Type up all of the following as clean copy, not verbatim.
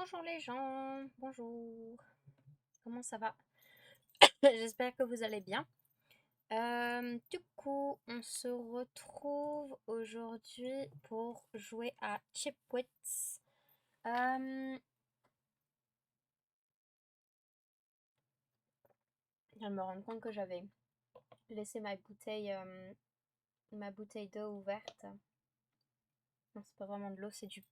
Bonjour les gens, bonjour. Comment ça va? J'espère que vous allez bien. Du coup, on se retrouve aujourd'hui pour jouer à Chipwits. Je viens de me rendre compte que j'avais laissé ma bouteille d'eau ouverte. Non, c'est pas vraiment de l'eau, c'est du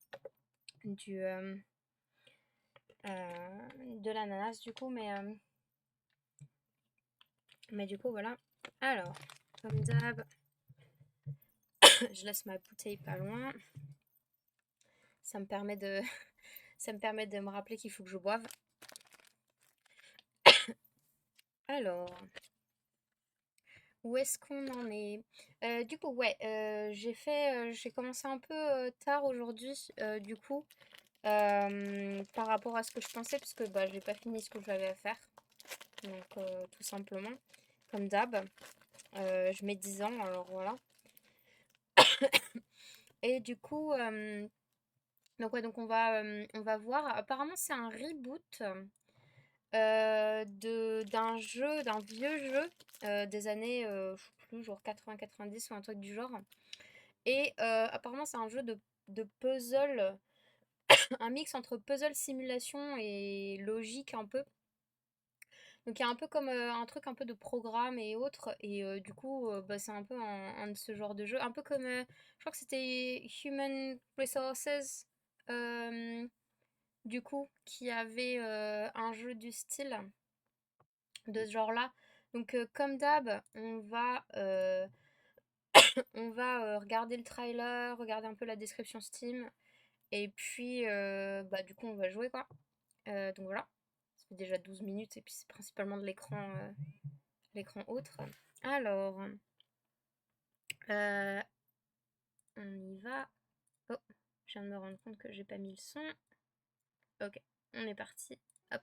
de l'ananas du coup, mais du coup voilà. Alors, comme d'hab, je laisse ma bouteille pas loin. Ça me permet de, ça me permet de me rappeler qu'il faut que je boive. Alors, où est-ce qu'on en est? Du coup, ouais, j'ai commencé un peu tard aujourd'hui, du coup, par rapport à ce que je pensais, parce que bah, j'ai pas fini ce que j'avais à faire. Donc, tout simplement, comme d'hab, je mets 10 ans, alors voilà. Et du coup, donc ouais, donc on va voir. Apparemment, c'est un reboot d'un vieux jeu des années, je sais plus, genre 80-90 ou un truc du genre. Et apparemment, c'est un jeu de puzzle, un mix entre puzzle simulation et logique un peu. Donc il y a un peu comme un truc un peu de programme et autres. Et du coup, bah, c'est un peu un de ce genre de jeu. Un peu comme, je crois que c'était Human Resources, euh, du coup, qui avait un jeu du style de ce genre-là. Donc comme d'hab, on va regarder le trailer, regarder un peu la description Steam, et puis bah du coup on va jouer quoi. Donc voilà, ça fait déjà 12 minutes et puis c'est principalement de l'écran autre. Alors, euh, on y va. Oh, je viens de me rendre compte que j'ai pas mis le son. Ok, on est parti. Hop.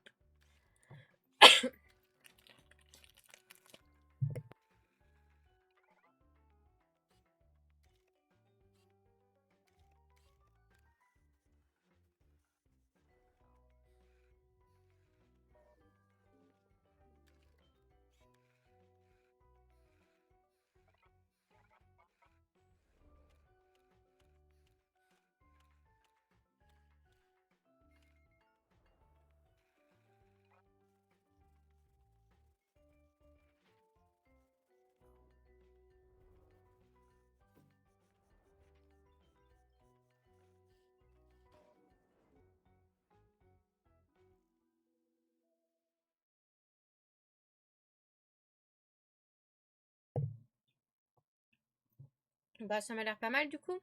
Bah ça m'a l'air pas mal du coup.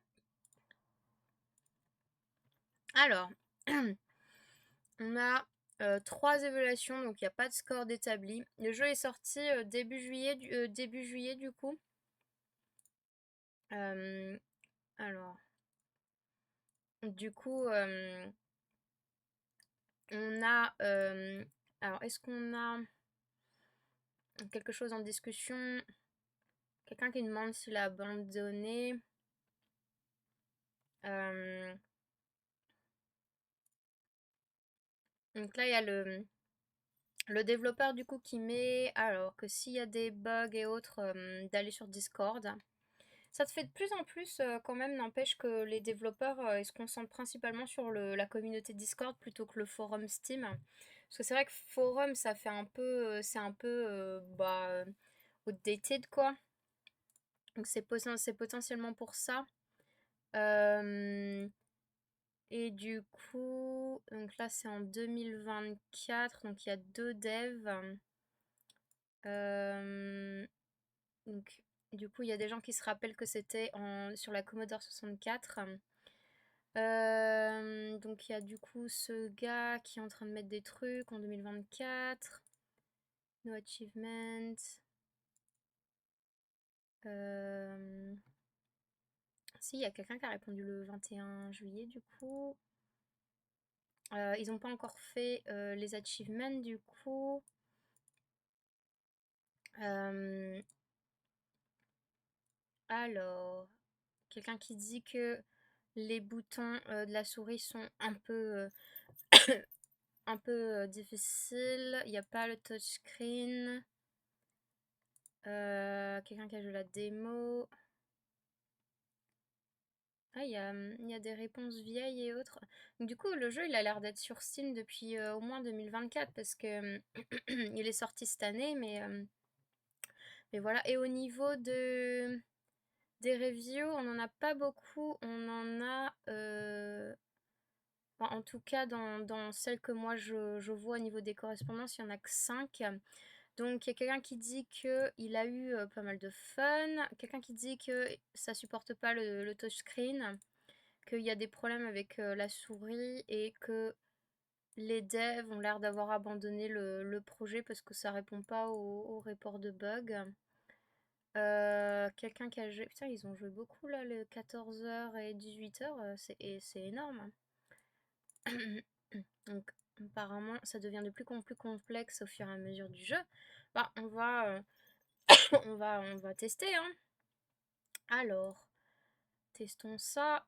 Alors, on a 3 évaluations, donc il n'y a pas de score d'établi. Le jeu est sorti début juillet du coup. Euh, alors, du coup, on a... alors, est-ce qu'on a quelque chose en discussion? Quelqu'un qui demande s'il a abandonné. Euh, donc là, il y a le développeur du coup qui met, alors que s'il y a des bugs et autres, d'aller sur Discord. Ça te fait de plus en plus quand même, n'empêche que les développeurs ils se concentrent principalement sur la communauté Discord plutôt que le forum Steam. Parce que c'est vrai que forum ça fait un peu, c'est un peu outdated quoi. Donc c'est potentiellement pour ça. Euh, et du coup, donc là c'est en 2024, donc il y a 2 devs. Euh, donc du coup il y a des gens qui se rappellent que c'était sur la Commodore 64. Donc il y a du coup ce gars qui est en train de mettre des trucs en 2024. No achievement. Si, il y a quelqu'un qui a répondu le 21 juillet du coup. Ils n'ont pas encore fait les achievements du coup. Euh, alors, quelqu'un qui dit que les boutons de la souris sont un peu un peu difficile. Il n'y a pas le touchscreen. Quelqu'un qui a joué la démo. Ah, il y a des réponses vieilles et autres. Donc, du coup, le jeu, il a l'air d'être sur Steam depuis au moins 2024 parce que il est sorti cette année, mais voilà. Et au niveau des reviews, on n'en a pas beaucoup. On en a, enfin, en tout cas, dans celles que moi je vois au niveau des correspondances, il n'y en a que 5. Donc, il y a quelqu'un qui dit qu'il a eu pas mal de fun. Quelqu'un qui dit que ça supporte pas le touchscreen, qu'il y a des problèmes avec la souris et que les devs ont l'air d'avoir abandonné le projet parce que ça répond pas au report de bugs. Quelqu'un qui a joué... Putain, ils ont joué beaucoup là, le 14h et 18h, c'est énorme. Donc, apparemment, ça devient de plus en plus complexe au fur et à mesure du jeu. Bah, on va tester, hein. Alors, testons ça.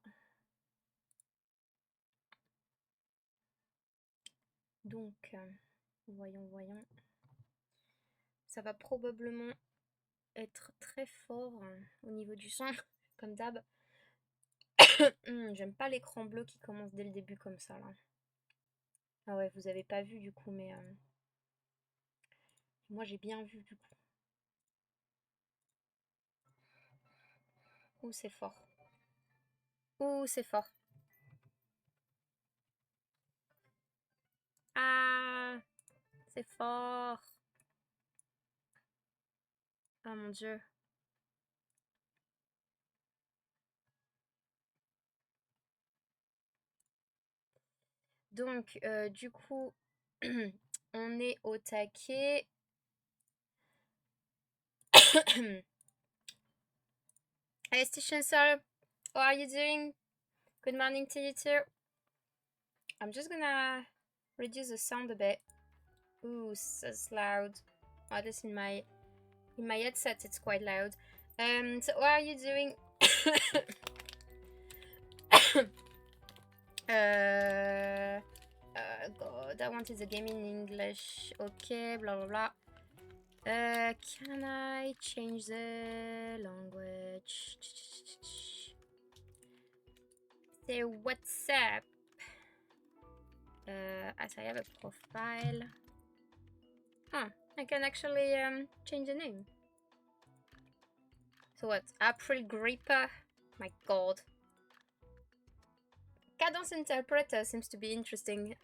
Donc, voyons. Ça va probablement être très fort au niveau du son, comme d'hab. J'aime pas l'écran bleu qui commence dès le début comme ça, là. Ah ouais, vous avez pas vu du coup, mais moi j'ai bien vu du coup. Ouh, c'est fort. Ouh, c'est fort. Ah, c'est fort. Ah mon Dieu. Donc, du coup, on est au taquet. Hey, Station Sir, how are you doing? Good morning to you too. I'm just gonna reduce the sound a bit. Ooh, that's loud. Oh, that's in my headset. It's quite loud. So what are you doing? God, I wanted the game in English. Okay, blah blah blah. Can I change the language? Say what's up? As I have a profile. Huh, I can actually change the name. So what? April Gripper? My god. Cadence Interpreter seems to be interesting.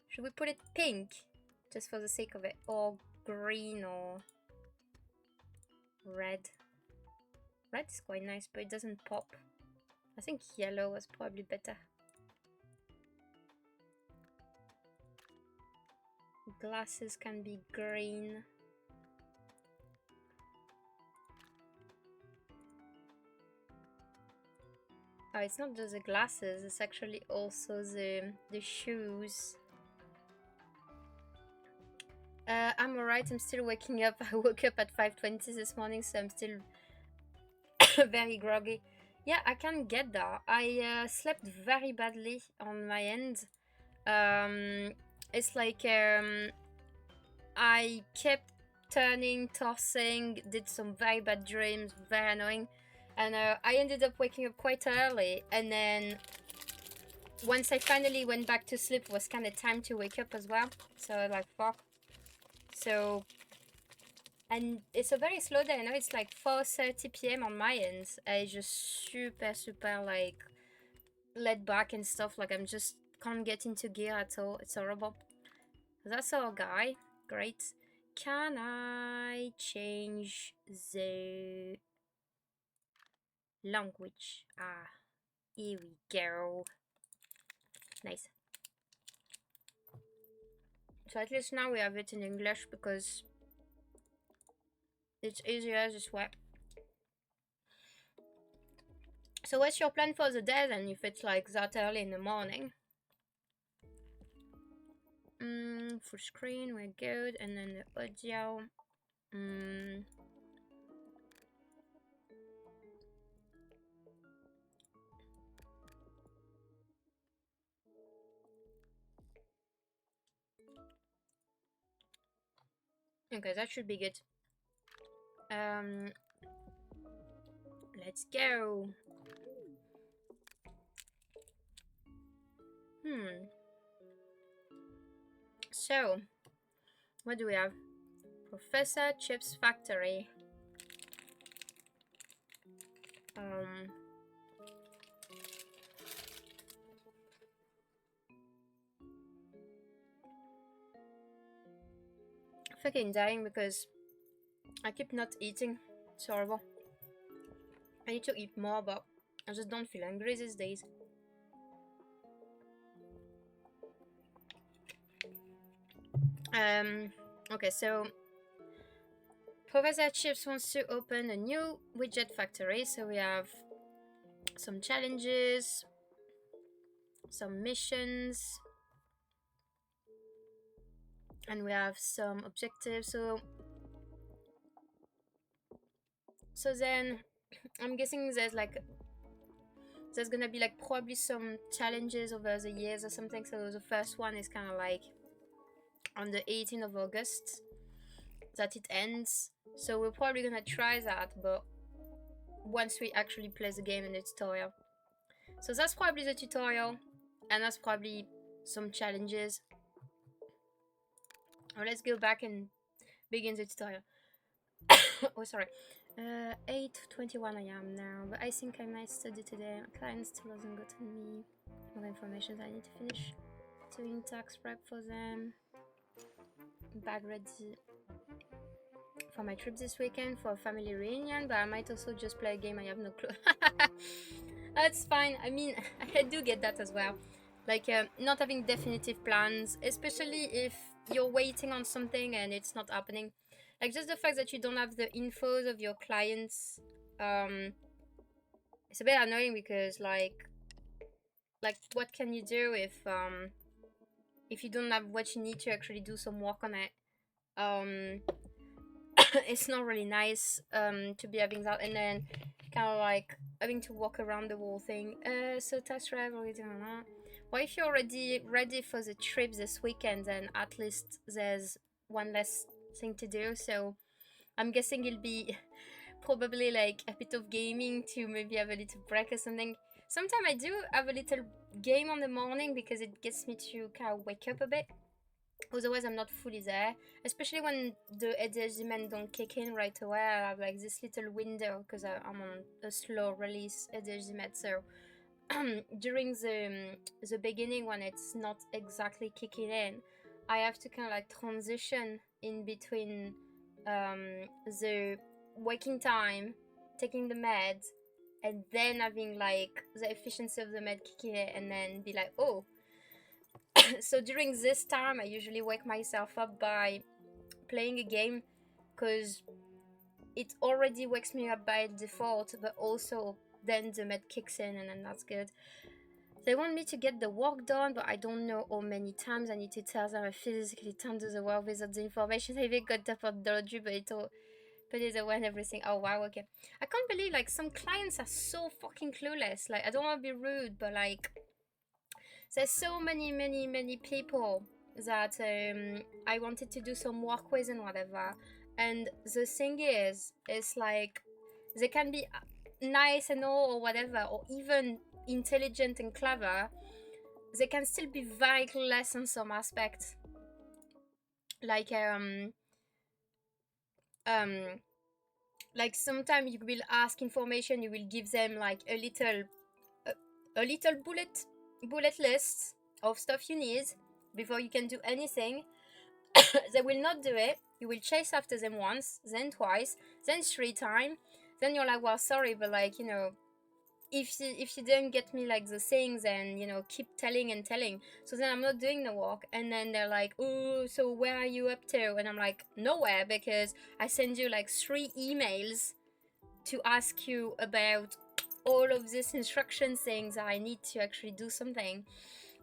Should we put it pink? Just for the sake of it. Or green or red. Red is quite nice, but it doesn't pop. I think yellow was probably better. Glasses can be green. Oh, it's not just the glasses, it's actually also the shoes. I'm alright, I'm still waking up. I woke up at 5:20 this morning, so I'm still very groggy. Yeah, I can get that. I slept very badly on my end. It's like I kept turning, tossing, did some very bad dreams, very annoying. And I ended up waking up quite early, and then once I finally went back to sleep, it was kind of time to wake up as well. So I was like, fuck. So, and it's a very slow day. I know it's like 4:30 p.m. on my end. I just super like laid back and stuff. Like I'm just can't get into gear at all. It's horrible. That's our guy. Great. Can I change the language? Ah, here we go. Nice. So at least now we have it in English because it's easier this way. So what's your plan for the day then if it's like that early in the morning? Full screen, we're good. And then the audio. Okay, that should be good. Let's go. So, what do we have? Professor Chips Factory. Fucking dying because I keep not eating. It's horrible. I need to eat more, but I just don't feel hungry these days. Okay, so Professor Chips wants to open a new widget factory, so we have some challenges, some missions, and we have some objectives. So then I'm guessing there's gonna be like probably some challenges over the years or something. So the first one is kind of like on the 18th of August that it ends. So we're probably gonna try that, but once we actually play the game in the tutorial. So that's probably the tutorial, and that's probably some challenges. Now let's go back and begin the tutorial. Oh, sorry. 8:21 I am now, but I think I might study today. My client still hasn't gotten me all the information that I need to finish doing tax prep for them. Bag ready for my trip this weekend for a family reunion, but I might also just play a game. I have no clue. That's fine. I mean, I do get that as well. Like, not having definitive plans, especially if you're waiting on something and it's not happening. Like, just the fact that you don't have the infos of your clients, it's a bit annoying because, like, what can you do if you don't have what you need to actually do some work on it? It's not really nice to be having that, and then kind of like having to walk around the whole thing. So test drive or anything like that. Well, if you're already ready for the trip this weekend, then at least there's one less thing to do. So I'm guessing it'll be probably like a bit of gaming to maybe have a little break or something. Sometimes I do have a little game on the morning because it gets me to kind of wake up a bit. Otherwise, I'm not fully there, especially when the ADHD men don't kick in right away. I have like this little window because I'm on a slow release ADHD med. So during the beginning, when it's not exactly kicking in, I have to kind of like transition in between the waking time, taking the med, and then having like the efficiency of the med kicking in, and then be like, oh. So during this time, I usually wake myself up by playing a game because it already wakes me up by default, but also then the med kicks in, and then that's good. They want me to get the work done, but I don't know how many times I need to tell them I physically can't do the work without the information. I even got the methodology, but it away and everything. Oh wow, okay. I can't believe like some clients are so fucking clueless. Like, I don't want to be rude, but like there's so many people that I wanted to do some work with and whatever. And the thing is, it's like they can be nice and all or whatever, or even intelligent and clever. They can still be very clueless in some aspects. Like um like sometimes you will ask information, you will give them like a little bullet list of stuff you need before you can do anything. They will not do it. You will chase after them once, then twice, then 3 times. Then you're like, well, sorry, but like, if you didn't get me like the things, and keep telling and telling, so then I'm not doing the work. And then they're like, oh, so where are you up to? And I'm like, nowhere, because I send you like 3 emails to ask you about all of these instruction things that I need to actually do something.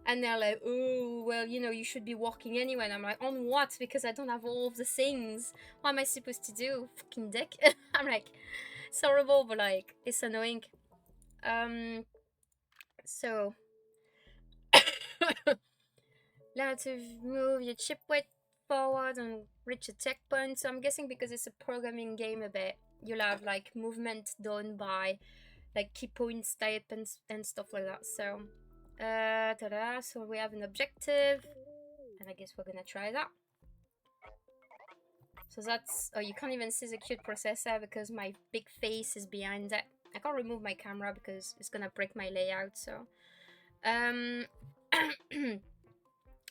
And they're like, oh, well, you should be working anyway. And I'm like, on what? Because I don't have all of the things. What am I supposed to do? Fucking dick. I'm like, it's horrible, but like, it's annoying. So now to move your Chipwit forward and reach a checkpoint. So I'm guessing because it's a programming game a bit, you'll have like movement done by like key points type and stuff like that. So ta-da, so we have an objective, and I guess we're gonna try that. So that's, oh, you can't even see the cute processor because my big face is behind it. I can't remove my camera because it's gonna break my layout. So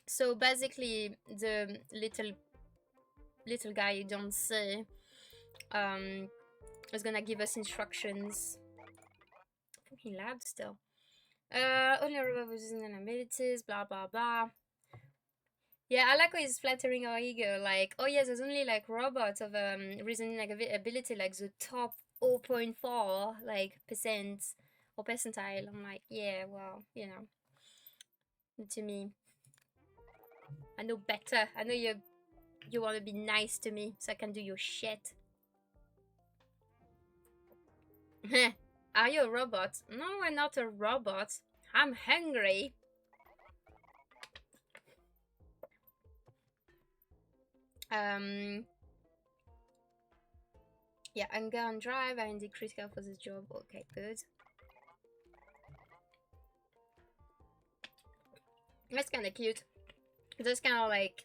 so basically the little guy you don't see is gonna give us instructions. Fucking loud still. Only robot with using abilities, blah blah blah. Yeah, I like how he's flattering our ego, like, oh yes, there's only like robots of reasoning like ability, like the top 0.4 like percent or percentile. I'm like, yeah, well, you know, to me, I know better. I know you want to be nice to me so I can do your shit. Are you a robot? No, I'm not a robot. I'm hungry. Yeah, anger and drive are indeed critical for this job. Okay, good. That's kind of cute. Just kind of like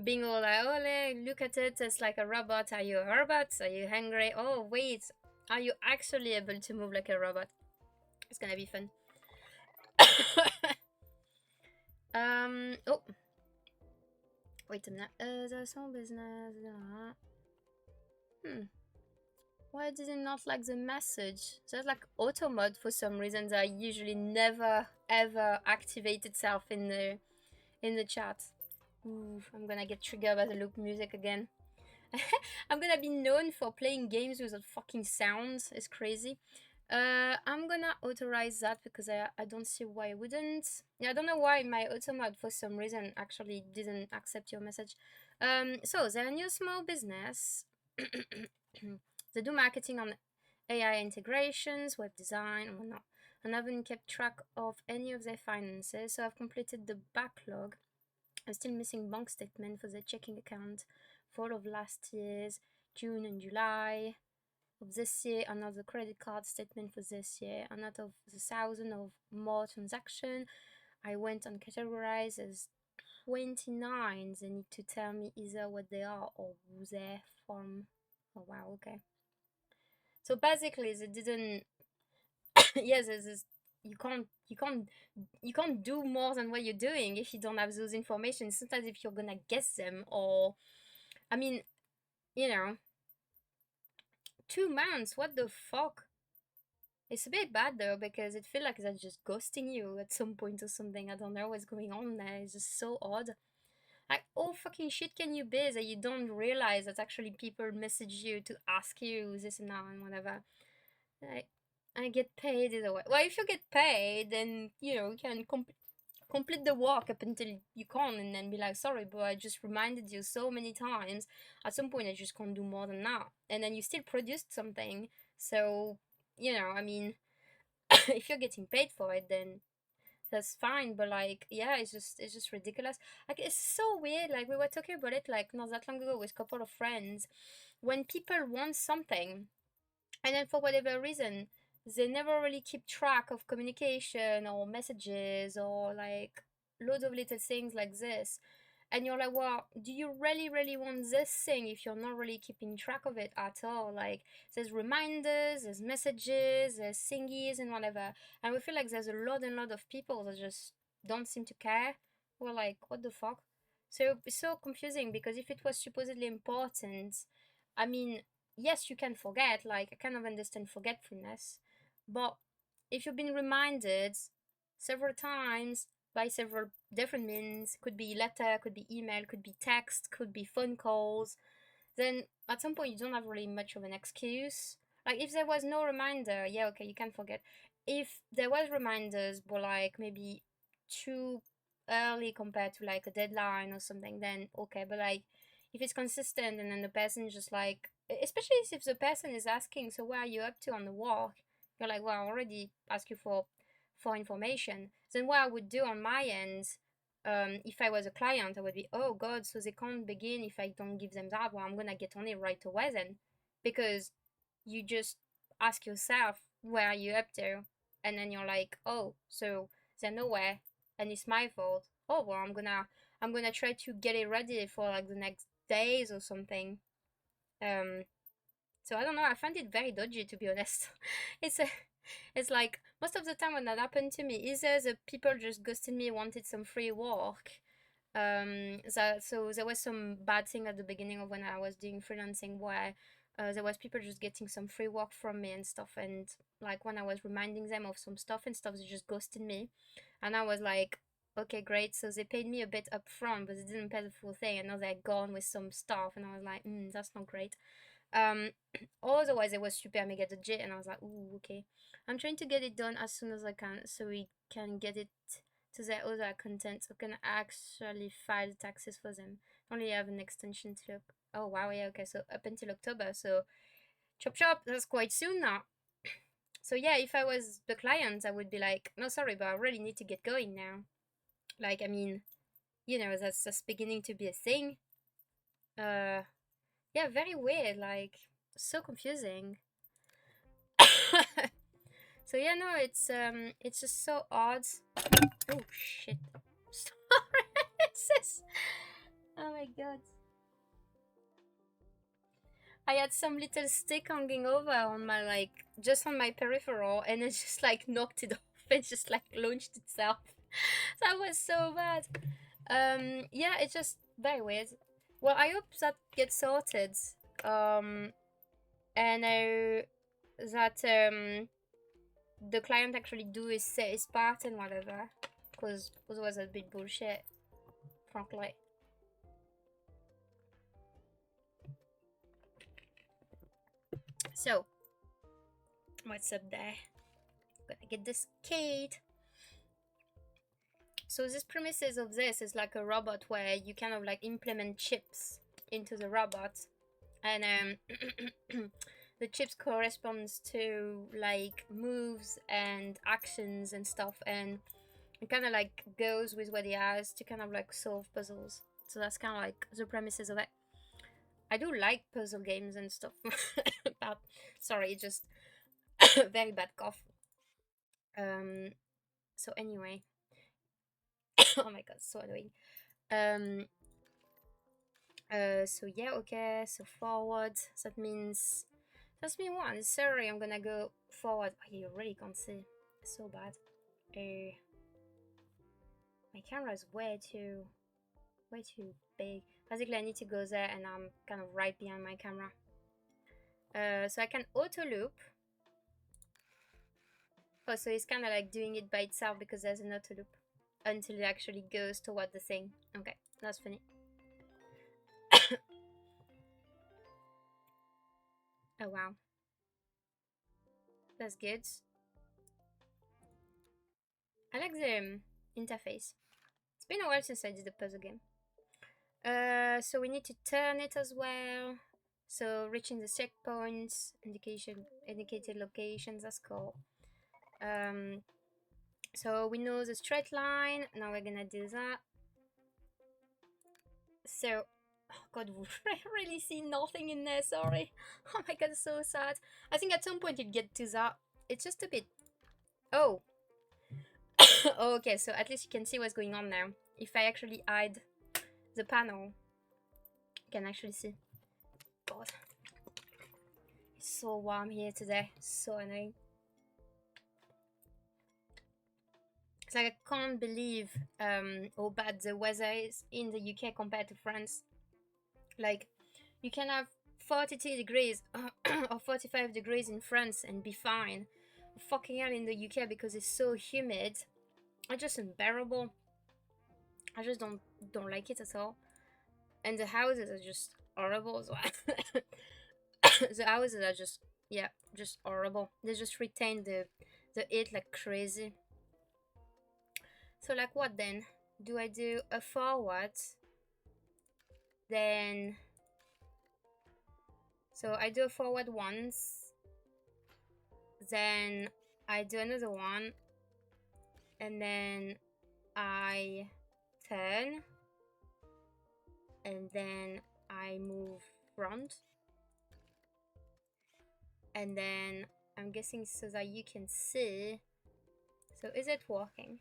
being all like, oh, look at it, it's like a robot. Are you a robot? Are you hungry? Oh, wait, are you actually able to move like a robot? It's gonna be fun. Oh, wait a minute. The small business. Why did it not like the message? There's like auto mode for some reason that usually never ever activate itself in the chat. Ooh, I'm gonna get triggered by the loop music again. I'm gonna be known for playing games without fucking sounds. It's crazy. I'm gonna authorize that because I don't see why I wouldn't. Yeah, I don't know why my automod for some reason actually didn't accept your message. So they're a new small business. They do marketing on AI integrations, web design, and whatnot, and haven't kept track of any of their finances. So I've completed the backlog. I'm still missing bank statement for the checking account for all of last year's June and July of this year, another credit card statement for this year, and out of the thousand of more transaction I went on categorized as 29. They need to tell me either what they are or who they're from. Oh wow, okay. So basically they didn't yes, this you can't do more than what you're doing if you don't have those information. Sometimes if you're gonna guess them, or I mean, you know, 2 months, what the fuck? It's a bit bad though because it feels like they're just ghosting you at some point or something. I don't know what's going on there. It's just so odd. Like, oh fucking shit can you be that you don't realize that actually people message you to ask you this and that and whatever. Like, I get paid either way. Well, if you get paid, then you know you can complete the work up until you can't, and then be like, sorry, but I just reminded you so many times. At some point, I just can't do more than that, and then you still produced something. So you know, I mean, if you're getting paid for it, then that's fine. But like, yeah, it's just ridiculous. Like, it's so weird. Like, we were talking about it like not that long ago with a couple of friends. When people want something, and then for whatever reason they never really keep track of communication or messages or like loads of little things like this, and you're like, well, do you really want this thing if you're not really keeping track of it at all? Like, there's reminders, there's messages, there's thingies and whatever, and we feel like there's a lot and lot of people that just don't seem to care. We're like, what the fuck? So it's so confusing because if it was supposedly important, I mean, yes, you can forget, like I kind of understand forgetfulness, but if you've been reminded several times by several different means, could be letter, could be email, could be text, could be phone calls, then at some point you don't have really much of an excuse. Like, if there was no reminder, yeah, okay, you can forget. If there was reminders but like maybe too early compared to like a deadline or something, then okay. But like, if it's consistent and then the person just like, especially if the person is asking, so what are you up to on the walk, you're like, well, I already asked you for information. Then what I would do on my end, if I was a client, I would be, oh god, so they can't begin if I don't give them that. Well, I'm gonna get on it right away then, because you just ask yourself where are you up to, and then you're like, oh, so they're nowhere, and it's my fault. Oh well, I'm gonna try to get it ready for like the next days or something. Um, so I don't know. I find it very dodgy, to be honest. it's a, it's like most of the time when that happened to me, either the people just ghosted me, wanted some free work. So there was some bad thing at the beginning of when I was doing freelancing where there was people just getting some free work from me and stuff, and like when I was reminding them of some stuff and stuff, they just ghosted me, and I was like, okay, great. So they paid me a bit up front, but they didn't pay the full thing, and now they're gone with some stuff, and I was like, that's not great. Um, Otherwise, it was super mega legit, and I was like, ooh, okay. I'm trying to get it done as soon as I can, so we can get it to their other content, so I can actually file taxes for them. Only have an extension to look. Oh wow, yeah, okay, so up until October, so chop chop, that's quite soon now. So yeah, if I was the client, I would be like, no, sorry, but I really need to get going now. Like, I mean, that's just beginning to be a thing. Yeah, very weird, like so confusing. So yeah, no, it's just so odd. Oh shit. Sorry. It's just... Oh my god. I had some little stick hanging over on my like just on my peripheral, and it just like knocked it off. It just like launched itself. That was so bad. Yeah, it's just very weird. Well, I hope that gets sorted. And that the client actually do his part and whatever, because otherwise that'd be bullshit, frankly. So what's up there? Gonna get this kid. So this premises of this is like a robot where you kind of like implement chips into the robot, and the chips corresponds to like moves and actions and stuff, and it kind of like goes with what he has to kind of like solve puzzles. So that's kind of like the premises of it. I do like puzzle games and stuff. But sorry, just very bad cough. Um. So anyway, oh my god, so annoying. Um. So yeah, okay. So forward. That means that's me one. Sorry, I'm gonna go forward. Oh, you really can't see. It's so bad. My camera is way too big. Basically, I need to go there, and I'm kind of right behind my camera. So I can auto loop. Oh, so it's kind of like doing it by itself because there's an auto loop until it actually goes toward the thing. Okay, that's funny. Oh wow, that's good. I like the interface. It's been a while since I did a puzzle game. So we need to turn it as well. So reaching the checkpoints, indicated locations. That's cool. So we know the straight line. Now we're gonna do that. So, oh god, we really see nothing in there. Sorry. Oh my god, so sad. I think at some point you'd get to that. It's just a bit. Oh. Oh, okay, so at least you can see what's going on now. If I actually hide the panel, you can actually see. God, it's so warm here today. So annoying. It's like I can't believe how bad the weather is in the UK compared to France. Like, you can have 42 degrees or 45 degrees in France and be fine. Fucking hell in the UK because it's so humid. It's just unbearable. I just don't like it at all. And the houses are just horrible as well. The houses are just, yeah, just horrible. They just retain the heat like crazy. So like what then? Do I do a forward? Then so I do a forward once, then I do another one, and then I turn, and then I move front, and then I'm guessing so that you can see. So is it working?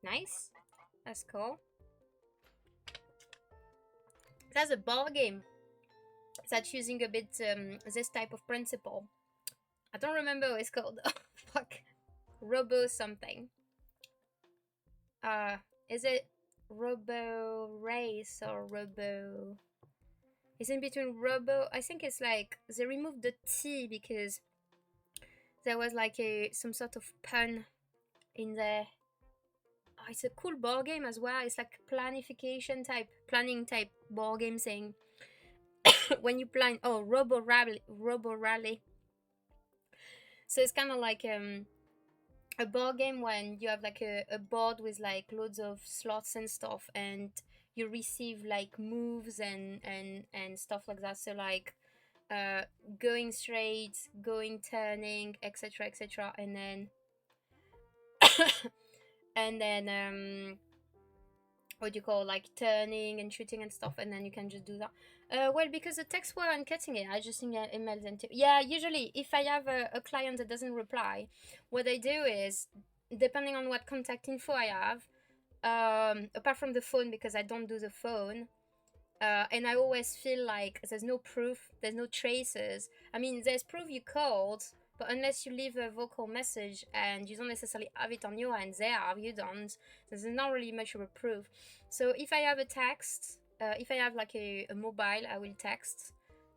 Nice, that's cool. That's a ball game that's using a bit this type of principle. I don't remember what it's called. Fuck, Robo something. Is it Robo Race or Robo? It's in between Robo. I think it's like they removed the T because there was like some sort of pun in there. Oh, it's a cool board game as well. It's like planning type board game thing. When you plan, oh, Robo Rally. So it's kind of like a board game when you have like a board with like loads of slots and stuff, and you receive like moves and stuff like that. So like going straight, going turning, etc., and then and then what do you call, like turning and shooting and stuff, and then you can just do that. Well, because the text were I'm cutting it, I just think emails and yeah, usually if I have a client that doesn't reply, what I do is, depending on what contact info I have, apart from the phone because I don't do the phone, and I always feel like there's no proof, there's no traces. I mean, there's proof you called, but unless you leave a vocal message and you don't necessarily have it on your end, you don't. There's not really much of a proof. So if I have a text, if I have like a mobile, I will text.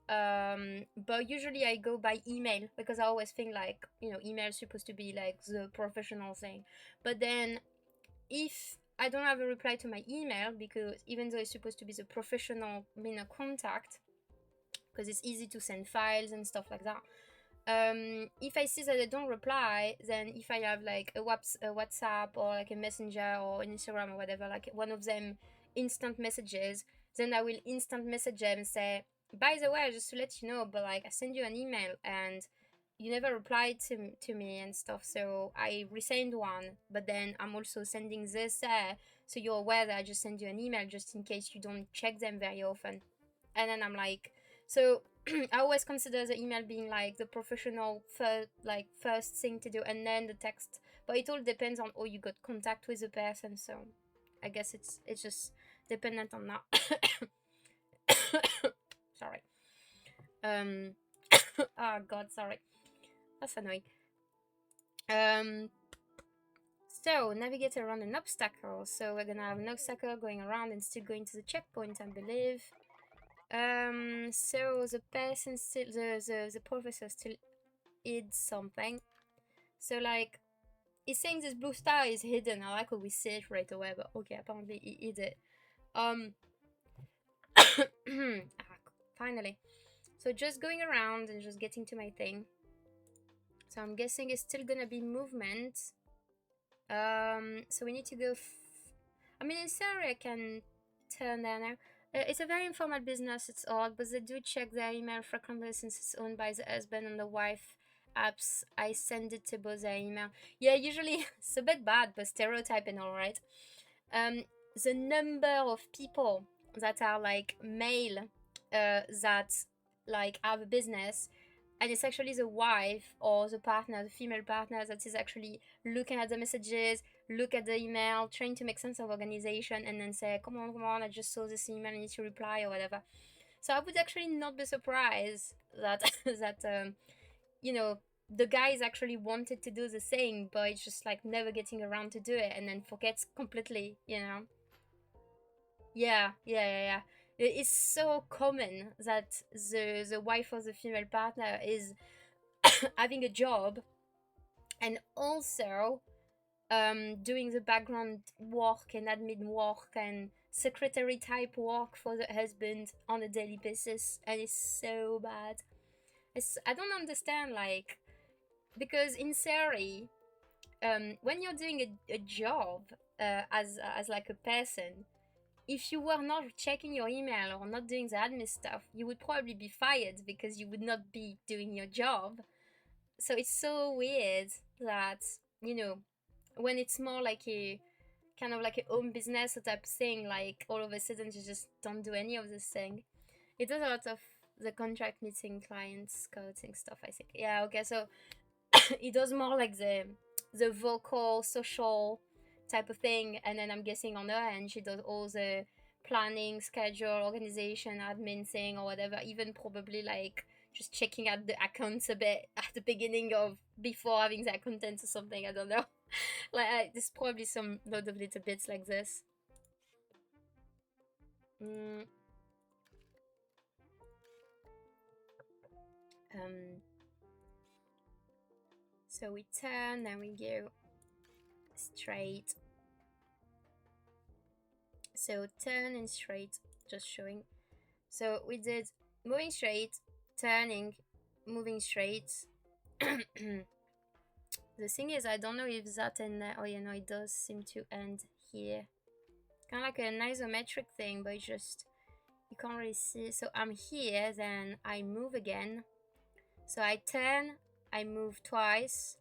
But usually I go by email because I always think like, email is supposed to be like the professional thing. But then if I don't have a reply to my email, because even though it's supposed to be the professional contact, because it's easy to send files and stuff like that, if I see that I don't reply, then if I have like a WhatsApp or like a Messenger or an Instagram or whatever, like one of them instant messages, then I will instant message them and say, by the way, just to let you know, but like I send you an email and you never replied to me and stuff, so I resend one, but then I'm also sending this there, so you're aware that I just send you an email just in case you don't check them very often. And then I'm like, so I always consider the email being like the professional first thing to do, and then the text. But it all depends on how you got contact with the person, so I guess it's just dependent on that. Sorry. Oh god, sorry. That's annoying. So navigate around an obstacle. So we're gonna have an obstacle going around and still going to the checkpoint, I believe. So the person still, the professor still hid something. So like, he's saying this blue star is hidden. I like how we see it right away, but okay, apparently he hid it. Finally. So just going around and just getting to my thing. So I'm guessing it's still gonna be movement. So we need to go. I mean, in theory, I can turn there now. It's a very informal business, it's odd, but they do check their email frequently since it's owned by the husband and the wife. Apps, I send it to both their email. Yeah, usually it's a bit bad, but stereotyping, alright. The number of people that are like male, that like have a business, and it's actually the wife or the partner, the female partner, that is actually looking at the messages, look at the email, trying to make sense of organization, and then say, come on, I just saw this email, I need to reply or whatever. So I would actually not be surprised that that the guys actually wanted to do the same, but it's just like never getting around to do it, and then forgets completely. Yeah. It's so common that the wife or the female partner is having a job and also doing the background work and admin work and secretary type work for the husband on a daily basis, and it's so bad. I don't understand, like, because in theory, when you're doing a job, as like a person, if you were not checking your email or not doing the admin stuff, you would probably be fired because you would not be doing your job. So it's so weird that, when it's more like a kind of like a home business type thing, like all of a sudden you just don't do any of this thing. It does a lot of the contract meeting, clients, scouting stuff, I think. Yeah, okay, so it does more like the vocal, social type of thing, and then I'm guessing on her end she does all the planning, schedule, organization, admin thing or whatever, even probably like just checking out the accounts a bit at the beginning of before having the accountant or something, I don't know. Like there's probably some lot of little bits like this. mm, um so we turn, then we go straight. So turn and straight, just showing. So we did moving straight, turning, moving straight. The thing is, I don't know if that and oh yeah, no, it does seem to end here. Kind of like an isometric thing, but just you can't really see. So I'm here, then I move again. So I turn, I move twice.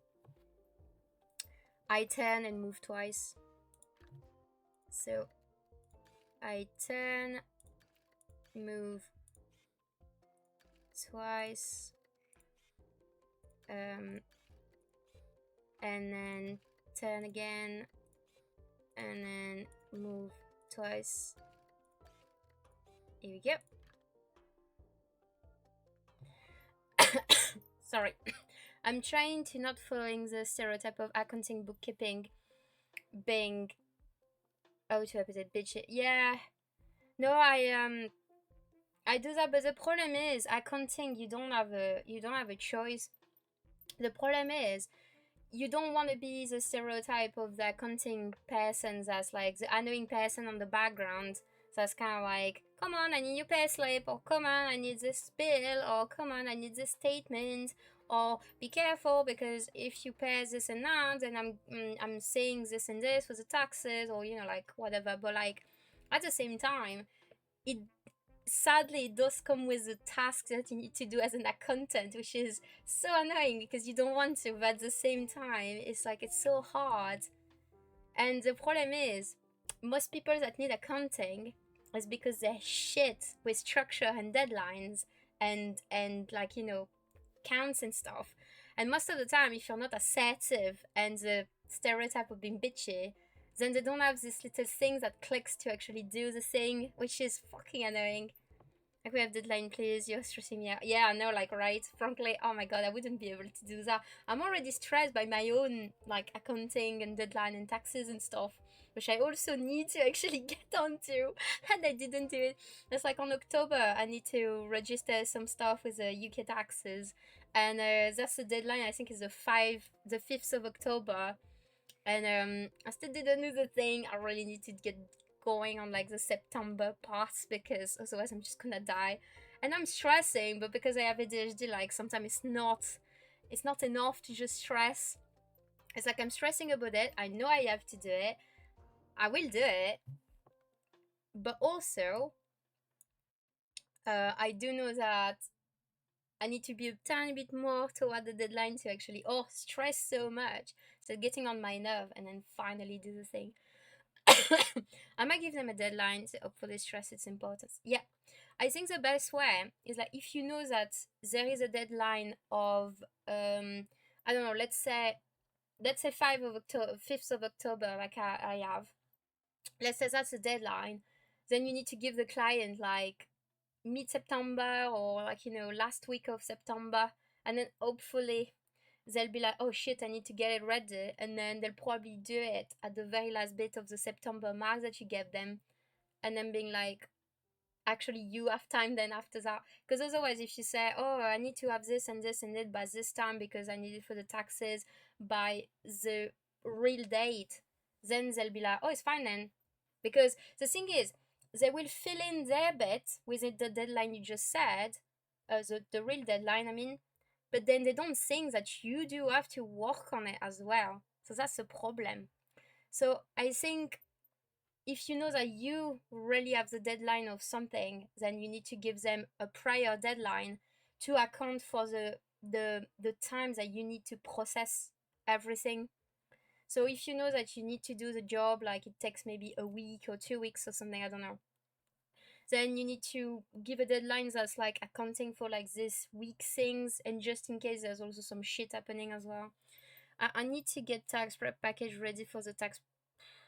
I turn and move twice. So I turn, move twice, and then turn again, and then move twice. Here we go. Sorry. I'm trying to not following the stereotype of accounting bookkeeping being oh to episode bitch. Yeah. No, I do that, but the problem is accounting you don't have a choice. The problem is you don't want to be the stereotype of the accounting person that's like the annoying person on the background. That's kind of like, come on, I need your pay slip, or come on, I need this bill, or come on, I need this statement, or be careful because if you pay this amount, then I'm saying this and this for the taxes, or like whatever. But like at the same time, it sadly it does come with the tasks that you need to do as an accountant, which is so annoying because you don't want to, but at the same time it's like it's so hard. And the problem is most people that need accounting is because they're shit with structure and deadlines and like counts and stuff. And most of the time if you're not assertive and the stereotype of being bitchy, then they don't have this little thing that clicks to actually do the thing, which is fucking annoying. Like, we have deadline, please. You're stressing me out. Yeah, I know, like, right? Frankly, oh my god, I wouldn't be able to do that. I'm already stressed by my own, like, accounting and deadline and taxes and stuff, which I also need to actually get onto, and I didn't do it. It's like on October, I need to register some stuff with the UK taxes, and that's the deadline, I think, is the 5th of October. And I still didn't do the thing. I really need to get going on like the September parts because otherwise I'm just gonna die. And I'm stressing, but because I have ADHD, like sometimes it's not enough to just stress. It's like I'm stressing about it. I know I have to do it. I will do it. But also, I do know that I need to be a tiny bit more toward the deadline to actually stress so much. So getting on my nerve and then finally do the thing. I might give them a deadline to hopefully stress its importance. Yeah, I think the best way is like if you know that there is a deadline of I don't know, let's say 5th of October, like I have. Let's say that's a deadline, then you need to give the client like mid-September or like last week of September, and then hopefully they'll be like, oh shit, I need to get it ready, and then they'll probably do it at the very last bit of the September mark that you gave them, and then being like, actually you have time then after that, because otherwise if you say, oh, I need to have this and this and it by this time because I need it for the taxes by the real date, then they'll be like, oh, it's fine then. Because the thing is, they will fill in their bit with the deadline you just said, the real deadline, I mean, but then they don't think that you do have to work on it as well. So that's the problem. So I think if you know that you really have the deadline of something, then you need to give them a prior deadline to account for the time that you need to process everything. So if you know that you need to do the job, like it takes maybe a week or 2 weeks or something, I don't know, then you need to give a deadline that's like accounting for like this week things, and just in case there's also some shit happening as well. I need to get tax prep package ready for the tax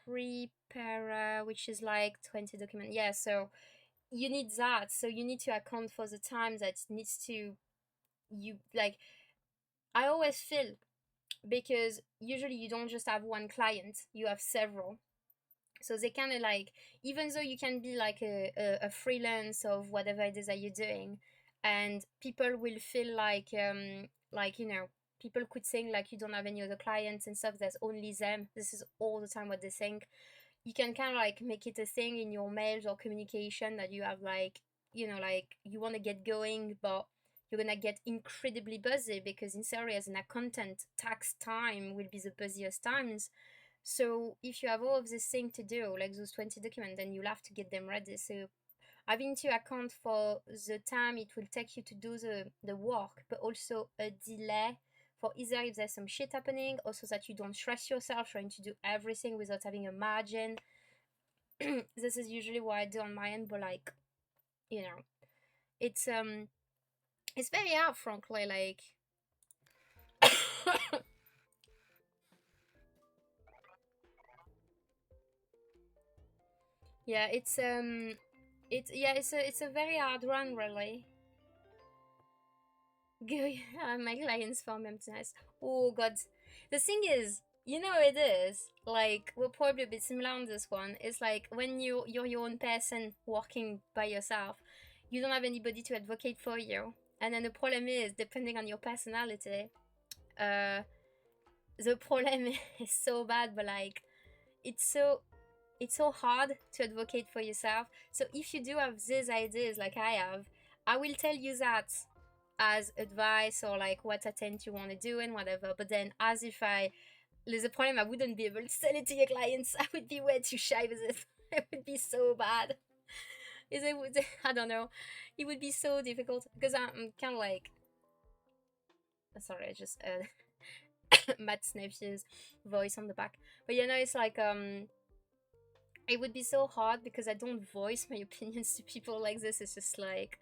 preparer, which is like 20 document. Yeah, so you need that. So you need to account for the time that needs to, you like, I always feel, because usually you don't just have one client, you have several. So they kind of like, even though you can be like a freelance of whatever it is that you're doing, and people will feel like, you know, people could think like you don't have any other clients and stuff, there's only them, this is all the time what they think. You can kind of like make it a thing in your mails or communication that you have like, you know, like you want to get going, but you're gonna get incredibly busy, because in theory as an accountant, tax time will be the busiest times. So if you have all of this thing to do, like those 20 documents, then you'll have to get them ready. So having to account for the time it will take you to do the work, but also a delay for either if there's some shit happening, also that you don't stress yourself trying to do everything without having a margin. This is usually what I do on my end, but like, you know, it's very hard, frankly, like yeah, it's a very hard run, really. My clients found emptiness. Oh god. The thing is, you know it is. Like we're probably a bit similar on this one. It's like when you're your own person working by yourself, you don't have anybody to advocate for you. And then the problem is, depending on your personality, uh the problem is so bad, but like it's so it's so hard to advocate for yourself. So if you do have these ideas like I have, I will tell you that as advice, or like what I tend to want to do and whatever. But then as if there's a problem, I wouldn't be able to sell it to your clients. I would be way too shy with it. It would be so bad. Is it would I don't know. It would be so difficult because I'm kind of like, sorry, I just Matt's nephew's voice on the back. But you know, it's like it would be so hard because I don't voice my opinions to people like this. It's just like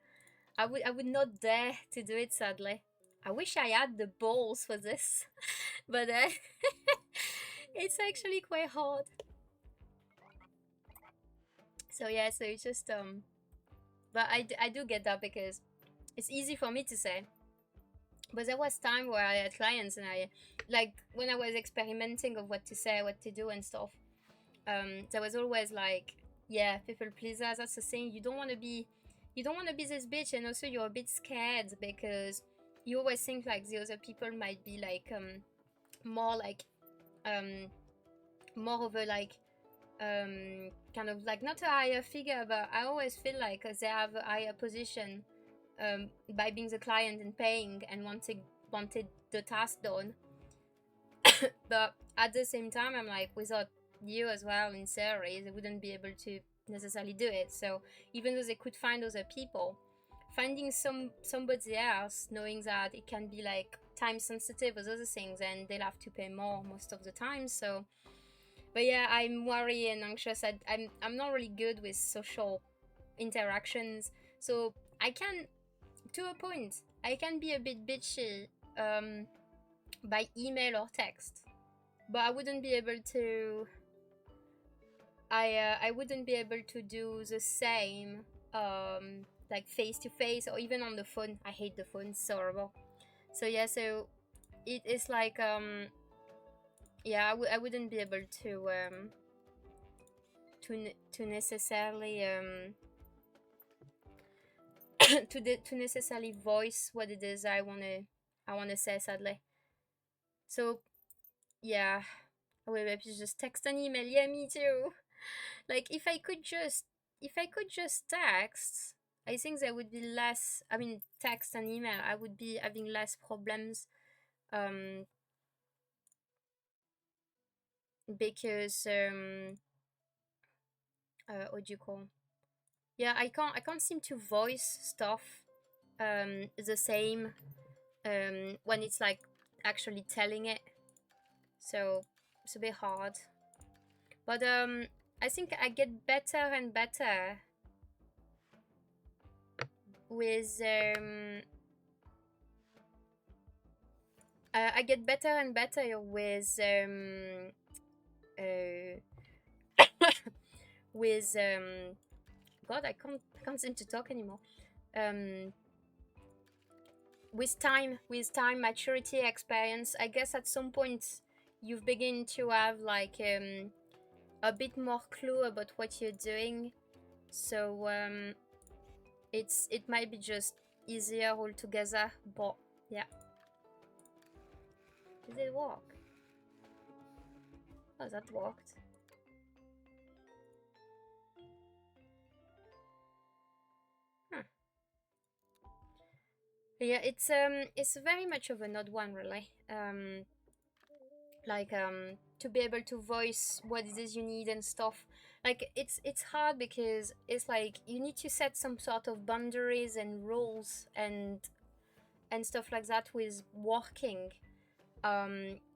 I would not dare to do it, sadly. I wish I had the balls for this, but it's actually quite hard. So yeah, so it's just but I do get that because it's easy for me to say. But there was time where I had clients and I, like when I was experimenting of what to say, what to do and stuff. There was always like, yeah, people pleaser. That's the thing. You don't want to be this bitch, and also you're a bit scared because you always think like the other people might be like more like um more of a like kind of like not a higher figure, but I always feel like they have a higher position by being the client and paying and wanted the task done. But at the same time, I'm like, without you as well in theory, they wouldn't be able to necessarily do it. So even though they could find other people, finding somebody else, knowing that it can be like time sensitive or other things, and they'll have to pay more most of the time. So, but yeah, I'm worried and anxious. I'm not really good with social interactions, so I can, to a point, I can be a bit bitchy by email or text, but I wouldn't be able to. I wouldn't be able to do the same like face to face or even on the phone. I hate the phone, it's so horrible. So yeah, so it is like yeah, I wouldn't be able to necessarily to necessarily voice what it is I wanna say, sadly. So yeah, I will maybe just text and email. Yeah, me too. Like if I could just text, I think there would be less. I mean, text and email, I would be having less problems. Um, because what do you call? Yeah, I can't seem to voice stuff the same when it's like actually telling it. So It's a bit hard. But I think I get better and better with I get better and better with with God, I can't seem to talk anymore. With time, maturity, experience, I guess at some point you've begin to have like a bit more clue about what you're doing. So it might be just easier altogether, but yeah. Did it work? Oh, that worked. Huh. Yeah, it's very much of an odd one, really. Like to be able to voice what it is you need and stuff. Like it's hard because it's like you need to set some sort of boundaries and rules and stuff like that with working.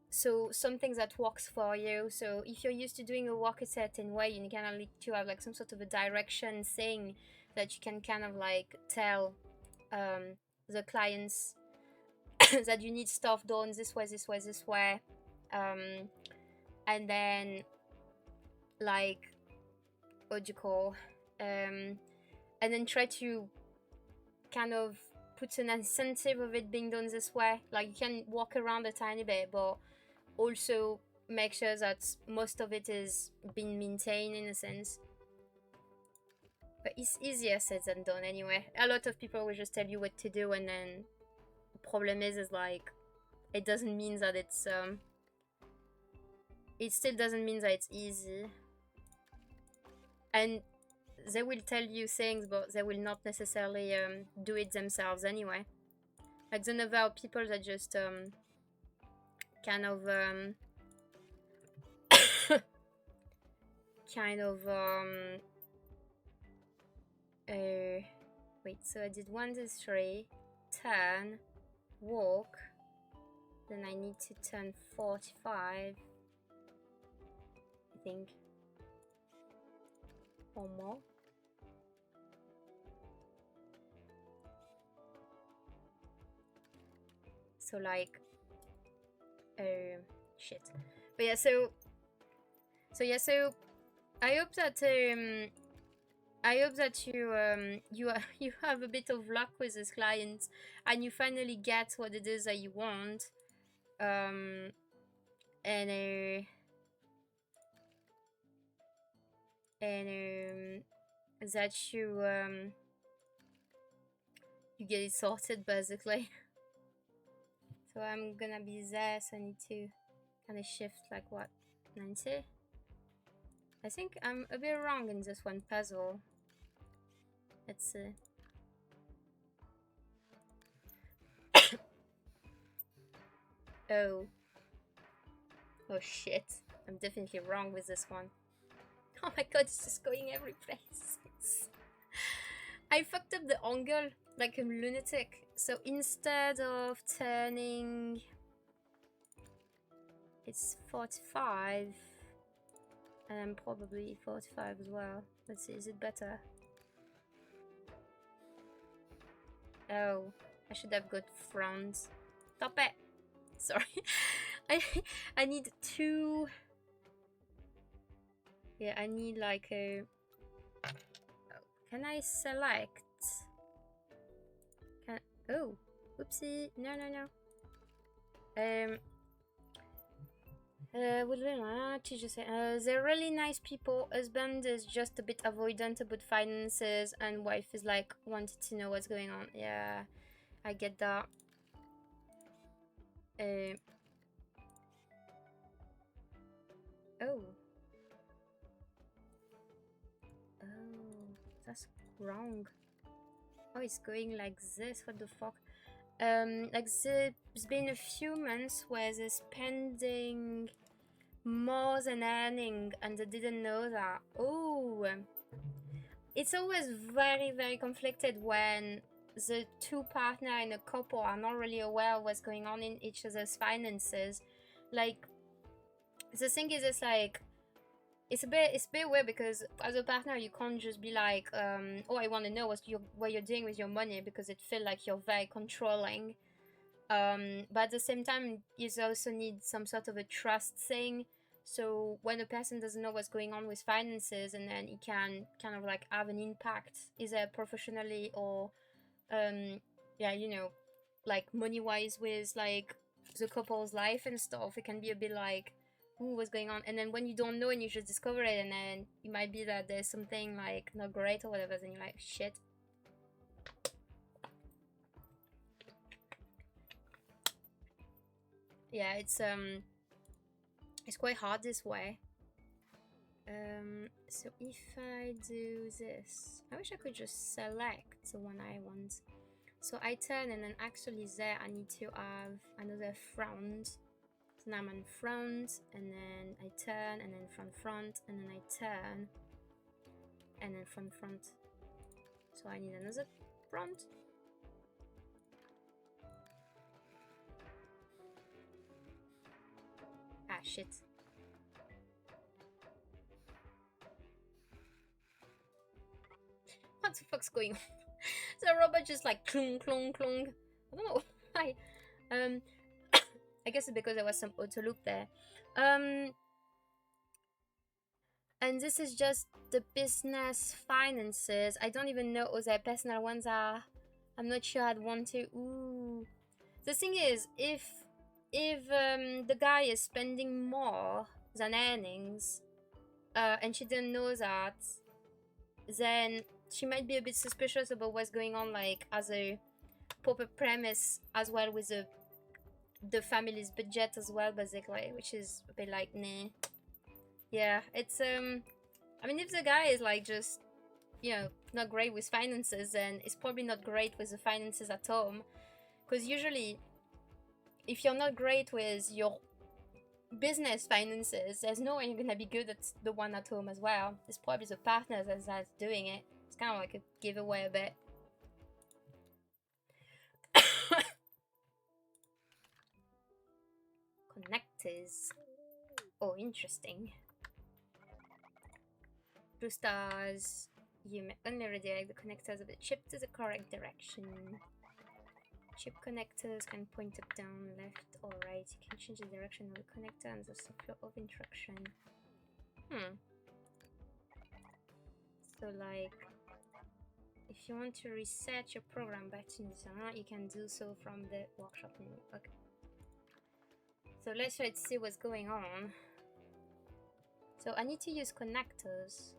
So something that works for you. So if you're used to doing a work a certain way, you kind of need to have like some sort of a direction thing that you can kind of like tell the clients that you need stuff done this way, this way, this way. And then like what do you call and then try to kind of put an incentive of it being done this way. Like you can walk around a tiny bit, but also make sure that most of it is being maintained in a sense. But it's easier said than done anyway. A lot of people will just tell you what to do, and then the problem is like it doesn't mean that it's it still doesn't mean that it's easy. And they will tell you things, but they will not necessarily do it themselves anyway. Like then there are people that just kind of wait, so I did 1 2 3 turn, walk, then I need to turn 45, I think, or more. So like shit. But yeah, so I hope that you have a bit of luck with this client and you finally get what it is that you want, and that you get it sorted basically. So I'm gonna be there, so I need to kind of shift like what, 90? I think I'm a bit wrong in this one puzzle. Let's see. Oh shit, I'm definitely wrong with this one. Oh my god, it's just going every place. I fucked up the angle like a lunatic. So instead of turning, it's 45, and I'm probably 45 as well. Let's see, is it better? Oh, I should have got frowns. Stop it! Sorry. I need 2. Yeah, I need like a... Can I select? Oh, oopsie. No. What did I just say? They're really nice people. Husband is just a bit avoidant about finances, and wife is like wanted to know what's going on. Yeah, I get that. Oh, that's wrong. Oh, it's going like this. What the fuck? Like there's been a few months where they're spending more than earning, and they didn't know that. Oh, it's always very, very conflicted when the two partner in a couple are not really aware of what's going on in each other's finances. Like, the thing is, it's like it's a bit weird because as a partner you can't just be like, oh, I want to know what you're doing with your money, because it feels like you're very controlling. But at the same time, you also need some sort of a trust thing. So when a person doesn't know what's going on with finances, and then it can kind of like have an impact, either professionally or yeah, you know, like money wise, with like the couple's life and stuff, it can be a bit like, ooh, what's going on? And then when you don't know and you just discover it, and then it might be that there's something like not great or whatever, then you're like, shit. Yeah, it's quite hard this way. So if I do this, I wish I could just select the one I want. So I turn, and then actually there I need to have another front. So now I'm on front, and then I turn, and then front, and then I turn, and then front. So I need another front. Ah, shit. What the fuck's going on? The robot just like clunk, clunk, clunk. I don't know why. I guess it's because there was some auto loop there. And this is just the business finances. I don't even know what their personal ones are. I'm not sure I'd want to. Ooh. The thing is, if the guy is spending more than earnings, and she didn't know that, then she might be a bit suspicious about what's going on, like as a proper premise as well, with the family's budget as well, basically, which is a bit like, nah. Yeah, it's I mean, if the guy is like just, you know, not great with finances, then it's probably not great with the finances at home, because usually if you're not great with your business finances, there's no way you're gonna be good at the one at home as well. It's probably the partner that's doing it. It's kind of like a giveaway a bit. Connectors. Oh, interesting. Blue stars. You may only redirect the connectors of the chip to the correct direction. Chip connectors can point up, down, left, or right. You can change the direction of the connector and the flow of instruction. So, like, if you want to reset your program back to design, you can do so from the workshop menu. Okay. So let's try to see what's going on. So I need to use connectors.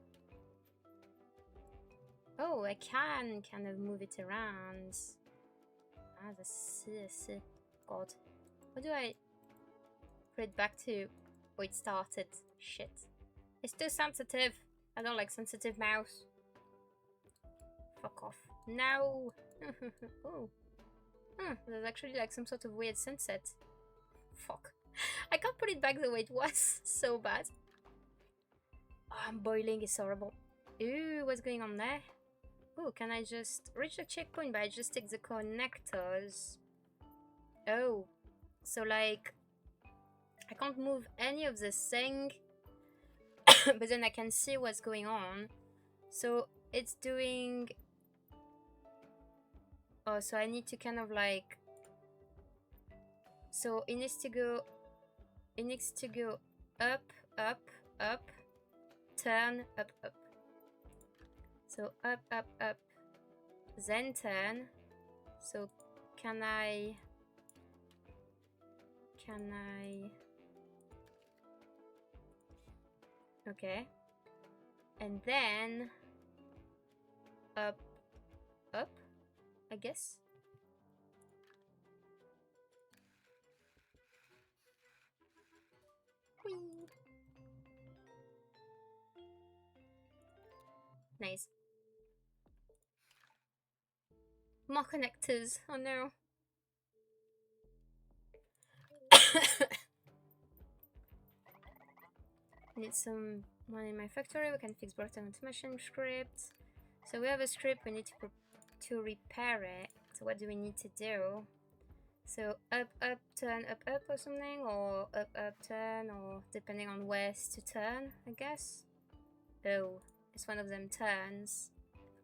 Oh, I can kind of move it around. Ah, that's God. What do I put it back to? Oh, it started. Shit. It's too sensitive. I don't like sensitive mouse. Fuck off. No. Oh. There's actually like some sort of weird sunset. Fuck. I can't put it back the way it was. So bad. Oh, I'm boiling. It's horrible. Ooh, what's going on there? Oh, can I just reach the checkpoint by just take the connectors? Oh, so like I can't move any of this thing, but then I can see what's going on. So it's doing. Oh, so I need to kind of like. So it needs to go. It needs to go up, up, up, turn, up, up. So up, up, up, then turn. So can I? Okay. And then up, up, I guess. Whee! Nice. More connectors. Oh no. Need some one in my factory. We can fix broken automation script. So we have a script. We need to repair it. So what do we need to do? So up, up, turn, up, up or something, or up, up, turn, or depending on where to turn, I guess. Oh, it's one of them turns.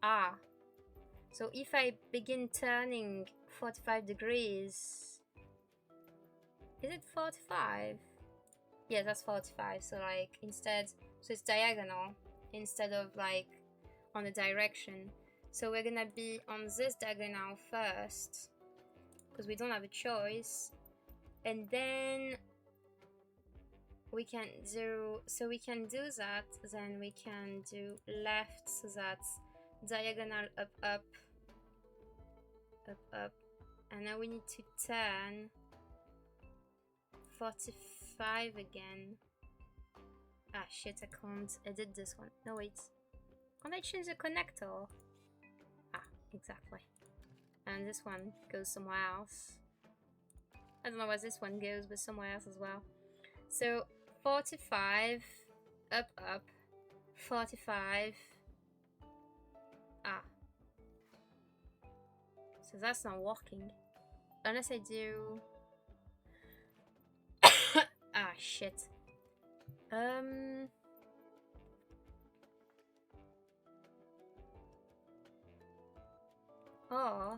Ah. So if I begin turning 45 degrees, is it 45? Yeah, that's 45. So like instead, so it's diagonal instead of like on a direction. So we're gonna be on this diagonal first because we don't have a choice, and then we can do, so we can do that, then we can do left, so that's diagonal up, up, up, up, and now we need to turn 45 again. Ah shit, I can't edit this one. No wait, can't I change the connector? Ah, exactly. And this one goes somewhere else. I don't know where this one goes, but somewhere else as well. So 45, up, up, 45. Ah. So that's not working. Unless I do... ah, shit. Or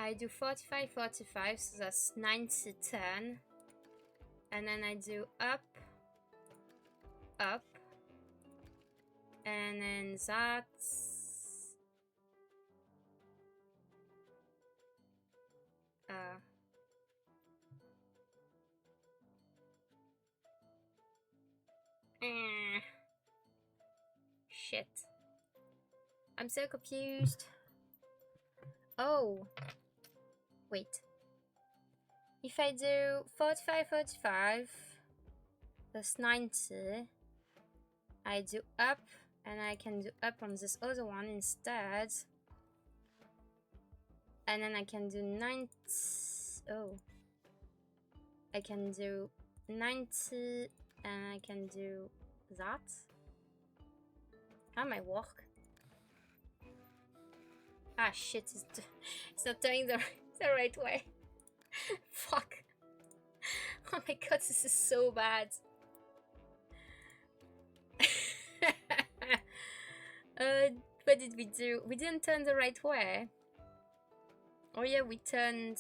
I do 45, 45, so that's 90, 10. And then I do up, up. And then that's... shit. I'm so confused. Oh. Wait. If I do 45, 45, that's 90. I do up, and I can do up on this other one instead. And then I can do 90. Oh. I can do 90, and I can do that. That might work. Ah shit, it's not turning the right way. Fuck. Oh my god, this is so bad. What did we do? We didn't turn the right way. Oh yeah, we turned...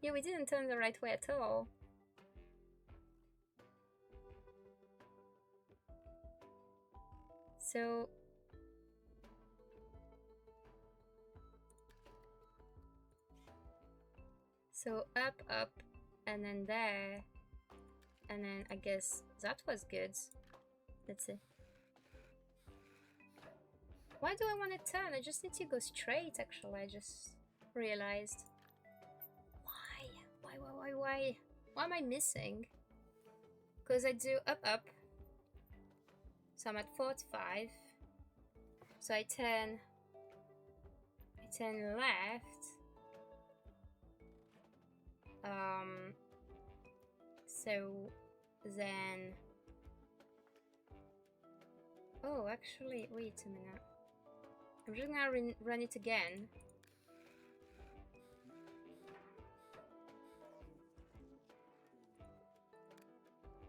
Yeah, we didn't turn the right way at all. So... So up, up, and then there. And then I guess that was good. Let's see. Why do I want to turn? I just need to go straight, actually. I just realized. Why? What am I missing? Because I do up, up. So I'm at 45. So I turn left. So then... Oh, actually, wait a minute. I'm just gonna run it again.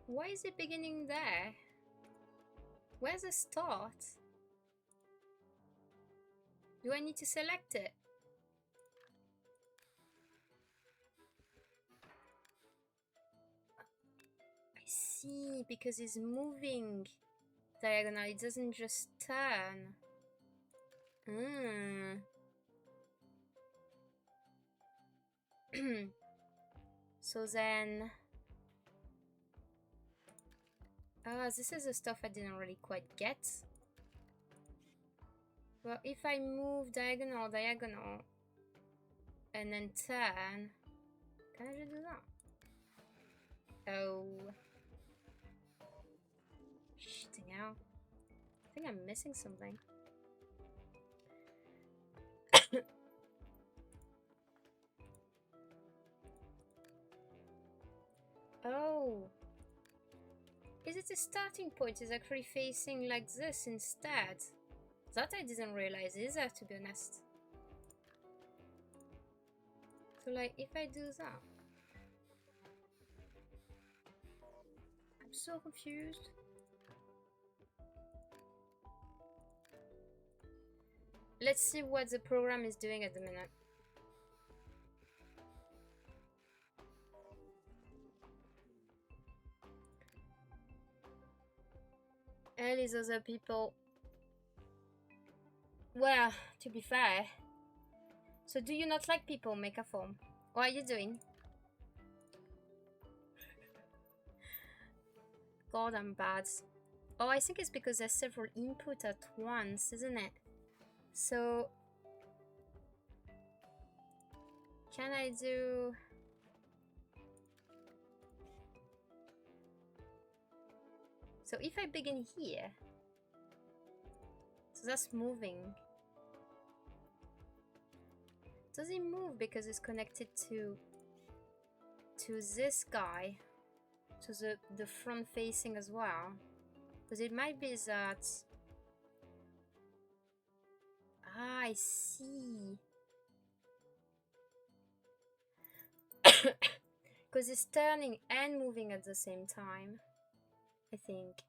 Why is it beginning there? Where's the start? Do I need to select it? I see, because it's moving diagonal, it doesn't just turn. So then... this is the stuff I didn't really quite get. Well, if I move diagonal, and then turn, can I just do that? Oh. Shitting out. I think I'm missing something. Oh. Is it the starting point is actually facing like this instead? That I didn't realize either, to be honest. So like if I do that, I'm so confused. Let's see what the program is doing at the minute. All these other people. Well, to be fair. So do you not like people, make a form? What are you doing? God, I'm bad. Oh, I think it's because there's several input at once, isn't it? So can I do... So if I begin here, so that's moving. Does it move because it's connected to this guy, to the front facing as well? Because it might be that... Ah, I see. Because it's turning and moving at the same time, I think.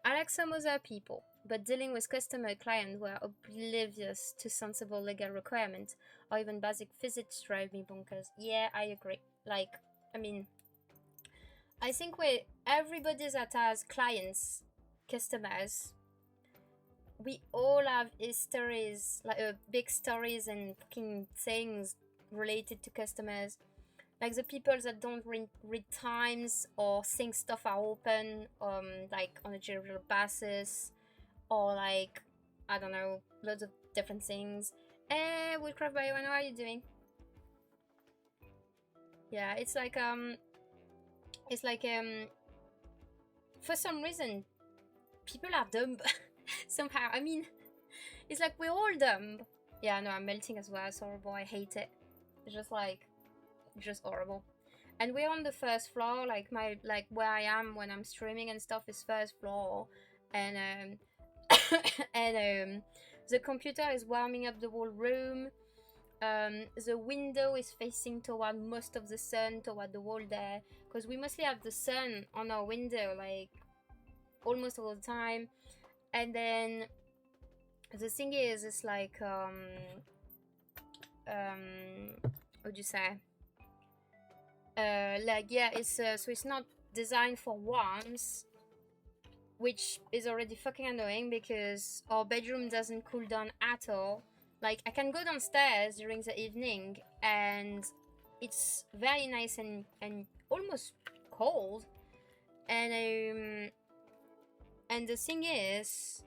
I like some other people, but dealing with customer clients who are oblivious to sensible legal requirements or even basic physics drive me bonkers. Yeah, I agree. Like, I mean, I think everybody that has clients, customers, we all have histories, like big stories and fucking things related to customers. Like the people that don't read times or think stuff are open, like on a general basis, or like, I don't know, loads of different things. Woodcraft Bio, how are you doing? Yeah, it's like for some reason, people are dumb somehow. I mean, it's like we're all dumb. Yeah, no, I'm melting as well. It's horrible. I hate it. It's just horrible. And we're on the first floor, like where I am when I'm streaming and stuff is first floor, and and the computer is warming up the whole room. The window is facing toward most of the sun, toward the wall there, because we mostly have the sun on our window, like almost all the time. And then the thing is, it's like what do you say? Like yeah, it's so it's not designed for warmth, which is already fucking annoying because our bedroom doesn't cool down at all. Like I can go downstairs during the evening and it's very nice and almost cold, and the thing is,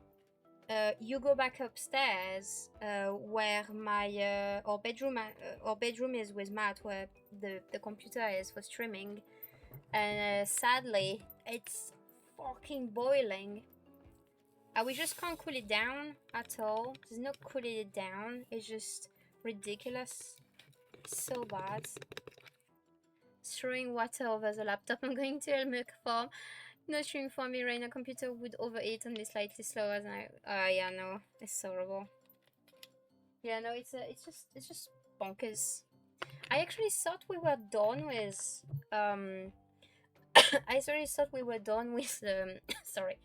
you go back upstairs where my our bedroom is with Matt, where the computer is for streaming, and sadly it's fucking boiling. We just can't cool it down at all. There's no cooling it down. It's just ridiculous. So bad. Throwing water over the laptop. I'm going to milk farm. No stream for me right now. Computer would overheat and be slightly slower than yeah, no, it's horrible. Yeah, no, it's just bonkers. I actually thought we were done with I actually thought we were done with sorry,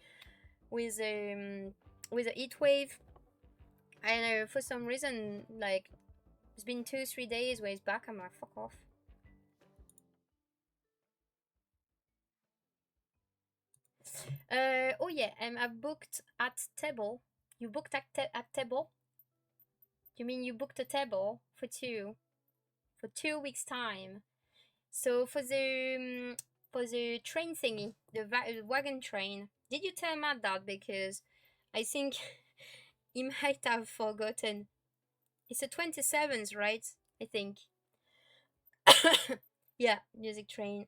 with the heat wave, and for some reason, like it's been 2-3 days where it's back. I'm like, fuck off. Oh yeah, I booked at table. You booked at table? You mean you booked a table for 2 weeks time? So for the train thingy, the wagon train, did you tell Matt that? Because I think he might have forgotten. It's the 27th, right? I think. Yeah, music train.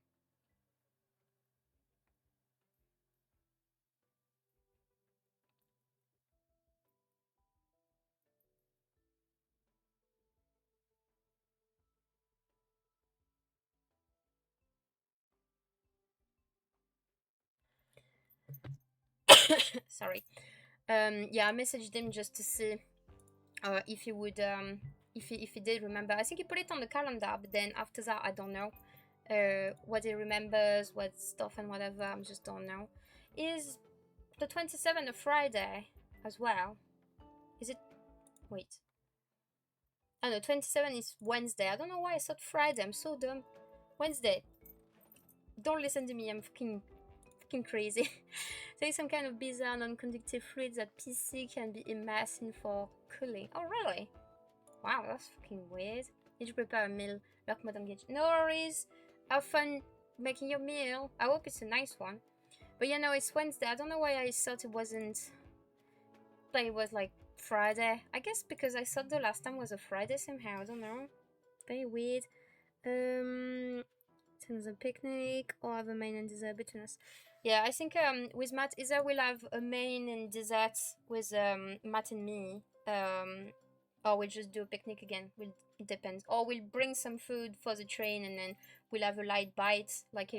Sorry. Yeah, I messaged him just to see if he would if he did remember. I think he put it on the calendar, but then after that, I don't know. What he remembers, what stuff and whatever, I just don't know. Is the 27th a Friday as well? Is it? Wait. Oh no, 27 is Wednesday. I don't know why I thought Friday. I'm so dumb. Wednesday. Don't listen to me. I'm fucking crazy. There is some kind of bizarre non-conductive fluid that PC can be immersed in for cooling. Oh really? Wow, that's fucking weird. Did you prepare a meal? Lock Madame Gage. No worries. Have fun making your meal. I hope it's a nice one. But you know, it's Wednesday. I don't know why I thought it wasn't. But it was like Friday. I guess because I thought the last time was a Friday somehow. I don't know. Very weird. It's a picnic or have a main and dessert between us. Yeah, I think with Matt, either we'll have a main and dessert with Matt and me, or we'll just do a picnic again. It depends. Or we'll bring some food for the train and then we'll have a light bite. Like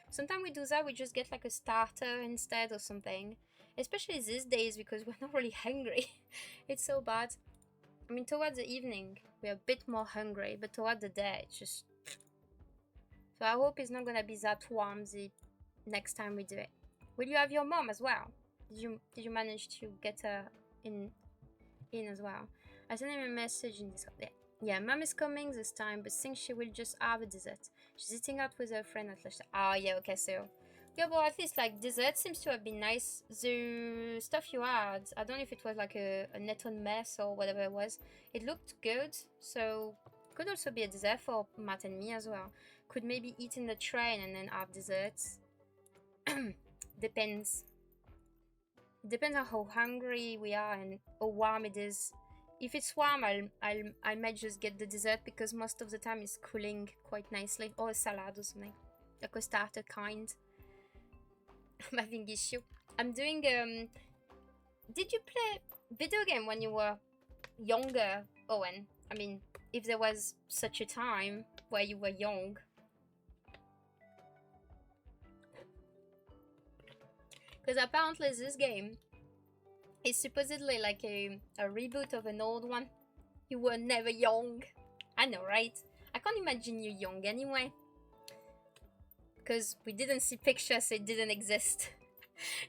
sometimes we do that. We just get like a starter instead or something. Especially these days because we're not really hungry. It's so bad. I mean, towards the evening we're a bit more hungry, but toward the day it's just. So I hope it's not gonna be that warm the next time we do it. Will you have your mom as well? Did you manage to get her in as well? I sent him a message in this. Yeah, mom is coming this time, but thinks she will just have a dessert. She's eating out with her friend at lunch. Oh yeah, okay, so yeah, but at least like dessert seems to have been nice. The stuff you had, I don't know if it was like a Neton mess or whatever it was. It looked good, so could also be a dessert for Matt and me as well. Could maybe eat in the train and then have desserts. Depends. Depends on how hungry we are and how warm it is. If it's warm, I might just get the dessert because most of the time it's cooling quite nicely, or a salad or something, like a starter kind. I'm having issue. I'm doing. Did you play video game when you were younger, Owen? I mean, if there was such a time where you were young. Because apparently this game is supposedly like a reboot of an old one. You were never young. I know, right? I can't imagine you young anyway. Because we didn't see pictures, so it didn't exist.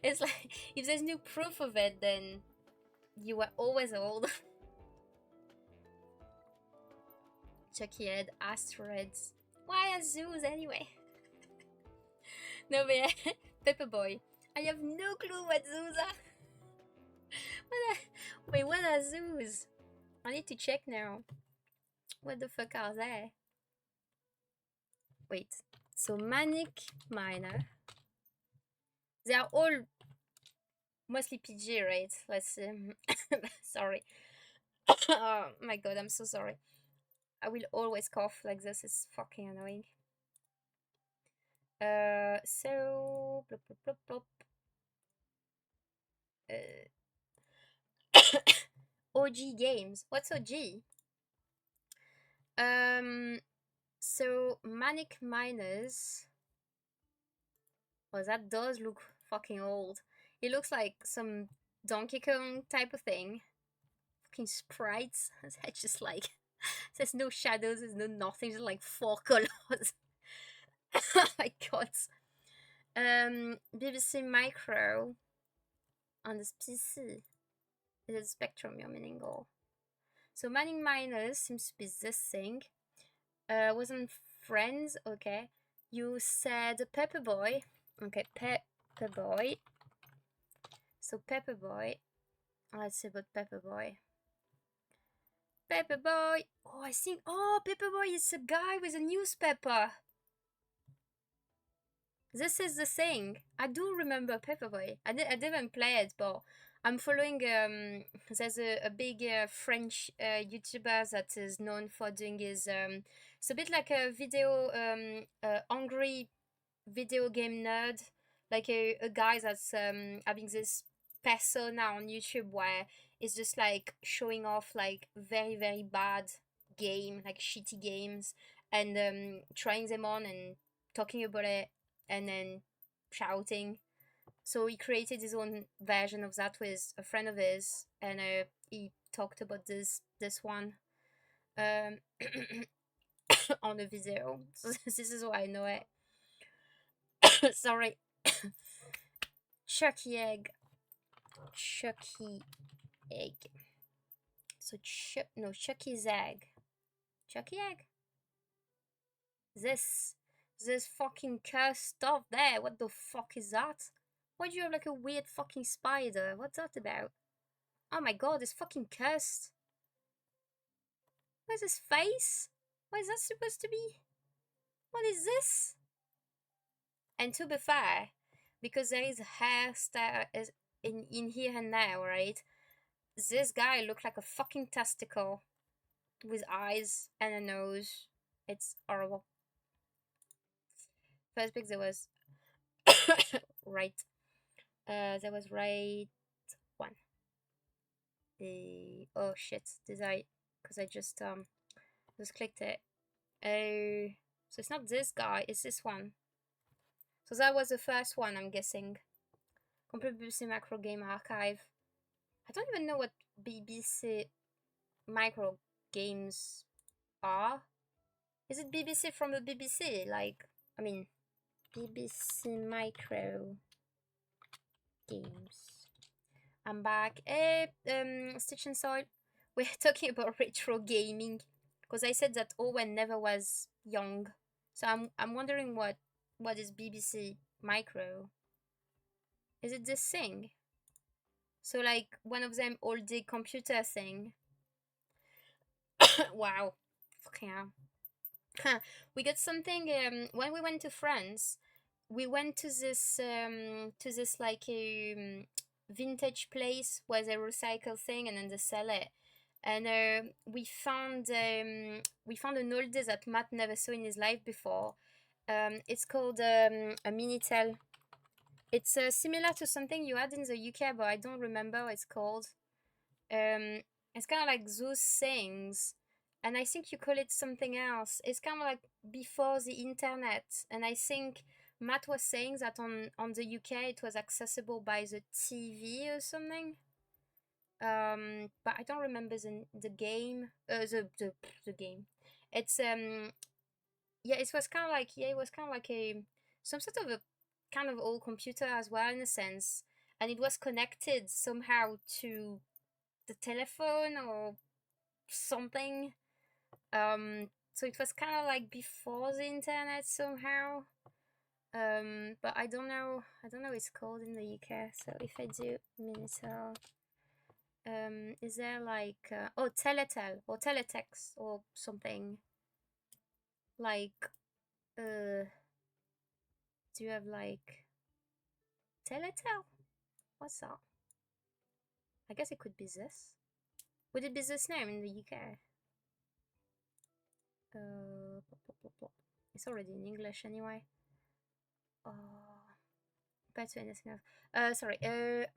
It's like, if there's no proof of it, then you were always old. Chucky Head, asteroids. Why are zoos anyway? No, but yeah, Pepperboy. I have no clue what zoos are. Wait, what are zoos? I need to check now. What the fuck are they? Wait. So Manic Miner. They are all mostly PG, right? Let's see. Sorry. Oh my god, I'm so sorry. I will always cough like this. It's fucking annoying. So plop, plop, plop, plop. OG games. What's OG? So Manic Miners. Oh, that does look fucking old. It looks like some Donkey Kong type of thing. Fucking sprites. That's just like there's no shadows, there's no nothing, just like 4 colors. Oh my god. BBC Micro on this PC. Is it Spectrum you're meaning or? So Manning Miners seems to be this thing. Wasn't Friends, okay. You said Pepperboy. Okay, Pepperboy. So Pepperboy. Let's see about Pepperboy. Pepperboy. Oh, I think. Oh, Pepperboy is a guy with a newspaper. This is the thing. I do remember Pepperboy. I didn't play it, but I'm following. There's a big French YouTuber that is known for doing his. It's a bit like a video, angry video game nerd, like a guy that's having this persona on YouTube where it's just like showing off like very very bad game, like shitty games, and trying them on and talking about it and then shouting. So he created his own version of that with a friend of his, and he talked about this one. um, on the video. So this is why I know it. Sorry. Chucky egg. Chucky egg. So no, Chucky's egg. Chucky egg. This this fucking cursed stuff there. What the fuck is that? Why do you have like a weird fucking spider? What's that about? Oh my god, it's fucking cursed. Where's his face? What is that supposed to be? What is this? And to be fair, because there is a hairstyle in here and now, right? This guy looked like a fucking testicle with eyes and a nose. It's horrible. First pick there was right. There was right one. Oh shit! Did I? Because I just clicked it. Oh, so it's not this guy. It's this one. So that was the first one, I'm guessing. Complete BBC Macro Game Archive. I don't even know what BBC Micro Games are. Is it BBC from the BBC? Like, I mean, BBC Micro Games. I'm back. Stitch and Soil. We're talking about retro gaming because I said that Owen never was young. So I'm wondering what is BBC Micro? Is it this thing? So like one of them all day computer thing. Wow. Fucking hell. We got something when we went to France. We went to this like a vintage place where they recycle thing and then they sell it. And we found an oldie that Matt never saw in his life before. It's called a Minitel. It's similar to something you had in the UK, but I don't remember what it's called. It's kind of like those things, and I think you call it something else. It's kind of like before the internet, and I think Matt was saying that on the UK it was accessible by the TV or something. But I don't remember the game. The game. It's yeah, it was kind of like it was kind of like a some sort of a kind of old computer as well in a sense, and it was connected somehow to the telephone or something. So it was kind of like before the internet somehow. But I don't know what it's called in the UK. So if I do Minitel, is there like oh Teletel or Teletext or something like do you have like Teletel? What's that? I guess it could be this. Would it be this name in the UK? It's already in English anyway. Better anything else. Sorry.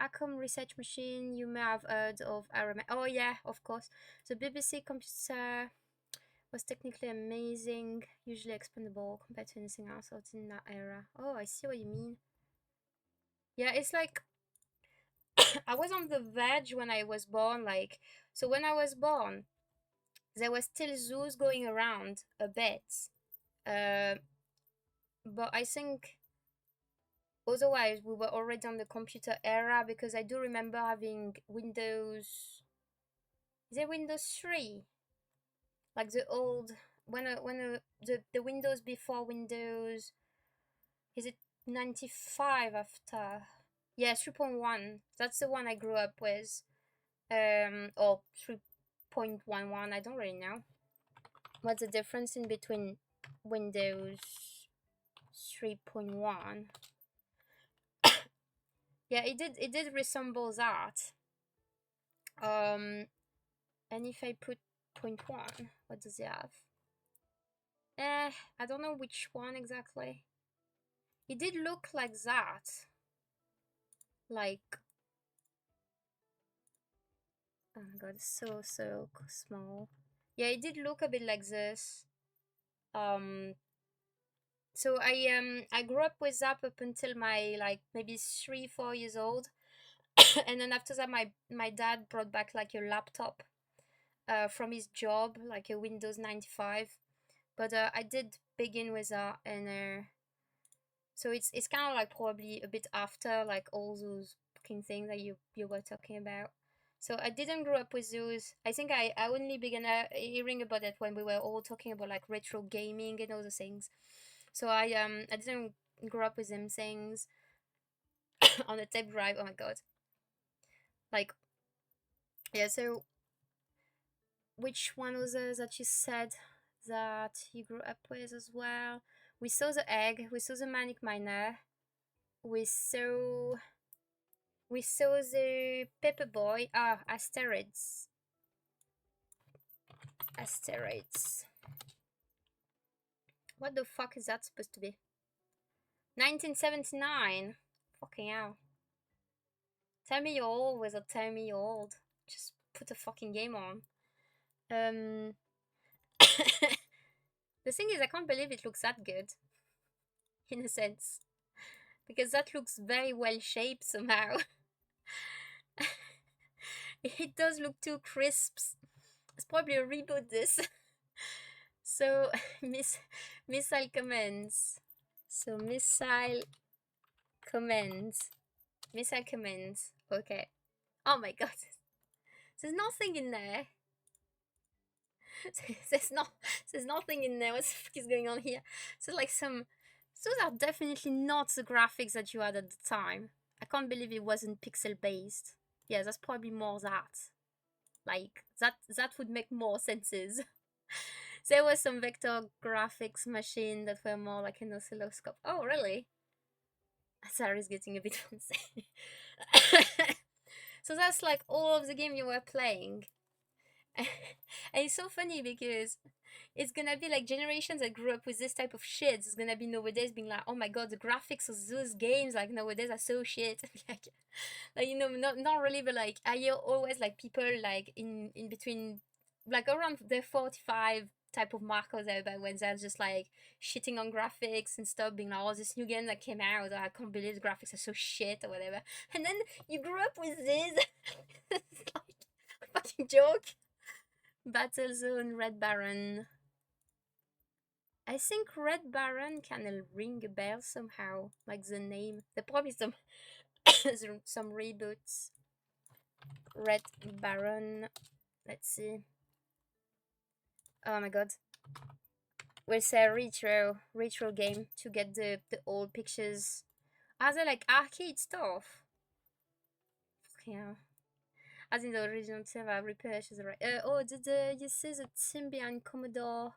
Acom Research Machine. You may have heard of RMA. Oh yeah, of course. The BBC computer was technically amazing, usually expendable compared to anything else out in that era. Oh, I see what you mean. Yeah, it's like I was on the verge when I was born. Like, so when I was born, there was still zoos going around a bit. Uh, but I think otherwise we were already on the computer era because I do remember having Windows. Is it Windows 3? Like the old the Windows before Windows. Is it 95 after? Yeah, 3.1. That's the one I grew up with. Or 3.11. I don't really know. What's the difference in between Windows 3.1? Yeah, it did resemble that. And if I put 0.1, what does it have? I don't know which one exactly. It did look like that. Like, oh my god, so small. Yeah, it did look a bit like this. So I grew up with that up until my like maybe 3-4 years old, and then after that my dad brought back like a laptop, from his job, like a Windows 95. But I did begin with that, and so it's kind of like probably a bit after like all those fucking things that you were talking about. So I didn't grow up with those. I think I only began hearing about it when we were all talking about like retro gaming and all those things. So I didn't grow up with them things on a tape drive. Oh my god. Like, yeah, so which one was it that you said that you grew up with as well? We saw the egg, we saw the manic miner, we saw the pepper boy. Ah, asteroids. Asteroids. What the fuck is that supposed to be? 1979. Fucking hell. Tell me you're old without telling me you're old. Just put a fucking game on. Um The thing is, I can't believe it looks that good, in a sense. Because that looks very well shaped somehow. It does look too crisp. It's probably a reboot this. So missile commands. So commands. Missile commands. Okay. Oh my god. There's nothing in there. there's no there's nothing in there. What the fuck is going on here? So like those are definitely not the graphics that you had at the time. I can't believe it wasn't pixel based. Yeah, that's probably more that. Like that would make more senses. There was some vector graphics machine that were more like an oscilloscope. Oh really? Sarah's getting a bit fancy. So that's like all of the game you were playing. And it's so funny because it's gonna be like generations that grew up with this type of shit. It's gonna be nowadays being like, oh my god, the graphics of those games like nowadays are so shit. Like you know, not really, but like I hear always like people like in between, like around the 45 type of markers there, but when they're just like shitting on graphics and stuff, being like, oh, this new game that came out, I can't believe the graphics are so shit or whatever. And then you grew up with this. It's like a fucking joke. Battlezone, Red Baron. I think Red Baron can ring a bell somehow, like the name. There probably some some reboots. Red Baron. Let's see. Oh my god. We'll say retro game to get the old pictures. Are they like arcade stuff? Yeah. As in the original server, repurchase the right. Oh, did you see the team behind Commodore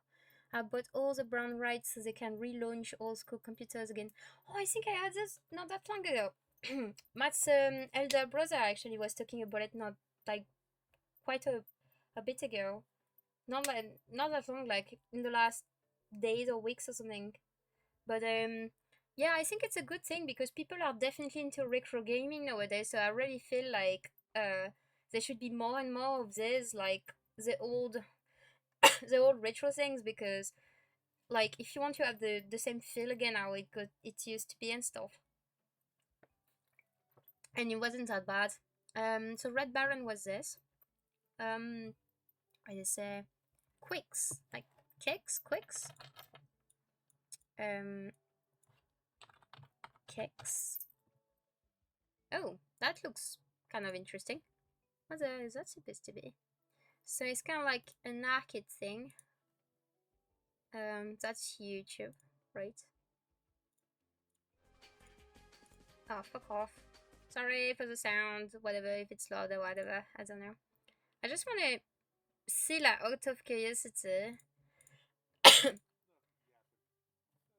bought all the brand rights so they can relaunch old school computers again? Oh, I think I had this not that long ago. Matt's elder brother actually was talking about it not like quite a bit ago. Not that long, like in the last days or weeks or something. But yeah, I think it's a good thing because people are definitely into retro gaming nowadays. So I really feel like there should be more and more of this, like the old the old retro things, because like if you want to have the same feel again how it used to be and stuff, and it wasn't that bad. So Red Baron was this. I just say quicks, like quicks. Um, Kicks. Oh, that looks kind of interesting. What is that supposed to be? So it's kind of like an arcade thing. That's YouTube, right? Oh, fuck off. Sorry for the sound, whatever, if it's loud or whatever, I don't know. I just want to see, like, out of curiosity.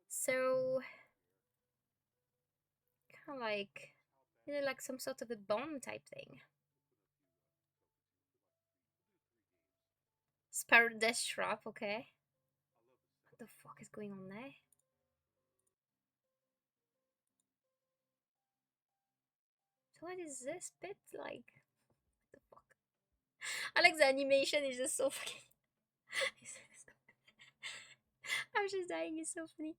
So, kind of like, you know, like some sort of a bomb type thing. Sparrow Death Trap, okay. What the fuck is going on there? So what is this bit like? What the fuck? I like the animation, is just so fucking... I'm just dying, it's so funny.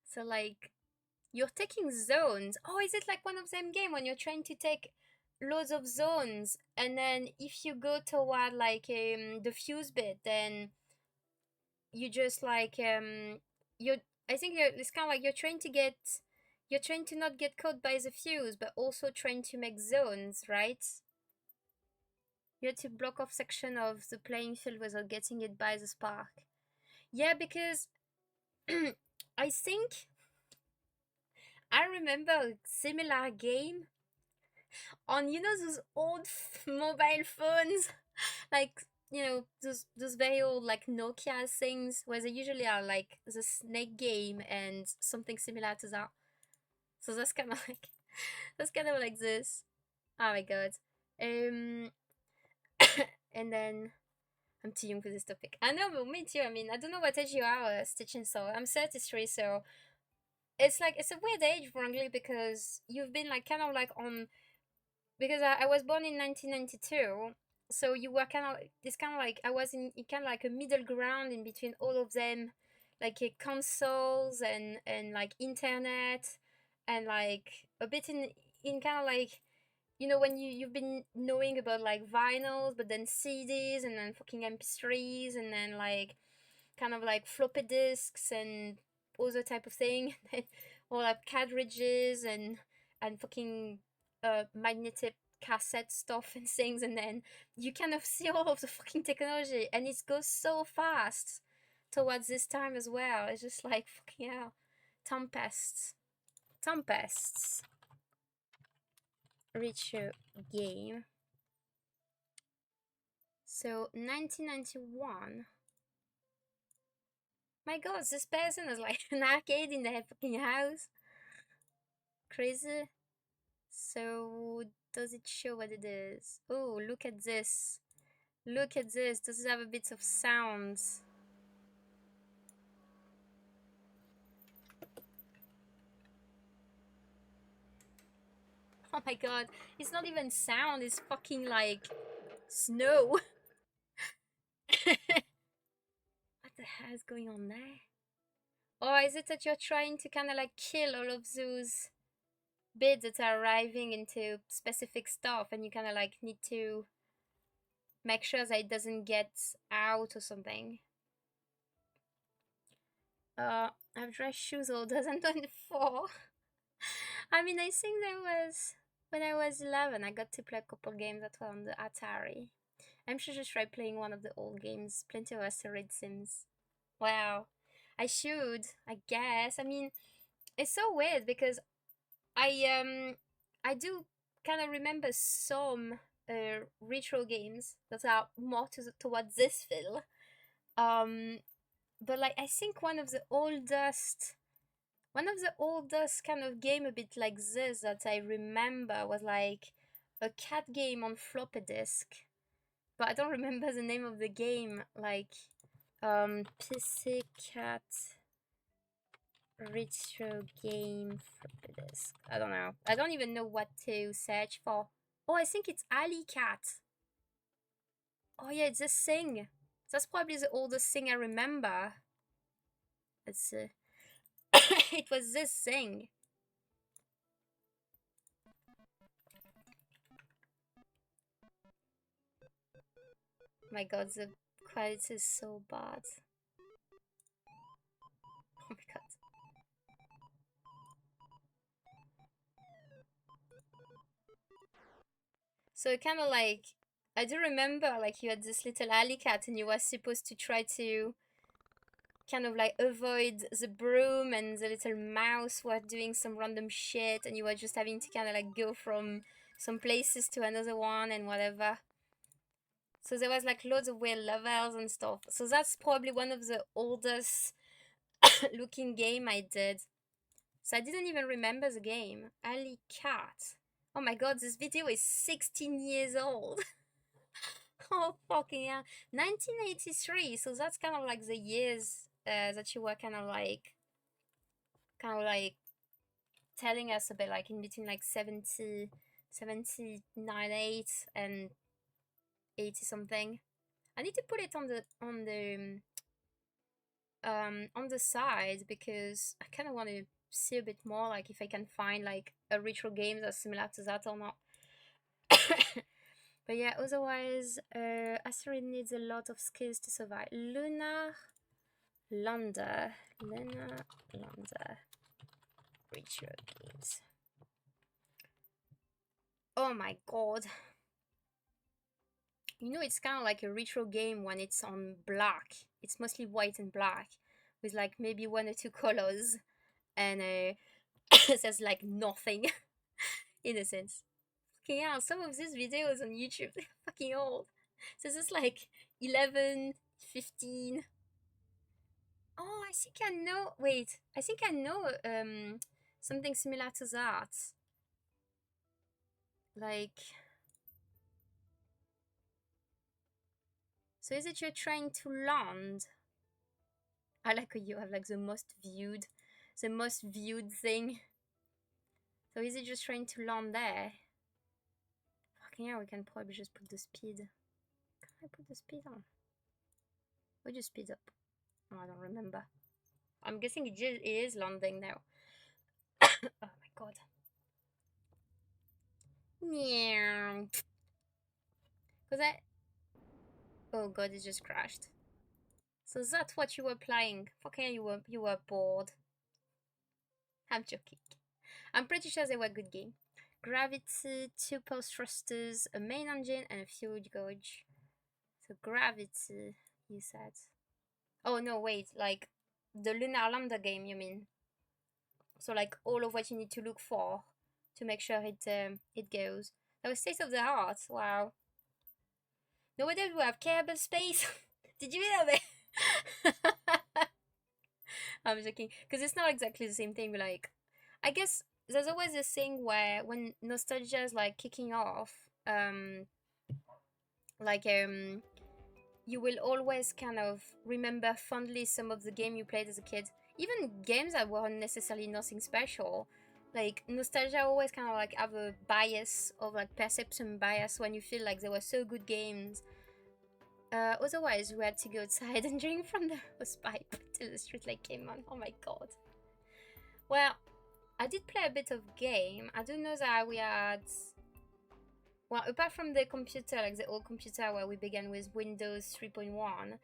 So like, you're taking zones. Oh, is it like one of them game when you're trying to take loads of zones, and then if you go toward like the fuse bit, then you just like you I think it's kind of like you're trying to not get caught by the fuse, but also trying to make zones, right? You have to block off section of the playing field without getting it by the spark. Yeah, because I think I remember a similar game on, you know, those old mobile phones, like, you know, those very old like Nokia things, where they usually are like the snake game and something similar to that. So that's kind of like that's kind of like this. Oh my god. Um, and then I'm too young for this topic. I know, but me too. I mean, I don't know what age you are, Stitching. So I'm 33, so it's like it's a weird age, frankly, because you've been like kind of like on, because I was born in 1992, so you were kind of it's kind of like I was in kind of like a middle ground in between all of them, like consoles and like internet, and like a bit in kind of like, you know, when you've been knowing about like vinyls, but then CDs, and then fucking MP3s, and then like kind of like floppy disks and other type of thing, or like cartridges and fucking magnetic cassette stuff and things, and then you kind of see all of the fucking technology, and it goes so fast towards this time as well. It's just like fucking hell. Tempests. Tempests. Retro game. So 1991. My god, this person is like an arcade in their fucking house. Crazy. So, does it show what it is? Oh, look at this. Look at this. Does it have a bit of sounds? Oh my god. It's not even sound, it's fucking like snow. What the hell is going on there? Or is it that you're trying to kind of like kill all of those bits that are arriving into specific stuff, and you kind of like need to make sure that it doesn't get out or something? I've tried shoes older than 24. I mean, I think there was when I was 11, I got to play a couple games that were on the Atari. I'm sure just try playing one of the old games. Plenty of asteroid sims. Wow, I should, I guess. I mean, it's so weird because I do kind of remember some retro games that are more towards this feel. Um, but like I think one of the oldest kind of game a bit like this that I remember was like a cat game on floppy disk, but I don't remember the name of the game. Like PC cat retro game floppy disk. I don't know. I don't even know what to search for. Oh, I think it's Alley Cat. Oh yeah, it's this thing. That's probably the oldest thing I remember. It's it was this thing. My god, the quality is so bad. Oh my god. So kind of like I do remember like you had this little alley cat and you were supposed to try to kind of like avoid the broom, and the little mouse were doing some random shit, and you were just having to kind of like go from some places to another one and whatever. So there was like loads of weird levels and stuff. So that's probably one of the oldest looking game I did. So I didn't even remember the game. Alley Cat. Oh my god, this video is 16 years old. Oh fucking hell. 1983, so that's kind of like the years that you were kind of like telling us about, like in between like 70, 79, 8 and 80 something. I need to put it on the side because I kind of want to see a bit more, like if I can find like a retro game that's similar to that or not. But yeah, otherwise, asteroid needs a lot of skills to survive. Lunar Lander. Lunar Lander. Retro games. Oh my god. You know, it's kind of like a retro game when it's on black. It's mostly white and black with like maybe one or two colors, and there's like nothing in a sense. Okay, yeah, some of these videos on YouTube, they're fucking old. So this is like 11, 15. Oh, I think I know. Wait, I think I know something similar to that. Like, so is it you're trying to land? I like how you have like the most viewed thing. So is it just trying to land there? Fucking yeah, we can probably just put the speed. Can I put the speed on? Or just speed up? Oh, I don't remember. I'm guessing it is landing now. Oh my god. Yeah. Cause I. Oh god, it just crashed. So that's what you were playing. Okay, you were bored. I'm joking. I'm pretty sure they were good game. Gravity, two pulse thrusters, a main engine, and a fuel gauge. So gravity, you said. Oh no, wait, like the Lunar Lander game, you mean? So like all of what you need to look for to make sure it goes. That was state of the art. Wow. Nowadays we have cable space. Did you hear that? I'm joking, because it's not exactly the same thing. But like, I guess there's always this thing where when nostalgia is like kicking off, like you will always kind of remember fondly some of the game you played as a kid, even games that weren't necessarily nothing special. Like nostalgia always kind of like have a bias of like perception bias when you feel like they were so good games. Otherwise, we had to go outside and drink from the hose pipe till the street light came on. Oh my god. Well, I did play a bit of game. I do know that we had, well, apart from the computer, like the old computer where we began with Windows 3.1,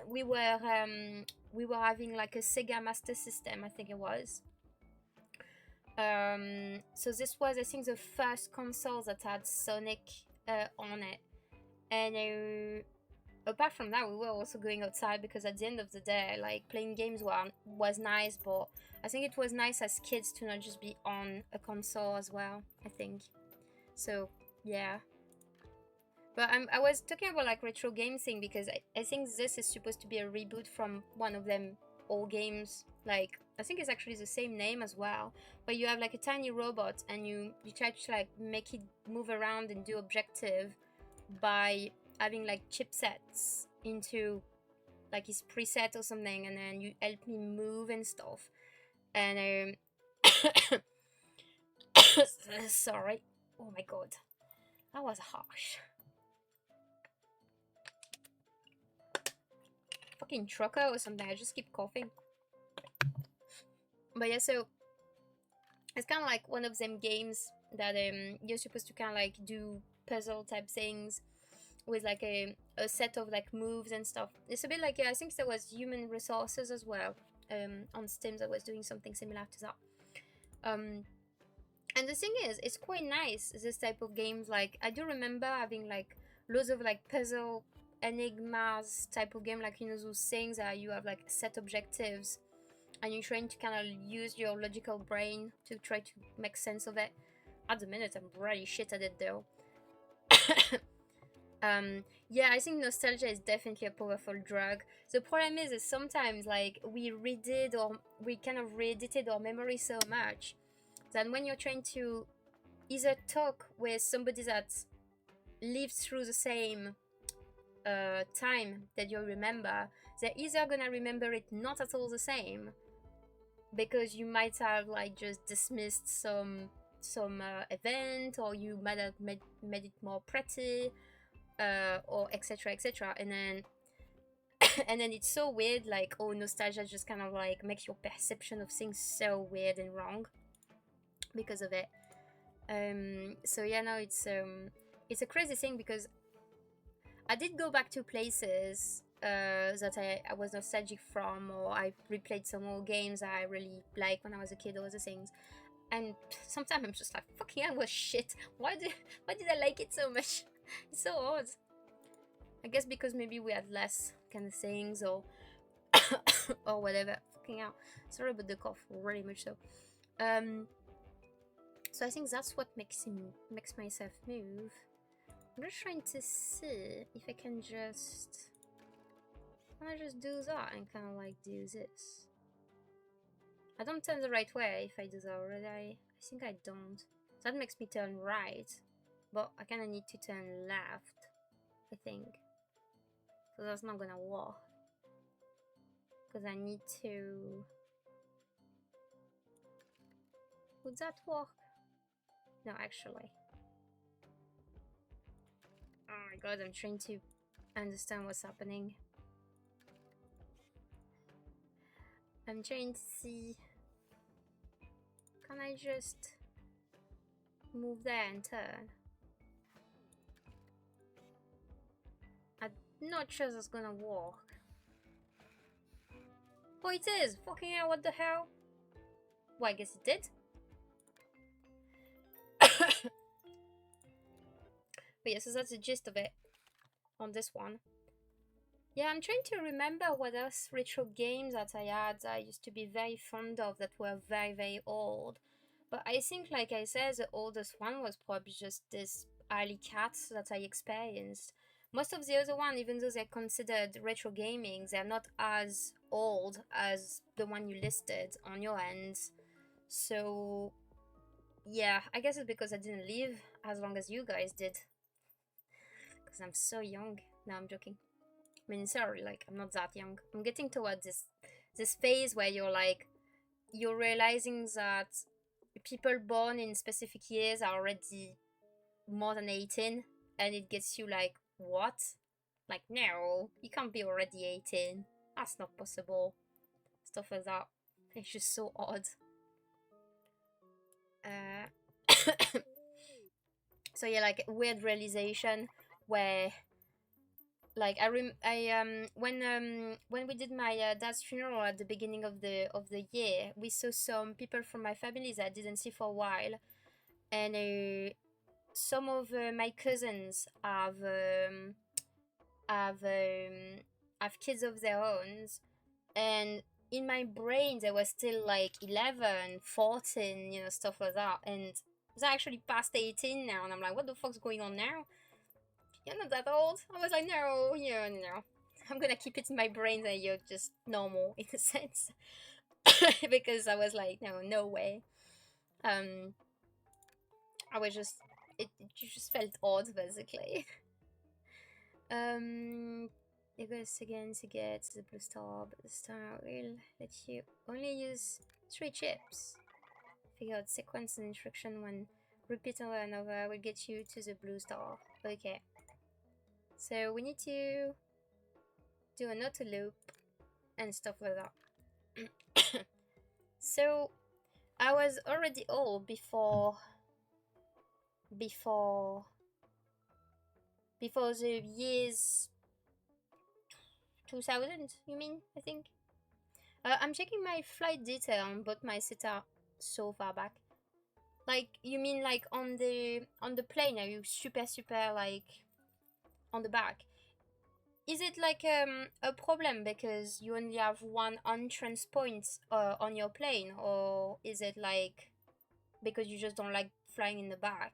we were having like a Sega Master System, I think it was. So this was, I think, the first console that had Sonic on it, and apart from that, we were also going outside because at the end of the day, like playing games was nice, but I think it was nice as kids to not just be on a console as well, I think. So yeah. But I was talking about like retro game thing because I think this is supposed to be a reboot from one of them old games. Like I think it's actually the same name as well, where you have like a tiny robot and you try to like make it move around and do objective by having like chipsets into like his preset or something, and then you help me move and stuff. And sorry, oh my god, that was harsh. Fucking trucker or something. I just keep coughing. But yeah, so it's kind of like one of them games that you're supposed to kind of like do puzzle type things with like a set of like moves and stuff. It's a bit like I think there was Human Resources as well on Steam that was doing something similar to that. And the thing is, it's quite nice, this type of games. Like I do remember having like loads of like puzzle enigmas type of game, like you know those things that you have like set objectives and you're trying to kind of use your logical brain to try to make sense of it. At the minute I'm really shit at it though. Yeah, I think nostalgia is definitely a powerful drug. The problem is sometimes like we kind of re-edited our memory so much that when you're trying to either talk with somebody that lived through the same time that you remember, they're either gonna remember it not at all the same because you might have like just dismissed some event, or you might have made it more pretty, or etc etc, and then and then it's so weird, like oh, nostalgia just kind of like makes your perception of things so weird and wrong because of it. So yeah, no, it's a crazy thing because I did go back to places that I was nostalgic from, or I replayed some old games I really liked when I was a kid, or other things. And sometimes I'm just like, fucking hell, was shit. Why did I like it so much? It's so odd. I guess because maybe we had less kind of things, or or whatever. Fucking hell. Sorry about the cough, really much so. So I think that's what makes myself move. I'm just trying to see if I can just do that and kind of like do this. I don't turn the right way if I do that already. I think I don't. That makes me turn right, but I kind of need to turn left, I think. So that's not gonna work because I need to. Would that work? No, actually. Oh my god, I'm trying to understand what's happening. I'm trying to see. Can I just move there and turn? I'm not sure that's gonna work. Oh, it is! Fucking hell, what the hell? Well, I guess it did. But yeah, so that's the gist of it on this one. Yeah, I'm trying to remember what else retro games that I had that I used to be very fond of that were very, very old. But I think, like I said, the oldest one was probably just this Alley Cat that I experienced. Most of the other one, even though they're considered retro gaming, they're not as old as the one you listed on your end. So yeah, I guess it's because I didn't live as long as you guys did. Because I'm so young. No, I'm joking. I mean, sorry, like, I'm not that young. I'm getting towards this phase where you're realizing that people born in specific years are already more than 18, and it gets you like, what? Like, no, you can't be already 18. That's not possible. Stuff like that. It's just so odd. So yeah, like, weird realization where like when we did my dad's funeral at the beginning of the year, we saw some people from my family that I didn't see for a while, and some of my cousins have um, have kids of their own, and in my brain they were still like 11, 14, you know, stuff like that, and they're actually past 18 now, and I'm like, what the fuck's going on now? You're not that old. I was like, no, no. I'm gonna keep it in my brain that you're just normal in a sense. Because I was like, no way. I was just, it just felt odd basically. You guys again to get the blue star, but the star will let you only use 3 chips. Figure out sequence and instruction when repeat over and over will get you to the blue star. Okay. So we need to do an auto loop and stuff like that. So I was already old before the years 2000, you mean? I think I'm checking my flight detail on both my setup so far back. Like, you mean like on the plane? Are you super like on the back? Is it like a problem because you only have one entrance point on your plane, or is it like because you just don't like flying in the back?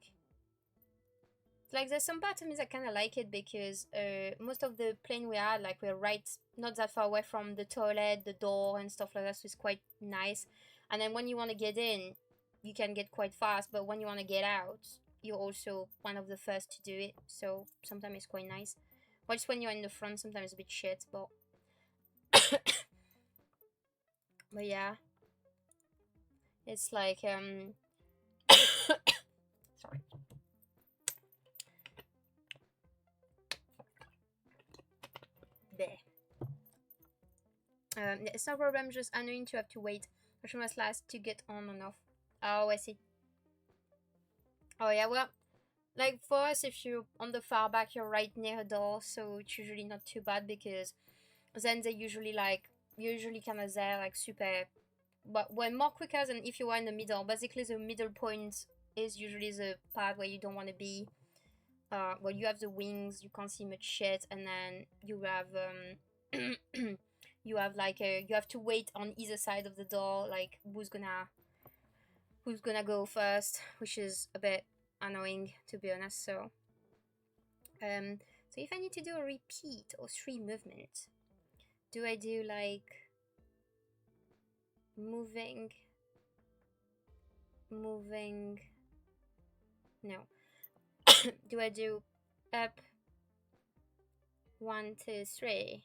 Like, there's some part of me that kind of like it because most of the plane we had, like, we're right not that far away from the toilet, the door and stuff like that, so it's quite nice. And then when you want to get in, you can get quite fast, but when you want to get out, you're also one of the first to do it, so sometimes it's quite nice. But just when you're in the front, sometimes it's a bit shit, but but yeah, it's like sorry. There. It's no problem, just annoying to have to wait. Russian must last to get on and off. Oh, I see. Oh yeah, well, like for us, if you're on the far back, you're right near a door, so it's usually not too bad because then they usually like usually kind of there like super, but when more quicker than if you are in the middle. Basically, the middle point is usually the part where you don't want to be. Well, you have the wings, you can't see much shit, and then you have you have like you have to wait on either side of the door, like who's gonna go first, which is a bit annoying to be honest. So if I need to do a repeat or three movement, do I do like moving, moving? No. Do I do up 1, 2, 3?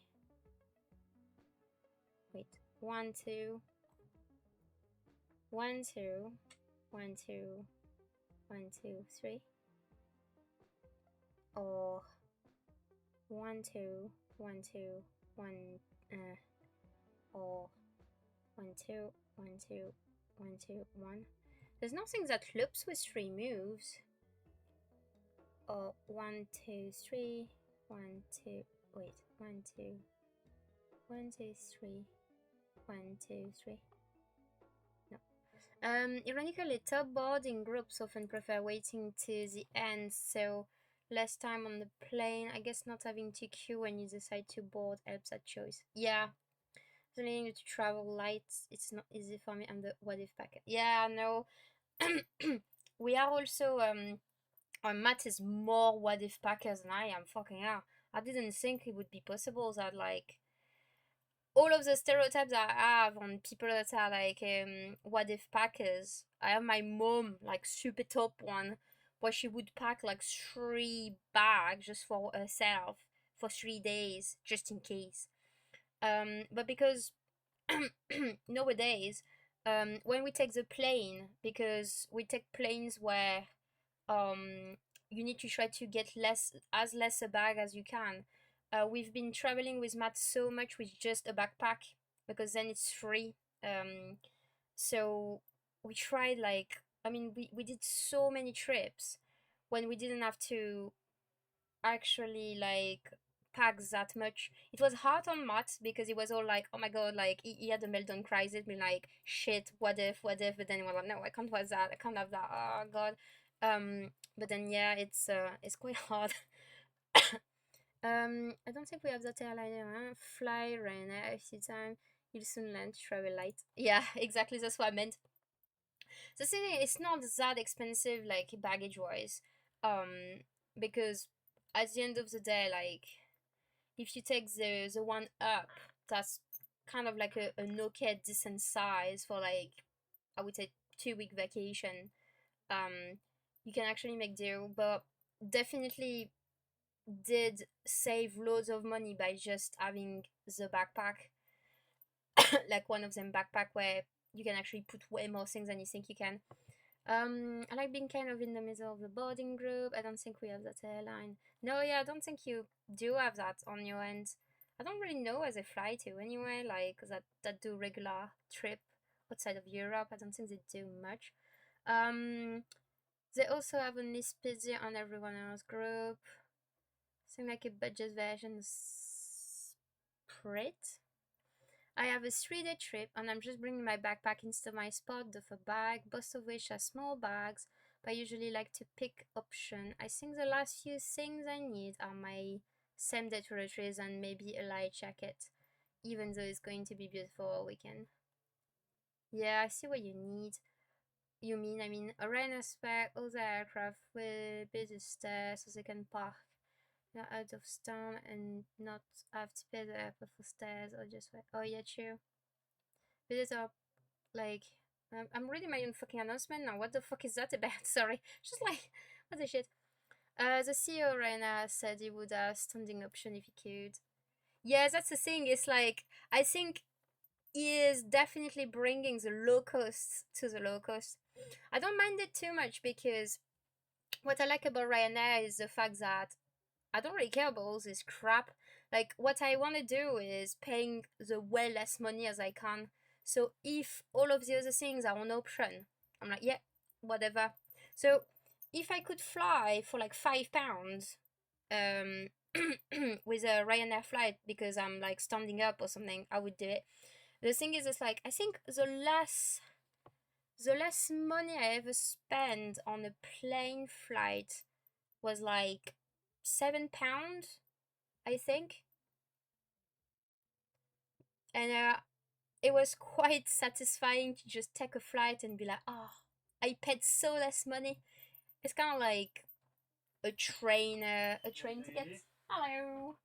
Wait, 1, 2, 1, 2, 1, 2, 1, 2, 3, or 1, 2, 1, 2, 1, or 1, 2, 1, 2, 1, 2, 1. There's nothing that loops with three moves. Or 1, 2, 3, 1, 2, wait, 1, 2, 1, 2, 3, 1, 2, 3. No. Ironically, top boarding groups often prefer waiting to the end, so less time on the plane. I guess not having to queue when you decide to board helps that choice. Yeah, the needing to travel light, it's not easy for me. I'm the what if packet. Yeah, no. We are also Matt is more what if packers than I am. Fucking hell. I didn't think it would be possible that like all of the stereotypes I have on people that are like what if packers. I have my mom like super top one where she would pack like 3 bags just for herself for 3 days just in case. But because nowadays, when we take the plane, because we take planes where um you need to try to get less a bag as you can. We've been traveling with Matt so much with just a backpack because then it's free. So we tried like I mean we did so many trips when we didn't have to actually like pack that much. It was hard on Matt because he was all like, oh my god, like he had a meltdown crisis, being like, shit, what if, but then he was like, no, I can't have that, I can't have that, oh god. But then yeah, it's quite hard. I don't think we have that airliner, huh? Fly, Ryanair, FC time, you'll soon learn to travel light. Yeah, exactly, that's what I meant. The thing is, it's not that expensive, like baggage wise, because at the end of the day, like if you take the one up, that's kind of like an okay decent size for like I would say 2 week vacation. Um, you can actually make do, but definitely did save loads of money by just having the backpack, like one of them backpack where you can actually put way more things than you think you can. I like being kind of in the middle of the boarding group. I don't think we have that airline. No, yeah, I don't think you do have that on your end. I don't really know where they fly to anyway, like that do regular trip outside of Europe. I don't think they do much. Um, they also have a Nispizia on everyone else group. Seem like a budget version Sprit. I have a 3-day trip and I'm just bringing my backpack instead of my spot of a bag, both of which are small bags, but I usually like to pick option. I think the last few things I need are my same day toiletries and maybe a light jacket, even though it's going to be beautiful all weekend. Yeah, I see what you need. I mean, a rain spec, all the aircraft with busy stairs so they can park not out of town and not have to pay the airport for stairs or just wait. Oh yeah, true. Visitor like I'm reading my own fucking announcement now. What the fuck is that about? Sorry. Just like what the shit. The CEO right now said he would have standing option if he could. Yeah, that's the thing. It's like I think he is definitely bringing the low cost to the low cost. I don't mind it too much because what I like about Ryanair is the fact that I don't really care about all this crap. Like, what I want to do is paying the way less money as I can. So if all of the other things are on option, I'm like, yeah, whatever. So if I could fly for like £5, with a Ryanair flight because I'm like standing up or something, I would do it. The thing is, it's like I think the less money I ever spent on a plane flight was like £7, I think, and it was quite satisfying to just take a flight and be like, oh, I paid so less money. It's kind of like a train ticket. Hello.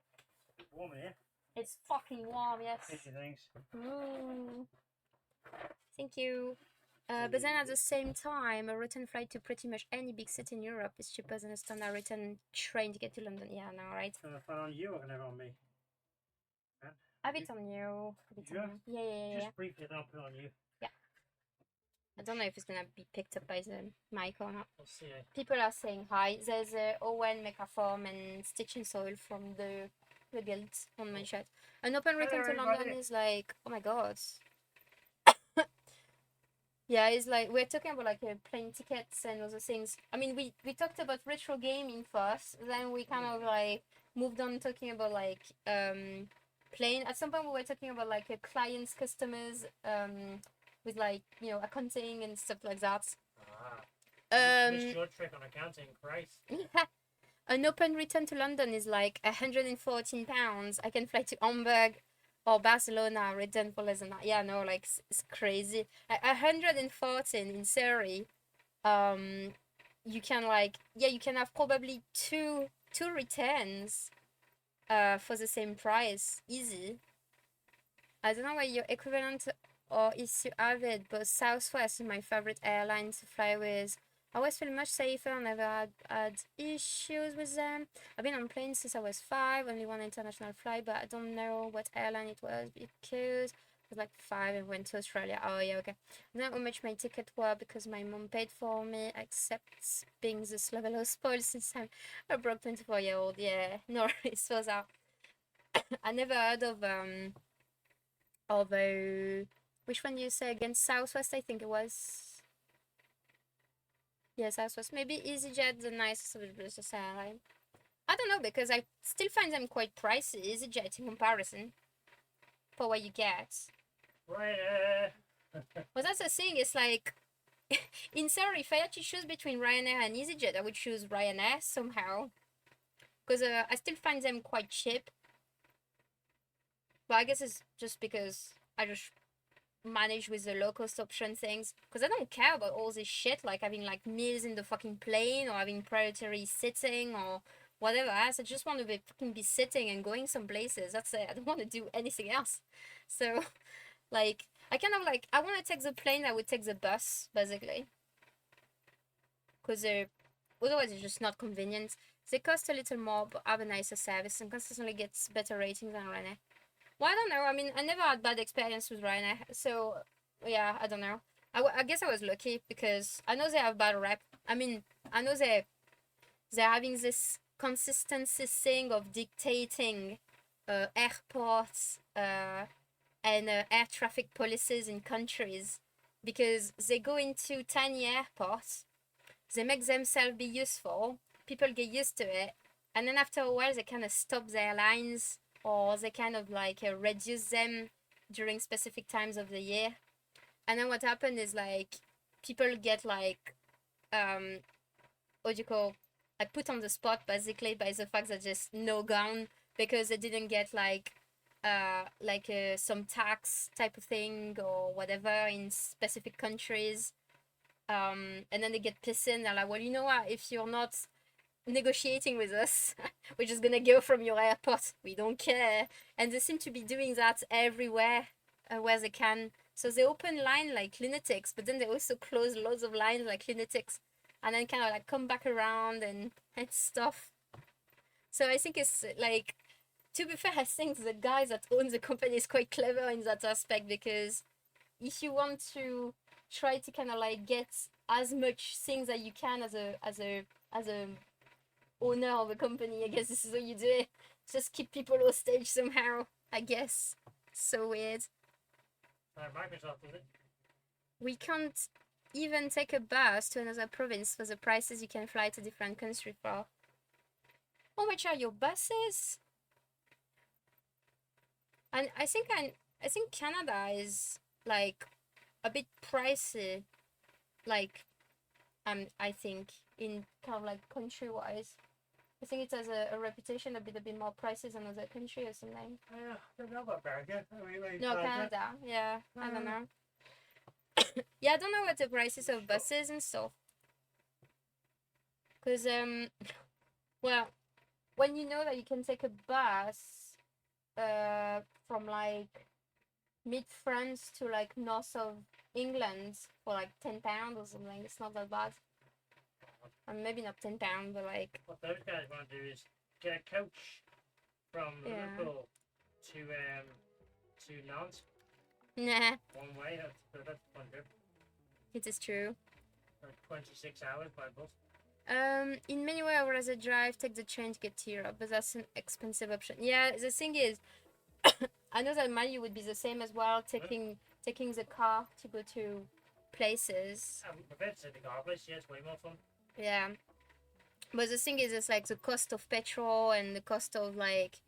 It's warm in here. It's fucking warm, yes. Thanks. Thank you. But then at the same time, a return flight to pretty much any big city in Europe is cheaper than a standard return train to get to London. Yeah, no, right? Gonna fun on you or gonna have it on me? Have it on you. Yeah. Just briefly, then I'll put it on you. Yeah. I don't know if it's gonna be picked up by the mic or not. We'll see. People are saying hi. There's Owen, Mechaform, and Stitching Soil from the guild on my chat. An open return to London is like, oh my god. Yeah, it's like we're talking about like plane tickets and other things. I mean, we talked about retro gaming first, then we kind of like moved on talking about like plane. At some point, we were talking about like clients, customers, with like, you know, accounting and stuff like that. Missed your trick on accounting, Christ. An open return to London is like £114. I can fly to Hamburg or Barcelona, return for less than that. Yeah, no, like it's crazy. 114 in theory. You can like, yeah, you can have probably two returns for the same price, easy. I don't know what your equivalent or if you have it, but Southwest is my favorite airline to fly with. I always feel much safer, never had issues with them. I've been on planes since I was 5, only one international flight, but I don't know what airline it was because I was like 5 and went to Australia. Oh yeah, okay. I don't know how much my ticket were because my mom paid for me, except being this level of spoiled since I'm a broke 24-year-old. Yeah, no, it was out. I never heard of which one you say again? Southwest, I think it was. Yeah, Southwest. Maybe EasyJet, the nicest of the British airline. I don't know, because I still find them quite pricey, EasyJet, in comparison. For what you get. Ryanair. Well, that's the thing, it's like, in theory, if I had to choose between Ryanair and EasyJet, I would choose Ryanair somehow. Because I still find them quite cheap. But I guess it's just because I just manage with the low cost option things, because I don't care about all this shit like having like meals in the fucking plane or having priority sitting or whatever else. I just want to be sitting and going some places. That's it. I don't want to do anything else. So like I kind of like, I want to take the plane, I would take the bus basically, because otherwise it's just not convenient. They cost a little more but have a nicer service and consistently gets better ratings than Ryanair. Well, I don't know. I mean, I never had bad experience with Ryanair, so yeah, I don't know. I guess I was lucky because I know they have bad rep. I mean, I know they're having this consistency thing of dictating airports and air traffic policies in countries, because they go into tiny airports, they make themselves be useful, people get used to it, and then after a while they kind of stop their lines, or they kind of like reduce them during specific times of the year. And then what happened is like people get like what do you call, like put on the spot basically by the fact that just no gone because they didn't get like some tax type of thing or whatever in specific countries, and then they get pissed and they're like, well, you know what, if you're not negotiating with us, we're just gonna go from your airport, we don't care. And they seem to be doing that everywhere where they can. So they open line like lunatics, but then they also close loads of lines like lunatics, and then kind of like come back around and stuff. So I think it's like, to be fair, I think the guys that own the company is quite clever in that aspect, because if you want to try to kind of like get as much things that you can as a owner of a company, I guess this is how you do it. Just keep people hostage somehow, I guess. So weird. Microsoft, is it? We can't even take a bus to another province for the prices you can fly to different countries for. How much are your buses? And I think Canada is like a bit pricey, like I think in kind of like country wise. I think it has a reputation a bit more pricey than other country or something. I don't know about America. No, Canada. Yeah, I don't know. Yeah, I don't know what the prices of buses and stuff. Cause well, when you know that you can take a bus, from like mid France to like north of England for like £10 or something, it's not that bad. Or maybe not £10, but like. What those guys want to do is get a coach from Liverpool to Nantes. Nah. One way. That's a fun trip. It is true. For 26 hours by bus. In many ways, I would rather drive, take the train to get to Europe, but that's an expensive option. Yeah, the thing is, I know that Mali would be the same as well, taking the car to go to places. I'm prepared to say the car place. Yeah, it's way more fun. Yeah, but the thing is, it's like the cost of petrol and the cost of like,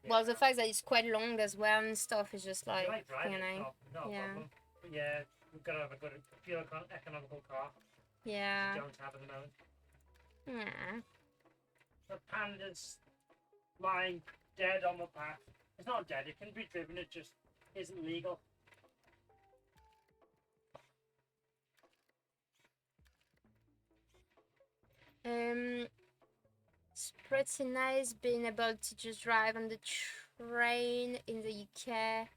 well, the fact that it's quite long as well and stuff is just like, driving, no problem. But yeah, we've got to have a good, fuel economical car. Yeah. We don't have at the moment. Yeah. The panda's lying dead on the path. It's not dead, it can be driven, it just isn't legal. It's pretty nice being able to just drive on the train in the UK,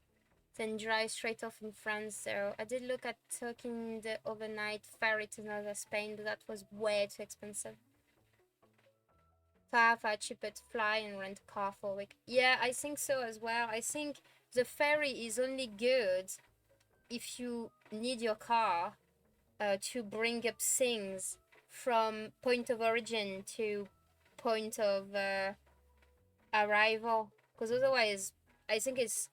then drive straight off in France. So I did look at taking the overnight ferry to northern Spain, but that was way too expensive. Far cheaper to fly and rent a car for a week. Yeah, I think so as well. I think the ferry is only good if you need your car to bring up things from point of origin to point of arrival, because otherwise I think it's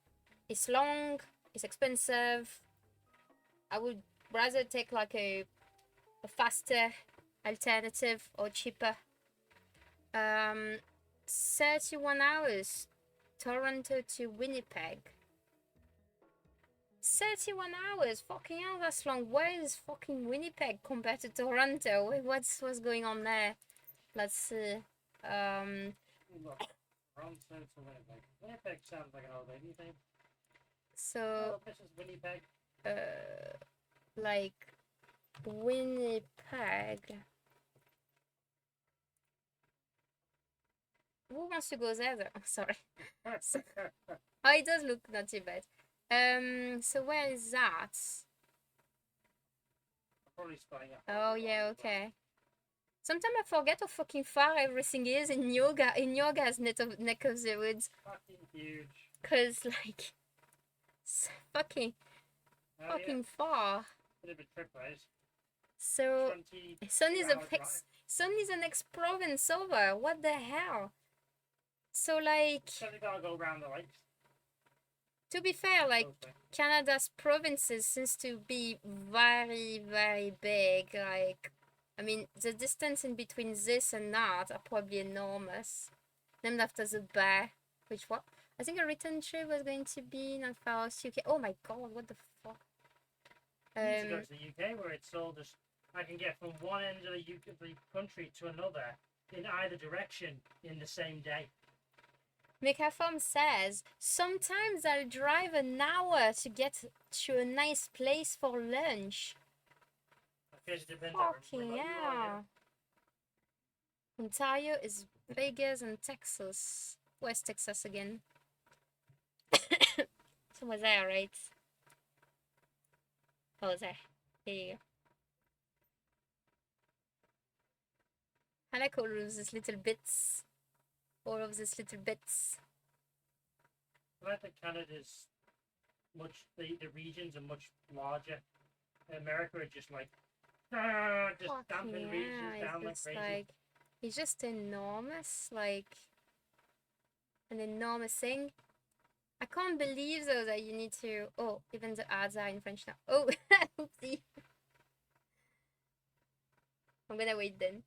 long, it's expensive. I would rather take like a faster alternative or cheaper. 31 hours Toronto to Winnipeg. 31 hours, fucking hell, that's long. Where is fucking Winnipeg compared to Toronto? What's going on there? Let's see. Look, Toronto to Winnipeg. Winnipeg sounds like an old lady thing. So, this is Winnipeg. like Winnipeg. Who wants to go there though? Sorry. Oh, it does look not too bad. So where is that? Probably spying up. Oh yeah, okay. Sometimes I forget how fucking far everything is in yoga's neck of the woods. Fucking huge. Cause like, it's fucking far. Bit of a trip, right? So it's only the next province over. What the hell? So like, So they gotta go around the lakes. to be fair, like Canada's provinces seems to be very, very big. Like, I mean, the distance in between this and that are probably enormous. Named after the bear, which what? I think a return trip was going to be not far as UK. Oh my god, what the fuck? I need to go to the UK where it's all just I can get from one end of the country to another in either direction in the same day. Mechaform says, sometimes I'll drive an hour to get to a nice place for lunch. Fucking yeah. Ontario is bigger than Texas. Where's Texas again? Somewhere there, right? Oh, there. Here you go. I like all of these little bits. All of these little bits. I think Canada's the regions are much larger. In America are just like just dumping regions down like crazy. Like, it's just enormous, like an enormous thing. I can't believe though that you need to. Oh, even the ads are in French now. Oh, oopsie. I'm gonna wait then.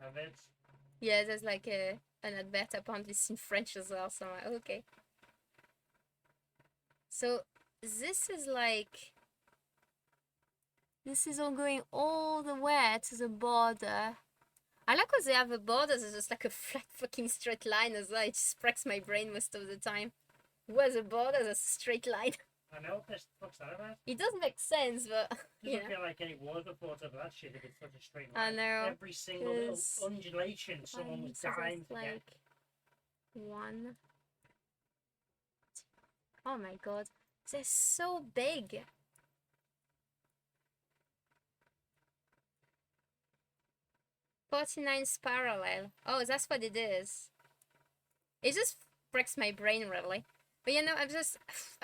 Adverts. Yeah, there's like an advert apparently it's in French as well, so I'm like, okay. So this is like, this is all going all the way to the border. I like how they have a border that's just like a flat fucking straight line as well. It just breaks my brain most of the time. Where's a border that's a straight line? I know what this fuck's that about. It does make sense, but Doesn't feel like any water sports over that shit if it's such a straight I line. know. Every single little undulation, someone was dying to get. One. Oh my god. They're so big. "49's parallel." Oh, that's what it is. It just breaks my brain, really. But you know, I'm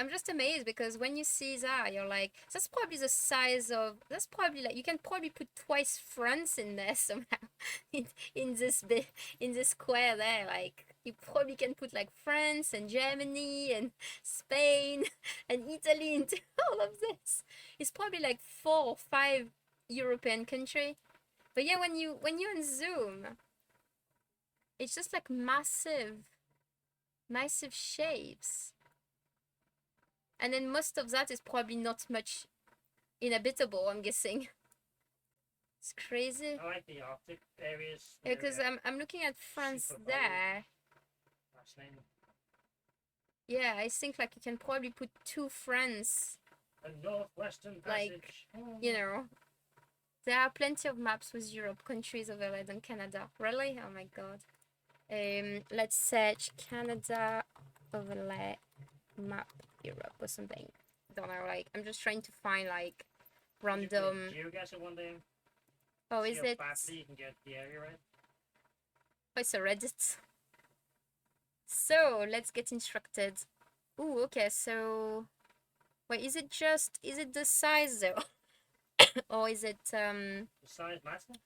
just amazed because when you see that, you're like, that's probably the size of, that's probably like, you can probably put twice France in there somehow, in this bit, in this square there. Like, you probably can put like France and Germany and Spain and Italy into all of this. It's probably like 4 or 5 European country. But yeah, when you on Zoom, it's just like massive shapes. And then most of that is probably not much inhabitable, I'm guessing. It's crazy. I like the Arctic areas. Yeah, because I'm looking at France there. Fascinating. Yeah, I think like you can probably put 2 France. A northwestern passage. Like, you know, there are plenty of maps with Europe countries overlaid than Canada. Really? Oh my god. Let's search Canada overlay map Europe or something. Don't know, like, I'm just trying to find like random. GeoGuessr one day. Oh, is it? You can get the area right. Oh, it's a Reddit. So let's get instructed. Ooh, okay. So, wait, is it the size though, or is it The size matter?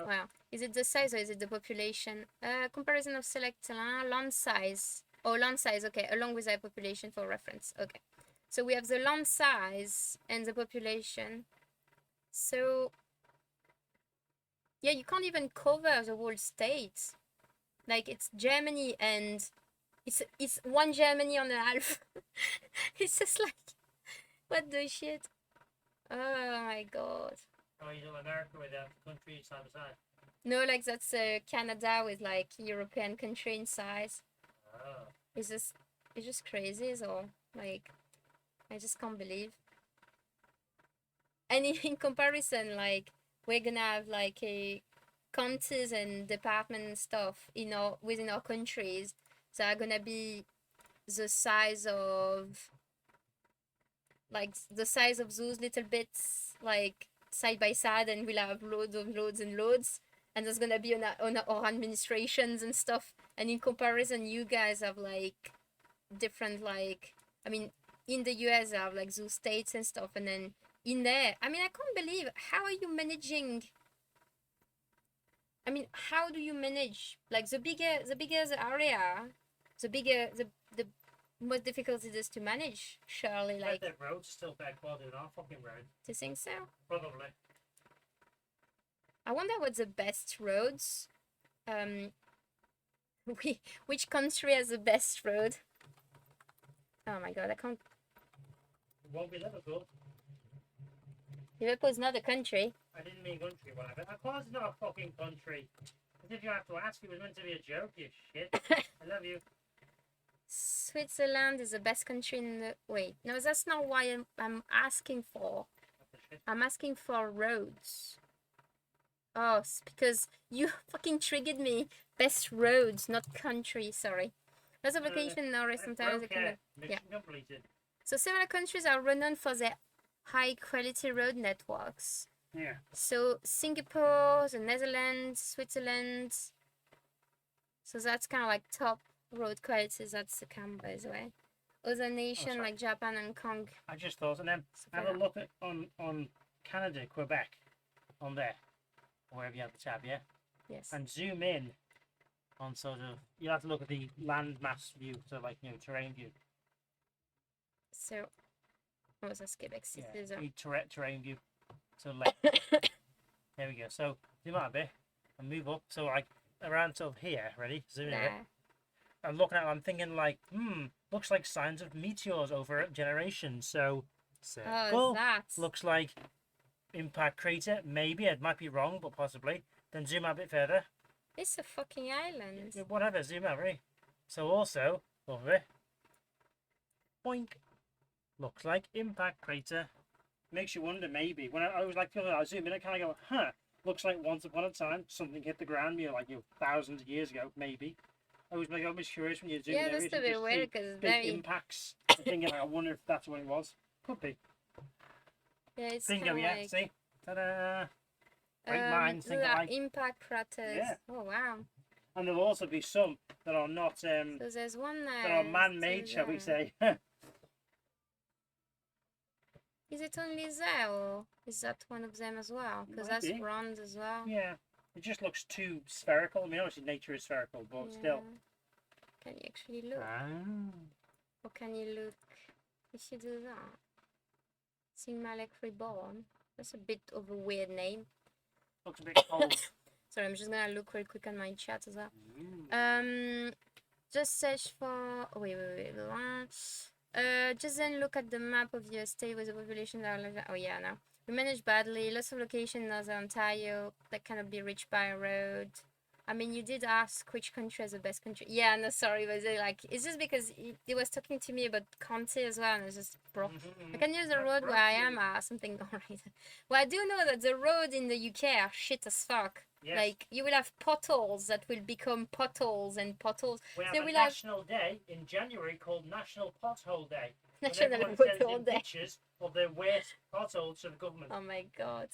Well, is it the size or is it the population? Comparison of select land size. Oh, land size. Okay, along with the population for reference. Okay, so we have the land size and the population. So yeah, you can't even cover the whole state. Like, it's Germany and it's one Germany on a half. It's just like, what the shit? Oh my god. Oh, you know America with countries side by side. No, like that's Canada with like European country in size. Oh. It's just crazy, so like I just can't believe. And in comparison, like, we're gonna have like a counties and department and stuff, you know, within our countries that are gonna be the size of, like, the size of those little bits, like side by side, and we'll have loads and loads, and there's gonna be on our administrations and stuff. And in comparison, you guys have like different, like, I mean, in the US I have like those states and stuff, and then in there, I mean, I can't believe, how are you managing? I mean, how do you manage, like, the bigger the area, the bigger the most difficult it is to manage, surely. Like, the roads still bad quality than our fucking road. Do you think so? Probably. I wonder what's the best roads. Which country has the best road? Oh my god, I can't. It won't be Liverpool. Liverpool is not a country. I didn't mean country, whatever. Of course it's not a fucking country. As if you have to ask, it was meant to be a joke, you shit. I love you. Switzerland is the best country in the... Wait, no, that's not why I'm asking for. I'm asking for roads. Oh, it's because you fucking triggered me. Best roads, not country, sorry. Lots of location now sometimes they can... Mission completed. So several countries are renowned for their high quality road networks. Yeah. So Singapore, the Netherlands, Switzerland. So that's kind of like top road quality. That's the camp, by the way. Other nations like Japan and Hong Kong. I just thought, and then have a look at on Canada, Quebec, on there, or wherever you have the tab, yeah. Yes. And zoom in on sort of. You have to look at the land mass view, so like, you know, terrain view. So, what was that? Quebec City? Yeah, terrain view. So like. There we go. So zoom out a bit and move up. So like around sort of here. Ready? Zoom in a bit. There. I'm looking at it, I'm thinking like, looks like signs of meteors over generations. So Oh, circle that. looks like impact crater. Maybe it might be wrong, but possibly. Then zoom out a bit further. It's a fucking island. Yeah, whatever, zoom out, right? So also over it. Boink. Looks like impact crater. Makes you wonder maybe. When I was like the other I zoom in, I kind of go, huh. Looks like once upon a time something hit the ground, thousands of years ago, maybe. I was always curious when you zoom Yeah, in that's areas a and bit just weird see because it's big very. impacts. I'm thinking, I wonder if that's what it was. Could be. Yeah, it's Bingo, kind of yeah. like. See? Ta-da! Great minds think Those are alike. impact craters. Yeah. Oh wow. And there'll also be some that are not So there's one there. that are man-made, shall we say? Is it only there, or is that one of them as well? Because Might that's be. round as well. Yeah. It just looks too spherical. I mean, obviously nature is spherical, but Yeah. still. Can you actually look? Or can you look if you do that? Sigmalek Reborn. That's a bit of a weird name. Looks a bit cold. Sorry, I'm just gonna look real quick on my chat as well. Just search for. Oh, wait. Just then look at the map of your state with the population that are like. Oh yeah, no. We manage badly. Lots of locations in Northern Ontario that cannot be reached by a road. I mean, you did ask which country has the best country. Yeah, no, sorry, but like, it's just because he was talking to me about Conte as well, and it's just, bro, I can use the road where I am or something. Alright. Well, I do know that the road in the UK are shit as fuck. Yes. Like, you will have potholes that will become potholes and potholes. We have They a will national day in January called National Pothole Day. National Everyone Pothole sends in Day. pictures of their worst potholes to the government. Oh my god.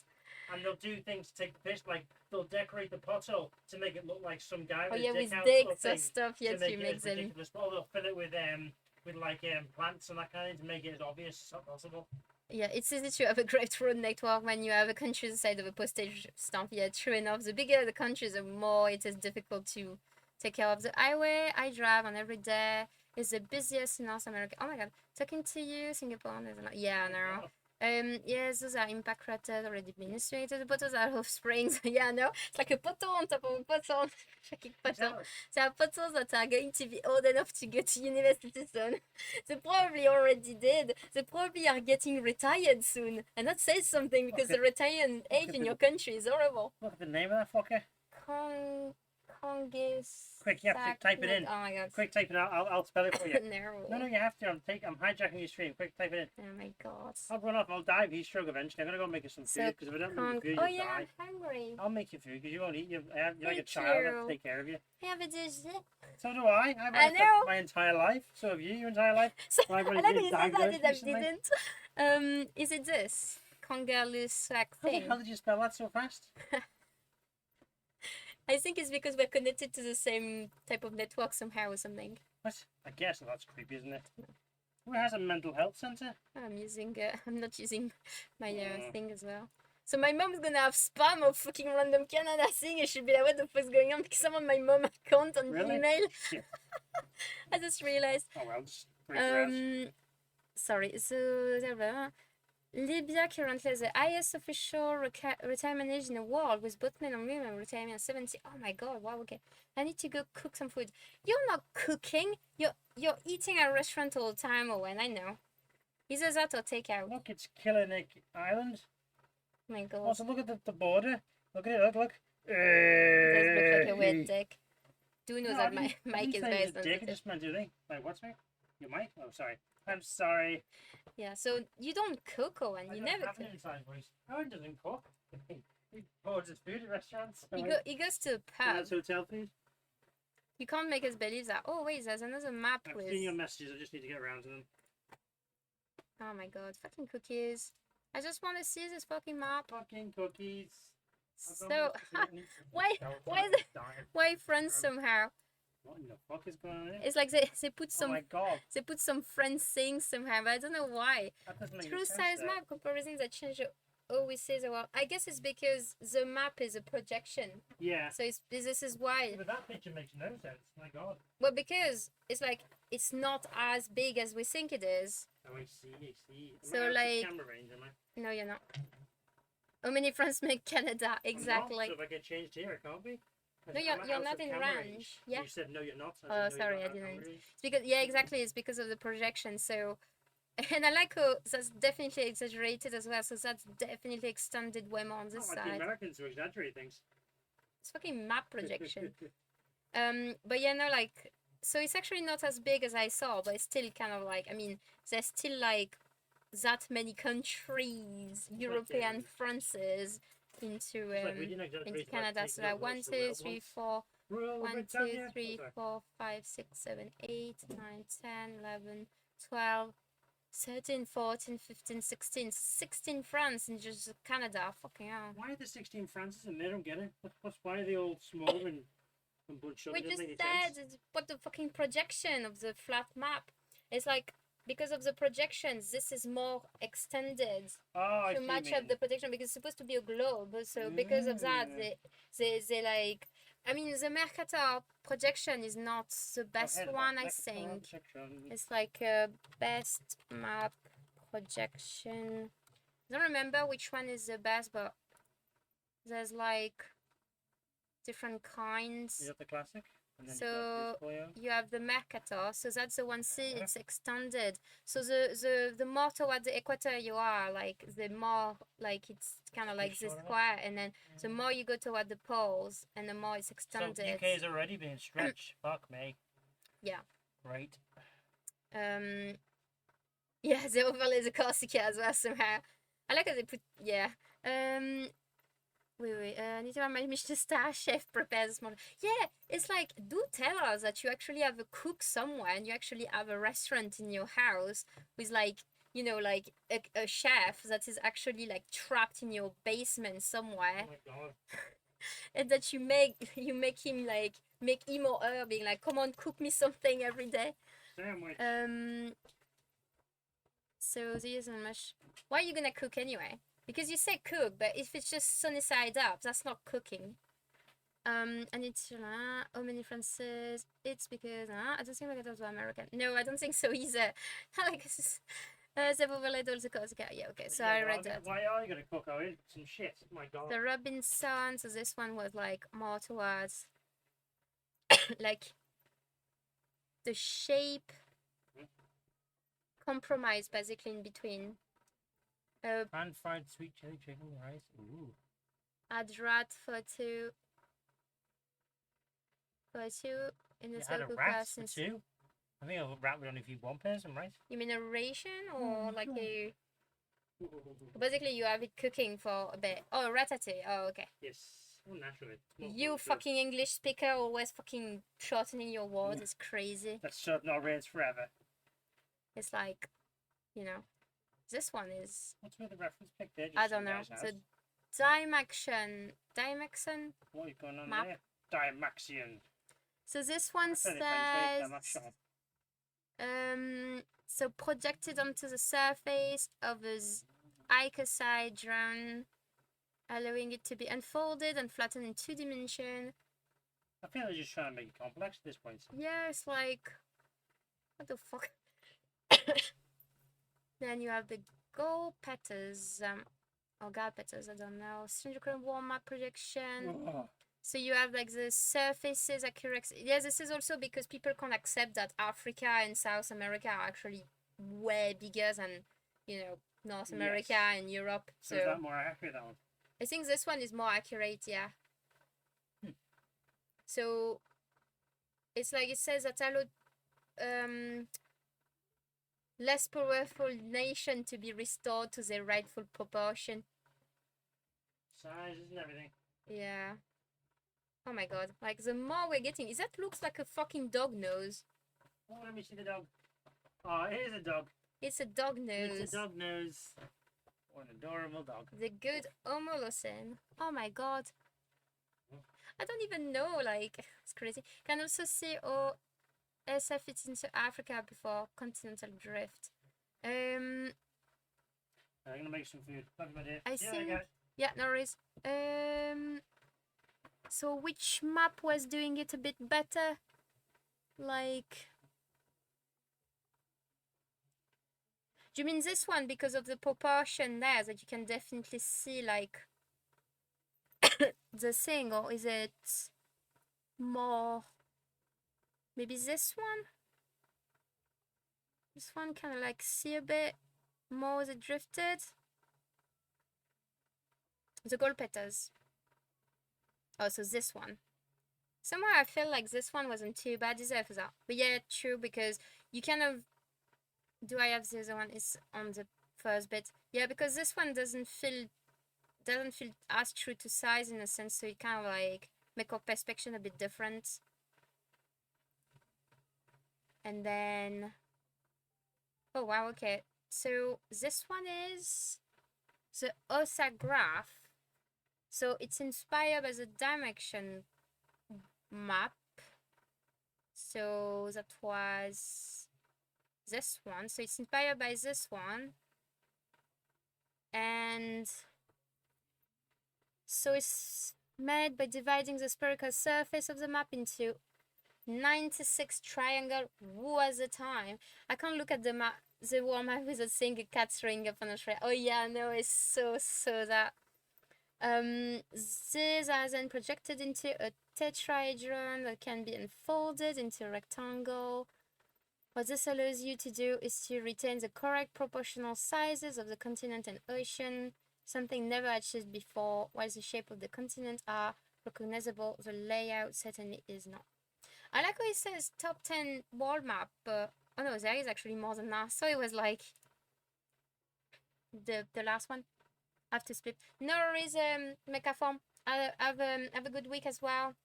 And they'll do things to take the piss, like they'll decorate the pothole to make it look like some guy Oh with yeah, his with dick out dicks or stuff, to yes, make you it make as them. ridiculous. Or they'll fill it with plants and that kind of to make it as obvious as possible. Yeah, it's easy to have a great road network when you have a country the size of a postage stamp. Yeah, true enough. The bigger the country, the more it is difficult to take care of. The highway I drive on every day is the busiest in North America. Oh my god, talking to you, Singapore. Yeah, no. Yes, those are impact craters already been illustrated. The potholes are of springs. Yeah, no. It's like a pothole on top of a pothole. Fucking pothole. There are potholes that are going to be old enough to go to university soon. They probably already did. They probably are getting retired soon. And that says something because the retirement age in your country is horrible. Look at the name of that fucker. Congus. Quick, you have to type it in. Oh my god. Quick, type it out. I'll spell it for you. No. No, you have to. I'm hijacking your stream. Quick, type it in. Oh my god. I'll run off. I'll die of heat stroke eventually. I'm gonna go make you some food because if I don't make you food, you'll die. I'm hungry. I'll make you food because you won't eat. You're like a child. I have to take care of you. I have a dish. So do I. I know. My entire life. So have you. Your entire life. So, I like you said that I didn't. Is it this? Congalus thing? How the hell did you spell that so fast? I think it's because we're connected to the same type of network somehow or something. What? I guess that's creepy, isn't it? Who has a mental health center? I'm not using my thing as well. So my mom's gonna have spam of fucking random Canada thing and she'll be like, what the fuck's going on? Because I'm on my mom account on email. Shit. I just realized. Oh well, just sorry, so Libya currently has the highest official retirement age in the world, with both men and women retiring at 70. Oh my god, wow, okay. I need to go cook some food. You're not cooking, you're eating at a restaurant all the time, or when I know. Either that or takeout. Look, it's Killinick Island. Oh my god. Also, look at the border. Look at it, look. It does look like a weird dick. Do know that my mic is very sensitive. Dick, I just meant to think. Like, what's me? Your mic? Oh, sorry. I'm sorry. Yeah, so you don't cook, Owen. You never cook. Owen doesn't cook. He orders food at restaurants. He goes to a pub. That's hotel food. You can't make us believe that. Oh wait, there's another map I've with. seen your messages. I just need to get around to them. Oh my god, fucking cookies! I just want to see this fucking map. Fucking cookies. So why friends somehow? What in the fuck is going on here? It's like they put some. Oh my god. They put some friends saying somehow, but I don't know why. That doesn't make True sense size there. map comparisons that change always says well. I guess it's because the map is a projection. Yeah. So this is why. But that picture makes no sense. My god. Well, because it's like it's not as big as we think it is. Oh, I see. So like. Camera range, am I? No, you're not. How many France make Canada? I'm not, Exactly. so if I get changed here, I can't be. No, I'm you're out not of in camera range. Yeah. You said no, you're not. I Oh, said no, sorry, you're I not out of didn't. camera range. It's because exactly. It's because of the projection. So, and I like how that's definitely exaggerated as well. So that's definitely extended way more on this Not like the side. Americans who exaggerate things. It's fucking map projection. But yeah, no, like, so it's actually not as big as I saw, but it's still kind of like, I mean, there's still like that many countries, European Frances into into Canada. So like 1, 2, 3, 4, 1, 2, 3, 4, 5, 6, 7, 8, 9, 10, 11, 12, 13, 14, 15, 16. 16 France in just Canada. Fucking hell. Why are the 16 Frances and they don't get it? Why are they all small and bunched up? We just said, but the fucking projection of the flat map. It's like, because of the projections, this is more extended to match up the projection, because it's supposed to be a globe. So because of that, they like, I mean, the Mercator projection is not the best one, I think. It's like a best map projection. I don't remember which one is the best, but there's like different kinds. You have the classic? So you have the Mercator, so that's the one. See, it's extended. So the more toward the equator you are, like the more like it's kind of like this square, and then the more you go toward the poles, and the more it's extended. So UK is already being stretched. Fuck me. Yeah. Right. Yeah, they overlay the Corsica as well somehow. I like how they put Wait, I need to remind me the star chef prepares small. Yeah, it's like, do tell us that you actually have a cook somewhere and you actually have a restaurant in your house with like, you know, like a chef that is actually like trapped in your basement somewhere. Oh my god. And that you make him like, make him or her being like, come on, cook me something every day. Sandwich. So there isn't much. Why are you gonna cook anyway? Because you say cook, but if it's just sunny side up, that's not cooking. And it's how many Frances? It's because I don't think Mercator was American. No, I don't think so either. Like they've overlaid all the Corsica. Yeah, okay. So I read that. Why are you gonna cook out some shit? Oh my god. The Robinson. So this one was like more towards like the shape compromise basically in between. Pan-fried sweet chili chicken rice. Ooh. Add rat for two in the had a rat for two? I think a rat would only feed one person, right? You mean a ration or like a... Basically you have it cooking for a bit. Oh, ratatouille. Oh, okay. Yes. Oh, naturally. You fucking English speaker always fucking shortening your words. It's crazy. Let's shorten our words forever. It's like, you know, this one is... What's with the reference pic there? I don't know. The Dimaxion. What is going on map. there? Dimaxion. So this one says... so projected onto the surface of a icosahedron, allowing it to be unfolded and flattened in 2 dimensions. I feel they're just trying to make it complex at this point. Yeah, it's like, what the fuck? Then you have the gold petals, or god petals, I don't know. Cylindrical warm map projection. Oh. So you have like the surfaces accuracy. Yeah, this is also because people can't accept that Africa and South America are actually way bigger than, you know, North America and Europe. So is that more accurate, that one? I think this one is more accurate, yeah. So it's like it says that allowed less powerful nation to be restored to their rightful proportion. Sizes and everything. Yeah. Oh my god. Like, the more we're getting... Is that looks like a fucking dog nose? Oh, let me see the dog. Oh, it is a dog. It's a dog nose. It's a dog nose. What an adorable dog. The good homolocene. Oh my god. I don't even know, like, it's crazy. Can also see SF fits into Africa before continental drift. I'm gonna make some food. I think... Yeah, no worries. So which map was doing it a bit better? Like... Do you mean this one because of the proportion there that you can definitely see like the thing, or is it more maybe this one? This one kind of like see a bit more the drifted. The gold petals. Oh, so this one. Somehow I feel like this one wasn't too bad either for that. But yeah, true, because you kind of... Do I have the other one? It's on the first bit. Yeah, because this one doesn't feel as true to size in a sense, so it kind of like make our perspective a bit different. And then... Oh wow, okay. So this one is the OSA graph. So it's inspired by the direction map. So that was this one. So it's inspired by this one. And so it's made by dividing the spherical surface of the map into 96 triangle. Who was the time? I can't look at the map, the world map without seeing a cat throwing up on a tray. Oh yeah, no, it's so that. These are then projected into a tetrahedron that can be unfolded into a rectangle. What this allows you to do is to retain the correct proportional sizes of the continent and ocean, something never achieved before. While the shape of the continent are recognizable, the layout certainly is not. I like how it says top 10 world map, but oh no, there is actually more than that. So it was like the last one. I have to split. No worries, Mechaform. Have a good week as well.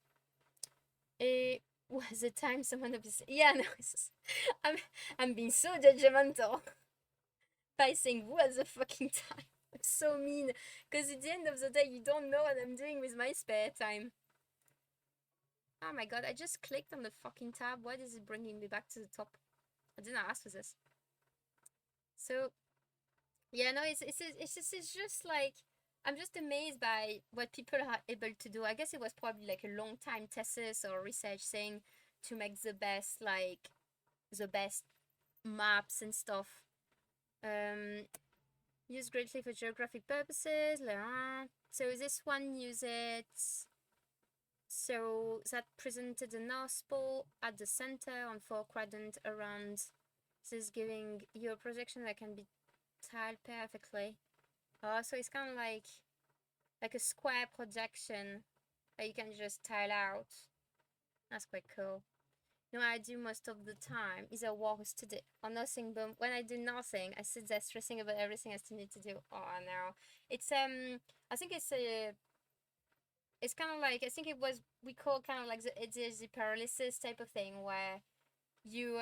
Was the time someone was... Yeah, no, I'm being so judgmental by saying was the fucking time. I'm so mean, because at the end of the day, you don't know what I'm doing with my spare time. Oh my god, I just clicked on the fucking tab. Why is it bringing me back to the top? I didn't ask for this. So, yeah, no, it's just like... I'm just amazed by what people are able to do. I guess it was probably like a long time thesis or research thing to make the best maps and stuff. Used greatly for geographic purposes. So this one uses... So that presented the North Pole at the center on 4 quadrants around. This giving you a projection that can be tiled perfectly. Oh, so it's kind of like a square projection that you can just tile out. That's quite cool. You know what I do most of the time is I walk or study or nothing, but when I do nothing, I sit there stressing about everything I still need to do. Oh no. It's I think it's kind of like, I think it was, we call kind of like the ADHD paralysis type of thing, where you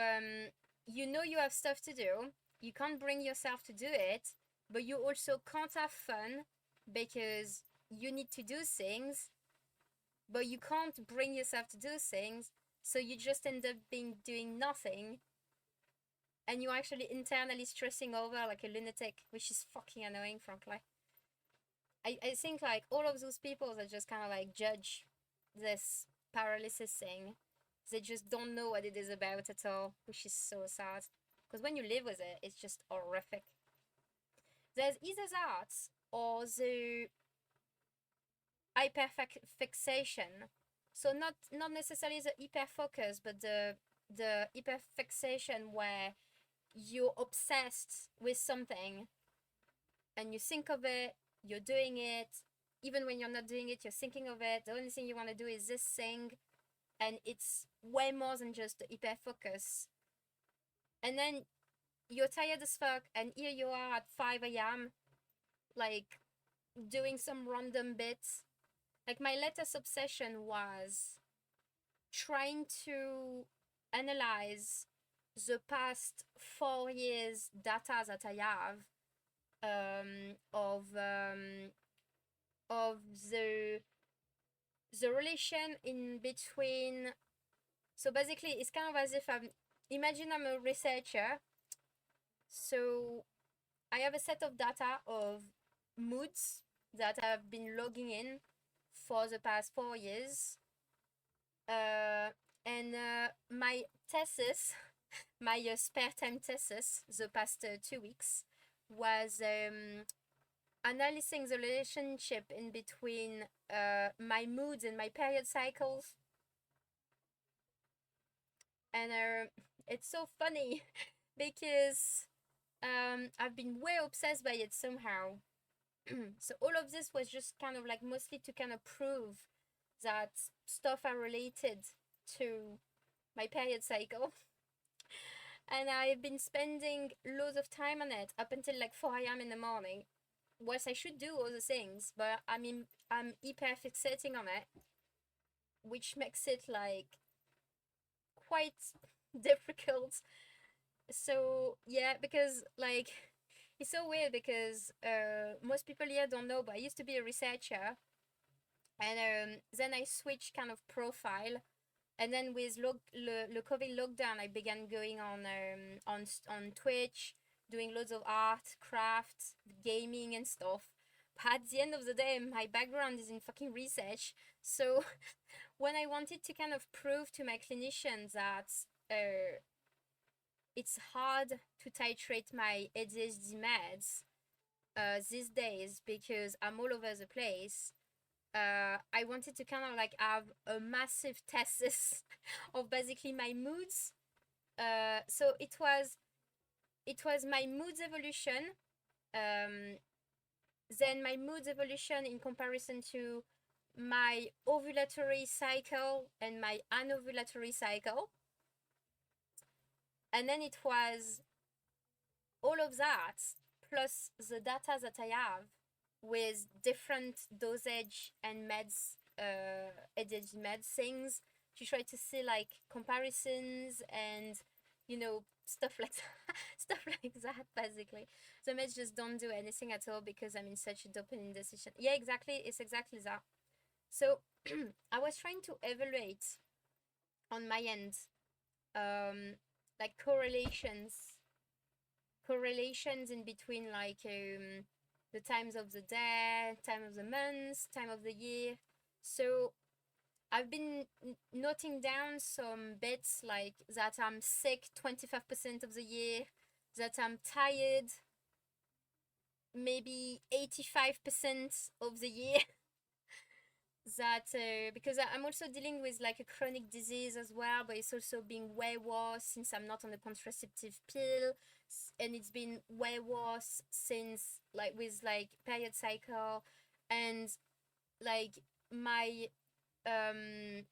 you know you have stuff to do, you can't bring yourself to do it, but you also can't have fun because you need to do things, but you can't bring yourself to do things, so you just end up doing nothing, and you're actually internally stressing over like a lunatic, which is fucking annoying, frankly. I think like all of those people that just kind of like judge this paralysis thing, they just don't know what it is about at all, which is so sad. Because when you live with it, it's just horrific. There's either that or the hyperfixation. So not necessarily the hyperfocus, but the hyperfixation where you're obsessed with something and you think of it, you're doing it. Even when you're not doing it, you're thinking of it. The only thing you want to do is this thing, and it's way more than just the hyperfocus. And then you're tired as fuck, and here you are at 5 a.m., like doing some random bits. Like my latest obsession was trying to analyze the past 4 years data that I have of the relation in between. So basically it's kind of as if imagine I'm a researcher, so I have a set of data of moods that I've been logging in for the past 4 years, and my thesis my spare time thesis the past 2 weeks was analyzing the relationship in between my moods and my period cycles. And it's so funny because I've been way obsessed by it somehow. So all of this was just kind of like mostly to kind of prove that stuff are related to my period cycle. And I've been spending loads of time on it up until like 4 a.m. in the morning. Whilst I should do all the things, but I'm hyper fixating on it, which makes it like quite difficult. So yeah, because like it's so weird because most people here don't know, but I used to be a researcher, and then I switched kind of profile, and then with the COVID lockdown, I began going on Twitch, doing loads of art, craft, gaming, and stuff. But at the end of the day, my background is in fucking research, so when I wanted to kind of prove to my clinicians that it's hard to titrate my ADHD meds these days because I'm all over the place. I wanted to kind of like have a massive thesis of basically my moods. So it was my moods evolution, um, then my moods evolution in comparison to my ovulatory cycle and my anovulatory cycle, and then it was all of that plus the data that I have with different dosage and meds, ADHD meds things, to try to see like comparisons and stuff like that, stuff like that basically. The meds just don't do anything at all because I'm in such a dopamine decision. Yeah, exactly. It's exactly that. So I was trying to evaluate on my end, um, like correlations in between like the times of the day, time of the month, time of the year. So I've been noting down some bits like that I'm sick 25% of the year, that I'm tired maybe 85% of the year. That because I'm also dealing with like a chronic disease as well, but it's also being way worse since I'm not on a contraceptive pill, and it's been way worse since like with like period cycle, and like my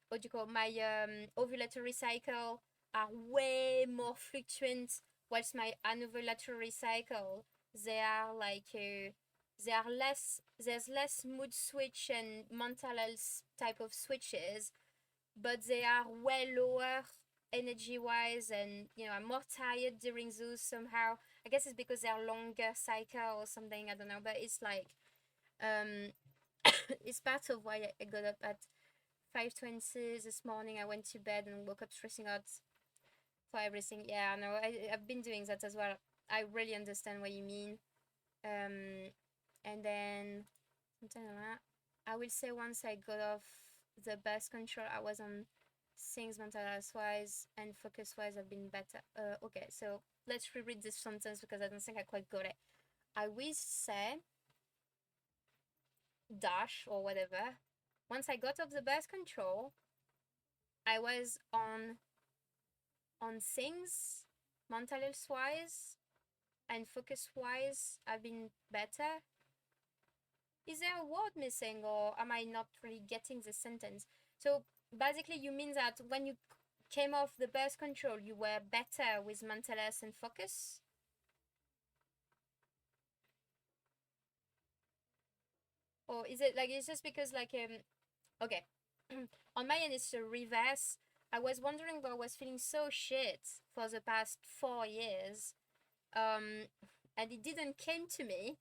what do you call my ovulatory cycle are way more fluctuant, whilst my anovulatory cycle, they are like there's less mood switch and mental health type of switches, but they are way lower energy wise, and I'm more tired during those somehow. I guess it's because they're longer cycle or something, I don't know, but it's like um it's part of why I got up at 5:20 this morning. I went to bed and woke up stressing out for everything. Yeah, no, I've been doing that as well. I really understand what you mean. And then something like that. I will say once I got off the birth control, I was on things mental health wise and focus wise. I've been better. Okay, so let's reread this sentence because I don't think I quite got it. I will say dash or whatever. Once I got off the birth control, I was on things mental health wise and focus wise. I've been better. Is there a word missing, or am I not really getting the sentence? So basically you mean that when you came off the birth control you were better with mental health and focus? Or is it like it's just because like okay. On my end it's a reverse. I was wondering why I was feeling so shit for the past 4 years, and it didn't came to me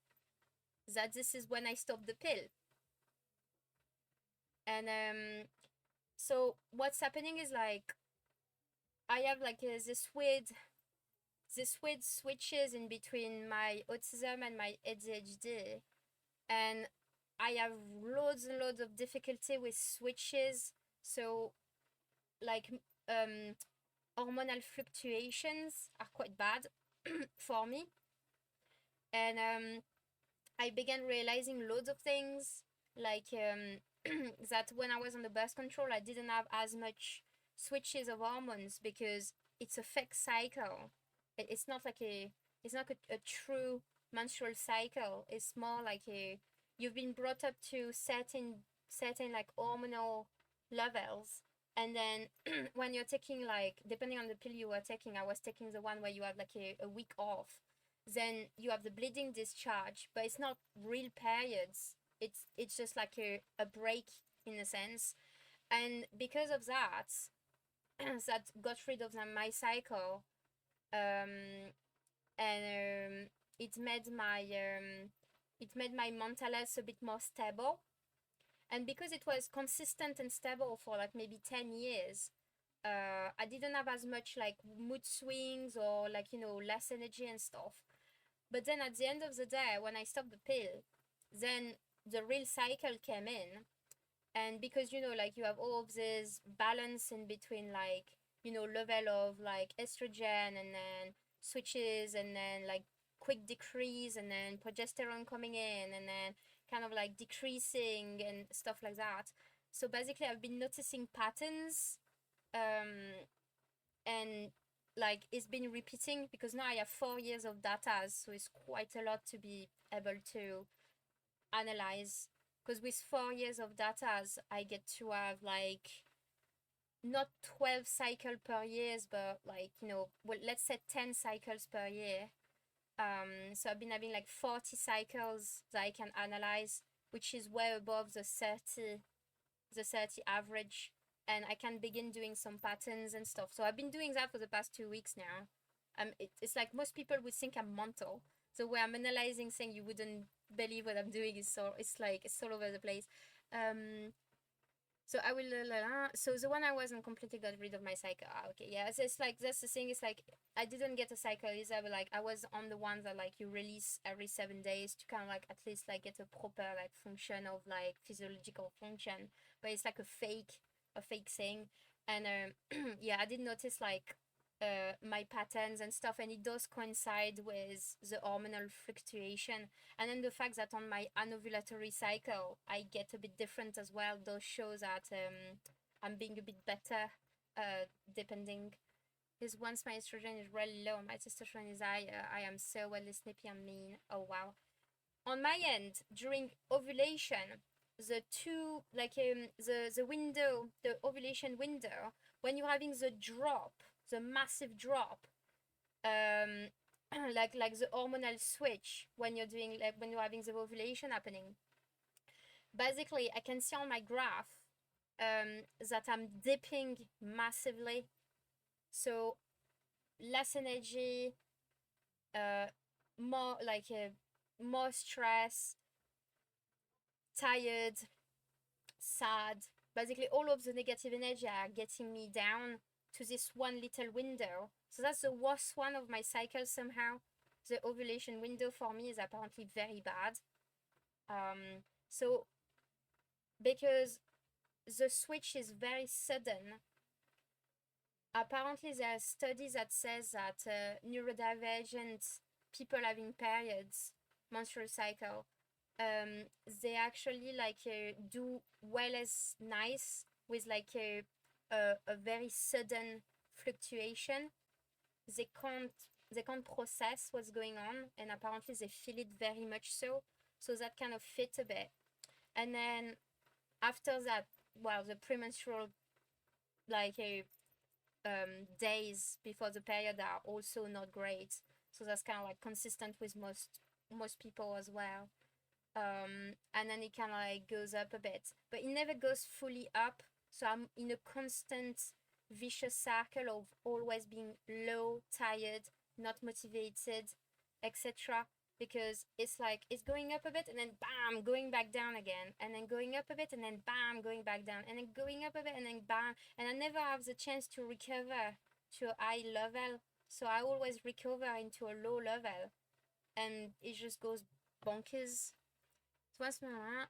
that this is when I stopped the pill. And so what's happening is like I have like this weird switches in between my autism and my ADHD, and I have loads and loads of difficulty with switches. So like hormonal fluctuations are quite bad for me. And I began realizing loads of things, like that when I was on the birth control, I didn't have as much switches of hormones because it's a fake cycle. It's not like it's not a true menstrual cycle. It's more like you've been brought up to certain like hormonal levels, and then when you're taking, like, depending on the pill you were taking, I was taking the one where you have like a week off, then you have the bleeding discharge, but it's not real periods. It's just like a break in a sense. And because of that, that got rid of my cycle, um, and it made my mental health a bit more stable. And because it was consistent and stable for like maybe 10 years, I didn't have as much like mood swings or like, less energy and stuff. But then at the end of the day, when I stopped the pill, then the real cycle came in. And because, like, you have all of this balance in between, like, level of like estrogen, and then switches, and then like quick decrease, and then progesterone coming in, and then kind of like decreasing and stuff like that. So basically, I've been noticing patterns, um, and like it's been repeating because now I have 4 years of data, so it's quite a lot to be able to analyze. Because with 4 years of data, I get to have like not 12 cycle per year, but like, well, let's say 10 cycles per year. So I've been having like 40 cycles that I can analyze, which is way above the 30 average, and I can begin doing some patterns and stuff. So I've been doing that for the past 2 weeks now. It's like most people would think I'm mental. So where I'm analyzing saying you wouldn't believe what I'm doing is it's all over the place. So I will. So the one I wasn't completely got rid of my cycle. Okay, yeah. So it's like that's the thing. It's like I didn't get a cycle. But like I was on the ones that like you release every 7 days to kind of like at least like get a proper like function of like physiological function. But it's like a fake thing. And yeah, I did notice like my patterns and stuff, and it does coincide with the hormonal fluctuation. And then the fact that on my anovulatory cycle I get a bit different as well does show that I'm being a bit better, depending. Because once my estrogen is really low, my testosterone is higher, I am so really snippy and mean. Oh wow. On my end, during ovulation, the two like the window, the ovulation window, when you're having the massive drop, um like the hormonal switch, when you're doing like when you're having the ovulation happening, basically I can see on my graph that I'm dipping massively. So less energy, uh more like more stress, tired, sad. Basically all of the negative energy are getting me down to this one little window. So that's the worst one of my cycles somehow. The ovulation window for me is apparently very bad. So because the switch is very sudden, apparently there are studies that says that neurodivergent people having periods, menstrual cycle, they actually like do well as nice with like a very sudden fluctuation. They can't they can't process what's going on, and apparently they feel it very much so. So that kind of fit a bit. And then after that, well, the premenstrual like days before the period are also not great. So that's kind of like consistent with most people as well. And then it kind of like goes up a bit, but it never goes fully up. So I'm in a constant vicious circle of always being low, tired, not motivated, etc. Because it's like it's going up a bit and then bam, going back down again, and then going up a bit and then bam, going back down, and then going up a bit and then bam, and I never have the chance to recover to a high level. So I always recover into a low level, and it just goes bonkers. So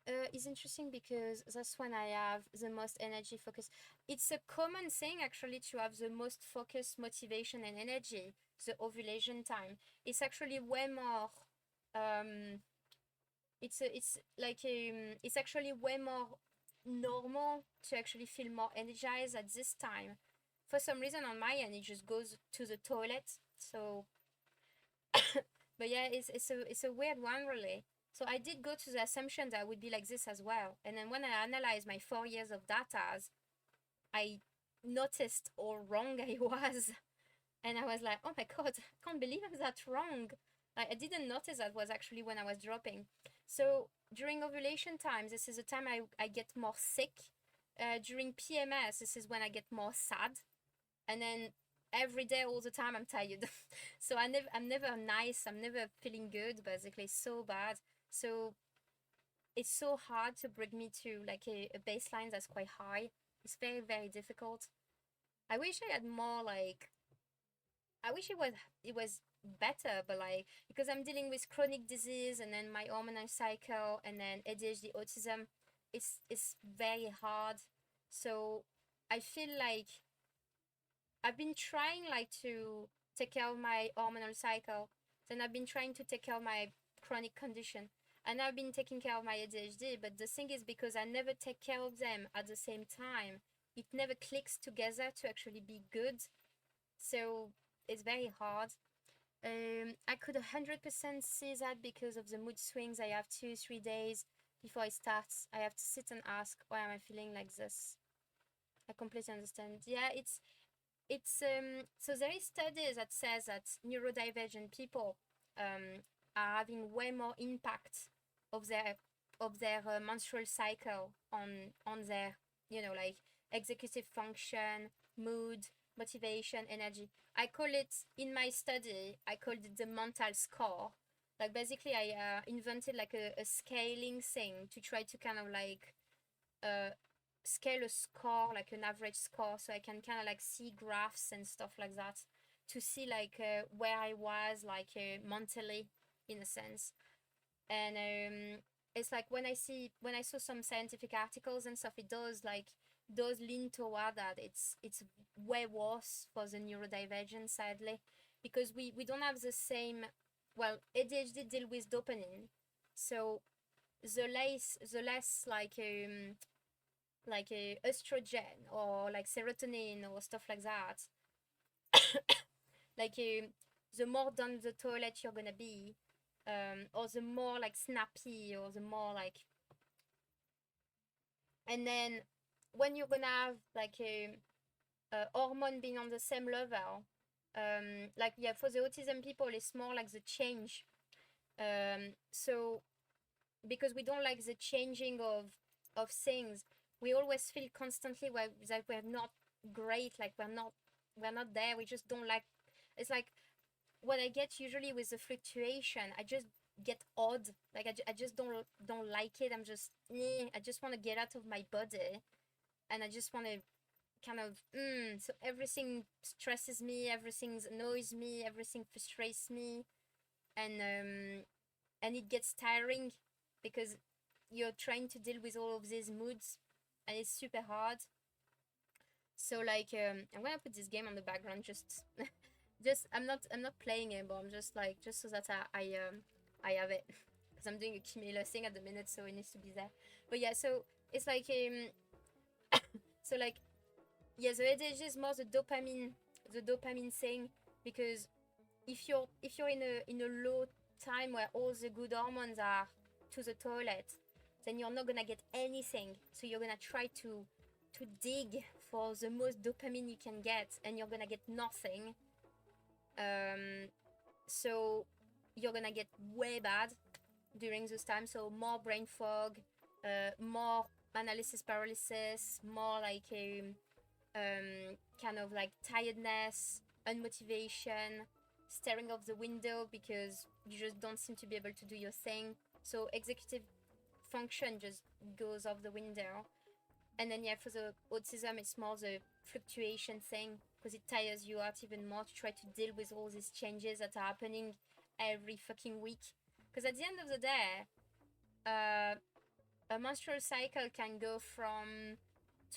it's interesting because that's when I have the most energy focus. it's a common thing actually to have the most focus, motivation, and energy. The ovulation time. It's actually way more. It's actually way more normal to actually feel more energized at this time. For some reason on my end, it just goes to the toilet. So, but yeah, it's a weird one really. So I did go to the assumption that I would be like this as well. And then when I analyzed my 4 years of data, I noticed how wrong I was. And I was like, oh my god, I can't believe I'm that wrong. Like, I didn't notice that was actually when I was dropping. So during ovulation time, this is the time I get more sick. During PMS, this is when I get more sad. And then every day, all the time, I'm tired. So I'm never nice. I'm never feeling good, basically. So bad. So it's so hard to bring me to like a baseline that's quite high. It's very, very difficult. I wish I had more like I wish it was better, but like because I'm dealing with chronic disease and then my hormonal cycle and then ADHD autism, it's very hard. So I feel like I've been trying like to take care of my hormonal cycle, then I've been trying to take care of my chronic condition. And I've been taking care of my ADHD, but the thing is because I never take care of them at the same time, it never clicks together to actually be good. So it's very hard. I could 100% see that because of the mood swings I have 2-3 days before it starts. I have to sit and ask, why am I feeling like this? I completely understand. Yeah, it's so there is studies that says that neurodivergent people are having way more impact of their menstrual cycle on their like executive function, mood, motivation, energy. I call it in my study. I called it the mental score. Like basically, I invented like a scaling thing to try to kind of like uh, scale a score, like an average score, so I can kind of like see graphs and stuff like that to see like where I was like mentally in a sense. And it's like when I saw some scientific articles and stuff, it does lean toward that. It's way worse for the neurodivergent, sadly, because we don't have the same. Well, ADHD deal with dopamine, so the less like a estrogen or like serotonin or stuff like that, like the more down the toilet you're gonna be, or the more like snappy or the more like, and then when you're gonna have like a hormone being on the same level, like yeah, for the autism people it's more like the change, so because we don't like the changing of things, we always feel constantly that we're not great, like we're not there, we just don't like. It's like what I get usually with the fluctuation, I just get odd, like I just don't like it. I'm just I just want to get out of my body, and I just want to kind of so everything stresses me, everything annoys me, everything frustrates me, and it gets tiring because you're trying to deal with all of these moods, and it's super hard. So like I'm gonna put this game on the background, just I'm not playing it, but I'm just like just so that I have it because I'm doing a Kimela thing at the minute, so it needs to be there. But yeah, so it's like so like yeah, the ADHD is more the dopamine thing, because if you're in a low time where all the good hormones are to the toilet, then you're not gonna get anything. So you're gonna try to dig for the most dopamine you can get, and you're gonna get nothing. So you're gonna get way bad during this time. So more brain fog, more analysis paralysis, more like a kind of like tiredness, unmotivation, staring off the window because you just don't seem to be able to do your thing. So executive function just goes off the window. And then yeah, for the autism, it's more the fluctuation thing because it tires you out even more to try to deal with all these changes that are happening every fucking week. Because at the end of the day, a menstrual cycle can go from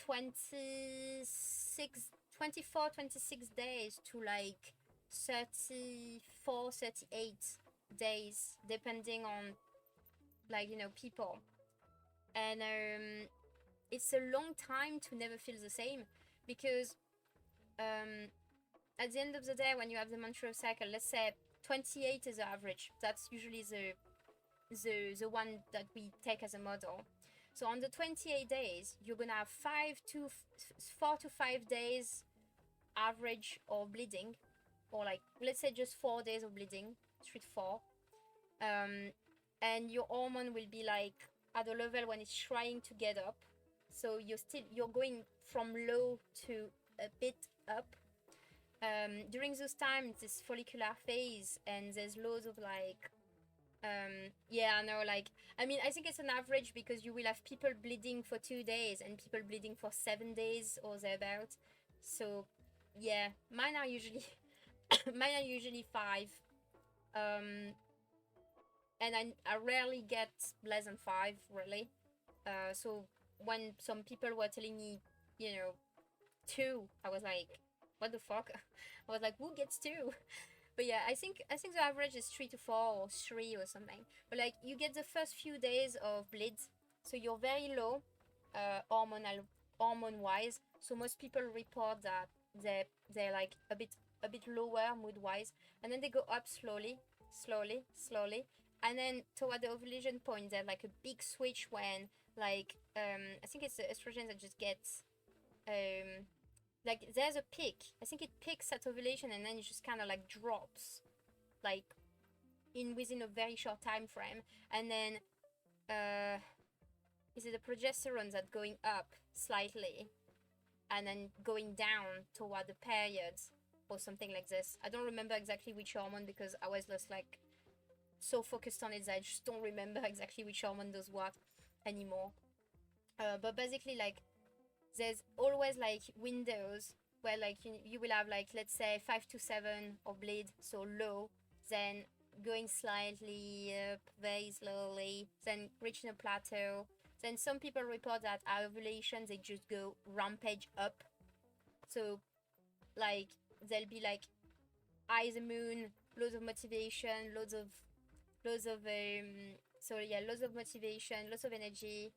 26 24 26 days to like 34 38 days, depending on, like, you know, people. And it's a long time to never feel the same, because at the end of the day, when you have the menstrual cycle, let's say 28 is the average. That's usually the one that we take as a model. So on the 28 days, you're gonna have 4 to 5 days average of bleeding, or like, let's say just 4 days of bleeding, 3 to 4. And your hormone will be like at a level when it's trying to get up. So you're going from low to a bit up. During those times, this follicular phase, and there's loads of like, yeah, no, like, I mean, I think it's an average, because you will have people bleeding for 2 days and people bleeding for 7 days or thereabouts. So yeah, mine are usually mine are usually 5. And I rarely get less than 5, really. So when some people were telling me, you know, 2, I was like, what the fuck? I was like, who gets 2? But yeah, I think the average is 3 to 4 or 3 or something. But like, you get the first few days of bleed, so you're very low, hormone wise. So most people report that they're like a bit lower mood wise, and then they go up slowly, and then toward the ovulation point, there's like a big switch when, like, I think it's the estrogen that just gets, like, there's a peak. I think it peaks at ovulation, and then it just kind of like drops, like, within a very short time frame. And then is it the progesterone that's going up slightly and then going down toward the periods or something like this? I don't remember exactly which hormone, because I was just like so focused on it that I just don't remember exactly which hormone does what anymore. But basically, like, there's always like windows where, like, you will have, like, let's say 5 to 7 of bleed, so low, then going slightly up very slowly, then reaching a plateau. Then some people report that at ovulation they just go rampage up. So like, they'll be like eye the moon, loads of motivation, loads of loads of motivation, lots of energy,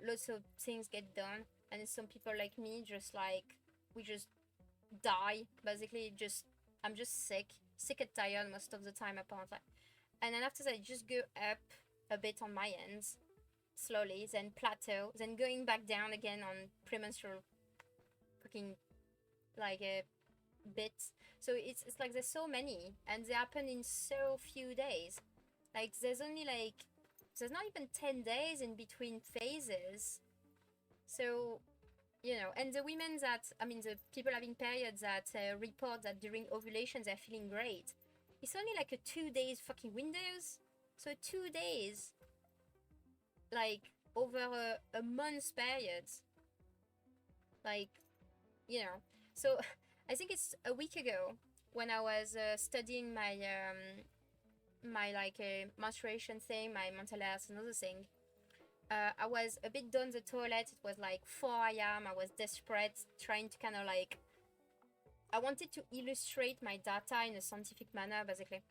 lots of things get done. And some people like me, just like, we just die, basically. I'm just sick and tired most of the time, apparently. And then after that, just go up a bit on my ends slowly, then plateau, then going back down again on premenstrual fucking, like, a bit. So it's like there's so many, and they happen in so few days. Like, there's not even 10 days in between phases. So, you know, and the women that, I mean, the people having periods that report that during ovulation they're feeling great, it's only like a 2 days fucking windows. So 2 days, like, over a month's period. Like, you know. So I think it's a week ago when I was studying my menstruation thing, my mental health and other thing. I was a bit down the toilet. It was like 4 a.m. I was desperate, trying to kind of like, I wanted to illustrate my data in a scientific manner, basically,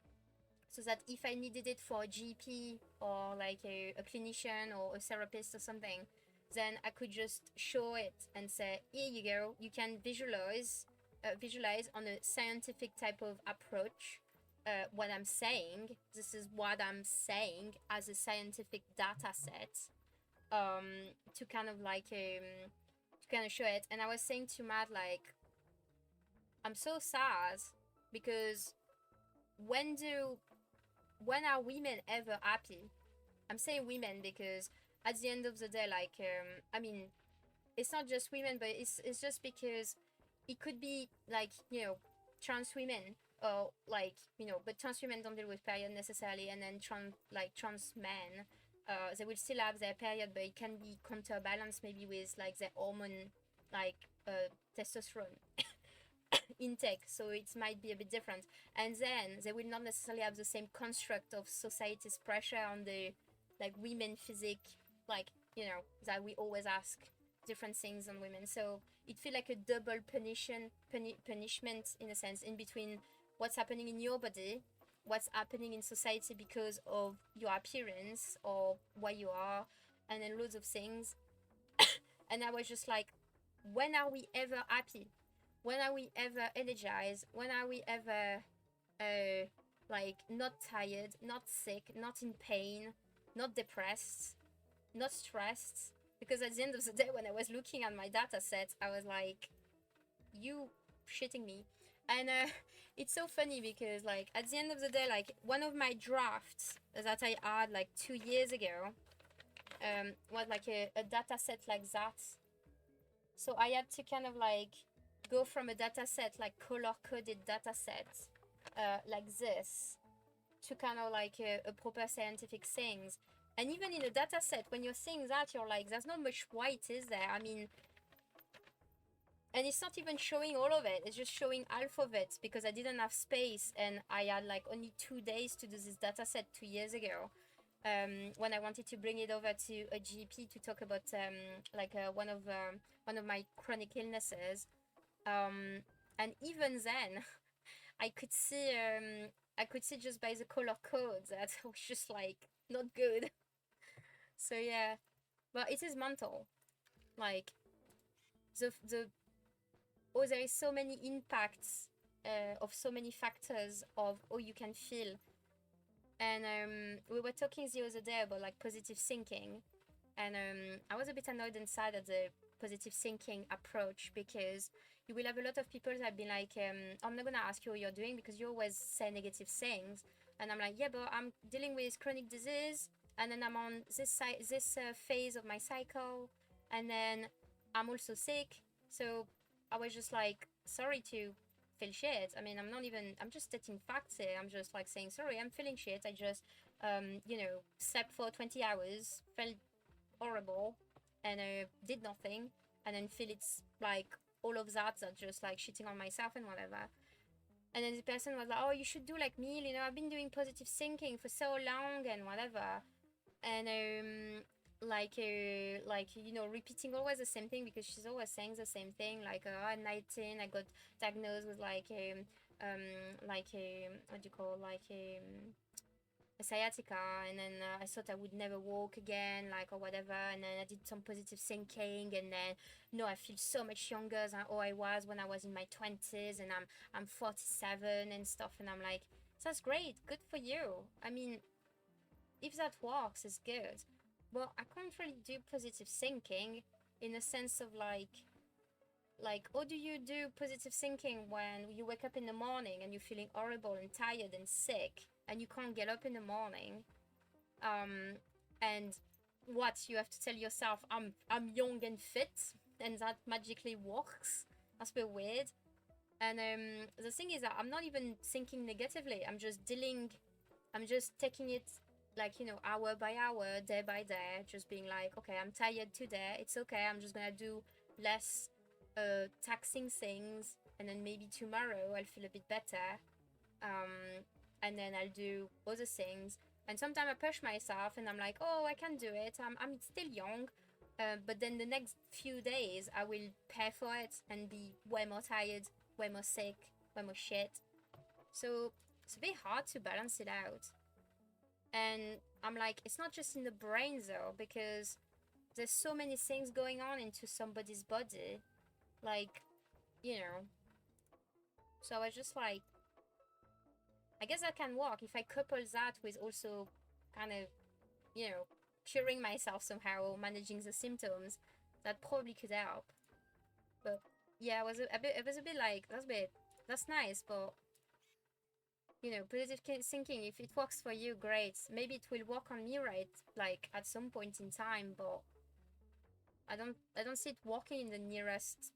so that if I needed it for a GP or like a clinician or a therapist or something, then I could just show it and say, here you go, you can visualize on a scientific type of approach what I'm saying. This is what I'm saying as a scientific data set, to kind of like show it. And I was saying to Matt, like, I'm so sad, because when are women ever happy? I'm saying women because at the end of the day, like, I mean, it's not just women, but it's just because it could be like, you know, trans women, or like, you know, but trans women don't deal with period necessarily, and then trans men, they will still have their period, but it can be counterbalanced maybe with like their hormone, like testosterone intake, so it might be a bit different. And then they will not necessarily have the same construct of society's pressure on the, like, women physique, like, you know, that we always ask different things on women. So it feels like a double punishment in a sense, in between what's happening in your body, what's happening in society because of your appearance or what you are, and then loads of things. And I was just like, when are we ever happy? When are we ever energized? When are we ever like not tired, not sick, not in pain, not depressed, not stressed? Because at the end of the day, when I was looking at my data set, I was like, you shitting me. And it's so funny because like at the end of the day, like one of my drafts that I had like 2 years ago was like a data set like that. So I had to kind of like go from a data set, like color coded data set like this, to kind of like a proper scientific things. And even in a data set, when you're seeing that, you're like, there's not much white, is there? I mean, and it's not even showing all of it, it's just showing half of it because I didn't have space and I had like only 2 days to do this data set 2 years ago. When I wanted to bring it over to a GP to talk about like one of my chronic illnesses, and even then, I could see just by the color code that it was just like not good. So yeah, but it is mental. Like the there is so many impacts of so many factors of how you can feel. And we were talking the other day about like positive thinking, and I was a bit annoyed and sad at the positive thinking approach because you will have a lot of people that be like, I'm not gonna ask you what you're doing because you always say negative things, and I'm like, yeah, but I'm dealing with chronic disease, and then I'm on this phase of my cycle, and then I'm also sick. So I was just like, sorry to feel shit. I mean, I'm just stating facts here. I'm just like saying, sorry, I'm feeling shit. I just, slept for 20 hours, felt horrible, and did nothing, and then feel it's like all of that just like shitting on myself and whatever. And then the person was like, oh, you should do like me, I've been doing positive thinking for so long and whatever. And repeating always the same thing because she's always saying the same thing, like at 19 I got diagnosed with what do you call, a sciatica, and then I thought I would never walk again, like, or whatever, and then I did some positive thinking, and then no, I feel so much younger than how I was when I was in my 20s, and I'm 47 and stuff, and I'm like, that's great, good for you. I mean, if that works, it's good. But I can't really do positive thinking in a sense of like how do you do positive thinking when you wake up in the morning and you're feeling horrible and tired and sick and you can't get up in the morning, and what you have to tell yourself, I'm young and fit, and that magically works. That's a bit weird. And the thing is that I'm not even thinking negatively, I'm just taking it like, hour by hour, day by day, just being like, okay, I'm tired today, it's okay, I'm just gonna do less taxing things, and then maybe tomorrow I'll feel a bit better, and then I'll do other things. And sometimes I push myself and I'm like, oh, I can do it, I'm still young, but then the next few days I will pay for it and be way more tired, way more sick, way more shit. So it's a bit hard to balance it out. And I'm like, it's not just in the brain though, because there's so many things going on into somebody's body, like, so I was just like, I guess that can work if I couple that with also kind of, curing myself somehow, managing the symptoms. That probably could help. But yeah, it was a bit like, that's nice, but positive thinking, if it works for you, great. Maybe it will work on me, right? Like at some point in time, but I don't see it working in the nearest,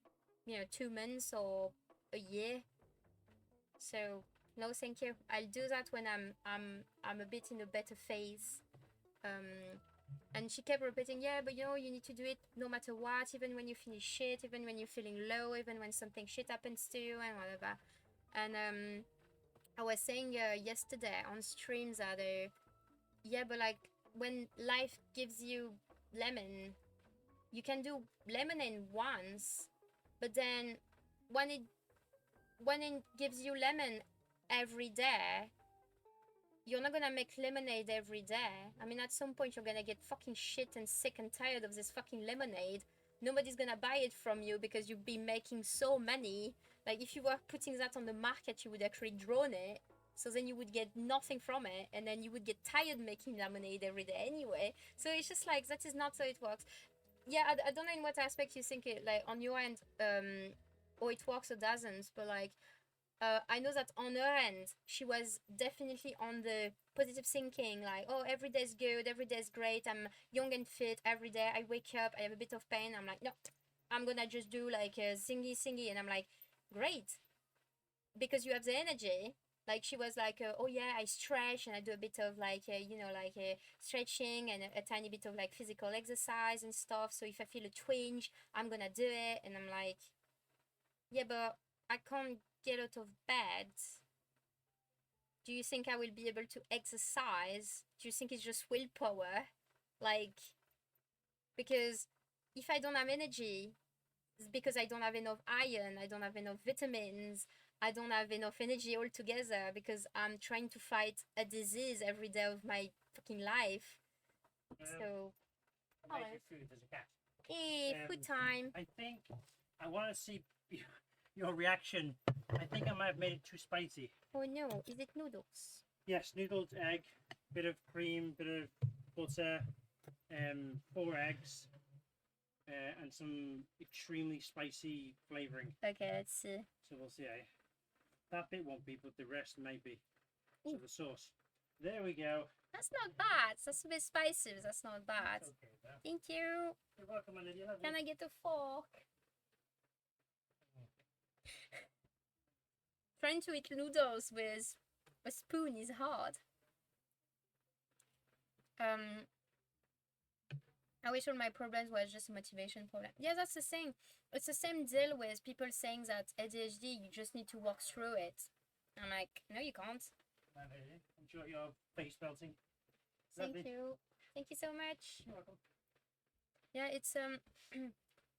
2 months or a year. So no, thank you. I'll do that when I'm a bit in a better phase. And she kept repeating, yeah, but you need to do it no matter what, even when you finish shit, even when you're feeling low, even when something shit happens to you and whatever. And I was saying yesterday on streams that yeah, but like when life gives you lemon, you can do lemonade once, but then when it gives you lemon every day, you're not gonna make lemonade every day. I mean, at some point you're gonna get fucking shit and sick and tired of this fucking lemonade. Nobody's gonna buy it from you because you've been making so many. Like, if you were putting that on the market, you would actually drone it. So then you would get nothing from it, and then you would get tired making lemonade every day anyway. So it's just like, that is not how it works. Yeah, I don't know in what aspect you think it, like, on your end, or it works or doesn't, but like, I know that on her end, she was definitely on the positive thinking, like, oh, every day's good, every day's great, I'm young and fit every day. I wake up, I have a bit of pain, I'm like, no, I'm gonna just do like a thingy, and I'm like, great, because you have the energy. Like, she was like, oh yeah, I stretch and I do a bit of like, stretching and a tiny bit of like physical exercise and stuff. So if I feel a twinge, I'm gonna do it. And I'm like, yeah, but I can't get out of bed. Do you think I will be able to exercise? Do you think it's just willpower? Like, because if I don't have energy, it's because I don't have enough iron, I don't have enough vitamins, I don't have enough energy altogether because I'm trying to fight a disease every day of my fucking life. So, I made your food. There's a cat. hey, food time. I think I want to see your reaction. I think I might have made it too spicy. Oh no, is it noodles? Yes, noodled egg, bit of cream, bit of butter, 4 eggs, and some extremely spicy flavouring. Okay, let's see. So we'll see. That bit won't be, but the rest may be. So the sauce. There we go. That's not bad. That's a bit spicy, but that's not bad. Okay, thank you. You're welcome, my lady. Can I get a fork? Trying to eat noodles with a spoon is hard. I wish all my problems was just a motivation problem. Yeah, that's the thing. It's the same deal with people saying that ADHD, you just need to walk through it. I'm like, no, you can't. Enjoy your face melting. Thank you. Thank you so much. You're welcome. Yeah, it's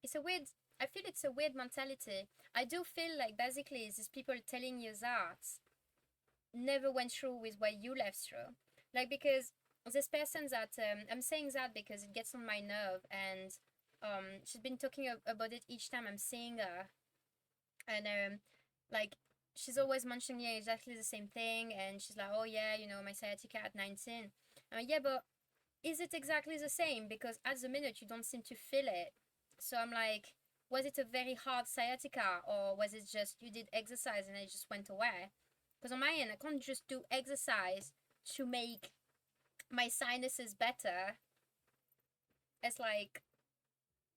it's a weird, I feel it's a weird mentality. I do feel like basically these people telling you that never went through with what you lived through. Like, because this person that, I'm saying that because it gets on my nerve, and she's been talking about it each time I'm seeing her. And like, she's always mentioning, yeah, exactly the same thing, and she's like, oh yeah, my sciatica at 19. I'm like, yeah, but is it exactly the same? Because at the minute you don't seem to feel it. So I'm like, was it a very hard sciatica, or was it just you did exercise and it just went away? Because on my end, I can't just do exercise to make my sinuses better. It's like,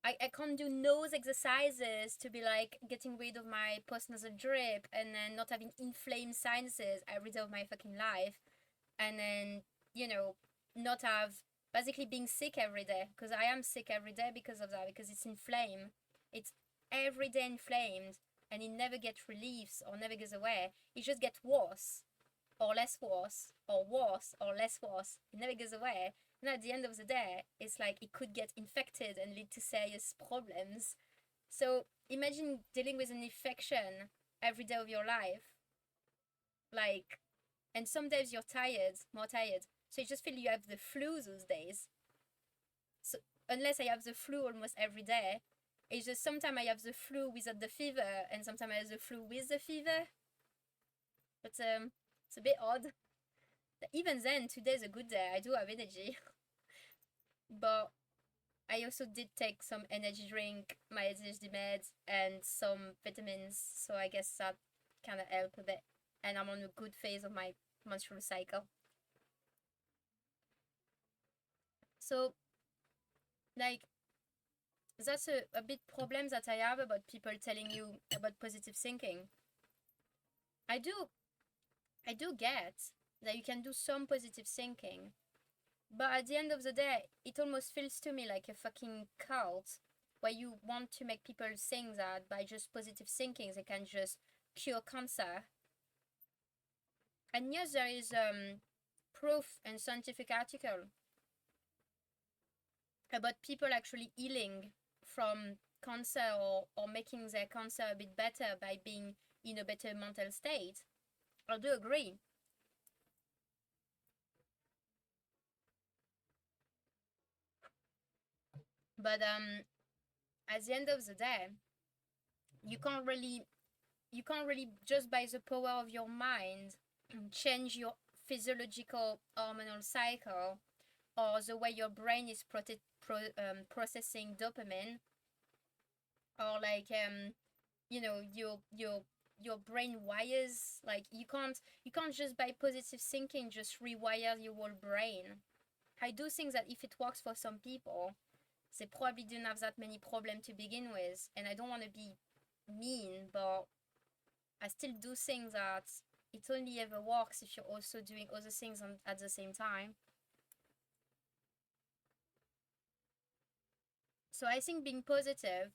I can't do nose exercises to be like getting rid of my postnasal drip and then not having inflamed sinuses every day of my fucking life, and then not have basically being sick every day, because I am sick every day because of that, because it's inflamed. It's every day inflamed, and it never gets relief or never goes away. It just gets worse or less worse or worse or less worse. It never goes away. And at the end of the day, it's like it could get infected and lead to serious problems. So imagine dealing with an infection every day of your life. Like, and some days you're tired, more tired. So you just feel you have the flu those days. So unless I have the flu almost every day, it's just sometimes I have the flu without the fever, and sometimes I have the flu with the fever. But it's a bit odd. Even then, today's a good day. I do have energy. But I also did take some energy drink, my ADHD meds, and some vitamins. So I guess that kind of helped a bit. And I'm on a good phase of my menstrual cycle. So, like, that's a big problem that I have about people telling you about positive thinking. I do get that you can do some positive thinking, but at the end of the day, it almost feels to me like a fucking cult, where you want to make people think that by just positive thinking they can just cure cancer. And yes, there is proof and scientific article about people actually healing from cancer, or making their cancer a bit better by being in a better mental state. I do agree. But at the end of the day, you can't really just by the power of your mind change your physiological hormonal cycle, or the way your brain is processing dopamine, or like your brain wires. Like you can't just by positive thinking just rewire your whole brain. I do think that if it works for some people, they probably didn't have that many problems to begin with. And I don't want to be mean, but I still do think that it only ever works if you're also doing other things at the same time. So I think being positive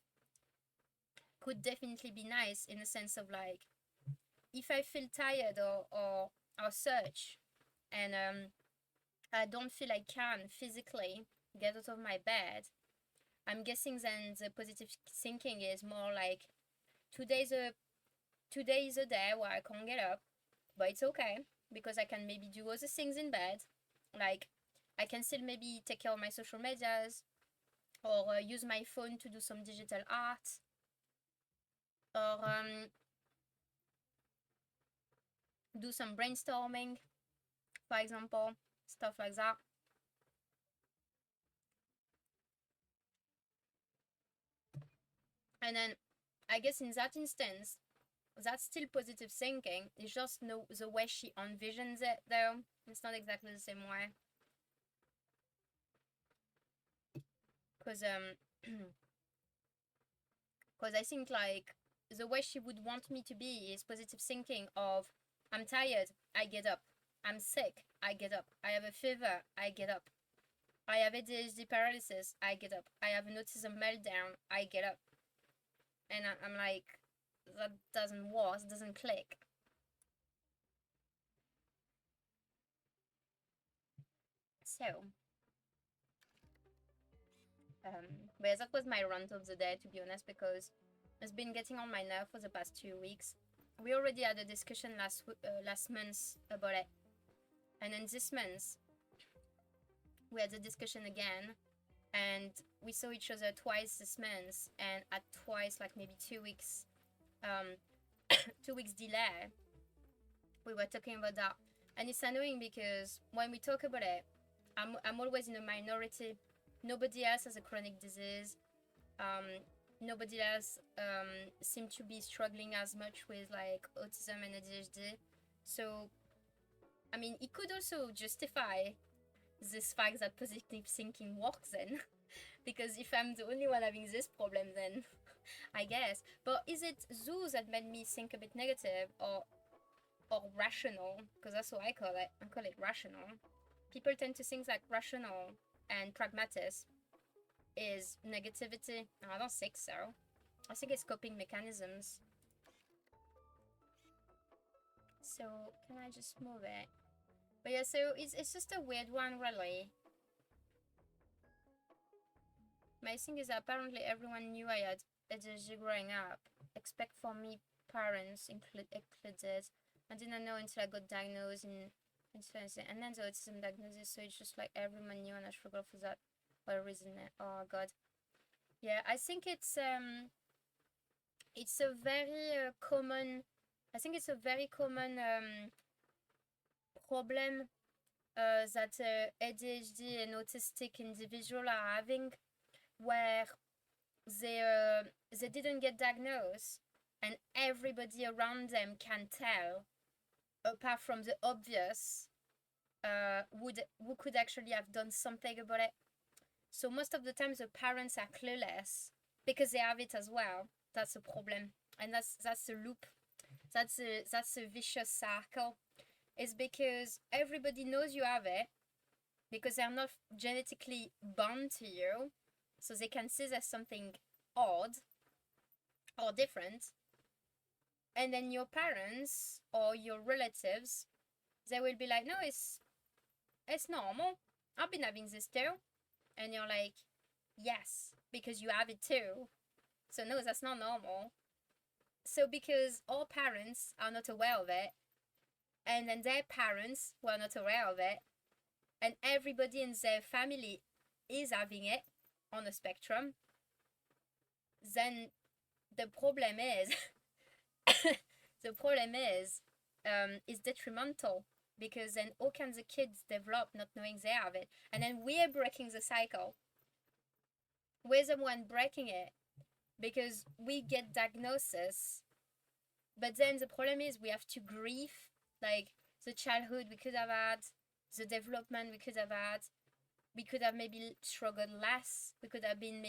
could definitely be nice, in a sense of like, if I feel tired or such, and I don't feel I can physically get out of my bed, I'm guessing then the positive thinking is more like, today is a day where I can't get up, but it's okay, because I can maybe do other things in bed. Like, I can still maybe take care of my social medias, or use my phone to do some digital art, or do some brainstorming, for example, stuff like that. And then I guess in that instance, that's still positive thinking. It's just no, the way she envisions it, though. It's not exactly the same way. Because because I think like the way she would want me to be is positive thinking of, I'm tired, I get up. I'm sick, I get up. I have a fever, I get up. I have ADHD paralysis, I get up. I have an autism meltdown, I get up. And I'm like, that doesn't work, it doesn't click. So, but yeah, that was my rant of the day, to be honest, because it's been getting on my nerve for the past 2 weeks. We already had a discussion last month about it, and then this month we had a discussion again, and we saw each other twice this month, and at twice, like maybe 2 weeks, 2 weeks delay, we were talking about that. And it's annoying because when we talk about it, I'm always in a minority. Nobody else has a chronic disease. Nobody else seem to be struggling as much with like autism and ADHD. So, I mean, it could also justify this fact that positive thinking works then. Because if I'm the only one having this problem, then I guess. But is it zoos that made me think a bit negative, or rational? Because that's what I call it. I call it rational. People tend to think that rational and pragmatism is negativity. No, I don't think so. I think it's coping mechanisms. So can I just move it? But yeah, so it's just a weird one, really. My thing is that apparently everyone knew I had ADHD growing up, except for me, parents included. I didn't know until I got diagnosed and then the autism diagnosis. So it's just like everyone knew, and I struggled for that for a reason. Oh god, yeah. I think it's a very common. I think it's a very common problem that ADHD and autistic individuals are having, where they didn't get diagnosed, and everybody around them can tell, apart from the obvious, who could actually have done something about it. So most of the time the parents are clueless because they have it as well. That's a problem, and that's a loop. That's a vicious circle. It's because everybody knows you have it, because they're not genetically born to you, so they can see there's something odd or different. And then your parents or your relatives, they will be like, no, it's normal. I've been having this too. And you're like, yes, because you have it too. So no, that's not normal. So because our parents are not aware of it, and then their parents were not aware of it, and everybody in their family is having it on the spectrum, then the problem is the problem is detrimental, because then all kinds of kids develop not knowing they have it, and then we're breaking the cycle. We're the one breaking it because we get diagnosis, but then the problem is we have to grieve like the childhood we could have had, the development we could have had. We could have maybe struggled less. We could have been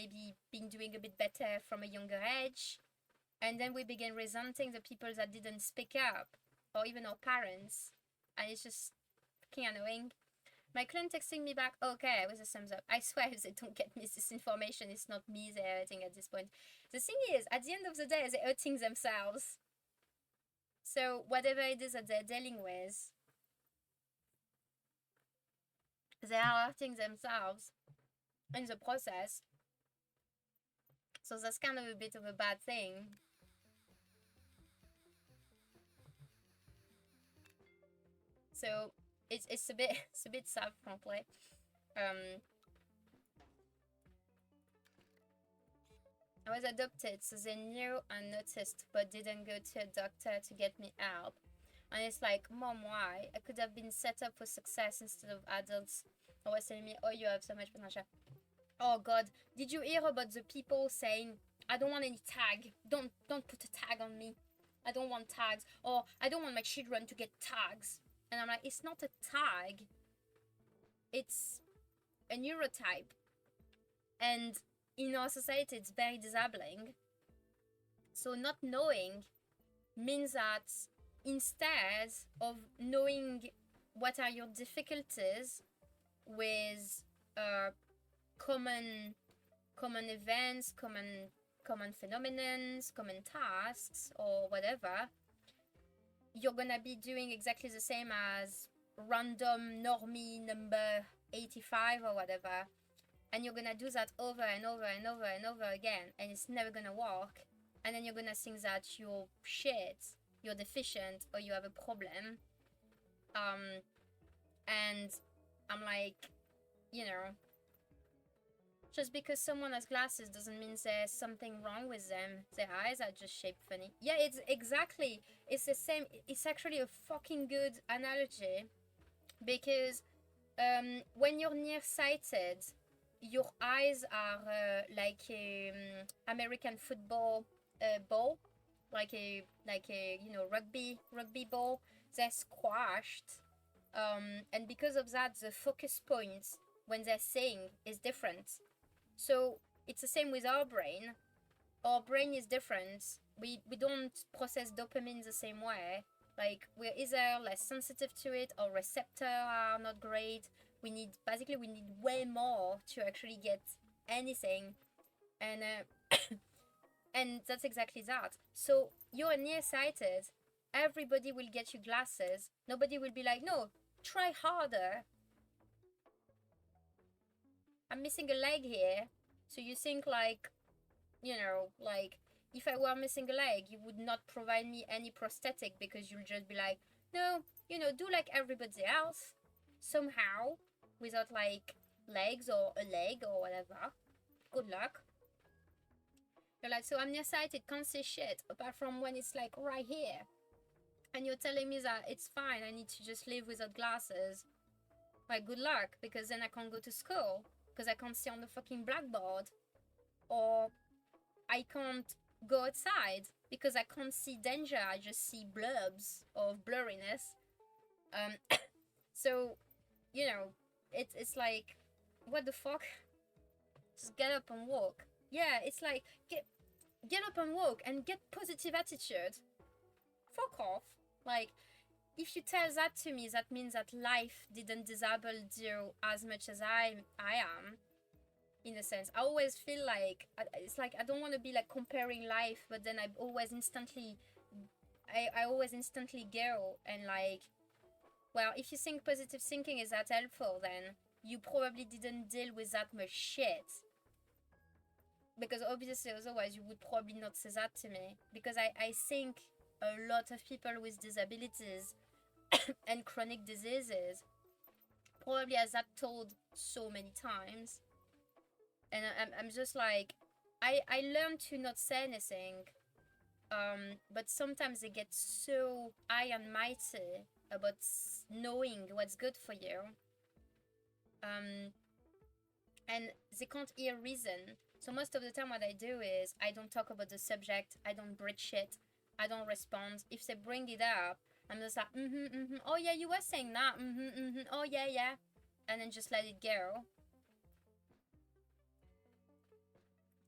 doing a bit better from a younger age. And then we begin resenting the people that didn't speak up, or even our parents. And it's just fucking annoying. My client texting me back, okay, with a thumbs up. I swear if they don't get me this information, it's not me they're hurting at this point. The thing is, at the end of the day, they're hurting themselves. So whatever it is that they're dealing with, they are hurting themselves in the process. So that's kind of a bit of a bad thing. So it's a bit sad, frankly. I was adopted, so they knew and noticed, but didn't go to a doctor to get me help. And it's like, Mom, why? I could have been set up for success instead of adults always telling me, oh, you have so much potential. Oh God, did you hear about the people saying, I don't want any tag. Don't put a tag on me. I don't want tags. Or I don't want my children to get tags. And I'm like, it's not a tag. It's a neurotype. And in our society, it's very disabling. So not knowing means that instead of knowing what are your difficulties with common events, common phenomena, common tasks, or whatever, you're gonna be doing exactly the same as random normie number 85 or whatever, and you're gonna do that over and over and over and over again, and it's never gonna work. And then you're gonna think that you're shit, you're deficient, or you have a problem. And I'm like, just because someone has glasses doesn't mean there's something wrong with them. Their eyes are just shaped funny. Yeah, it's exactly. It's the same. It's actually a fucking good analogy, because when you're nearsighted, your eyes are like a American football ball, like a rugby ball. They're squashed, and because of that, the focus point when they're seeing is different. So it's the same with our brain. Our brain is different. We don't process dopamine the same way. Like, we're either less sensitive to it, or receptors are not great. We need way more to actually get anything. And and that's exactly that. So you're nearsighted. Everybody will get you glasses. Nobody will be like, no, try harder. I'm missing a leg here. So you think like, like, if I were missing a leg, you would not provide me any prosthetic, because you'll just be like, no, do like everybody else somehow, without like legs or a leg or whatever. Good luck. You're like, so I'm nearsighted, can't see shit apart from when it's like right here. And you're telling me that it's fine, I need to just live without glasses. Like, good luck, because then I can't go to school, because I can't see on the fucking blackboard. Or I can't go outside because I can't see danger, I just see blurbs of blurriness. So, it's like, what the fuck? Just get up and walk. Yeah, it's like, get up and walk and get positive attitude. Fuck off. Like, if you tell that to me, that means that life didn't disable you as much as I am. In a sense, I always feel like it's like I don't want to be like comparing life, but then I always instantly go and like, well, if you think positive thinking is that helpful, then you probably didn't deal with that much shit. because obviously otherwise you would probably not say that to me, because I think a lot of people with disabilities and chronic diseases probably has that told so many times, and I'm just like, I learned to not say anything, but sometimes they get so high and mighty about knowing what's good for you, and they can't hear reason. So most of the time what I do is I don't talk about the subject, I don't breach it, I don't respond. If they bring it up, I'm just like, oh yeah, you were saying that, oh yeah, yeah, and then just let it go.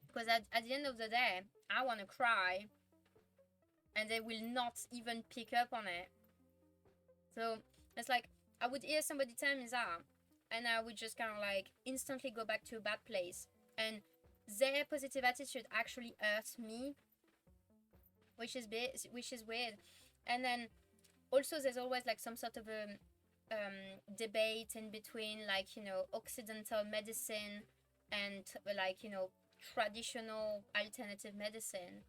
Because at the end of the day, I want to cry, and they will not even pick up on it. So it's like, I would hear somebody tell me that, and I would just kind of like instantly go back to a bad place. And their positive attitude actually hurts me, which is weird. And then also there's always like some sort of a debate in between, like, you know, Occidental medicine and like, you know, traditional alternative medicine.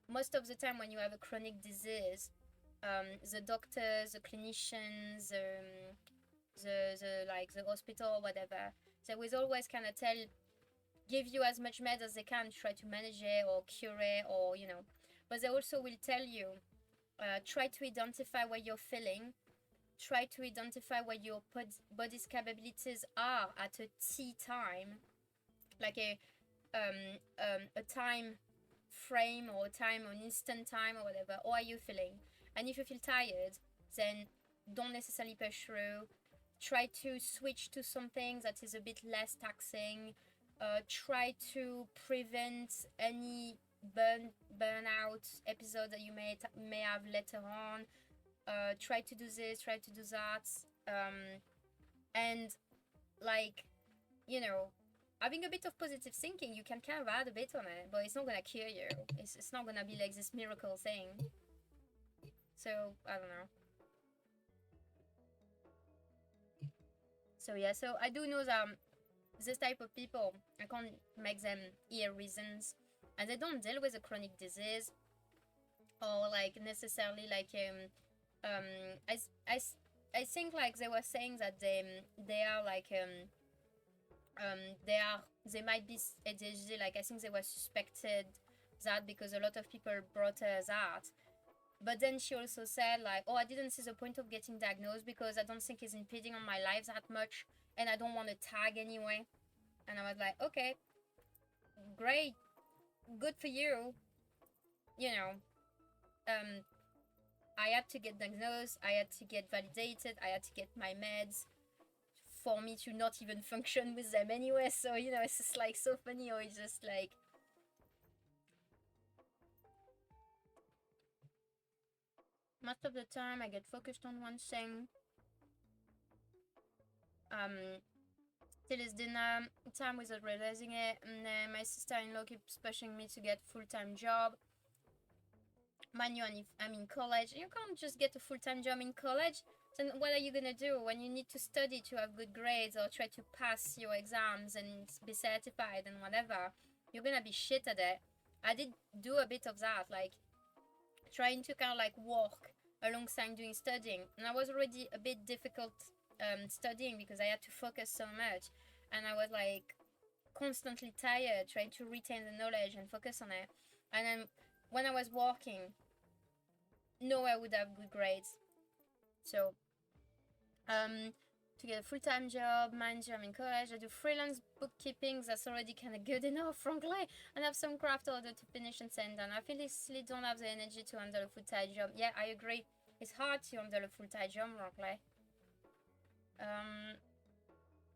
Most of the time when you have a chronic disease, the doctors, the clinicians, the like the hospital, whatever, they will always kind of give you as much med as they can, try to manage it or cure it, or, you know, but they also will tell you, try to identify what you're feeling, try to identify what your body's capabilities are at a T time, like a time frame or time or instant time or whatever. Or are you feeling? And if you feel tired, then don't necessarily push through. Try to switch to something that is a bit less taxing. Try to prevent any burnout episode that you may have later on. Try to do this, try to do that, and like, you know, having a bit of positive thinking, you can kind of add a bit on it, but it's not gonna cure you. It's not gonna be like this miracle thing. So I don't know. So yeah, so I do know that this type of people, I can't make them hear reasons, and they don't deal with a chronic disease, or like necessarily like I, I, I think like they were saying that they are like they might be ADHD. Like I think they were suspected that because a lot of people brought her that. But then she also said like, oh, I didn't see the point of getting diagnosed because I don't think it's impeding on my life that much, and I don't want to tag anyway. And I was like, okay, great, good for you. You know, I had to get diagnosed, I had to get validated, I had to get my meds for me to not even function with them anyway. So, you know, it's just like so funny, or it's just like, most of the time I get focused on one thing. Till it's dinner time without realizing it, and then my sister-in-law keeps pushing me to get full-time job. Mind you, if I'm in college, you can't just get a full-time job in college. Then what are you gonna do when you need to study to have good grades or try to pass your exams and be certified and whatever? You're gonna be shit at it. I did do a bit of that, like trying to kind of like work alongside doing studying, and I was already a bit difficult studying because I had to focus so much, and I was like constantly tired trying to retain the knowledge and focus on it. And then when I was working, no, I would have good grades. So to get a full-time job, mind you, I'm in college, I do freelance bookkeeping, that's already kind of good enough, frankly, and I have some craft order to finish and send done. I feel I still don't have the energy to handle a full-time job. Yeah, I agree, it's hard to handle a full-time job, frankly.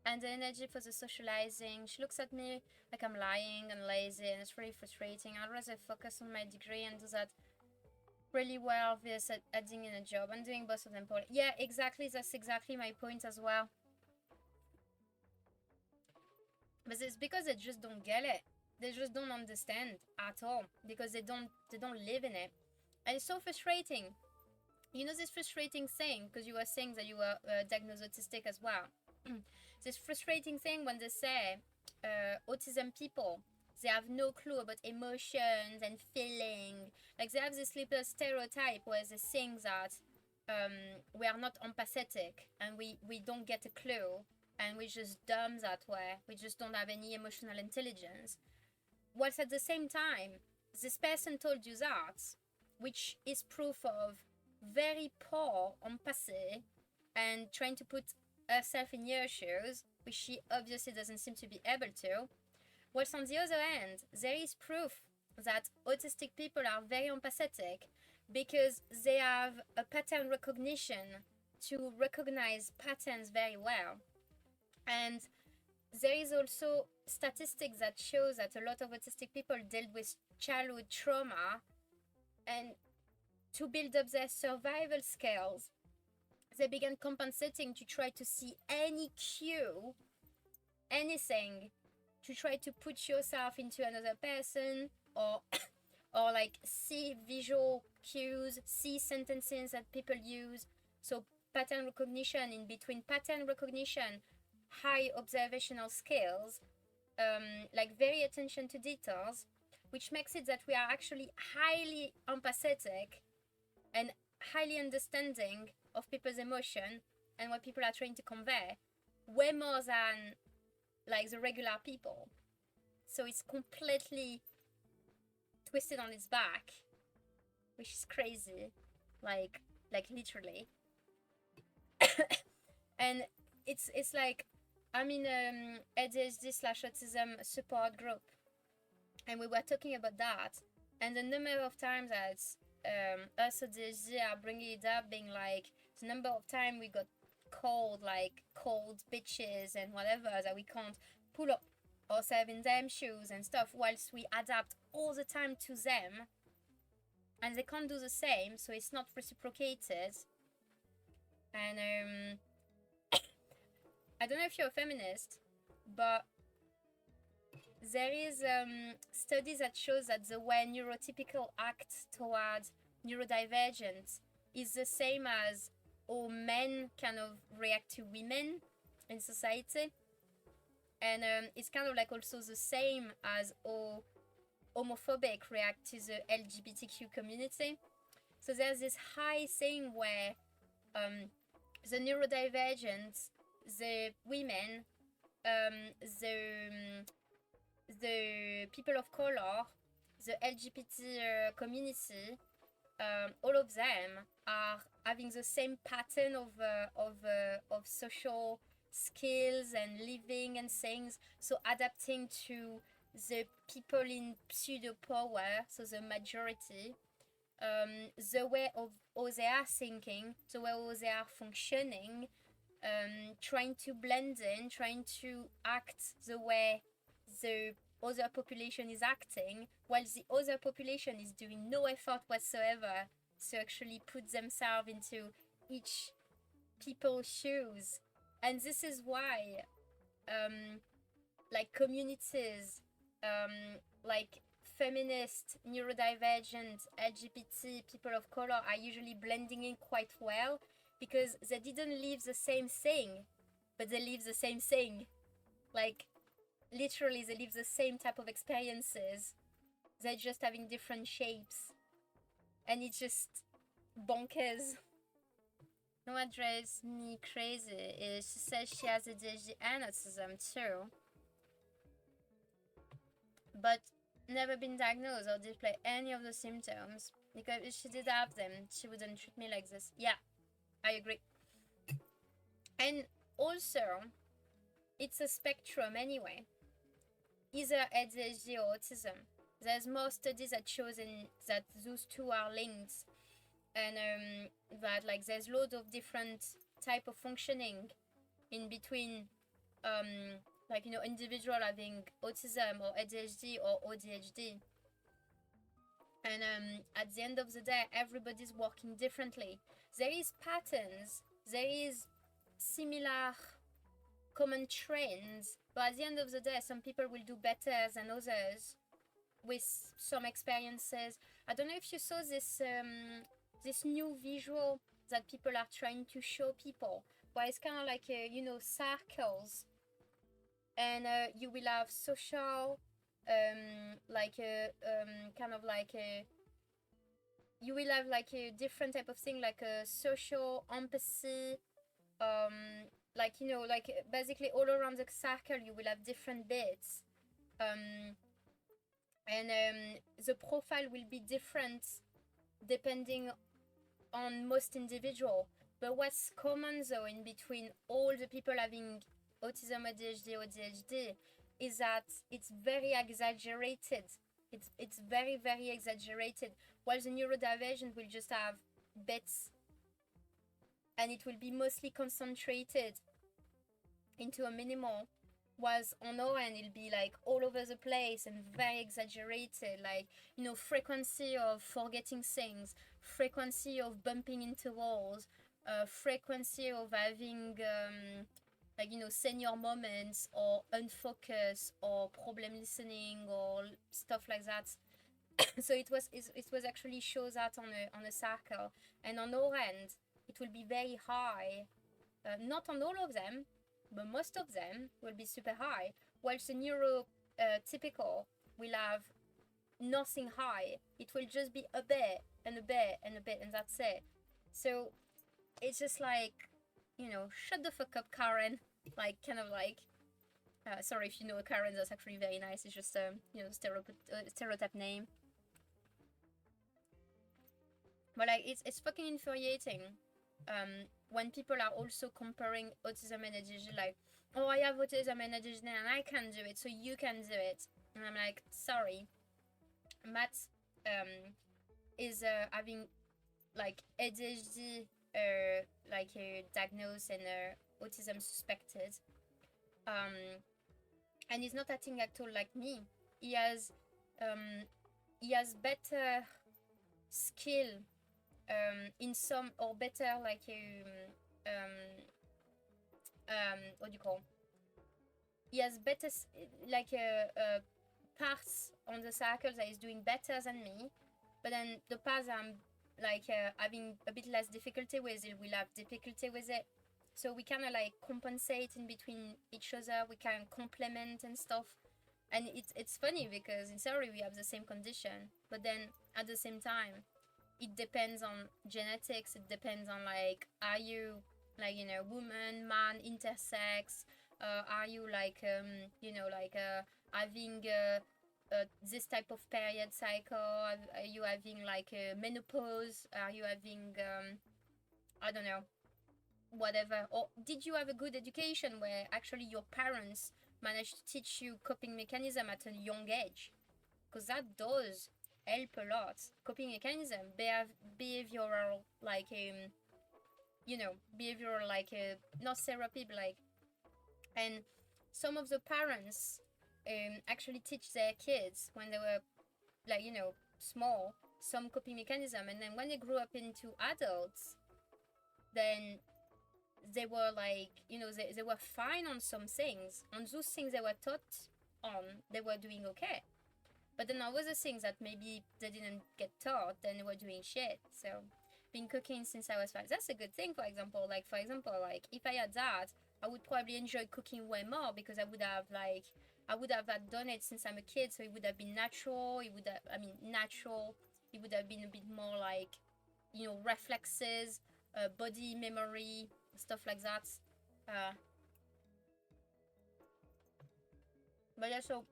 And the energy for the socializing, she looks at me like I'm lying and lazy, and it's really frustrating. I'd rather focus on my degree and do that really well versus adding in a job. I'm doing both of them poorly. Yeah, exactly, that's exactly my point as well. But it's because they just don't get it. They just don't understand at all because they don't live in it. And it's so frustrating. You know this frustrating thing, because you were saying that you were diagnosed autistic as well. This frustrating thing when they say, autism people, they have no clue about emotions and feeling. Like, they have this little stereotype where they think that we are not empathetic and we don't get a clue and we're just dumb that way. We just don't have any emotional intelligence. Whilst at the same time, this person told you that, which is proof of very poor empathy and trying to put herself in your shoes, which she obviously doesn't seem to be able to. Whilst on the other hand, there is proof that autistic people are very empathetic because they have a pattern recognition to recognize patterns very well. And there is also statistics that show that a lot of autistic people dealt with childhood trauma, and to build up their survival skills, they began compensating to try to see any cue, anything, to try to put yourself into another person, or or like see visual cues, see sentences that people use. So pattern recognition, in between pattern recognition, high observational skills, like very attention to details, which makes it that we are actually highly empathetic and highly understanding of people's emotion and what people are trying to convey, way more than like the regular people. So it's completely twisted on its back, which is crazy, like literally. And it's like, I'm in ADHD/autism support group, and we were talking about that, and the number of times that us ADHD are bringing it up, being like, the number of time we got called like cold bitches and whatever, that we can't pull up ourselves in them shoes and stuff, whilst we adapt all the time to them, and they can't do the same, so it's not reciprocated. And I don't know if you're a feminist, but there is studies that shows that the way neurotypical act towards neurodivergent is the same as how men kind of react to women in society, and it's kind of like also the same as how homophobic react to the LGBTQ community. So there's this high thing where the neurodivergent, the women, the people of color, the LGBT community, all of them are having the same pattern of social skills and living and things. So adapting to the people in pseudo power, so the majority, the way of how they are thinking, the way how they are functioning, trying to blend in, trying to act the way the other population is acting, while the other population is doing no effort whatsoever to actually put themselves into each people's shoes. And this is why like communities, like feminist, neurodivergent, LGBT, people of color are usually blending in quite well, because they didn't live the same thing, but they live the same thing. Like, literally, they live the same type of experiences. They're just having different shapes. And it's just bonkers. No, what drives me crazy is she says she has ADHD and autism too, but never been diagnosed or display any of the symptoms, because if she did have them, she wouldn't treat me like this. Yeah, I agree. And also, it's a spectrum anyway, either ADHD or autism. There's more studies that shows that those two are linked, and that like there's loads of different type of functioning in between, like, you know, individual having autism or ADHD or ODHD. And at the end of the day, everybody's working differently. There is patterns, there is similar common trends, but at the end of the day, some people will do better than others with some experiences. I don't know if you saw this this new visual that people are trying to show people, where it's kind of like you know, circles, and you will have social, like a kind of like a, you will have like a different type of thing, like a social empathy, like you know, like basically all around the circle you will have different bits, um, and the profile will be different depending on most individual. But what's common though in between all the people having autism, ADHD, or ADHD is that it's very exaggerated. It's very very exaggerated. While the neurodivergent will just have bits, and it will be mostly concentrated into a minimal. Was on our end it'll be like all over the place and very exaggerated, like you know, frequency of forgetting things, frequency of bumping into walls, frequency of having like you know, senior moments or unfocus or problem listening or stuff like that. So it was actually shows that on a circle, and on our end it will be very high, not on all of them, but most of them will be super high, whilst the neuro typical will have nothing high. It will just be a bit and a bit and a bit, and that's it. So it's just like, you know, shut the fuck up, Karen. Like, kind of like, sorry if you know Karen, that's actually very nice. It's just a, you know, stereotype name. But like, it's fucking infuriating. When people are also comparing autism and ADHD, like, oh, I have autism and ADHD and I can do it, so you can do it. And I'm like, sorry, Matt is having like ADHD, like diagnosed and autism suspected, and he's not acting at all like me. He has better skill in some, or better like what do you call, he has better like parts on the circles that he's doing better than me, but then the parts I'm like having a bit less difficulty with, it will have difficulty with it. So we kind of like compensate in between each other, we can complement and stuff. And it's funny because in theory we have the same condition, but then at the same time it depends on genetics, it depends on like, are you like, you know, woman, man, intersex, are you like you know, like having this type of period cycle, are you having like menopause, are you having I don't know, whatever, or did you have a good education where actually your parents managed to teach you coping mechanism at a young age, because that does help a lot. Coping mechanism, behavioral like you know, behavioral like not therapy, but like, and some of the parents actually teach their kids when they were like, you know, small, some coping mechanism, and then when they grew up into adults, then they were like, you know, they were fine on some things, on those things they were taught on, they were doing okay. But then there was the things that maybe they didn't get taught, then they were doing shit. So been cooking since I was 5. That's a good thing, for example. Like, for example, like if I had that, I would probably enjoy cooking way more, because I would have done it since I'm a kid, so it would have been natural. It would have, I mean, natural. It would have been a bit more like, you know, reflexes, body memory, stuff like that. But yeah, so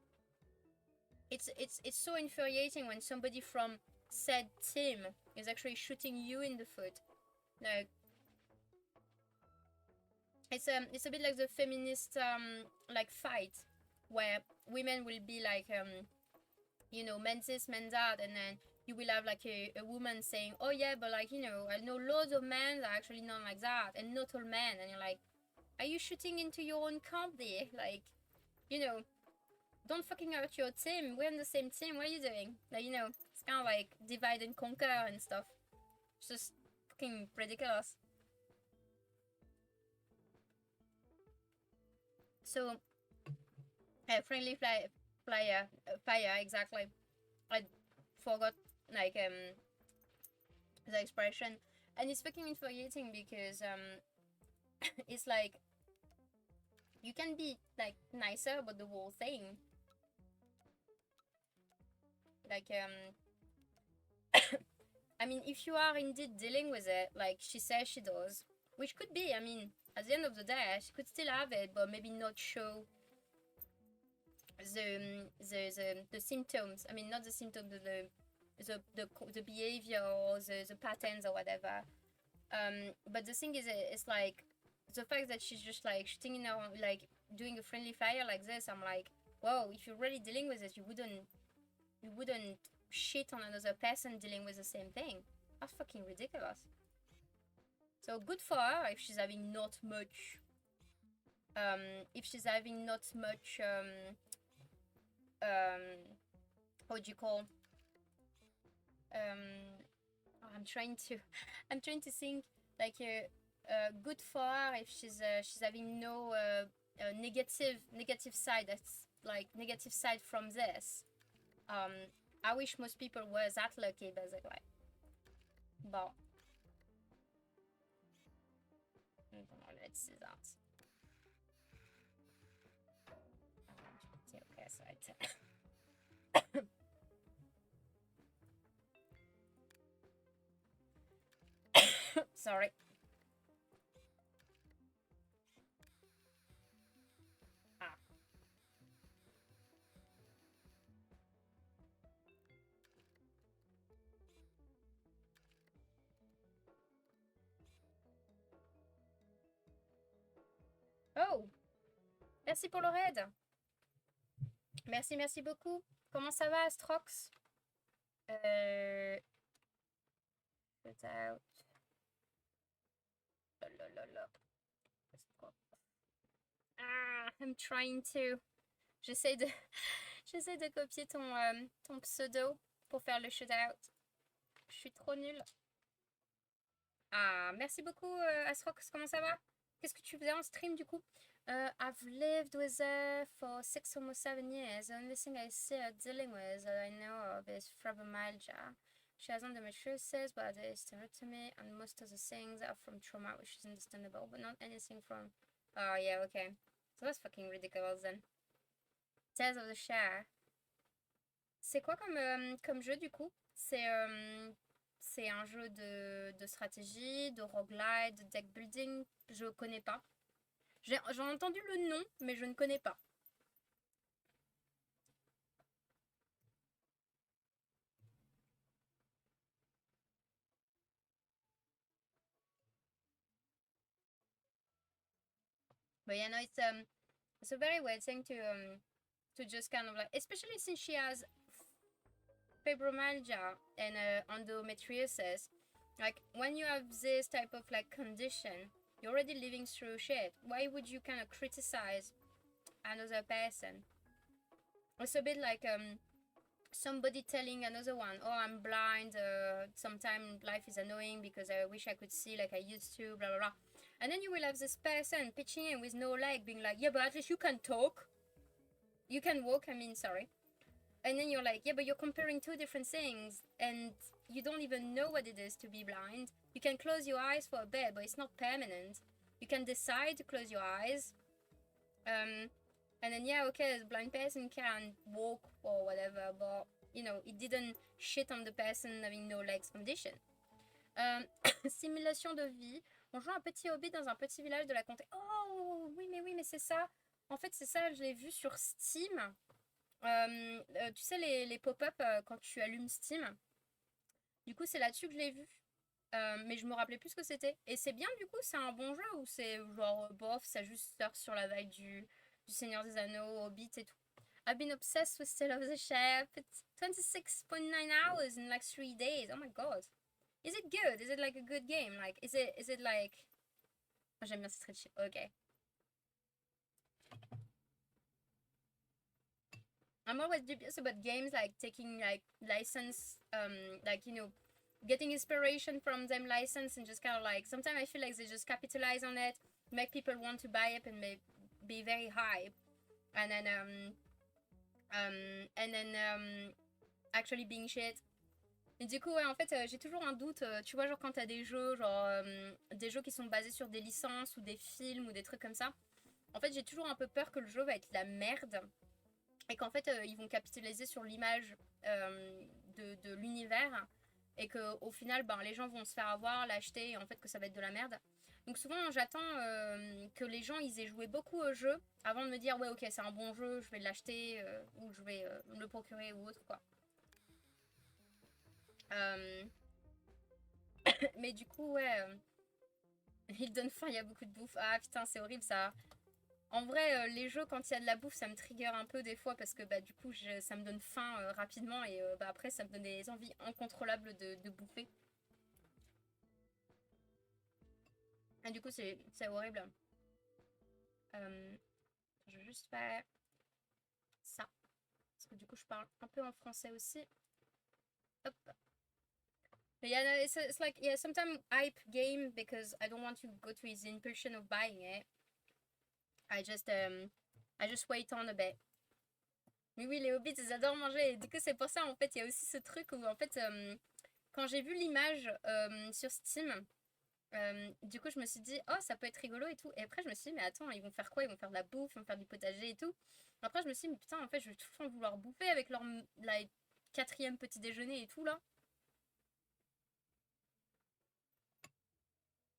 it's so infuriating when somebody from said team is actually shooting you in the foot. Like, it's a bit like the feminist like fight, where women will be like you know, men this, men that, and then you will have like a woman saying, oh yeah, but like, you know, I know loads of men that are actually not like that, and not all men. And you're like, are you shooting into your own camp there? Like, you know, don't fucking hurt your team. We're on the same team. What are you doing? Like, you know, it's kind of like divide and conquer and stuff. It's just fucking ridiculous. So, friendly fire, exactly. I forgot like the expression, and it's fucking infuriating because it's like You can be like nicer about the whole thing. Like I mean, if you are indeed dealing with it, like she says she does, which could be, I mean, at the end of the day, she could still have it, but maybe not show the symptoms. I mean, not the symptoms, the behavior or the patterns or whatever. But the thing is, it's like the fact that she's just like shooting in her, like doing a friendly fire like this. I'm like, whoa! If you're really dealing with it, you wouldn't shit on another person dealing with the same thing. That's fucking ridiculous. So good for her if she's having not much. If she's having not much. What do you call? I'm trying to, I'm trying to think like good for her if she's having no negative side. That's like negative side from this. I wish most people were that lucky, basically. But let's see that. Okay, so sorry. Ah. Oh, merci pour le raid. Merci, merci beaucoup. Comment ça va, Astrox? Put out. Ah, I'm trying to. J'essaie de, j'essaie de copier ton pseudo pour faire le shootout. Je suis trop nulle. Ah, merci beaucoup, Astrox. Comment ça va? Qu'est-ce que tu faisais en stream du coup? I've lived with her for 6 almost 7 years. The only thing I see her dealing with that I know of is fibromyalgia. She has endometriosis, but there is hysterectomy, and most of the things are from trauma, which is understandable, but not anything from. Oh, yeah, okay. So that's fucking ridiculous then. Tales of the Share. C'est quoi comme jeu du coup? C'est un jeu de stratégie, de roguelite, de deck building. Je connais pas. J'ai entendu le nom, mais je ne connais pas. But yeah, no, it's a very weird thing to just kind of like, especially since she has fibromyalgia and endometriosis. Like when you have this type of like condition, you're already living through shit. Why would you kind of criticize another person? It's a bit like somebody telling another one, oh, I'm blind, sometimes life is annoying because I wish I could see like I used to, blah blah blah. And then you will have this person pitching in with no leg being like, yeah, but at least you can talk, you can walk, I mean, sorry. And then you're like, yeah, but you're comparing two different things and you don't even know what it is to be blind. You can close your eyes for a bit, but it's not permanent. You can decide to close your eyes. And then, yeah, okay, the blind person can walk or whatever, but, you know, it didn't shit on the person having no legs condition. Simulation de vie. On joue un petit hobbit dans un petit village de la comté. Oh, oui, mais c'est ça. En fait, c'est ça, je l'ai vu sur Steam. Tu sais, les pop-up quand tu allumes Steam. Du coup, c'est là-dessus que je l'ai vu. Mais je me rappelais plus ce que c'était. Et c'est bien, du coup, c'est un bon jeu ou c'est genre bof, ça juste surfe sur la vague du Seigneur des Anneaux, Hobbit et tout. I've been obsessed with Tales of the Shire. It's 26.9 hours in like 3 days. Oh my god. Is it good? Is it like a good game? Like, is it like. Oh, j'aime bien ce stretch. Ok. I'm always dubious about games like taking like license, like, you know, getting inspiration from them license and just kind of like, sometimes I feel like they just capitalize on it, make people want to buy it and be very hype, and then actually being shit. Et du coup, ouais, en fait, j'ai toujours un doute, tu vois, genre quand t'as des jeux, genre des jeux qui sont basés sur des licences ou des films ou des trucs comme ça. En fait, j'ai toujours un peu peur que le jeu va être la merde et qu'en fait, ils vont capitaliser sur l'image de l'univers et qu'au final, ben, les gens vont se faire avoir, l'acheter et en fait que ça va être de la merde. Donc souvent, j'attends que les gens ils aient joué beaucoup au jeu avant de me dire ouais ok c'est un bon jeu, je vais l'acheter ou je vais me le procurer ou autre quoi. Euh, mais du coup ouais, il donne faim, il y a beaucoup de bouffe. Ah putain c'est horrible ça. En vrai, les jeux, quand il y a de la bouffe, ça me trigger un peu des fois parce que bah, du coup, ça me donne faim rapidement et bah, après, ça me donne des envies incontrôlables de bouffer. Et du coup, c'est horrible. Euh, je vais juste faire ça. Parce que du coup, je parle un peu en français aussi. Hop. But yeah, no, it's like, yeah, sometimes hype game because I don't want to go to his impulsion of buying it. I just, um, I just wait on a bit. Mais oui, les hobbits, ils adorent manger. Et du coup, c'est pour ça, en fait, il y a aussi ce truc où, en fait, quand j'ai vu l'image sur Steam, du coup, je me suis dit, oh, ça peut être rigolo et tout. Et après, je me suis dit, mais attends, ils vont faire quoi? Ils vont faire de la bouffe, ils vont faire du potager et tout. Après, je me suis dit, mais putain, en fait, je vais tout le temps vouloir bouffer avec leur la quatrième petit déjeuner et tout, là.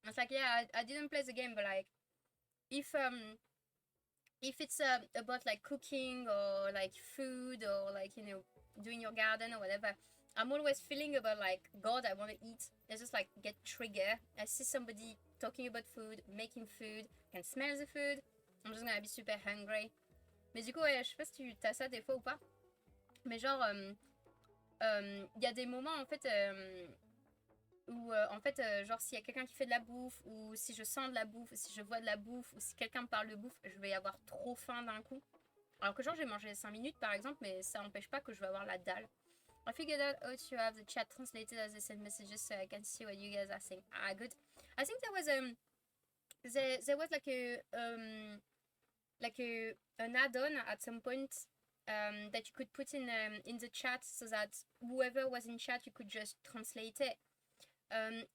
It's like, yeah, I didn't play the game, but like, if um, if it's about like cooking or like food or like, you know, doing your garden or whatever, I'm always feeling about like, God, I want to eat. It's just like get trigger. I see somebody talking about food, making food, can smell the food. I'm just gonna be super hungry. Mais du coup, ouais, je sais pas si tu as ça des fois ou pas. Mais genre, y a des moments en fait où en fait, genre s'il y a quelqu'un qui fait de la bouffe ou si je sens de la bouffe, si je vois de la bouffe ou si quelqu'un me parle de bouffe, je vais avoir trop faim d'un coup. Alors que genre j'ai mangé 5 minutes par exemple, mais ça n'empêche pas que je vais avoir la dalle. I figured out how to have the chat translated as they send messages so I can see what you guys are saying. Ah, good. I think there was like an add-on at some point that you could put in the chat so that whoever was in chat you could just translate it.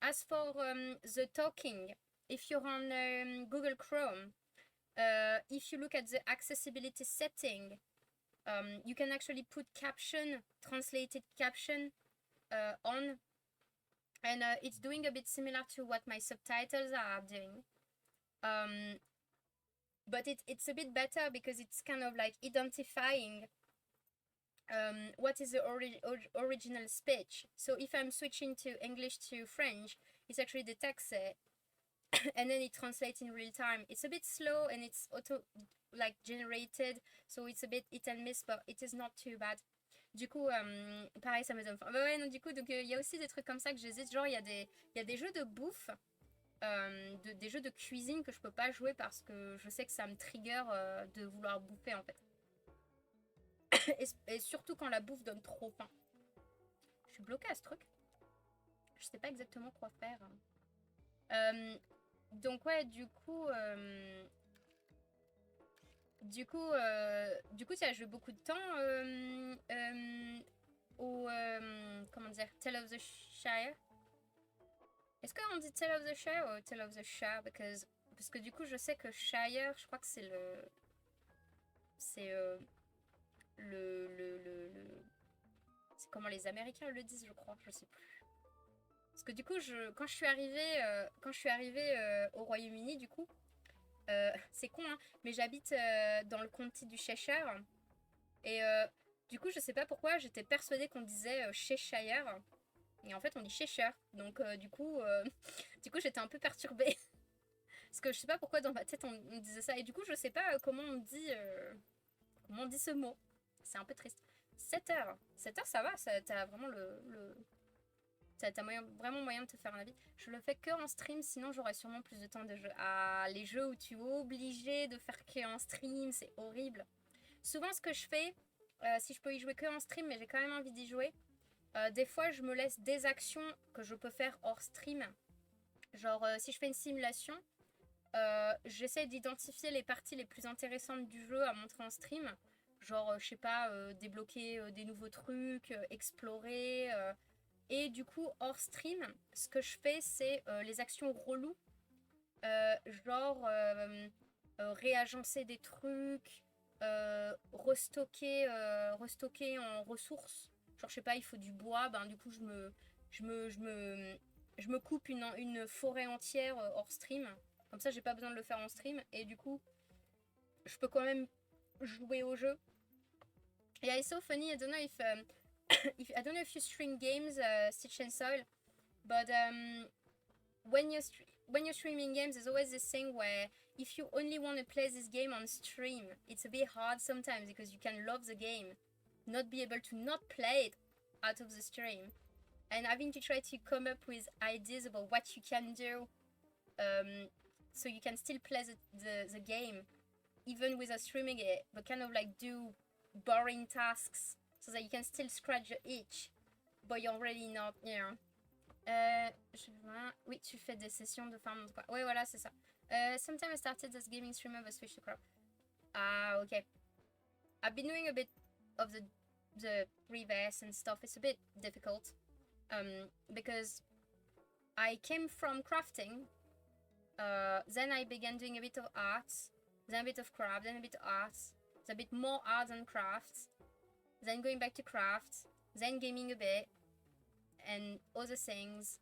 As for the talking, if you're on Google Chrome, if you look at the accessibility setting, you can actually put caption, translated caption on, and it's doing a bit similar to what my subtitles are doing. But it's a bit better because it's kind of like identifying what is the original speech. So if I'm switching to English to French, it's actually detects it and then it translates in real time. It's a bit slow and it's auto like generated, so it's a bit hit and miss, but it is not too bad. Du coup, pareil, ça me donne faim. Bah ouais, non, du coup, donc il y a aussi des trucs comme ça que j'hésite. Genre, il y a des jeux de bouffe, des jeux de cuisine que je peux pas jouer parce que je sais que ça me trigger de vouloir bouffer en fait. Et surtout quand la bouffe donne trop faim. Je suis bloquée à ce truc. Je sais pas exactement quoi faire. Donc ouais, du coup, ça joue beaucoup de temps au comment dire, Tale of the Shire. Est-ce qu'on dit Tale of the Shire ou Tale of the Shire parce que du coup, je sais que Shire, je crois que c'est c'est comment les Américains le disent, je crois, je sais plus. Parce que du coup, quand je suis arrivée au Royaume-Uni, du coup, c'est con, hein, mais j'habite dans le comté du Cheshire. Et du coup, je sais pas pourquoi, j'étais persuadée qu'on disait Cheshire. Et en fait, on dit Cheshire. Donc, du coup j'étais un peu perturbée. Parce que je sais pas pourquoi dans ma tête on disait ça. Et du coup, je sais pas comment on dit ce mot. C'est un peu triste. 7 heures. 7 heures, ça va. T'as vraiment t'as vraiment moyen de te faire un avis. Je le fais que en stream, sinon j'aurais sûrement plus de temps de jeu. Ah, les jeux où tu es obligé de faire que en stream, c'est horrible. Souvent, ce que je fais, si je peux y jouer que en stream, mais j'ai quand même envie d'y jouer, des fois, je me laisse des actions que je peux faire hors stream. Genre, si je fais une simulation, j'essaie d'identifier les parties les plus intéressantes du jeu à montrer en stream. Genre, je sais pas, débloquer des nouveaux trucs, explorer. Et du coup, hors stream, ce que je fais, c'est les actions reloues. Genre, réagencer des trucs, restocker en ressources. Genre, je sais pas, il faut du bois, ben du coup, je me, je me, je me coupe une forêt entière hors stream. Comme ça, j'ai pas besoin de le faire en stream. Et du coup, je peux quand même jouer au jeu. Yeah, it's so funny. I don't know if I don't know if you stream games, Stitch and Soil, but when you're streaming games, there's always this thing where if you only want to play this game on stream, it's a bit hard sometimes because you can love the game, not be able to not play it out of the stream, and having to try to come up with ideas about what you can do, so you can still play the game even without streaming it, but kind of like do boring tasks so that you can still scratch your itch, but you're already not, you know. Oui, tu fais des sessions de farm. Oui, voilà, c'est ça. Sometimes I started as gaming streamer but switched to crop. Ah, okay. I've been doing a bit of the reverse and stuff. It's a bit difficult because I came from crafting. Then I began doing a bit of art, then a bit of craft, then a bit of art, then a bit more art than craft, then going back to craft, then gaming a bit, and other things.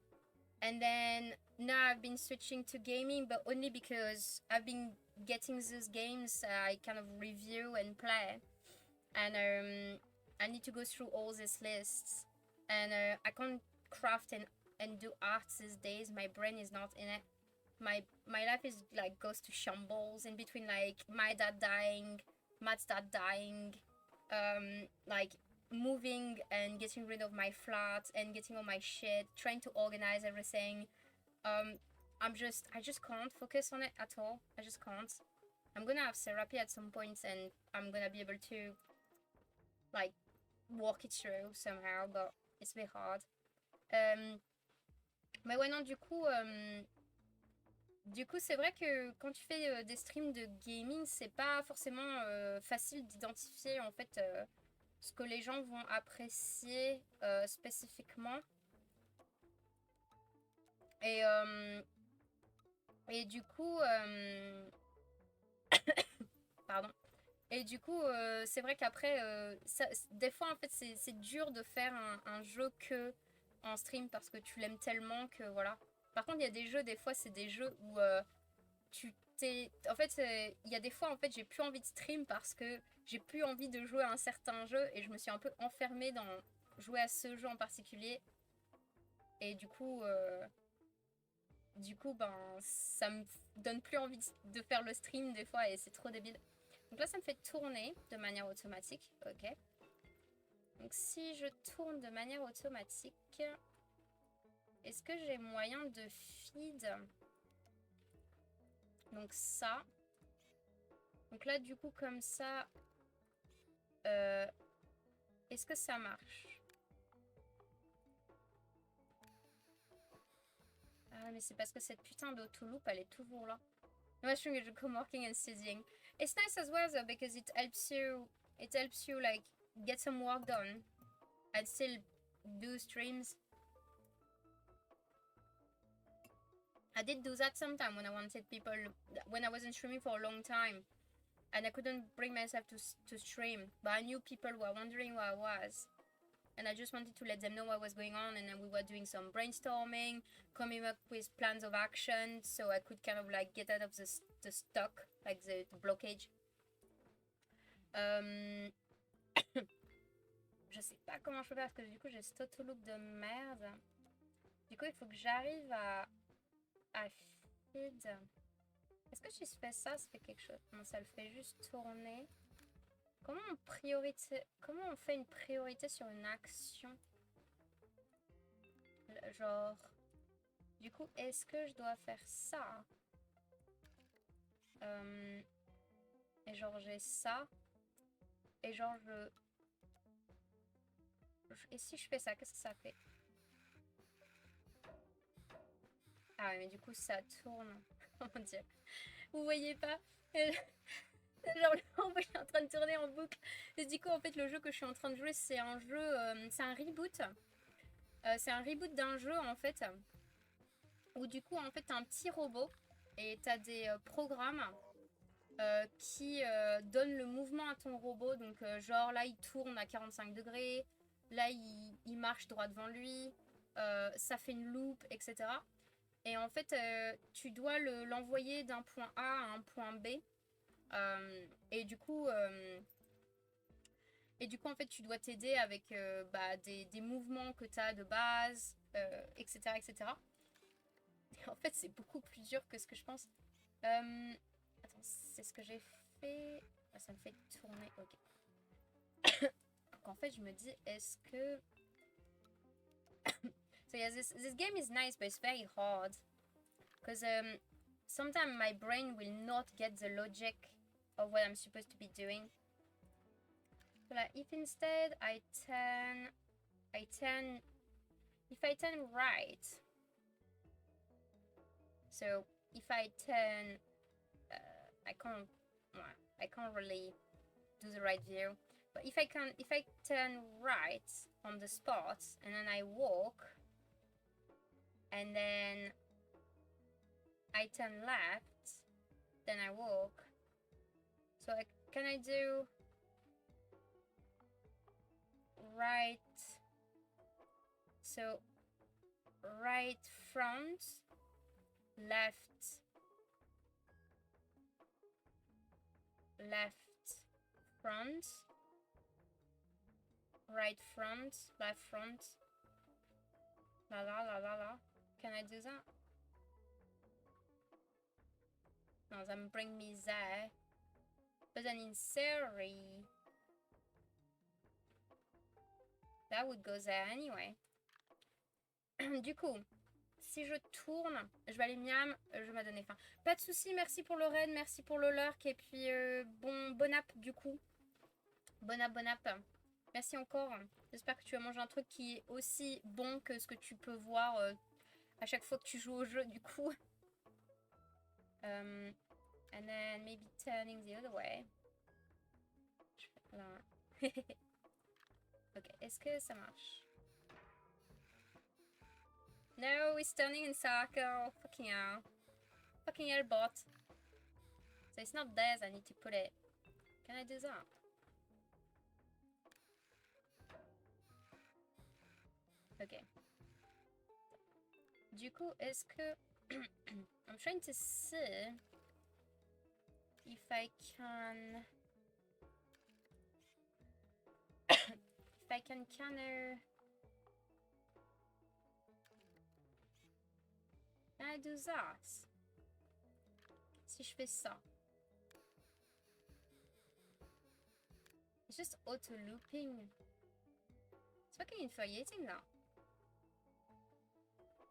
And then now I've been switching to gaming, but only because I've been getting those games I kind of review and play. And I need to go through all these lists. And I can't craft and do art these days. My brain is not in it. My life is like goes to shambles in between, like my dad dying, Matt's dad dying, like moving and getting rid of my flat and getting all my shit, trying to organize everything. I just can't focus on it at all. I just can't. I'm gonna have therapy at some point and I'm gonna be able to like walk it through somehow, but it's a bit hard. Mais ouais, non, du coup, c'est vrai que quand tu fais des streams de gaming, c'est pas forcément facile d'identifier en fait ce que les gens vont apprécier spécifiquement. Et, et du coup, pardon. Et du coup, c'est vrai qu'après, des fois en fait, c'est dur de faire un jeu que en stream parce que tu l'aimes tellement que voilà. Par contre, il y a des jeux, des fois, c'est des jeux où tu t'es. En fait, il y a des fois, en fait, j'ai plus envie de stream parce que j'ai plus envie de jouer à un certain jeu et je me suis un peu enfermée dans jouer à ce jeu en particulier. Et du coup, ben, ça me donne plus envie de faire le stream des fois et c'est trop débile. Donc là, ça me fait tourner de manière automatique. Ok. Donc si je tourne de manière automatique, est-ce que j'ai moyen de feed? Donc ça. Donc là, du coup, comme ça, est-ce que ça marche? Ah, mais c'est parce que cette putain d'autoloop, elle est toujours là. Mushroom is working and studying. It's nice as well though because it helps you like get some work done and still do streams. I did do that sometime when I wanted people, when I wasn't streaming for a long time and I couldn't bring myself to stream, but I knew people were wondering where I was. And I just wanted to let them know what was going on, and then we were doing some brainstorming, coming up with plans of action so I could kind of like get out of the stuck, like the blockage. Je sais pas comment je peux faire parce que du coup j'ai cet autoloop de merde. Du coup il faut que j'arrive à feed. Est-ce que si je fais ça, ça fait quelque chose? Non, ça le fait juste tourner. Comment on fait une priorité sur une action? Genre, du coup, est-ce que je dois faire ça? Et genre, j'ai ça. Et genre, et si je fais ça, qu'est-ce que ça fait? Ah ouais, mais du coup, ça tourne. Oh mon dieu. Vous voyez pas? Genre, on est en train de tourner en boucle. Et du coup, en fait, le jeu que je suis en train de jouer, c'est un jeu... c'est un reboot. C'est un reboot d'un jeu, en fait. Où du coup, en fait, t'as un petit robot. Et t'as des programmes. qui donne le mouvement à ton robot. Donc genre là il tourne à 45 degrés, là il marche droit devant lui, ça fait une loupe, etc. Et en fait tu dois l'envoyer d'un point A à un point B. Et du coup en fait tu dois t'aider avec des mouvements que tu as de base, etc. etc. Et en fait c'est beaucoup plus dur que ce que je pense. Attends, c'est ce que j'ai fait. Ah, ça me fait tourner. Ok. Donc en fait, je me dis, est-ce que. So yeah, this game is nice, but it's very hard. Because sometimes my brain will not get the logic of what I'm supposed to be doing. So like, if instead if I turn right. So if I turn, I can't really do the right view. But if I turn right on the spot and then I walk and then I turn left, then I walk. So can I do right? So right front, left front, right front, left front. La la la la la. Can I do that? No, that bring me there. But then in theory, that would go there anyway. Du coup, si je tourne, je vais aller miam, je m'ai donné faim. Pas de soucis, merci pour le raid, merci pour le lurk et puis bon app du coup. Bon app. Merci encore. J'espère que tu vas manger un truc qui est aussi bon que ce que tu peux voir à chaque fois que tu joues au jeu du coup. And then maybe turning the other way. Là. Ok, est-ce que ça marche? No, it's turning in circle. Fucking hell. Fucking hell, bot. So it's not there, so I need to put it. Can I do that? Ok. Du coup, est-ce que... I'm trying to see if I can... if I can kind of... Can I do that? Si je fais ça. It's just auto-looping. It's fucking infuriating now.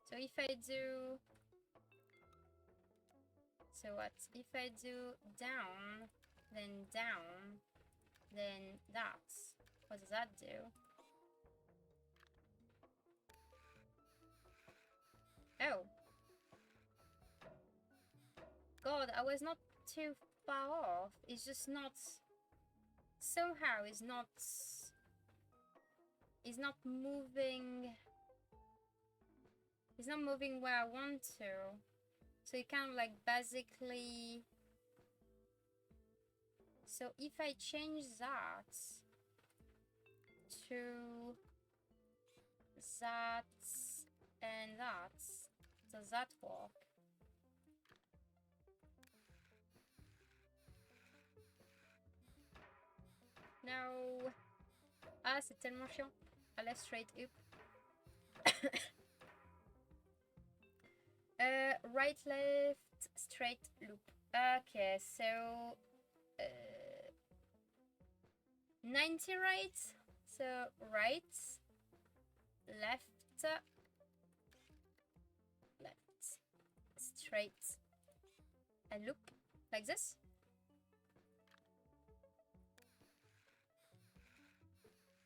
So if I do... So what? If I do down, then that. What does that do? Oh. God, I was not too far off. It's just not... Somehow it's not moving... It's not moving where I want to. So you kind of like basically... So if I change that to that and that, does that work? No. Ah, c'est tellement chiant. Ah, left, straight, up. Right, left, straight, loop. Okay, so 90 right. So right, left, straight, and loop like this.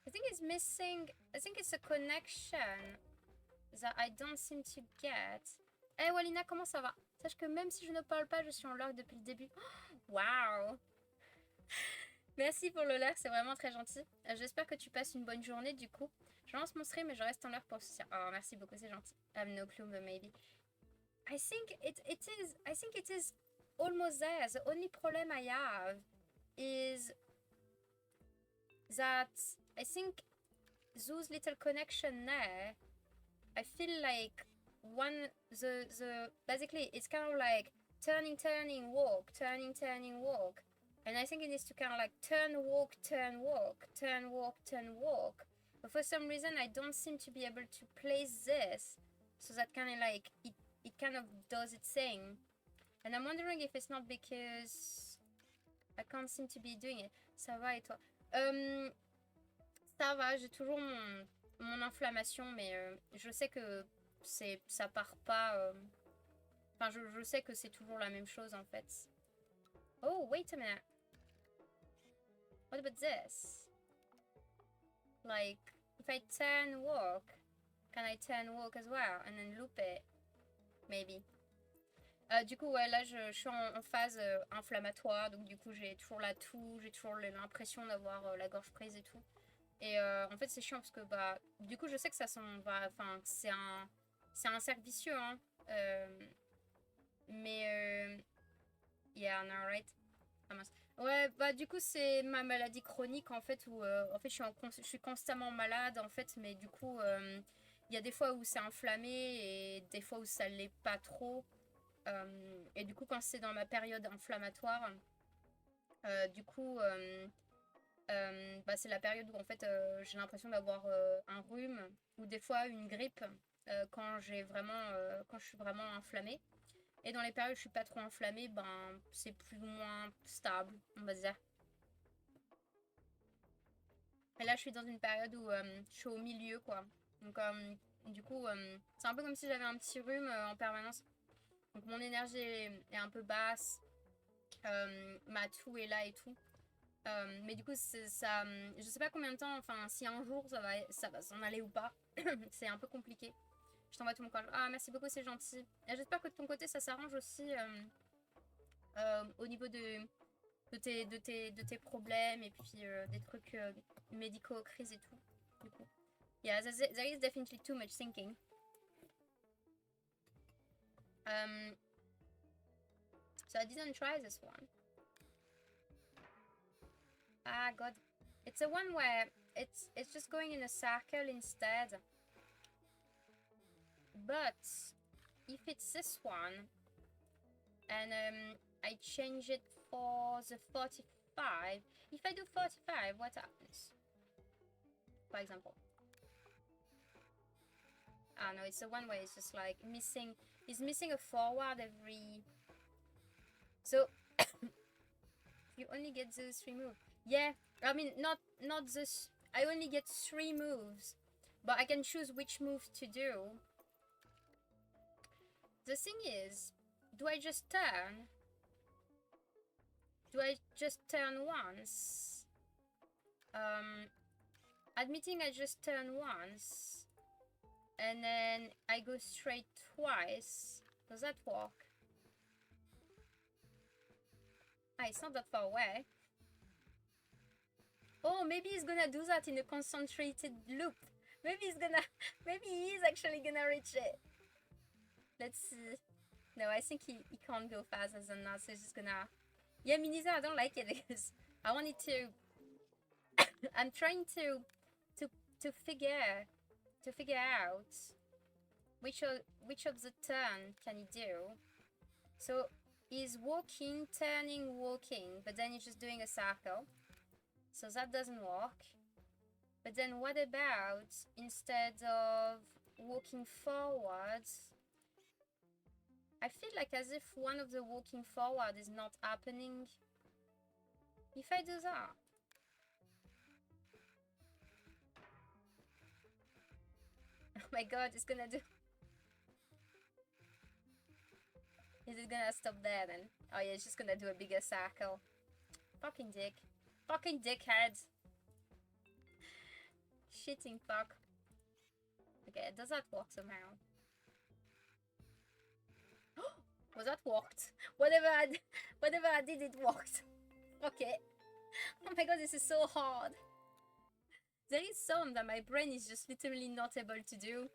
I think it's missing. I think it's a connection that I don't seem to get. Hey Walina, comment ça va? Sache que même si je ne parle pas, je suis en lurk depuis le début. Waouh! Merci pour le lurk, c'est vraiment très gentil. J'espère que tu passes une bonne journée du coup. Je lance mon stream et je reste en lurk pour soutien. Oh, merci beaucoup, c'est gentil. I have no clue, but maybe. I think it is. almost there. The only problem I have is that I think those little connection there, I feel like basically it's kind of like turning, walk, turning, walk. And I think it needs to kind of like turn, walk, turn, walk, turn, walk, turn, walk. But for some reason, I don't seem to be able to place this. So that kind of like, it kind of does its thing. And I'm wondering if it's not because I can't seem to be doing it. Ça va et toi? Ça va, j'ai toujours mon inflammation, mais je sais que ça part pas. Enfin, je sais que c'est toujours la même chose en fait. Oh, wait a minute. What about this? Like, if I turn walk, can I turn walk as well? And then loop it? Maybe. Du coup, ouais, là, je suis en phase inflammatoire. Donc, du coup, j'ai toujours la toux, j'ai toujours l'impression d'avoir la gorge prise et tout. Et en fait, c'est chiant parce que, bah, du coup, je sais que ça s'en va. Enfin, c'est un cercle vicieux, hein. Mais, yeah, no, right? Ah, mince. Ouais, bah, du coup, c'est ma maladie chronique, en fait, où, en fait, je suis constamment malade, en fait, mais du coup, il y a des fois où c'est inflammé et des fois où ça l'est pas trop. Et du coup, quand c'est dans ma période inflammatoire, du coup, bah, c'est la période où en fait j'ai l'impression d'avoir un rhume ou des fois une grippe quand quand je suis vraiment inflammée. Et dans les périodes où je suis pas trop inflammée, ben c'est plus ou moins stable, on va dire. Et là, je suis dans une période où je suis au milieu, quoi. Donc, du coup, c'est un peu comme si j'avais un petit rhume en permanence. Donc, mon énergie est un peu basse, ma toux est là et tout. Mais du coup, ça, je sais pas combien de temps, enfin, si un jour ça va s'en aller ou pas. C'est un peu compliqué. Je t'envoie tout mon courage. Ah, merci beaucoup, c'est gentil. Et j'espère que de ton côté, ça s'arrange aussi au niveau de tes problèmes et puis des trucs médicaux, crises et tout. Du coup, yeah, there is definitely too much thinking. So I didn't try this one. Ah, God. It's the one where it's just going in a circle instead. But if it's this one and I change it for the 45, if I do 45, what happens? For example. Ah no, it's the one where it's just like it's missing a forward every. So you only get those 3 moves. Yeah, I mean not this. I only get 3 moves, but I can choose which move to do. The thing is, do I just turn? Do I just turn once? Admitting I just turn once, and then I go straight twice. Does that work? Ah, it's not that far away. Oh, maybe he's gonna do that in a concentrated loop. Maybe he is actually gonna reach it. Let's see. No, I think he can't go faster than that, so he's just gonna... Yeah, me neither, I don't like it because I wanted to... I'm trying to figure out which of the turn can he do. So he's walking, turning, walking, but then he's just doing a circle. So that doesn't work. But then what about instead of walking forwards? I feel like as if one of the walking forward is not happening. If I do that. Oh my god, it's gonna do... Is it gonna stop there then? Oh yeah, it's just gonna do a bigger circle. Fucking dick. Fucking dickhead. Shitting fuck. Okay, does that work somehow? Was that worked? Whatever I did, it worked. Okay. Oh my god, this is so hard. There is some that my brain is just literally not able to do.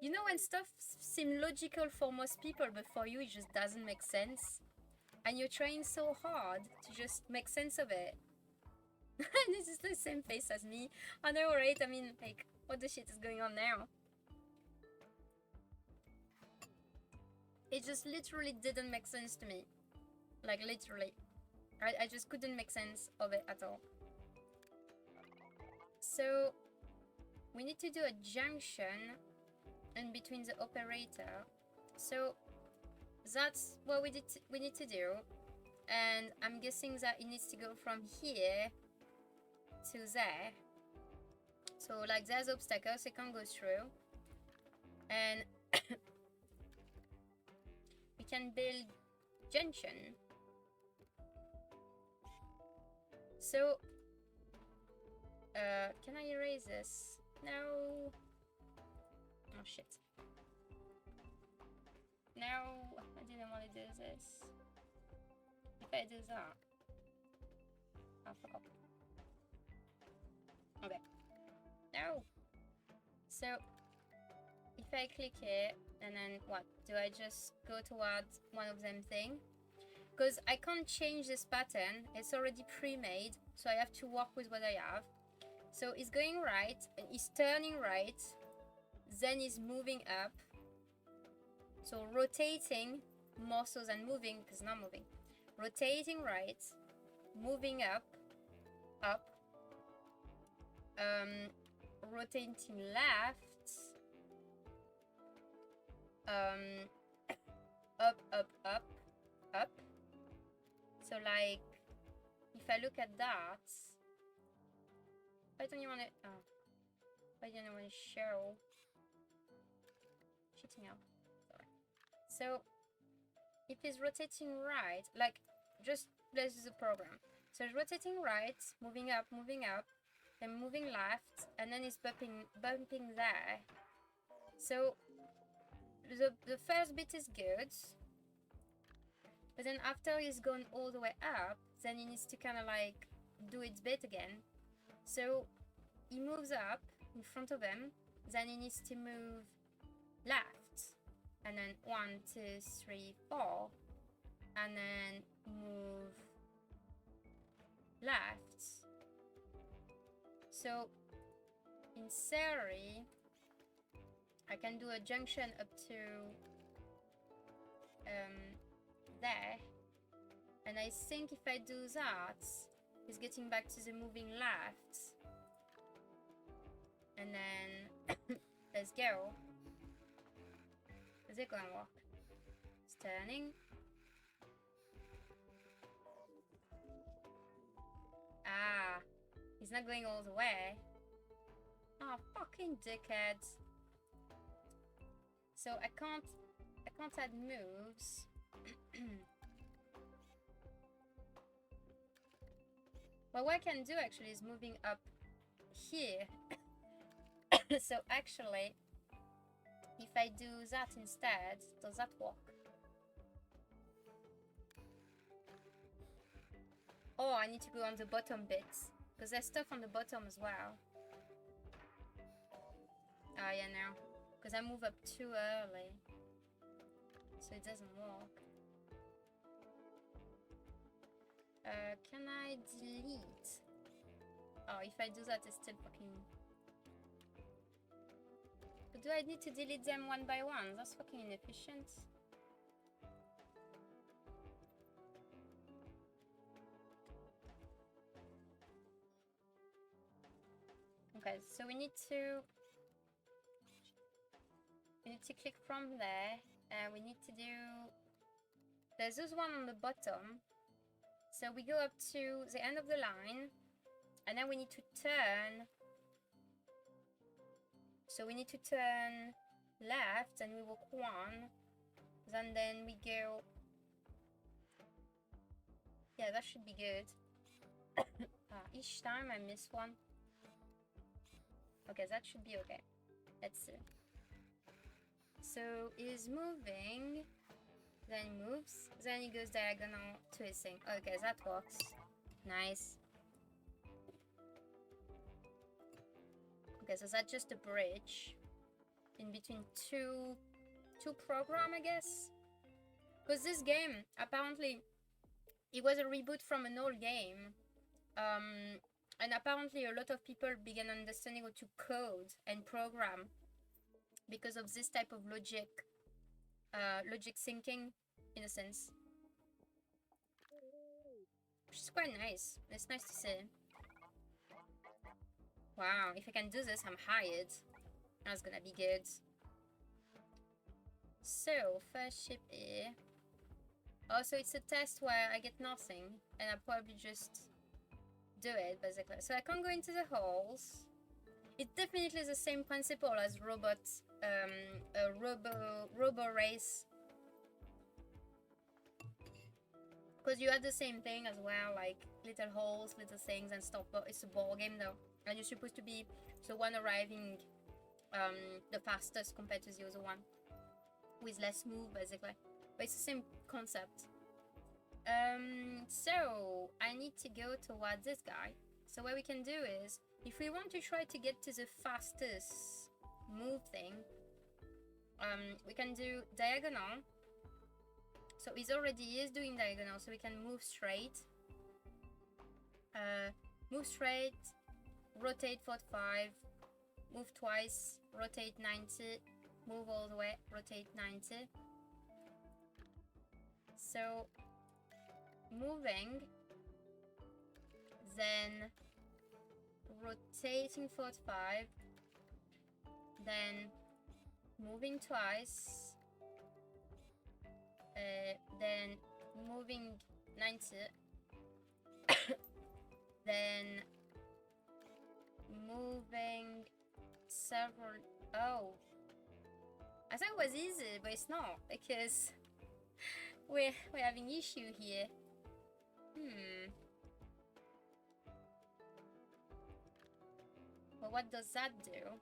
You know when stuff seems logical for most people, but for you it just doesn't make sense? And you're trying so hard to just make sense of it. This is the same face as me. I know, right? I mean, like, what the shit is going on now? It just literally didn't make sense to me. Like, literally. I just couldn't make sense of it at all. So, we need to do a junction in between the operator. So, that's what we need to do. And I'm guessing that it needs to go from here to there. So, like, there's obstacles it can't go through. And we can build junction. So, can I erase this? No. Oh shit. No, I didn't want to do this. If I do that. Oh, fuck off. Okay. No. So, if I click here, and then what? Do I just go towards one of them thing? Because I can't change this pattern. It's already pre-made, so I have to work with what I have. So it's going right, and it's turning right, then it's moving up. So rotating more so than moving, because not moving. Rotating right, moving up, rotating left, up. So like, if I look at that, why don't you want to? Oh, why don't you want to show? Shitting out. Sorry. So if it's rotating right, like just let's do the program. So it's rotating right, moving up, then moving left, and then it's bumping there. So the first bit is good, but then after it's gone all the way up, then it needs to kind of like do its bit again. So he moves up in front of him, then he needs to move left, and then 1, 2, 3, 4, and then move left. So in theory, I can do a junction up to there, and I think if I do that, it's getting back to the moving left, and then let's go. Is it gonna work? It's turning. Ah, he's not going all the way. Oh, fucking dickhead. So I can't add moves. Well, what I can do actually is moving up here. So actually, if I do that instead, does that work? Oh, I need to go on the bottom bits, because there's stuff on the bottom as well. Oh yeah, no, because I move up too early, so it doesn't work. Can I delete? Oh, if I do that, it's still fucking... But do I need to delete them one by one? That's fucking inefficient. Okay, so we need to click from there, and we need to do... There's this one on the bottom. So we go up to the end of the line, and then we need to turn. So we need to turn left, and we walk 1. Then we go... Yeah, that should be good. Each time I miss one. Okay, that should be okay. Let's see. So he's moving, then he moves, then he goes diagonal to his thing. Okay, that works. Nice. Okay, so that's just a bridge. in between two program, I guess. Because this game, apparently, it was a reboot from an old game. And apparently a lot of people began understanding how to code and program because of this type of logic thinking, in a sense. Which is quite nice. It's nice to see. Wow, if I can do this, I'm hired. That's gonna be good. So, first ship here. Oh, so it's a test where I get nothing, and I probably just do it, basically. So I can't go into the holes. It's definitely the same principle as robo race. Because you had the same thing as well, like little holes, little things and stuff, but it's a ball game though. And you're supposed to be the one arriving the fastest compared to the other one. With less move, basically. But it's the same concept. So I need to go towards this guy. So what we can do is, if we want to try to get to the fastest move thing, we can do diagonal. So he is doing diagonal, so we can move straight. Move straight, rotate 45, move twice, rotate 90, move all the way, rotate 90. So moving, then rotating 45, then moving twice, then moving 90, then moving several. Oh, I thought it was easy, but it's not, because we're having issue here. Well, what does that do?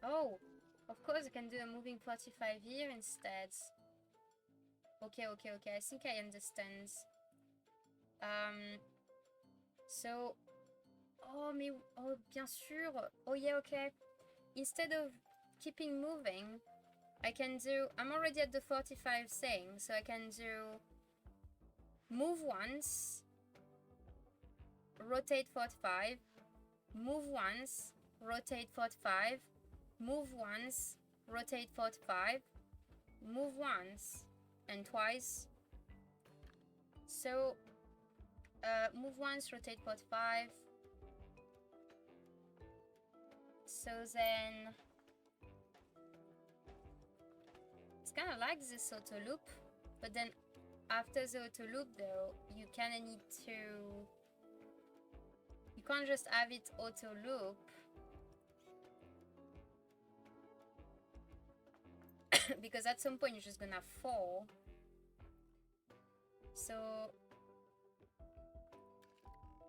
Oh, of course I can do a moving 45 here instead. Okay, I think I understand. So, oh bien sûr. Oh yeah, okay. Instead of keeping moving, I can do, I'm already at the 45 thing, so I can do move once, rotate 45, move once, rotate 45, move once, rotate 45, move once and twice. So move once, rotate 45. So then it's kind of like this auto loop, but then after the auto loop though, you kind of need to, you can't just have it auto loop because at some point you're just gonna fall. So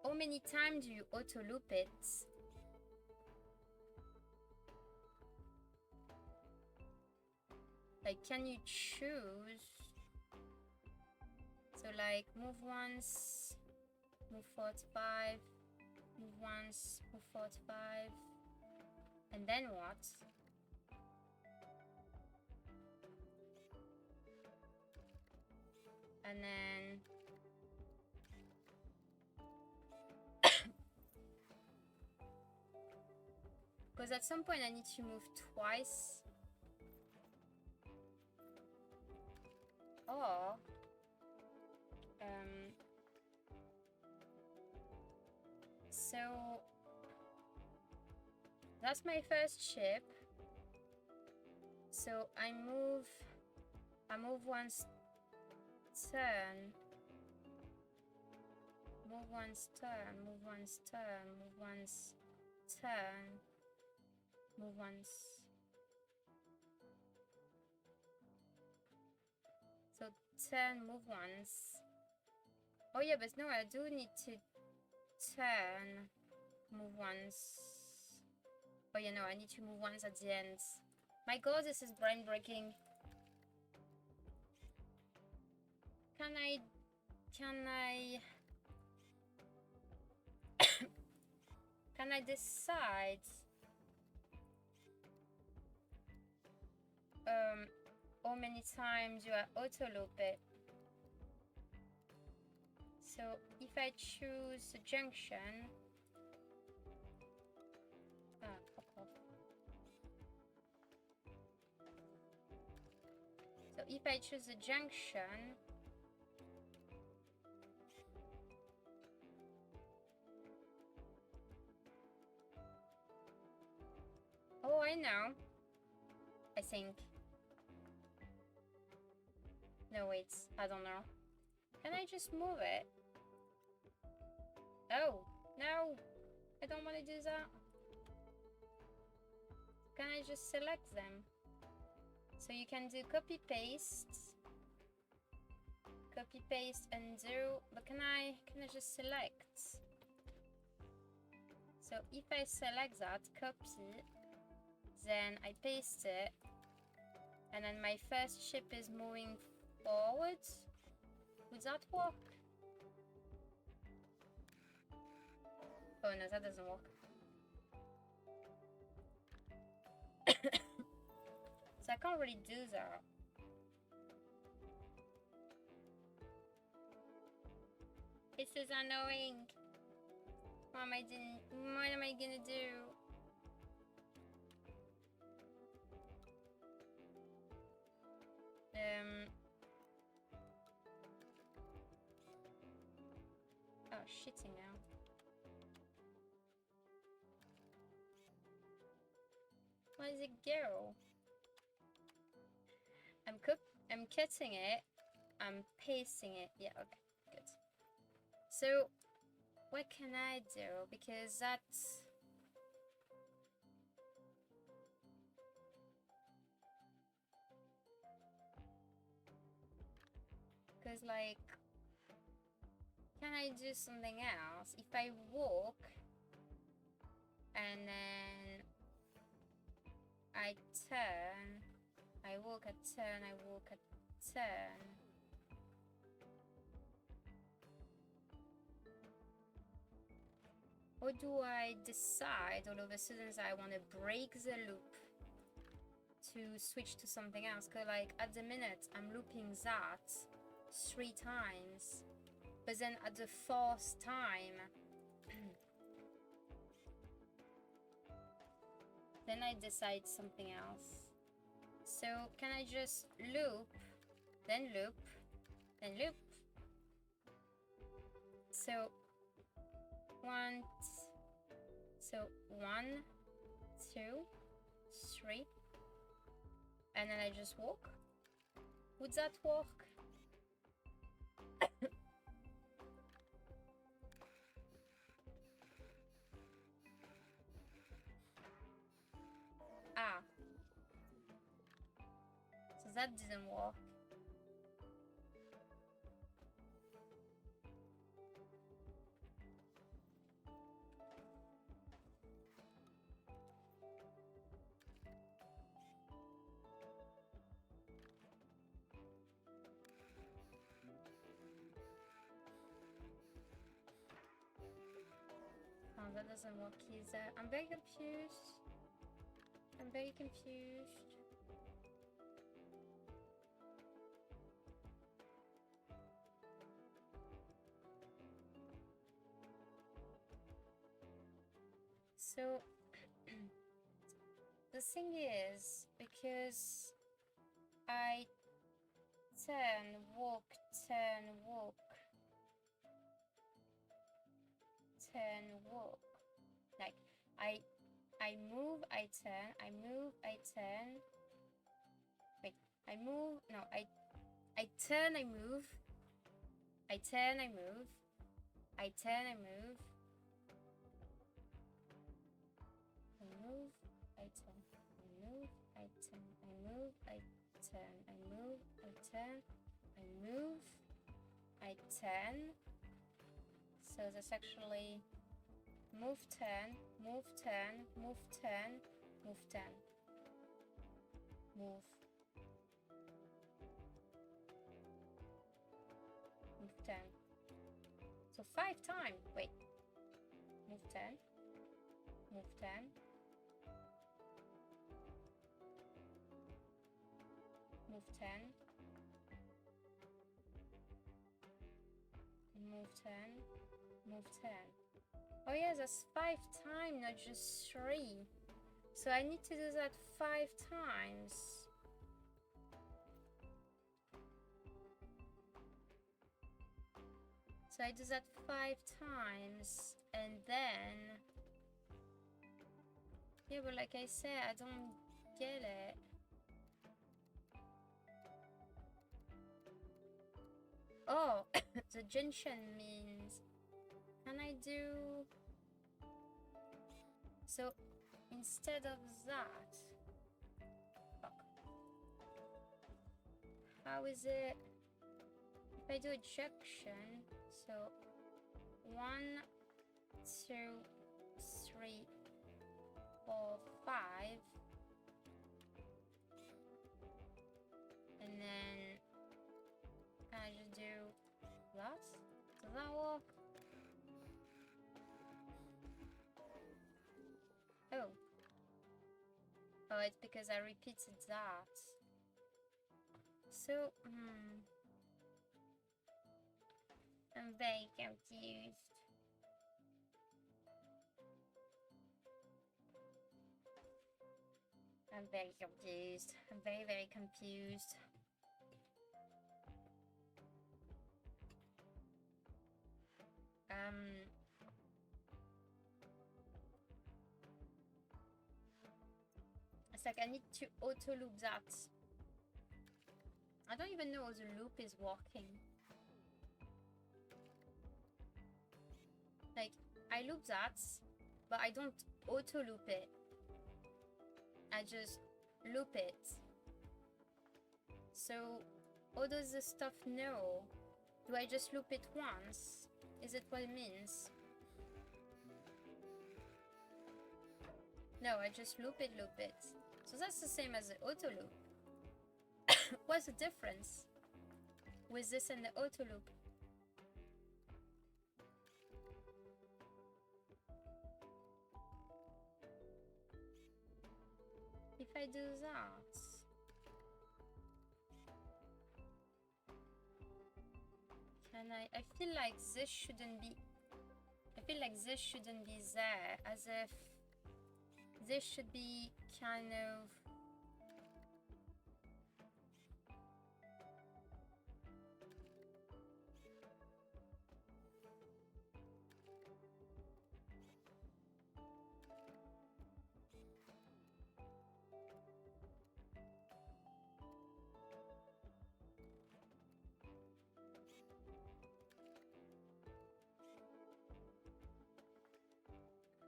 how many times do you auto loop it? Like, can you choose? So like move once, move 45, move once, move 45, and then what? And then because at some point I need to move twice. Or so that's my first ship. So I move once, turn, move once, turn, move once, turn, move once, turn, move once. So turn, move once. Oh yeah, but no, I do need to turn, move once. Oh yeah, no, I need to move once at the end. My god, this is brain breaking. Can I Can I decide how many times you are auto loop it? So if I choose a junction, fuck off. So if I choose a junction, oh, I know. I think. No, wait, I don't know. Can I just move it? Oh, no, I don't want to do that. Can I just select them? So you can do copy paste, undo, but can I just select? So if I select that, copy, then I paste it, and then my first chip is moving forward. Would that work? Oh no, that doesn't work. So I can't really do that. This is annoying. What am I gonna do? Oh, shitting now. Where does it go? I'm cutting it. I'm pasting it. Yeah, okay, good. So, what can I do? Because that's... Because, like... Can I do something else? If I walk... And then... I turn... I walk, I turn, I walk, I turn... Or do I decide all of a sudden that I want to break the loop to switch to something else? Because like at the minute I'm looping that 3 times, but then at the 4th time then I decide something else. So can I just loop, then loop, then loop? So 1, 2, 3, and then I just walk. Would that work? Ah, so that didn't work. Oh, that doesn't work either. I'm very confused. I'm very confused. So the thing is, because I turn, walk, turn, walk, turn, walk. Like I move, I turn, I move, I turn. Wait, I move, no, I turn, I move. I turn, I move. I turn, I move. I move, I turn, I move, I turn, I move, I turn, I move, I turn, I move, I turn. So that's actually move, turn, move, turn, move, turn, move, turn, move, move, turn. So 5 times. Wait, move, turn. Move 10. Move 10. Move 10. Move 10. Oh yeah, that's 5 times, not just 3. So I need to do that 5 times. So I do that 5 times, and then... Yeah, but like I said, I don't get it. Oh, the junction means... Can I do... So, instead of that... Fuck. How is it... If I do a junction, so... 1, 2, 3, 4, 5... And then... Can I just do that? Does that work? Oh. Oh, it's because I repeated that. So, I'm very confused. I'm very confused. I'm very, very confused. It's like I need to auto loop that. I don't even know how the loop is working. Like, I loop that, but I don't auto loop it. I just loop it. So, how does the stuff know? Do I just loop it once? Is it what it means? No, I just loop it. So that's the same as the auto loop. What's the difference with this and the auto loop? If I do that... Can I feel like this shouldn't be... I feel like this shouldn't be there, as if this should be kind of...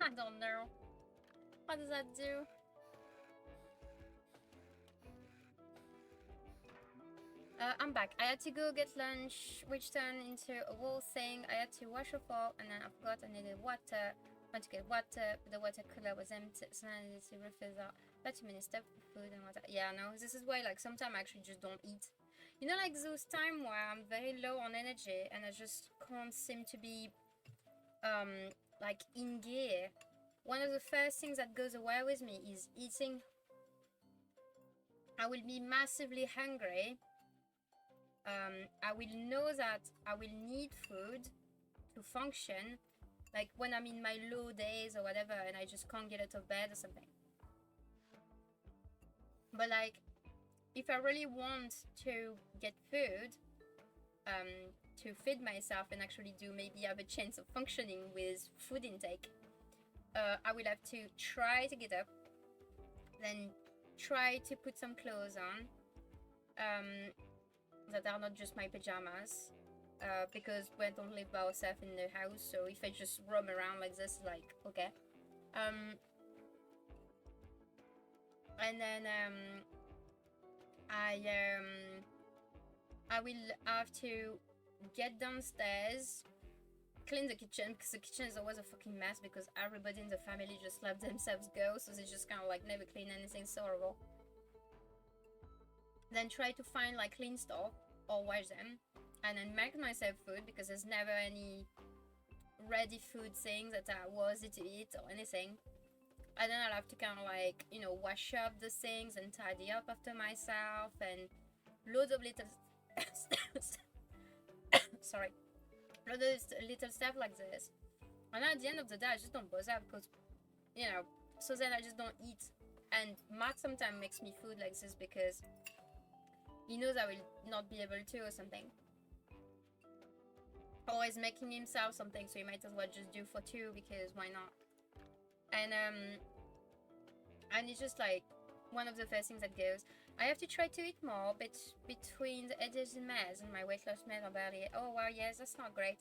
I don't know. What does that do? I'm back. I had to go get lunch, which turned into a whole thing. I had to wash a fork, and then I forgot I needed water. Went to get water, but the water cooler was empty, so I needed to refill that. 30 minutes step for food and water. Yeah, no, this is why, like, sometimes I actually just don't eat. You know, like those times where I'm very low on energy, and I just can't seem to be, like, in gear. One of the first things that goes away with me is eating. I will be massively hungry. I will know that I will need food to function, like when I'm in my low days or whatever, and I just can't get out of bed or something. But like, if I really want to get food, to feed myself and actually do maybe have a chance of functioning with food intake, I will have to try to get up, then try to put some clothes on, that are not just my pajamas, because we don't live by ourselves in the house, so if I just roam around like this, like, okay. And then I will have to get downstairs, clean the kitchen, because the kitchen is always a fucking mess, because everybody in the family just let themselves go, so they just kind of like never clean anything. So horrible. Then try to find like clean stuff or wash them, and then make myself food, because there's never any ready food thing that I was to eat or anything. And then I'll have to kind of like, you know, wash up the things and tidy up after myself, and loads of little sorry, loads of little stuff like this. And at the end of the day, I just don't bother because, you know, so then I just don't eat. And Matt sometimes makes me food like this because he knows I will not be able to or something. Or he's making himself something, so he might as well just do for two because why not? And it's just like one of the first things that goes. I have to try to eat more, but between the edges and meds and my weight loss med about it. Oh wow, yes, that's not great.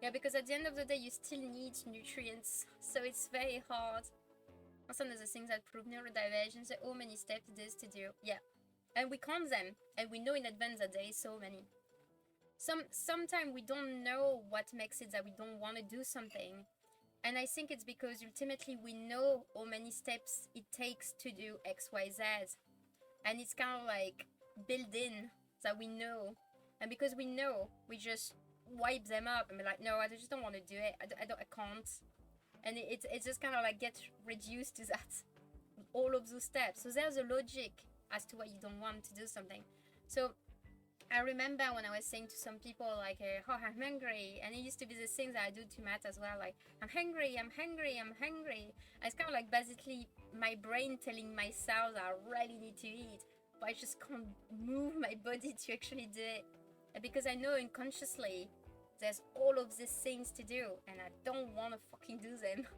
Yeah, because at the end of the day, you still need nutrients, so it's very hard. Also, there's the things that prove neurodivergence, there are many steps it is to do. Yeah, and we count them, and we know in advance that there is so many. Sometimes we don't know what makes it that we don't want to do something. And I think it's because ultimately we know how many steps it takes to do X, Y, Z. And it's kind of like built in that we know. And because we know, we just wipe them up and be like, no, I just don't want to do it. I can't. And it's just kind of like get reduced to that. All of those steps. So there's a logic as to why you don't want to do something. So I remember when I was saying to some people like, oh, I'm hungry. And it used to be the things that I do to Matt as well. Like, I'm hungry, I'm hungry, I'm hungry. And it's kind of like basically my brain telling my cells I really need to eat. But I just can't move my body to actually do it. And because I know unconsciously there's all of these things to do. And I don't want to fucking do them.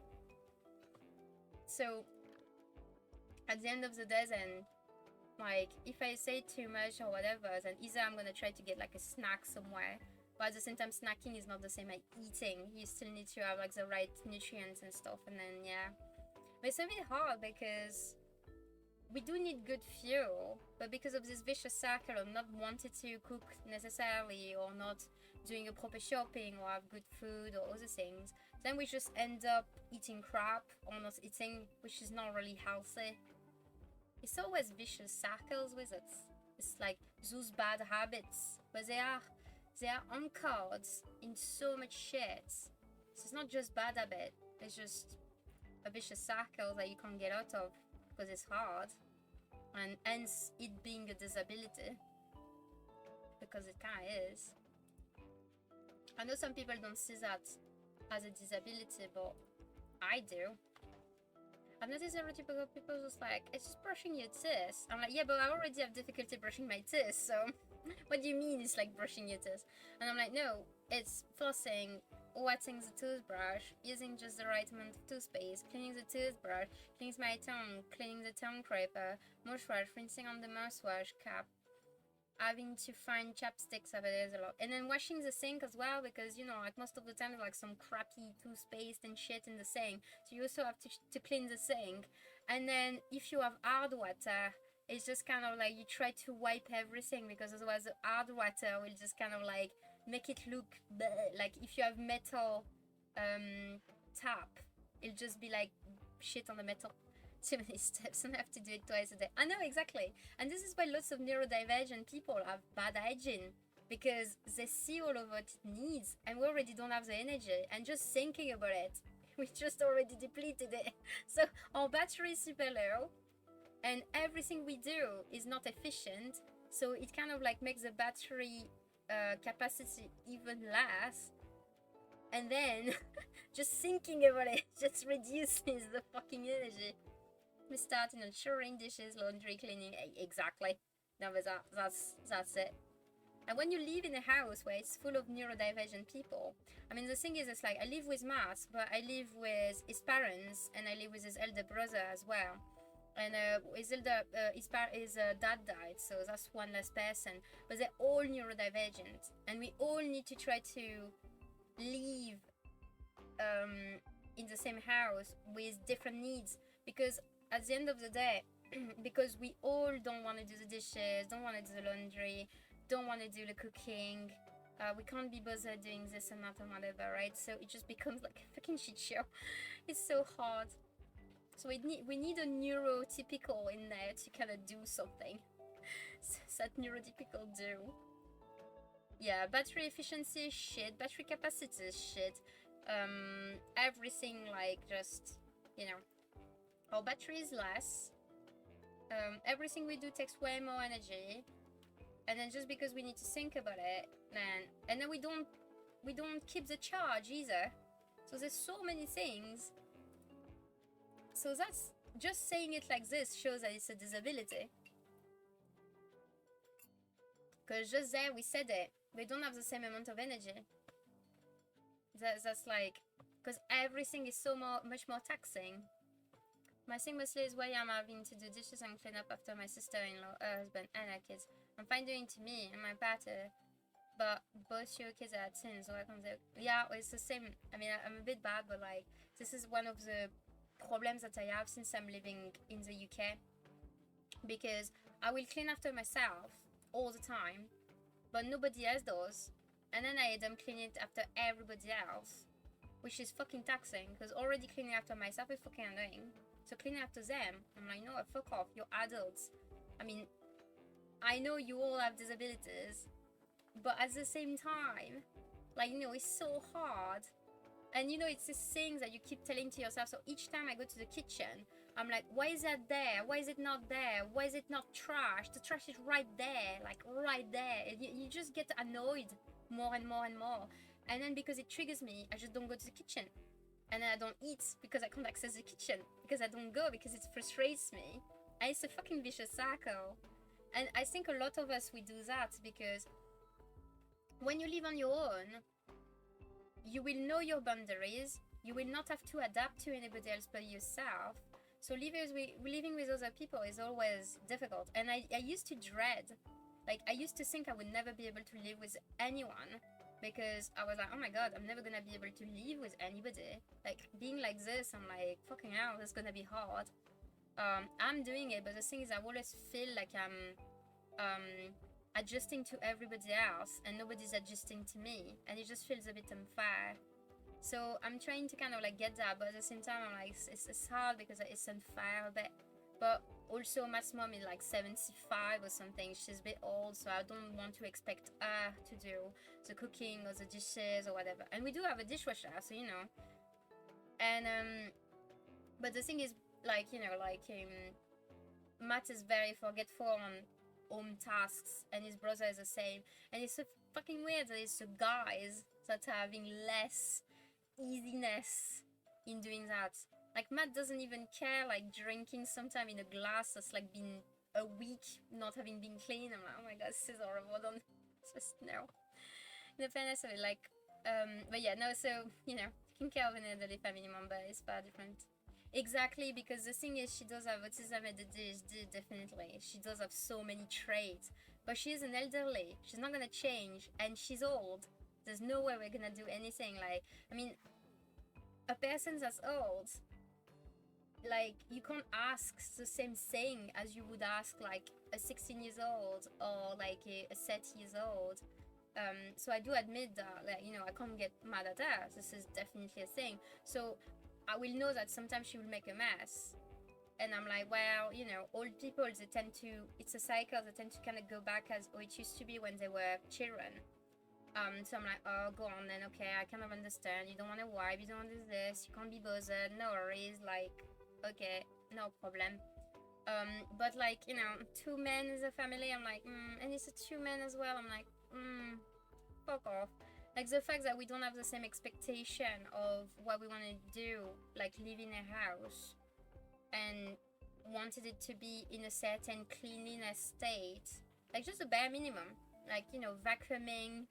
So at the end of the day then, like, if I say too much or whatever, then either I'm gonna try to get like a snack somewhere, but at the same time snacking is not the same as eating. You still need to have like the right nutrients and stuff, and then yeah. But it's a bit hard because we do need good fuel, but because of this vicious circle of not wanting to cook necessarily, or not doing a proper shopping or have good food or other things, then we just end up eating crap or not eating, which is not really healthy. It's always vicious circles with it. It's like those bad habits, but they are anchored in so much shit. So it's not just bad habit, it's just a vicious circle that you can't get out of because it's hard, and hence it being a disability, because it kind of is. I know some people don't see that as a disability, but I do. I've noticed a lot of people just like, it's just brushing your teeth. I'm like, yeah, but I already have difficulty brushing my teeth, so what do you mean it's like brushing your teeth? And I'm like, no, it's flossing, wetting the toothbrush, using just the right amount of toothpaste, cleaning the toothbrush, cleaning my tongue, cleaning the tongue scraper, mouthwash, rinsing on the mouthwash cap, having to find chapsticks over there a lot, and then washing the sink as well, because you know, like most of the time there's like some crappy toothpaste and shit in the sink, so you also have to clean the sink. And then if you have hard water, it's just kind of like you try to wipe everything, because otherwise the hard water will just kind of like make it look like if you have metal tap, it'll just be like shit on the metal. Too many steps, and I have to do it twice a day. I know, exactly. And this is why lots of neurodivergent people have bad hygiene, because they see all of what it needs and we already don't have the energy, and just thinking about it, we just already depleted it. So our battery is super low and everything we do is not efficient, so it kind of like makes the battery capacity even less. And then just thinking about it just reduces the fucking energy. We start, you know, churning dishes, laundry, cleaning. Exactly. No, but that's it. And when you live in a house where it's full of neurodivergent people, I mean, the thing is, it's like I live with Matt, but I live with his parents and I live with his elder brother as well. And his dad died, so that's one less person. But they're all neurodivergent, and we all need to try to live in the same house with different needs, because at the end of the day, because we all don't want to do the dishes, don't want to do the laundry, don't want to do the cooking, we can't be bothered doing this and that and whatever, right? So it just becomes like a fucking shit show. It's so hard. So we need a neurotypical in there to kind of do something. That neurotypical do. Yeah, battery efficiency is shit, battery capacity is shit. Everything, like, just, you know, our battery is less. Everything we do takes way more energy, and then just because we need to think about it, and then we don't keep the charge either. So there's so many things. So that's just saying it like this shows that it's a disability. Because just there we said it. We don't have the same amount of energy. That's like, because everything is so much more taxing. My thing mostly is why I'm having to do dishes and clean up after my sister-in-law, her husband, and her kids. I'm fine doing to me and my partner, but both your kids are teens, so I can't say, yeah, it's the same. I mean, I'm a bit bad, but like, this is one of the problems that I have since I'm living in the UK, because I will clean after myself all the time, but nobody else does, and then I end up cleaning it after everybody else, which is fucking taxing, because already cleaning after myself is fucking annoying. So cleaning after them, I'm like, no, fuck off, you're adults. I mean, I know you all have disabilities, but at the same time, like, you know, it's so hard. And you know, it's these things that you keep telling to yourself. So each time I go to the kitchen, I'm like, why is that there? Why is it not there? Why is it not trash? The trash is right there, like right there. And you just get annoyed more and more and more. And then because it triggers me, I just don't go to the kitchen. And then I don't eat because I can't access the kitchen. Because I don't go because it frustrates me. And it's a fucking vicious cycle. And I think a lot of us, we do that because when you live on your own, you will know your boundaries. You will not have to adapt to anybody else but yourself. So living with other people is always difficult. And I used to dread, like I used to think I would never be able to live with anyone, because I was like, oh my god, I'm never gonna be able to live with anybody. Like being like this, I'm like, fucking hell, it's gonna be hard. I'm doing it, but the thing is I always feel like I'm adjusting to everybody else and nobody's adjusting to me, and it just feels a bit unfair. So I'm trying to kind of like get that, but at the same time I'm like, it's hard because it's unfair a bit. But also Matt's mom is like 75 or something, she's a bit old, so I don't want to expect her to do the cooking or the dishes or whatever. And we do have a dishwasher, so you know. And but the thing is, like, you know, like Matt is very forgetful on home tasks, and his brother is the same, and it's so fucking weird that it's the guys that are having less easiness in doing that. Like Matt doesn't even care, like drinking sometime in a glass that's like been a week not having been clean. I'm like, oh my god, this is horrible. Don't just no. In the fairness of it, like but yeah, no, so you know, taking care of an elderly family member is far different. Exactly, because the thing is, she does have autism and ADHD, definitely. She does have so many traits, but she is an elderly. She's not gonna change, and she's old. There's no way we're gonna do anything. Like, I mean, a person that's old, like, you can't ask the same thing as you would ask like a 16 years old or like a 30 years old. So I do admit that, like, you know, I can't get mad at her. This is definitely a thing. So I will know that sometimes she will make a mess, and I'm like, well, you know, old people, they tend to, it's a cycle, they tend to kind of go back as how it used to be when they were children. So I'm like, oh, go on then, okay, I kind of understand. You don't want to wipe, you don't want to do this, you can't be bothered, no worries, like, okay, no problem. But like, you know, 2 men as a family, I'm like, and it's a 2 men as well, I'm like, fuck off. Like the fact that we don't have the same expectation of what we want to do, like live in a house, and wanted it to be in a certain cleanliness state, like just a bare minimum, like, you know, vacuuming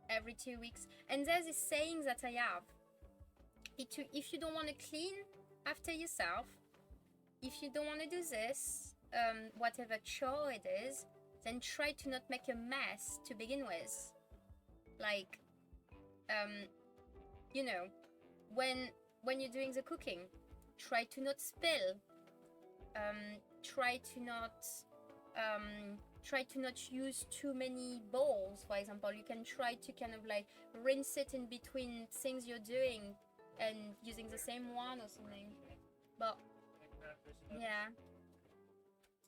every 2 weeks. And there's this saying that I have, if you don't want to clean after yourself, if you don't want to do this, whatever chore it is, then try to not make a mess to begin with. Like, you know, when you're doing the cooking, try to not spill. Try to not use too many bowls, for example. You can try to kind of like rinse it in between things you're doing and using the same one or something. But yeah.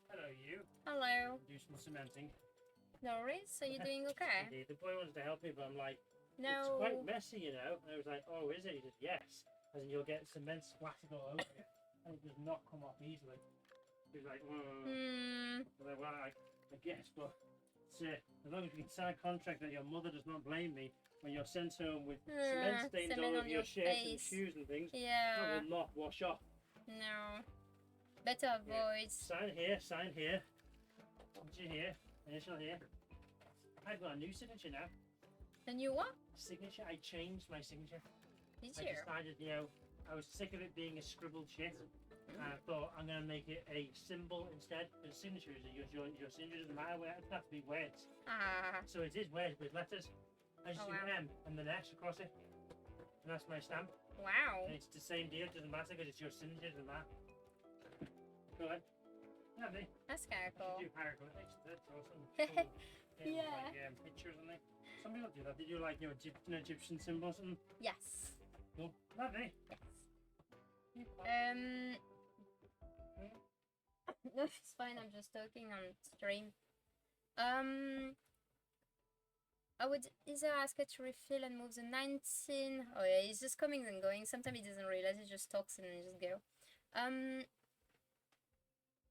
Hello, you. Hello. Do some cementing. No worries. So you're doing okay? Indeed. The boy wanted to help me, but I'm like, No. it's quite messy, you know. And I was like, oh, is it? He said, yes. as in you'll get cement splattered all over it, and it does not come off easily. It's like, well, I guess, but as long as you can sign a contract that your mother does not blame me when you're sent home with cement stains all over your shirts and shoes and things, that will not wash off. No. Better avoid. Yeah. Sign here. Signature here. Initial here. I've got a new signature now. A new what? Signature. I changed my signature. Did I you? decided, I was sick of it being a scribbled shit. And I thought I'm going to make it a symbol instead. The signature is your signature doesn't matter. It doesn't have to be words. So it is words with letters. I just do M and then S across it. And that's my stamp. Wow. And it's the same deal. It doesn't matter because it's your signature. It doesn't matter. Go ahead. Lovely. That's kind of cool. You do hieroglyphics. That's awesome. Cool. Yeah. Like, pictures and like. Some people do that. They do like Egyptian symbols and. Yes. Cool. Lovely. Yes. No, it's fine. I'm just talking on stream. I would either ask her to refill and move the 19. Oh yeah, he's just coming and going. Sometimes he doesn't realize. He just talks and then just go.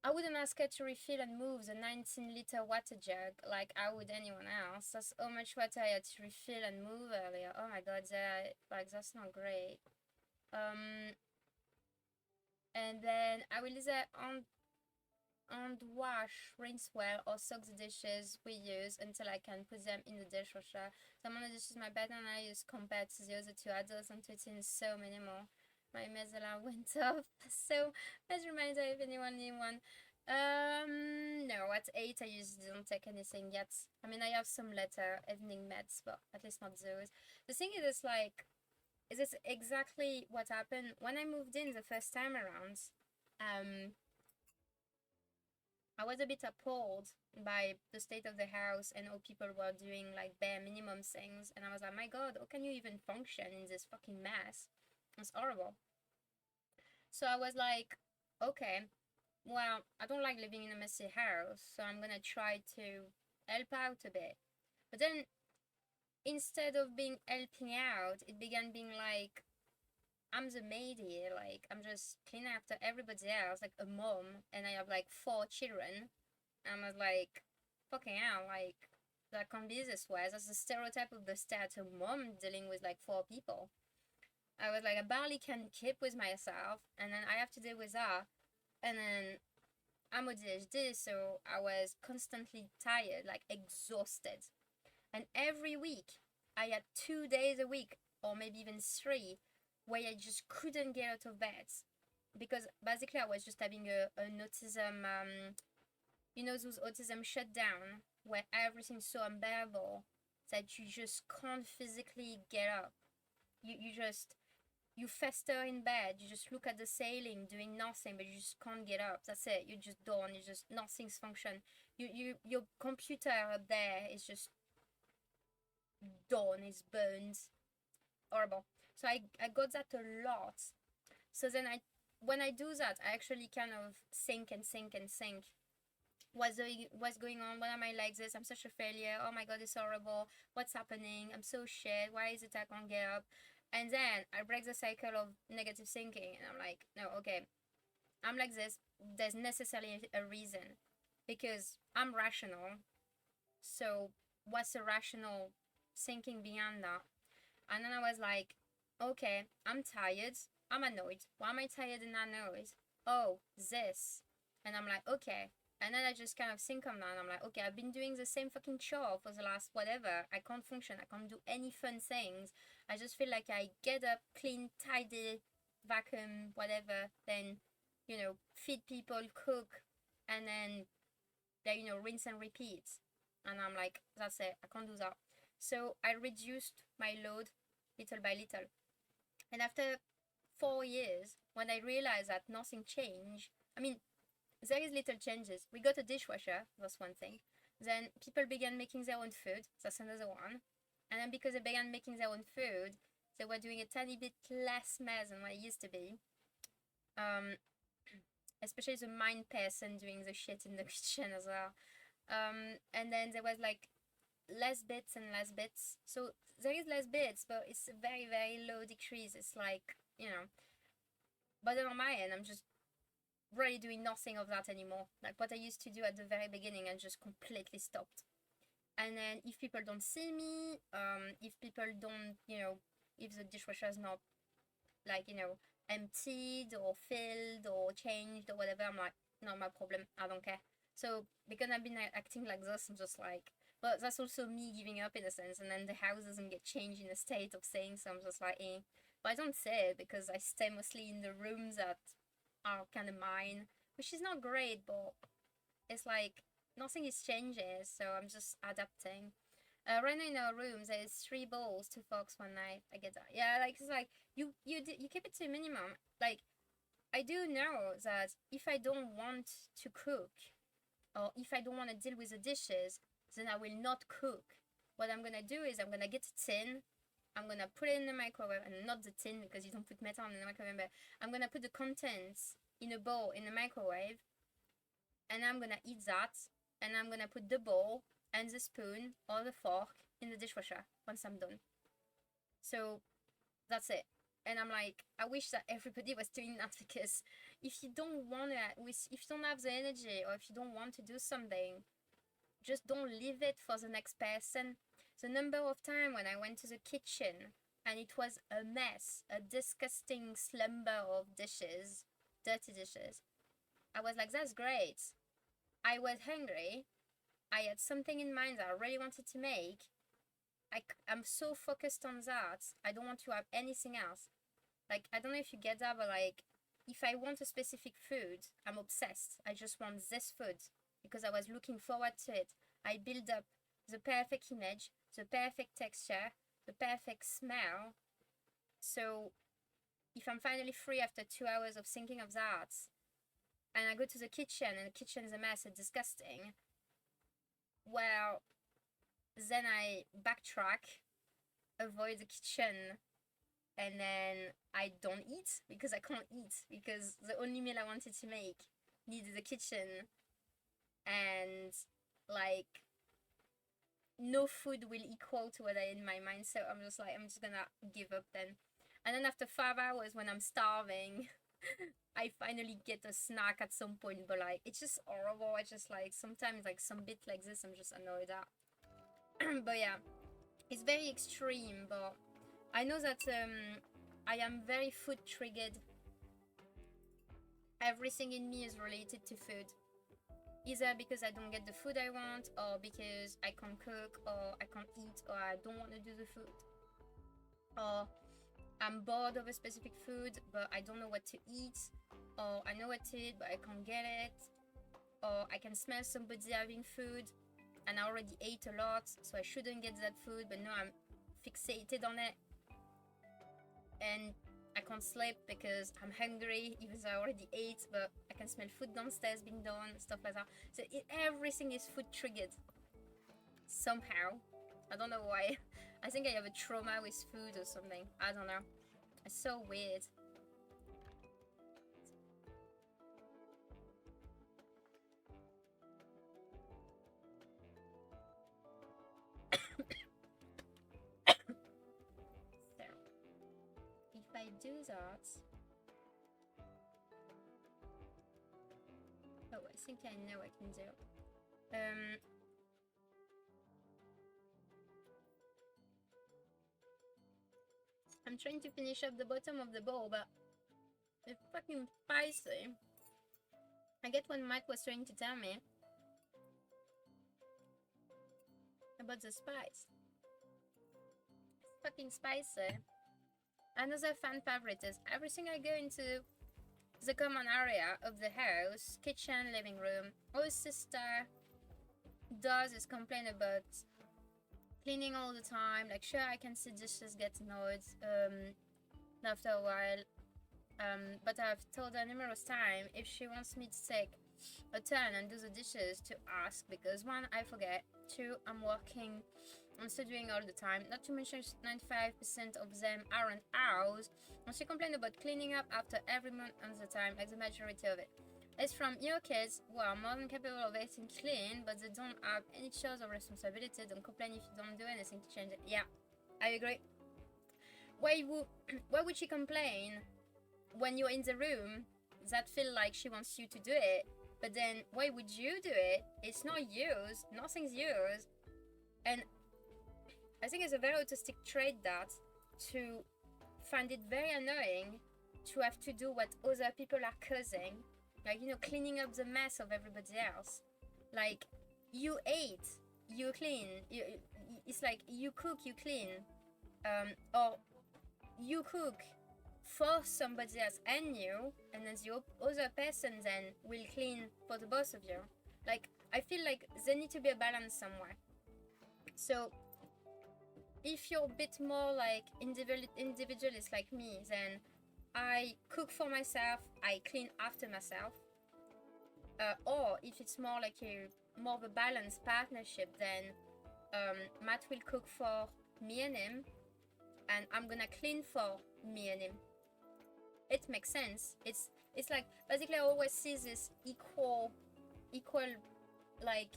I wouldn't ask her to refill and move the 19-liter water jug like I would anyone else. That's how much water I had to refill and move earlier. Oh my god, that's not great. And then I will either wash, rinse well, or soak the dishes we use until I can put them in the dishwasher. Some of the dishes my partner and I use compared to the other two adults and twitching so minimal. My mess alarm went off, so as a reminder if anyone need one. No, at 8 I usually don't take anything yet. I mean, I have some later evening meds, but at least not those. The thing is, it's exactly what happened when I moved in the first time around. I was a bit appalled by the state of the house and how people were doing like bare minimum things, and I was like, my god, how can you even function in this fucking mess? It's horrible. So I was like, okay, well, I don't like living in a messy house, so I'm gonna try to help out a bit. But then instead of being helping out, it began being like, I'm the maid here, like I'm just cleaning after everybody else, like a mom, and I have like 4 children. And I was like, fucking hell, like that can't be this way. That's the stereotype of the stay-at-home mom dealing with like 4 people. I was like, I barely can keep with myself, and then I have to deal with that. And then I'm ADHD, so I was constantly tired, like exhausted. And every week, I had 2 days a week, or maybe even 3, where I just couldn't get out of bed. Because basically I was just having an autism, those autism shutdown, where everything's so unbearable that you just can't physically get up. You fester in bed, you just look at the ceiling doing nothing, but you just can't get up. That's it. You're just done. Nothing's function. Your computer up there is just done. It's burned. Horrible. So I got that a lot. So then when I do that, I actually kind of think. What's going on? Why am I like this? I'm such a failure. Oh my god, it's horrible. What's happening? I'm so shit. Why is it I can't get up? And then I break the cycle of negative thinking, and I'm like, no, okay, I'm like this. There's necessarily a reason, because I'm rational. So what's the rational thinking beyond that? And then I was like, okay, I'm tired. I'm annoyed. Why am I tired and annoyed? Oh, this. And I'm like, okay. And then I just kind of think on that, and I'm like, okay, I've been doing the same fucking chore for the last whatever. I can't function. I can't do any fun things. I just feel like I get up, clean, tidy, vacuum, whatever, then, feed people, cook, and then, rinse and repeat. And I'm like, that's it. I can't do that. So I reduced my load little by little. And after 4 years, when I realized that nothing changed, I mean, there is little changes. We got a dishwasher, that's one thing. Then people began making their own food, that's another one. And then because they began making their own food, they were doing a tiny bit less mess than what it used to be. Especially the mind person doing the shit in the kitchen as well. And then there was like less bits and less bits. So there is less bits, but it's a very, very low decrease. It's like you know. But then on my end, I'm just really doing nothing of that anymore. Like what I used to do at the very beginning, I just completely stopped. And then if people don't see me, if people don't, if the dishwasher is not like, emptied or filled or changed or whatever, I'm like, not my problem, I don't care. So because I've been acting like this, I'm just like, but that's also me giving up in a sense, and then the house doesn't get changed in a state of saying, so I'm just like, eh. But I don't say it because I stay mostly in the rooms that are kind of mine, which is not great, but it's like nothing is changing, so I'm just adapting. Right now in our rooms, there's 3 bowls, 2 forks, 1 knife. I get that. Yeah, like it's like you keep it to a minimum. Like I do know that if I don't want to cook, or if I don't want to deal with the dishes, then I will not cook. What I'm gonna do is I'm gonna get a tin. I'm gonna put it in the microwave, and not the tin because you don't put metal in the microwave. But I'm gonna put the contents in a bowl in the microwave, and I'm gonna eat that, and I'm gonna put the bowl and the spoon or the fork in the dishwasher once I'm done. So that's it. And I'm like, I wish that everybody was doing that, because if you don't want to, if you don't have the energy, or if you don't want to do something, just don't leave it for the next person. The number of time when I went to the kitchen and it was a mess, a disgusting slumber of dishes, dirty dishes, I was like, that's great. I was hungry. I had something in mind that I really wanted to make. I'm so focused on that. I don't want to have anything else. Like, I don't know if you get that, but like, if I want a specific food, I'm obsessed. I just want this food because I was looking forward to it. I build up the perfect image, the perfect texture, the perfect smell. So if I'm finally free after 2 hours of thinking of that, and I go to the kitchen and the kitchen is a mess, it's disgusting, well, then I backtrack, avoid the kitchen, and then I don't eat because I can't eat, because the only meal I wanted to make needed the kitchen, and like no food will equal to what I had in my mind. So I'm just like, I'm just gonna give up then. And then after 5 hours, when I'm starving, I finally get a snack at some point, but like it's just horrible. I just like sometimes like some bit like this, I'm just annoyed at. But yeah, it's very extreme, but I know that I am very food triggered. Everything in me is related to food. Either because I don't get the food I want, or because I can't cook, or I can't eat, or I don't want to do the food, or I'm bored of a specific food but I don't know what to eat, or I know what to eat but I can't get it, or I can smell somebody having food and I already ate a lot, so I shouldn't get that food, but now I'm fixated on it, and I can't sleep because I'm hungry even though I already ate, but I can smell food downstairs being done, stuff like that. So everything is food triggered somehow. I don't know why. I think I have a trauma with food or something. I don't know. It's so weird. So, if I do that... Oh, I think I know what I can do. I'm trying to finish up the bottom of the bowl, but it's fucking spicy. I get what Mike was trying to tell me about the spice. It's fucking spicy. Another fan favorite is everything I go into the common area of the house, kitchen, living room, all sister does is complain about cleaning all the time. Like, sure, I can see dishes get annoyed after a while, but I've told her numerous times if she wants me to take a turn and do the dishes to ask, because 1, I forget, 2, I'm working, I'm studying all the time, not to mention 95% of them aren't ours, and she complained about cleaning up after every month of the time, like the majority of it. It's from your kids who are more than capable of eating clean, but they don't have any chores or responsibility. Don't complain if you don't do anything to change it. Yeah, I agree. why would she complain when you're in the room that feel like she wants you to do it, but then why would you do it? It's not yours, nothing's yours. And I think it's a very autistic trait that to find it very annoying to have to do what other people are causing, like, you know, cleaning up the mess of everybody else. Like, you ate, you clean, it's like you cook, you clean, or you cook for somebody else and you, and then the other person then will clean for the both of you. Like, I feel like there need to be a balance somewhere. So if you're a bit more like individualist like me, then I cook for myself, I clean after myself. Or if it's more like more of a balanced partnership, then Matt will cook for me and him, and I'm gonna clean for me and him. It makes sense. It's like basically I always see this equal like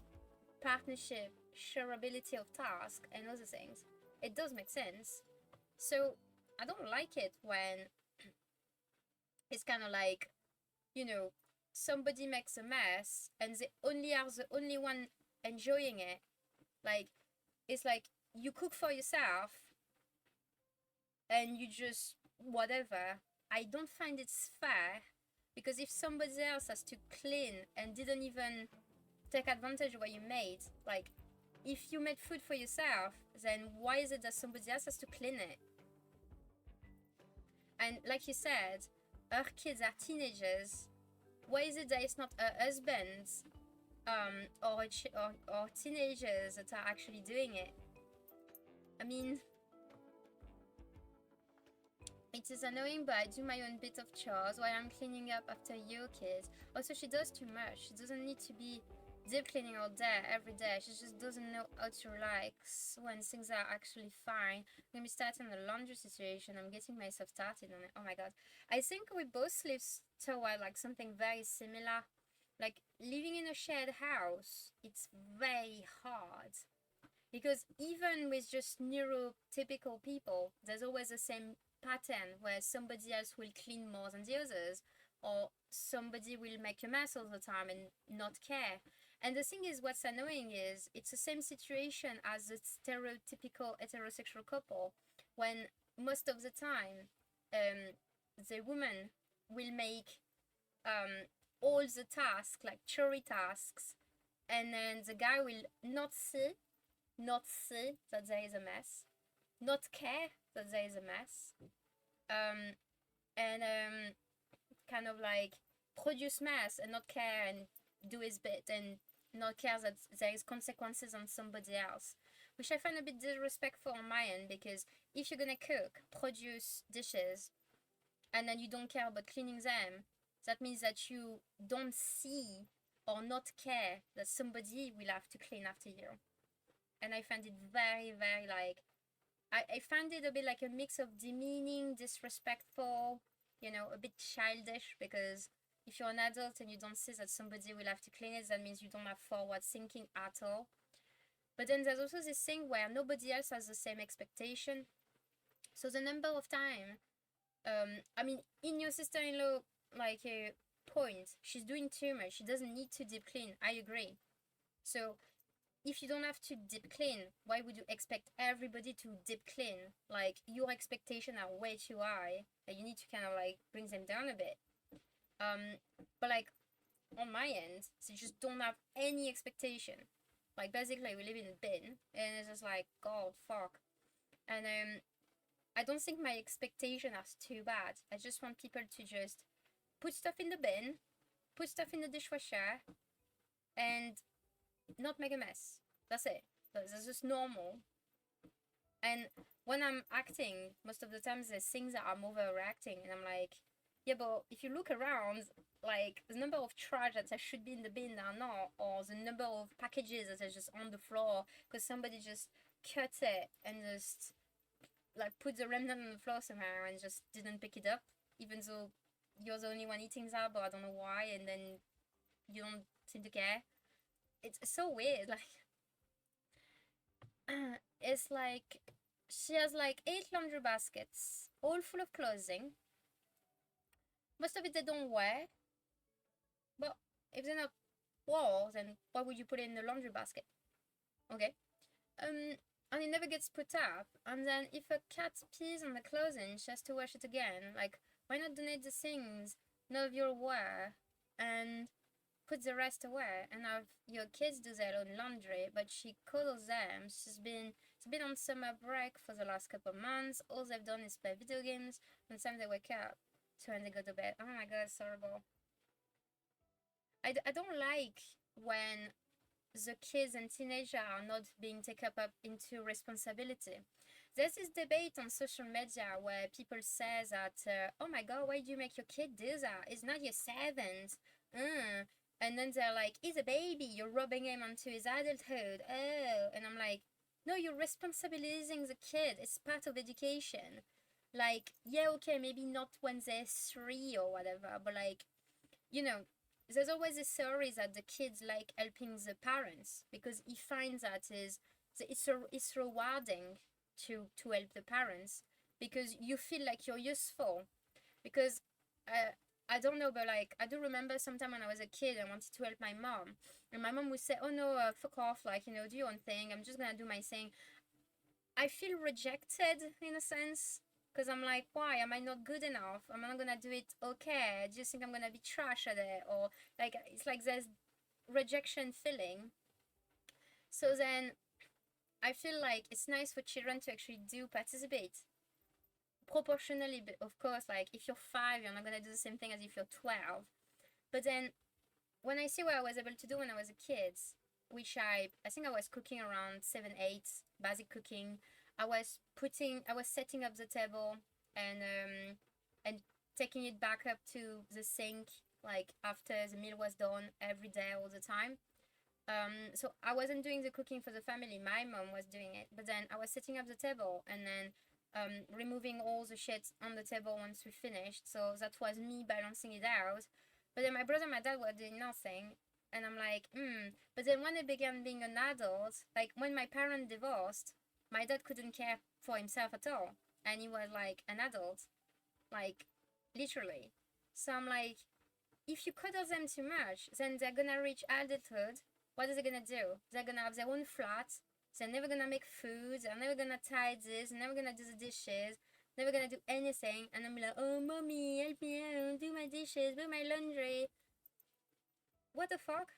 partnership, shareability of task and other things. It does make sense. So I don't like it when it's kind of like, you know, somebody makes a mess and they only are the only one enjoying it. Like, it's like you cook for yourself and you just whatever. I don't find it's fair, because if somebody else has to clean and didn't even take advantage of what you made, like, if you made food for yourself, then why is it that somebody else has to clean it? And like you said, her kids are teenagers. Why is it that it's not her husband's or teenagers that are actually doing it? I mean, it is annoying, but I do my own bit of chores while I'm cleaning up after your kids. Also, she does too much. She doesn't need to be deep cleaning all day, every day. She just doesn't know how to relax when things are actually fine. I'm gonna be starting the laundry situation. I'm getting myself started on it. Oh my god. I think we both live toward like something very similar. Like, living in a shared house, it's very hard. Because even with just neurotypical people, there's always the same pattern where somebody else will clean more than the others, or somebody will make a mess all the time and not care. And the thing is, what's annoying is it's the same situation as the stereotypical heterosexual couple, when most of the time the woman will make all the tasks, like chore tasks, and then the guy will not see that there is a mess, not care that there is a mess, and kind of like produce mess and not care and do his bit and not care that there is consequences on somebody else, which I find a bit disrespectful on my end, because if you're gonna cook, produce dishes, and then you don't care about cleaning them, that means that you don't see or not care that somebody will have to clean after you. And I find it very, very like, I find it a bit like a mix of demeaning, disrespectful, you know, a bit childish, because if you're an adult and you don't see that somebody will have to clean it, that means you don't have forward thinking at all. But then there's also this thing where nobody else has the same expectation. So the number of time, I mean, in your sister-in-law, like, point, she's doing too much. She doesn't need to deep clean. I agree. So if you don't have to deep clean, why would you expect everybody to deep clean? Like, your expectations are way too high, and you need to kind of like bring them down a bit. But like, on my end, they just don't have any expectation. Like, basically we live in a bin, and it's just like, god, fuck. And I don't think my expectations are too bad. I just want people to just put stuff in the bin, put stuff in the dishwasher, and not make a mess. That's it. That's just normal. And when I'm acting, most of the times there's things that I'm overreacting, and I'm like, yeah, but if you look around, like, the number of trash that should be in the bin are not, or the number of packages that are just on the floor because somebody just cut it and just like put the remnant on the floor somewhere and just didn't pick it up, even though you're the only one eating that, but I don't know why, and then you don't seem to care. It's so weird. Like, it's like she has like 8 laundry baskets, all full of clothing. Most of it they don't wear, but if they're not worn, then why would you put it in the laundry basket? Okay. And it never gets put up. And then if a cat pees on the clothing, she has to wash it again. Like, why not donate the things none of your wear and put the rest away and have your kids do their own laundry? But she cuddles them. She's been on summer break for the last couple of months. All they've done is play video games. And the time they wake up, so when they go to bed, oh my god, it's horrible. I don't like when the kids and teenagers are not being taken up into responsibility. There's this debate on social media where people say that, oh my god, why do you make your kid do that? It's not your servant. And then they're like, he's a baby, you're rubbing him onto his adulthood. Oh, and I'm like, no, you're responsibilizing the kid. It's part of education. Like, yeah, okay, maybe not when they're 3 or whatever, but like, you know, there's always a theory that the kids like helping the parents because he finds that it's rewarding to help the parents because you feel like you're useful. Because I don't know, but like I do remember sometime when I was a kid I wanted to help my mom, and my mom would say, oh no, fuck off, like, you know, do your own thing, I'm just gonna do my thing. I feel rejected in a sense because I'm like, why am I not good enough? Am I not gonna do it okay? Do you think I'm gonna be trash at it? Or like, it's like there's rejection feeling. So then I feel like it's nice for children to actually do participate proportionally, but of course, like if you're 5, you're not gonna do the same thing as if you're 12. But then when I see what I was able to do when I was a kid, which I think I was cooking around 7, 8, basic cooking. I was setting up the table and taking it back up to the sink like after the meal was done every day all the time. So I wasn't doing the cooking for the family. My mom was doing it, but then I was setting up the table and then removing all the shit on the table once we finished. So that was me balancing it out. But then my brother and my dad were doing nothing. And I'm like, But then when I began being an adult, like when my parents divorced, my dad couldn't care for himself at all. And he was like an adult. Like, literally. So I'm like, if you cuddle them too much, then they're gonna reach adulthood. What are they gonna do? They're gonna have their own flat. They're never gonna make food. They're never gonna tidy this. They're never gonna do the dishes. Never gonna do anything. And I'm like, oh, mommy, help me out. Do my dishes. Do my laundry. What the fuck?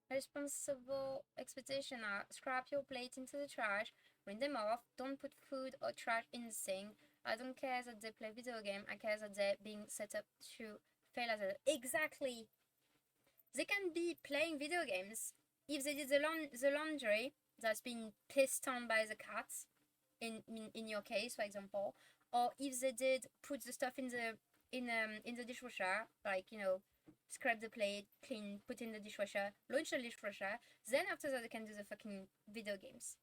Responsible expectation are scrap your plate into the trash, rinse them off, don't put food or trash in the sink. I don't care that they play video game, I care that they're being set up to fail as a... Exactly! They can be playing video games. If they did the laundry that's been pissed on by the cats, in your case, for example, or if they did put the stuff in the dishwasher, like, you know, scrap the plate, clean, put in the dishwasher, launch the dishwasher, then after that they can do the fucking video games.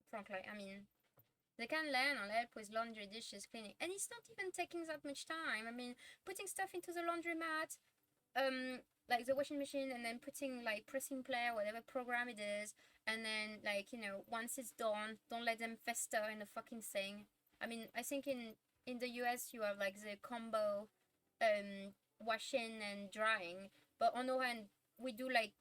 Frankly, I mean, they can learn or help with laundry, dishes, cleaning, and it's not even taking that much time. I mean, putting stuff into the laundromat, like the washing machine, and then putting, like, pressing play or whatever program it is, and then, like, you know, once it's done, don't let them fester in the fucking thing. I mean, I think in the US you have like the combo washing and drying, but on our end we do like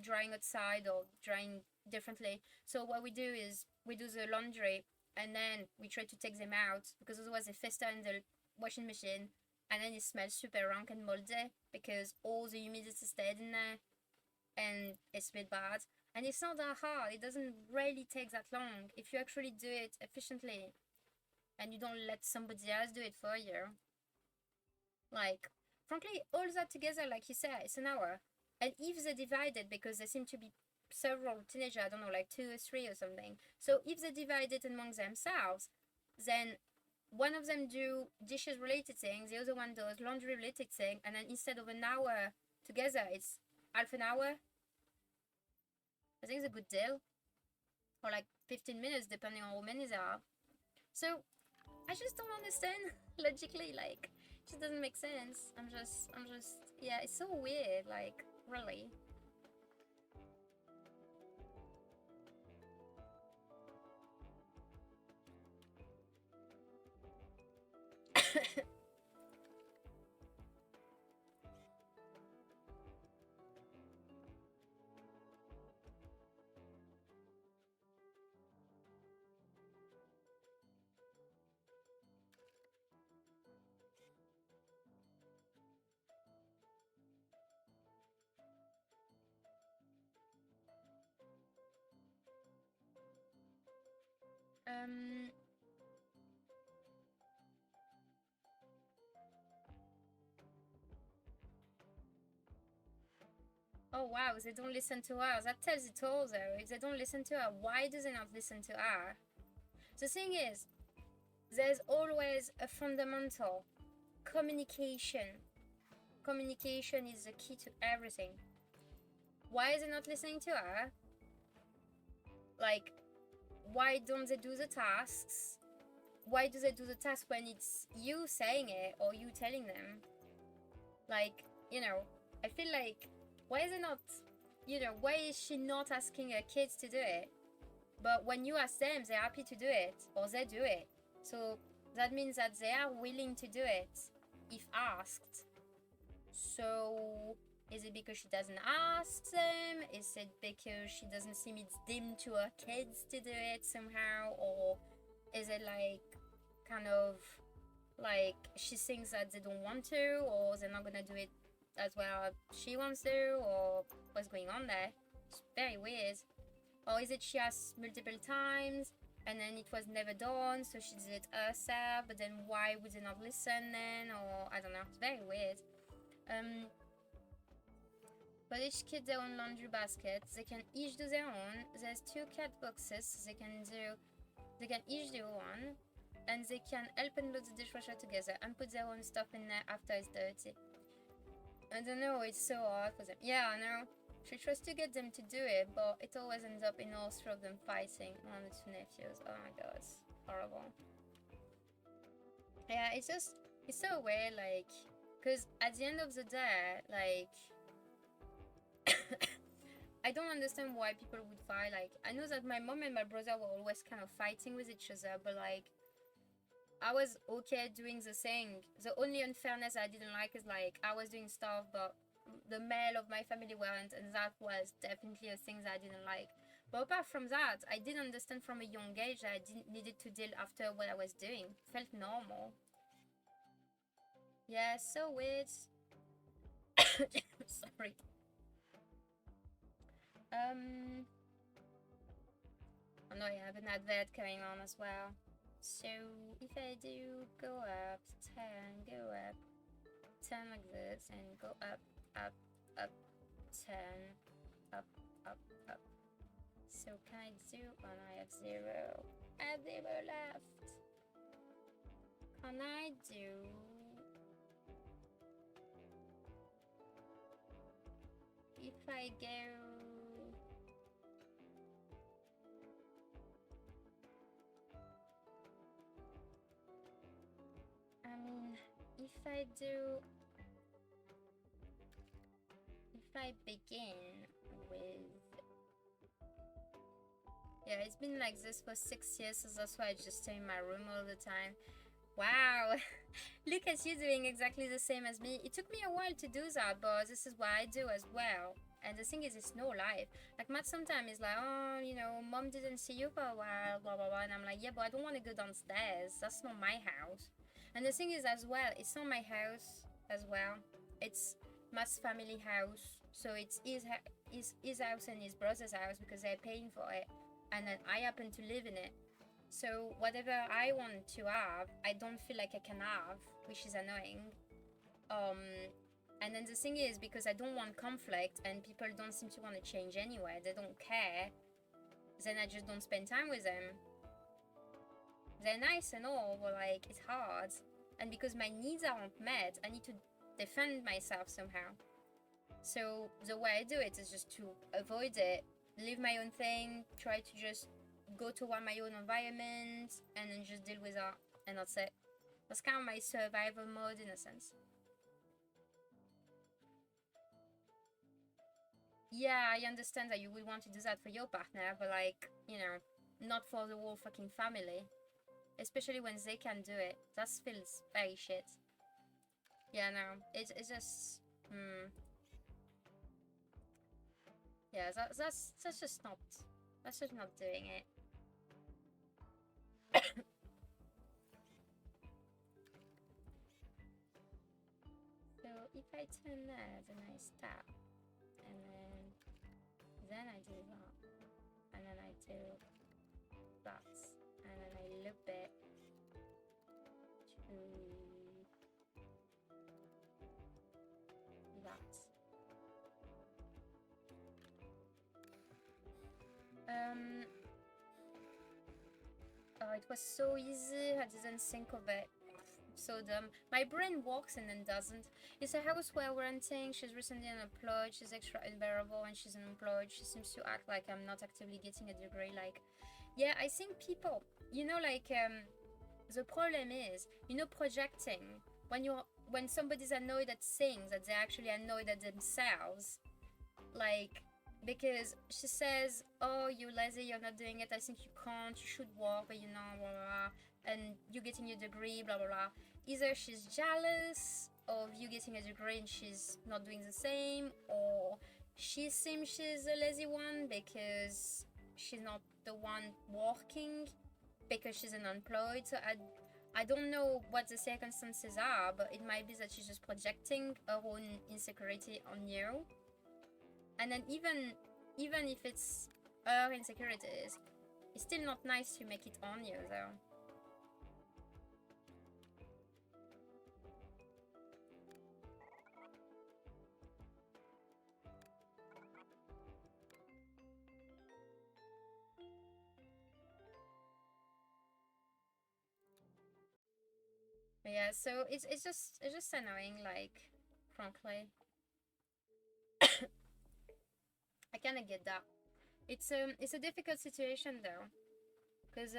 drying outside or drying differently. So what we do is we do the laundry and then we try to take them out because otherwise they fester in the washing machine and then it smells super rank and moldy because all the humidity stayed in there and it's a bit bad. And it's not that hard, it doesn't really take that long if you actually do it efficiently and you don't let somebody else do it for you. Like, frankly, all that together, like you said, it's an hour. And if they divide it, because there seem to be several teenagers, I don't know, like 2 or 3 or something. So if they divide it among themselves, then one of them do dishes related things, the other one does laundry related thing, and then instead of an hour together, it's half an hour. I think it's a good deal. Or like 15 minutes, depending on how many there are. So I just don't understand logically, like, it just doesn't make sense. I'm just, yeah, it's so weird, like, really. Um. Oh wow, they don't listen to her. That tells it all though. If they don't listen to her, why do they not listen to her? The thing is, there's always a fundamental communication. Communication is the key to everything. Why is it not listening to her? Like, why don't they do the tasks? Why do they do the task when it's you saying it or you telling them? Like, you know, I feel like, why is it not, why is she not asking her kids to do it? But when you ask them, they're happy to do it, or they do it. So that means that they are willing to do it if asked. So is it because she doesn't ask them? Is it because she doesn't seem it's dim to her kids to do it somehow? Or is it like kind of like she thinks that they don't want to, or they're not gonna do it as well as she wants to, or what's going on there? It's very weird. Or is it she asked multiple times and then it was never done, so she did it herself, but then why would they not listen then? Or I don't know, it's very weird. But each kid their own laundry basket. They can each do their own. There's 2 cat boxes. They can each do one, and they can help unload the dishwasher together and put their own stuff in there after it's dirty. I don't know, it's so hard for them. Yeah, I know. She tries to get them to do it, but it always ends up in all 3 of them fighting. One of the 2 nephews. Oh my god, it's horrible. Yeah, it's so weird, like, because at the end of the day, like, I don't understand why people would fight. Like, I know that my mom and my brother were always kind of fighting with each other, but like, I was okay doing the thing. The only unfairness I didn't like is like I was doing stuff, but the male of my family weren't, and that was definitely a thing that I didn't like. But apart from that, I did understand from a young age that I didn't needed to deal after what I was doing. It felt normal. Yeah, so weird. Sorry. Oh no, I have an advert coming on as well. So if I do go up, turn, go up, turn like this, and go up, up, up, turn, up, up, up. So can I do? Oh no, I have 0. I have 0 left. Can I do? If I go. I mean, if I do. If I begin with. Yeah, it's been like this for 6 years, so that's why I just stay in my room all the time. Wow, look at you doing exactly the same as me. It took me a while to do that, but this is what I do as well. And the thing is, it's no life. Like, Matt sometimes is like, oh, mom didn't see you for a while, blah, blah, blah. And I'm like, yeah, but I don't want to go downstairs. That's not my house. And the thing is, as well, it's not my house as well. It's Matt's family house. So it's his house and his brother's house because they're paying for it. And then I happen to live in it. So whatever I want to have, I don't feel like I can have, which is annoying. And then the thing is, because I don't want conflict and people don't seem to want to change anyway, they don't care, then I just don't spend time with them. They're nice and all, but like, it's hard. And because my needs aren't met, I need to defend myself somehow. So the way I do it is just to avoid it, live my own thing, try to just go to my own environment, and then just deal with that, and that's it. That's kind of my survival mode in a sense. Yeah, I understand that you would want to do that for your partner, but like, not for the whole fucking family. Especially when they can do it. That feels very shit. Yeah, no, it's just, yeah, that's just not doing it. So if I turn that, then I stop, and then I do that, and then I do that, and then bit to that. Oh, it was so easy. I didn't think of it. So dumb. My brain works and then doesn't. It's a house where we're renting. She's recently unemployed. She's extra unbearable when she's unemployed. She seems to act like I'm not actively getting a degree. Like, yeah, I think people, the problem is, projecting when somebody's annoyed at things that they're actually annoyed at themselves. Like, because she says, oh, you're lazy, you're not doing it, I think you can't, you should work, but blah, blah, blah, and you're getting your degree, blah, blah, blah. Either she's jealous of you getting a degree and she's not doing the same, or she seems she's a lazy one because she's not the one working because she's unemployed. So I don't know what the circumstances are, but it might be that she's just projecting her own insecurity on you. And then even if it's her insecurities, it's still not nice to make it on you, though. But yeah, so it's just annoying, like, frankly. I kind of get that. It's a difficult situation though, because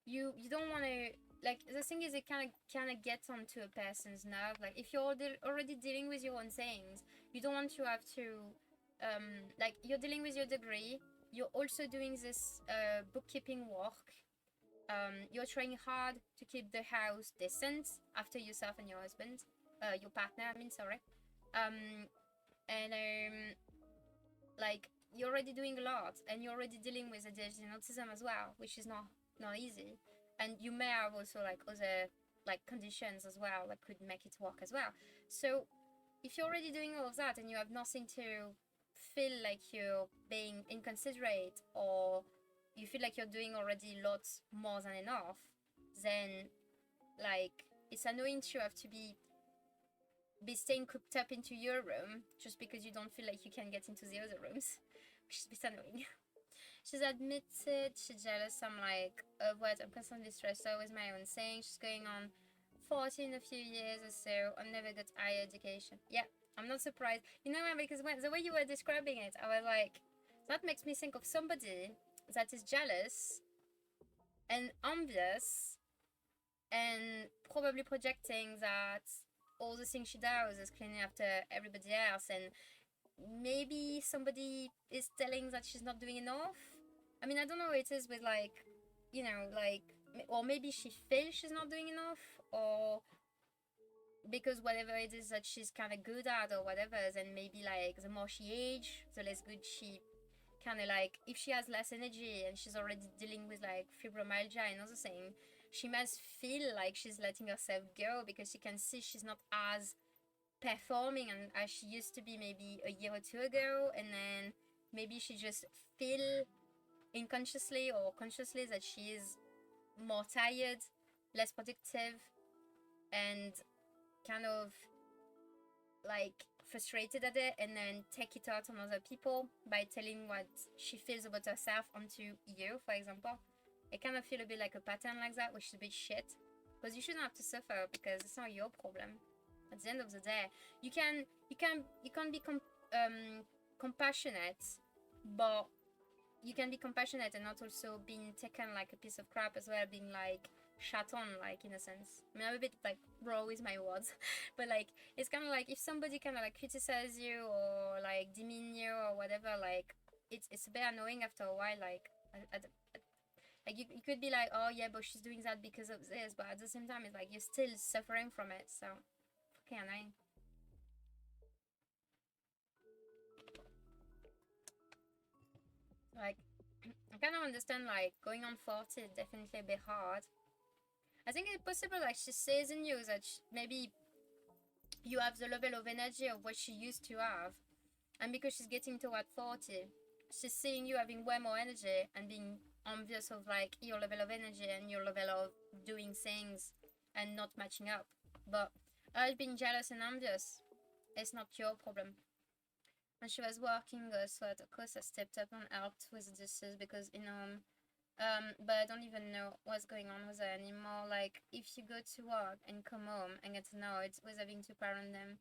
you don't want to, like, the thing is, it kind of gets onto a person's nerve. Like, if you're already dealing with your own things, you don't want to have to like, you're dealing with your degree, you're also doing this bookkeeping work, you're trying hard to keep the house decent after yourself and your husband, your partner, I mean, sorry, and like, you're already doing a lot, and you're already dealing with ADHD and autism as well, which is not easy. And you may have also, like, other, like, conditions as well that could make it work as well. So if you're already doing all of that and you have nothing to feel like you're being inconsiderate, or you feel like you're doing already lots more than enough, then, like, it's annoying to have to be staying cooped up into your room just because you don't feel like you can get into the other rooms, which is a bit annoying. She's admitted she's jealous. I'm like, what? I'm constantly stressed out with my own thing. She's going on 40 in a few years or so. I never got higher education. Yeah, I'm not surprised. You know, because the way you were describing it, I was like, that makes me think of somebody that is jealous and envious and probably projecting that all the things she does is cleaning after everybody else, and maybe somebody is telling that she's not doing enough. I mean, I don't know what it is with, like, like, or maybe she feels she's not doing enough, or because whatever it is that she's kind of good at or whatever, then maybe, like, the more she ages, the less good she kind of, like, if she has less energy and she's already dealing with, like, fibromyalgia and other thing, she must feel like she's letting herself go because she can see she's not as performing and as she used to be maybe a year or two ago, and then maybe she just feel unconsciously or consciously that she is more tired, less productive, and kind of, like, frustrated at it, and then take it out on other people by telling what she feels about herself onto you, for example. I kind of feel a bit like a pattern like that, which is a bit shit, because you shouldn't have to suffer because it's not your problem. At the end of the day, you can be compassionate, but you can be compassionate and not also being taken like a piece of crap as well, being, like, shat on, like, in a sense. I mean, I'm a bit, like, raw with my words, but, like, it's kind of like if somebody kind of, like, criticize you or, like, demean you or whatever, like, it's a bit annoying after a while. Like, like, you could be like, oh yeah, but she's doing that because of this, but at the same time, it's like you're still suffering from it, so fucking annoying. Like, I kind of understand, like, going on 40 is definitely a bit hard. I think it's possible, like, she says in you that maybe you have the level of energy of what she used to have, and because she's getting toward 40, she's seeing you having way more energy and being envious of like your level of energy and your level of doing things and not matching up. But us being jealous and envious, it's not your problem. When she was working, so of course I stepped up and helped with the dishes because but I don't even know what's going on with her anymore. Like, if you go to work and come home and get annoyed with having to parent them,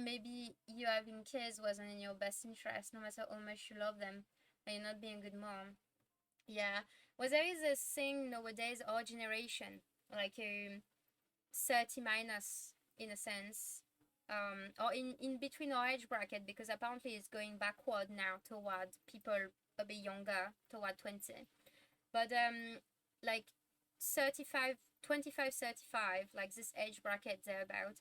maybe you having kids wasn't in your best interest, no matter how much you love them, and you're not being a good mom. Yeah. Well, there is a thing nowadays, our generation, like 30 minus, in a sense, or in between our age bracket, because apparently it's going backward now toward people a bit younger, toward 20. But like 35, 25, 35, like this age bracket thereabout,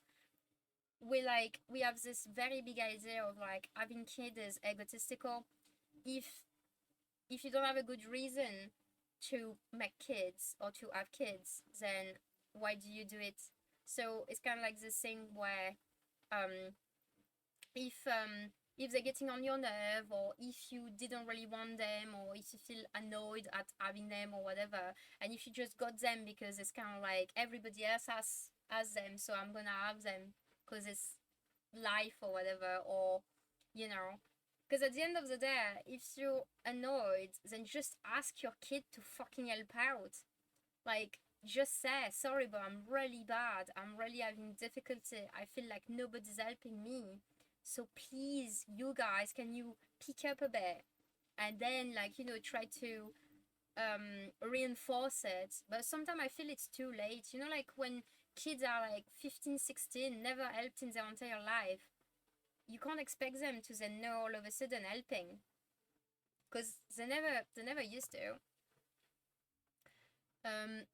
we have this very big idea of like having kids is egotistical. If if you don't have a good reason to make kids or to have kids, then why do you do it? So it's kind of like this thing where um if they're getting on your nerve, or if you didn't really want them, or if you feel annoyed at having them or whatever, and if you just got them because it's kind of like everybody else has them, so I'm gonna have them because it's life or whatever, or you know, because at the end of the day, if you're annoyed, then just ask your kid to fucking help out. Like, just say, sorry, but I'm really bad. I'm really having difficulty. I feel like nobody's helping me. So please, you guys, can you pick up a bit? And then, like, try to reinforce it. But sometimes I feel it's too late. Like when kids are like 15, 16, never helped in their entire life. You can't expect them to then know all of a sudden helping. Because they never used to. Um,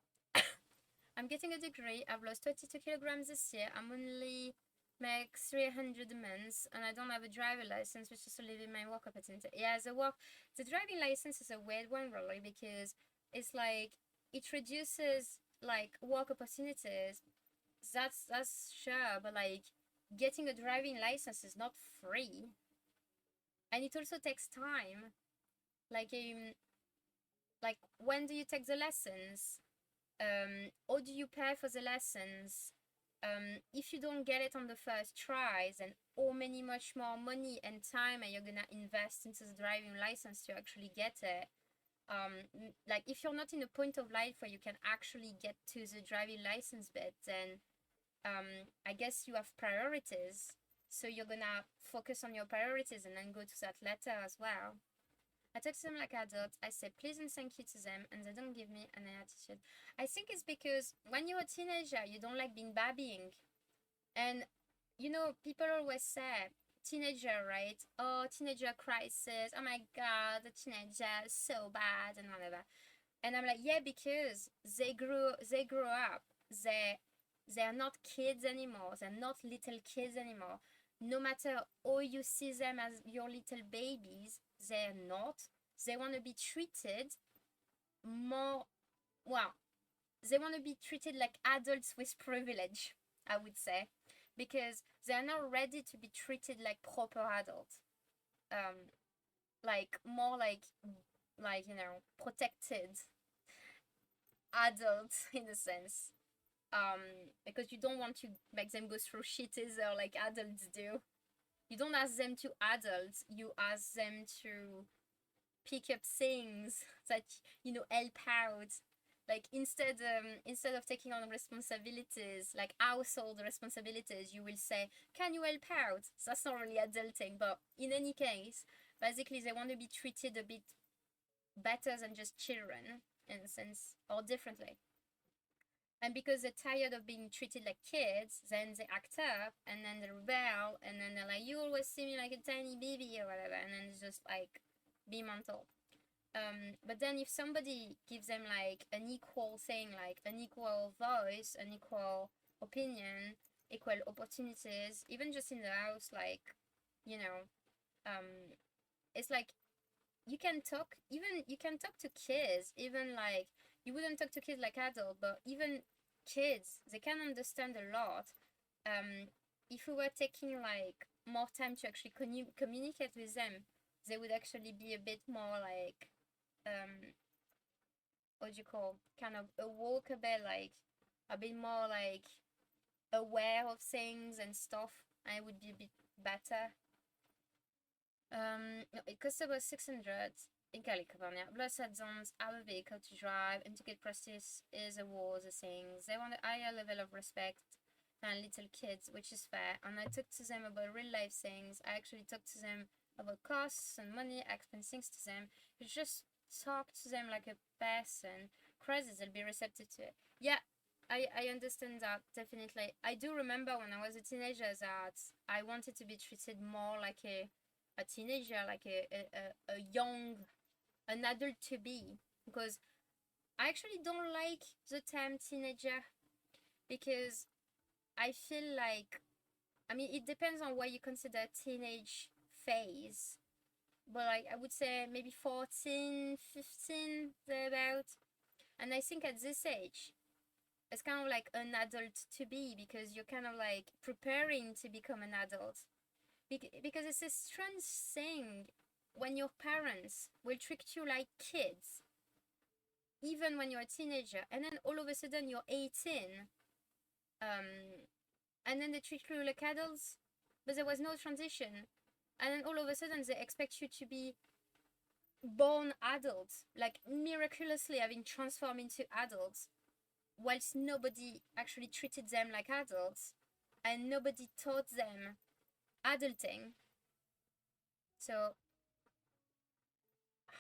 I'm getting a degree. I've lost 22 kilograms this year. I'm only make 300 a month, and I don't have a driver license, which is to limit my work opportunity. Yeah, the driving license is a weird one, really, because it's like it reduces like work opportunities. That's sure, but like getting a driving license is not free, and it also takes time. Like when do you take the lessons? Or do you pay for the lessons? If you don't get it on the first try, then how many much more money and time are you gonna invest into the driving license to actually get it? Like if you're not in a point of life where you can actually get to the driving license bit, then I guess you have priorities. So you're gonna focus on your priorities and then go to that letter as well. I talk to them like adults. I say please and thank you to them, and they don't give me an attitude. I think it's because when you're a teenager, you don't like being babying. And, people always say, teenager, right? Oh, teenager crisis. Oh my God, the teenager is so bad and whatever. And I'm like, yeah, because they grew up. They're not kids anymore. They're not little kids anymore. No matter how you see them as your little babies, they're not. They want to be treated more, well, they want to be treated like adults with privilege, I would say, because they're not ready to be treated like proper adults. Um, like more like protected adults in a sense. Because you don't want to make them go through shit either like adults do. You don't ask them to adults, you ask them to pick up things that help out. Like instead of taking on responsibilities like household responsibilities, you will say, can you help out? So that's not really adulting, but in any case, basically they want to be treated a bit better than just children in a sense, or differently. And because they're tired of being treated like kids, then they act up and then they rebel and then they're like, you always see me like a tiny baby or whatever, and then it's just like be mental. But then if somebody gives them like an equal thing, like an equal voice, an equal opinion, equal opportunities, even just in the house, like, you know, it's like you can talk to kids, even like you wouldn't talk to kids like adults, but even kids, they can understand a lot. If we were taking like more time to actually communicate with them, they would actually be a bit more like what do you call, kind of awoke a bit, like a bit more like aware of things and stuff, and it would be a bit better. No, it costs about 600 in California. Blood zones have a vehicle to drive, and to get practice is a war, the things. They want a higher level of respect than little kids, which is fair. And I talked to them about real life things. I actually talked to them about costs and money. I explained things to them. You just talk to them like a person. Crazy, they'll be receptive to it. Yeah, I understand that, definitely. I do remember when I was a teenager that I wanted to be treated more like a teenager, like a young, an adult to be, because I actually don't like the term teenager, because I feel like, I mean, it depends on what you consider teenage phase, but like I would say maybe 14, 15, thereabout. And I think at this age, it's kind of like an adult to be, because you're kind of like preparing to become an adult. Because it's a strange thing when your parents will treat you like kids, even when you're a teenager, and then all of a sudden you're 18, and then they treat you like adults, but there was no transition, and then all of a sudden they expect you to be born adults, like miraculously having transformed into adults, whilst nobody actually treated them like adults, and nobody taught them adulting. So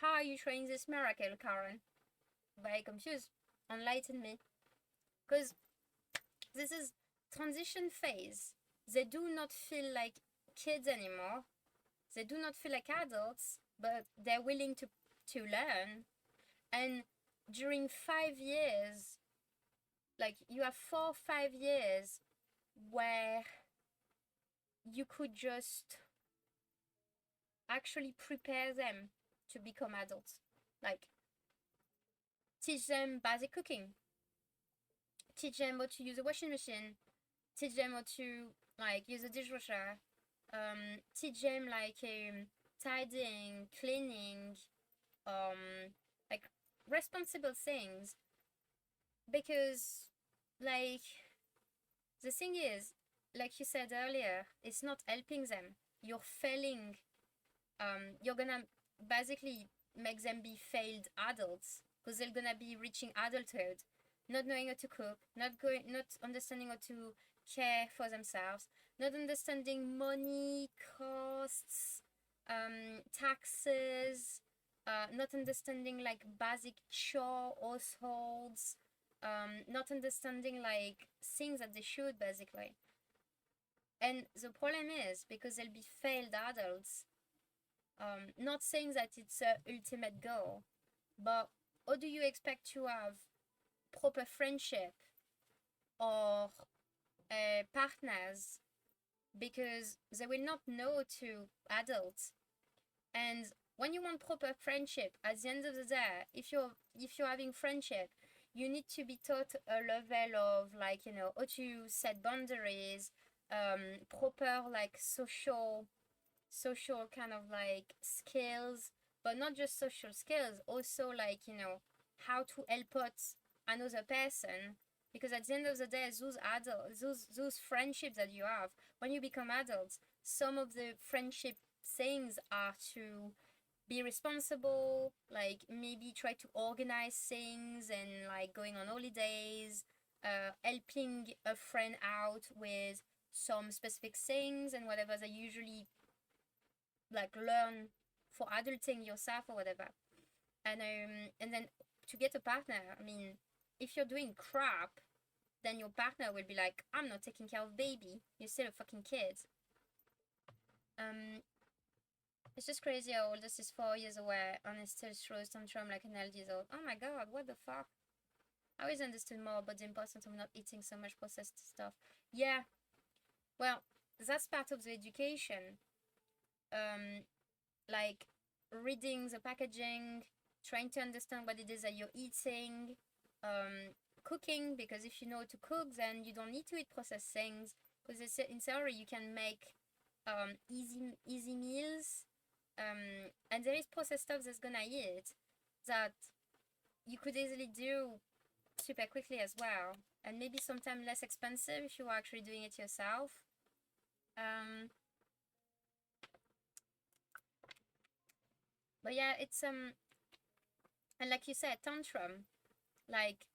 how are you trying this miracle, Karen? Very confused. Enlighten me. Because this is transition phase. They do not feel like kids anymore. They do not feel like adults, but they're willing to learn. And during 5 years, like you have 4 or 5 years where you could just actually prepare them to become adults. Like teach them basic cooking, teach them how to use a washing machine, teach them how to like use a dishwasher, teach them like tidying, cleaning, like responsible things. Because like the thing is, like you said earlier, it's not helping them. You're failing. You're gonna basically make them be failed adults, because they're gonna be reaching adulthood, not knowing how to cook, not understanding how to care for themselves, not understanding money, costs, taxes, not understanding like basic chore households, not understanding like things that they should basically. And the problem is, because they'll be failed adults, not saying that it's a ultimate goal, but how do you expect to have proper friendship or partners, because they will not know to adults? And when you want proper friendship, at the end of the day, if you're having friendship, you need to be taught a level of like, you know, how to set boundaries, proper like social kind of like skills, but not just social skills, also like, you know, how to help out another person. Because at the end of the day, those adults, those friendships that you have when you become adults, some of the friendship things are to be responsible, like maybe try to organize things and like going on holidays, helping a friend out with some specific things and whatever they usually like learn for adulting yourself or whatever. And then to get a partner, I mean, if you're doing crap, then your partner will be like, I'm not taking care of baby, you're still a fucking kid. It's just crazy how oldest is 4 years away and it still throws tantrum like an LD old. Oh my god, what the fuck? I always understood more about the importance of not eating so much processed stuff. Yeah, well, that's part of the education. Like reading the packaging, trying to understand what it is that you're eating, cooking, because if you know to cook, then you don't need to eat processed things, because in theory you can make easy meals, and there is processed stuff that's gonna eat that you could easily do super quickly as well, and maybe sometimes less expensive if you are actually doing it yourself. But yeah, it's and like you said, tantrum, like,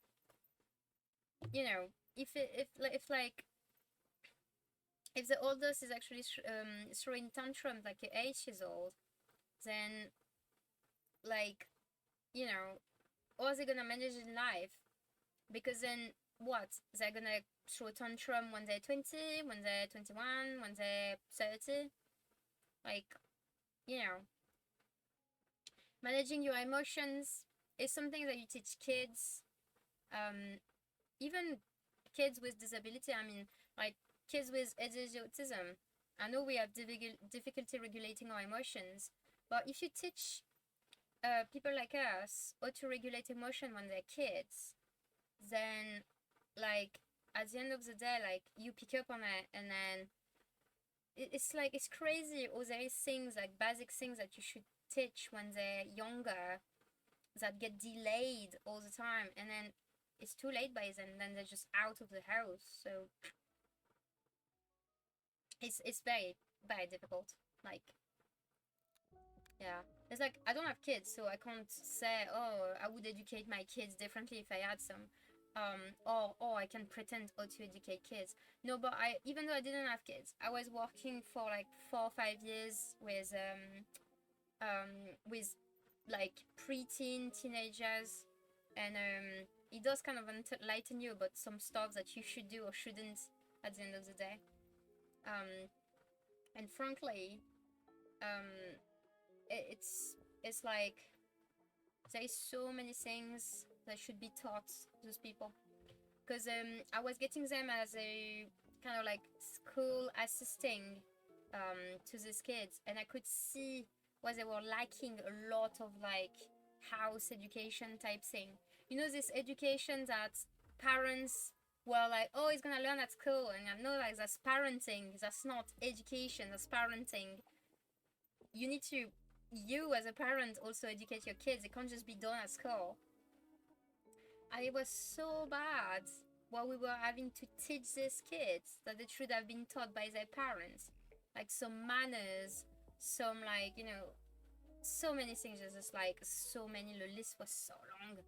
you know, if the oldest is actually throwing tantrum like you're 8 years old, then, like, you know, how are they gonna manage in life? Because then what? They're gonna throw tantrum when they're 20, when they're 21, when they're 30. Like, you know, managing your emotions is something that you teach kids. Even kids with disability, I mean, like kids with ADHD autism. I know we have difficulty regulating our emotions, but if you teach people like us how to regulate emotion when they're kids, then, like, at the end of the day, like, you pick up on it, and then it's like, it's crazy. Or there is things like basic things that you should teach when they're younger that get delayed all the time, and then it's too late by then they're just out of the house. So it's very, very difficult. Like, yeah, it's like, I don't have kids, so I can't say, oh, I would educate my kids differently if I had some. Or I can pretend how to educate kids. No, but even though I didn't have kids, I was working for like 4 or 5 years with like preteen teenagers, and it does kind of enlighten you about some stuff that you should do or shouldn't at the end of the day. And frankly, um, it's like, there is so many things that should be taught to those people, because I was getting them as a kind of like school assisting to these kids, and I could see what they were lacking a lot of, like, house education type thing. You know, this education that parents were like, oh, he's gonna learn at school, and I know, like, that's parenting. That's not education, that's parenting. You need to, you as a parent, also educate your kids. It can't just be done at school. And it was so bad what we were having to teach these kids that they should have been taught by their parents. Like, some manners, some, like, you know, so many things. Just like, so many. The list was so long.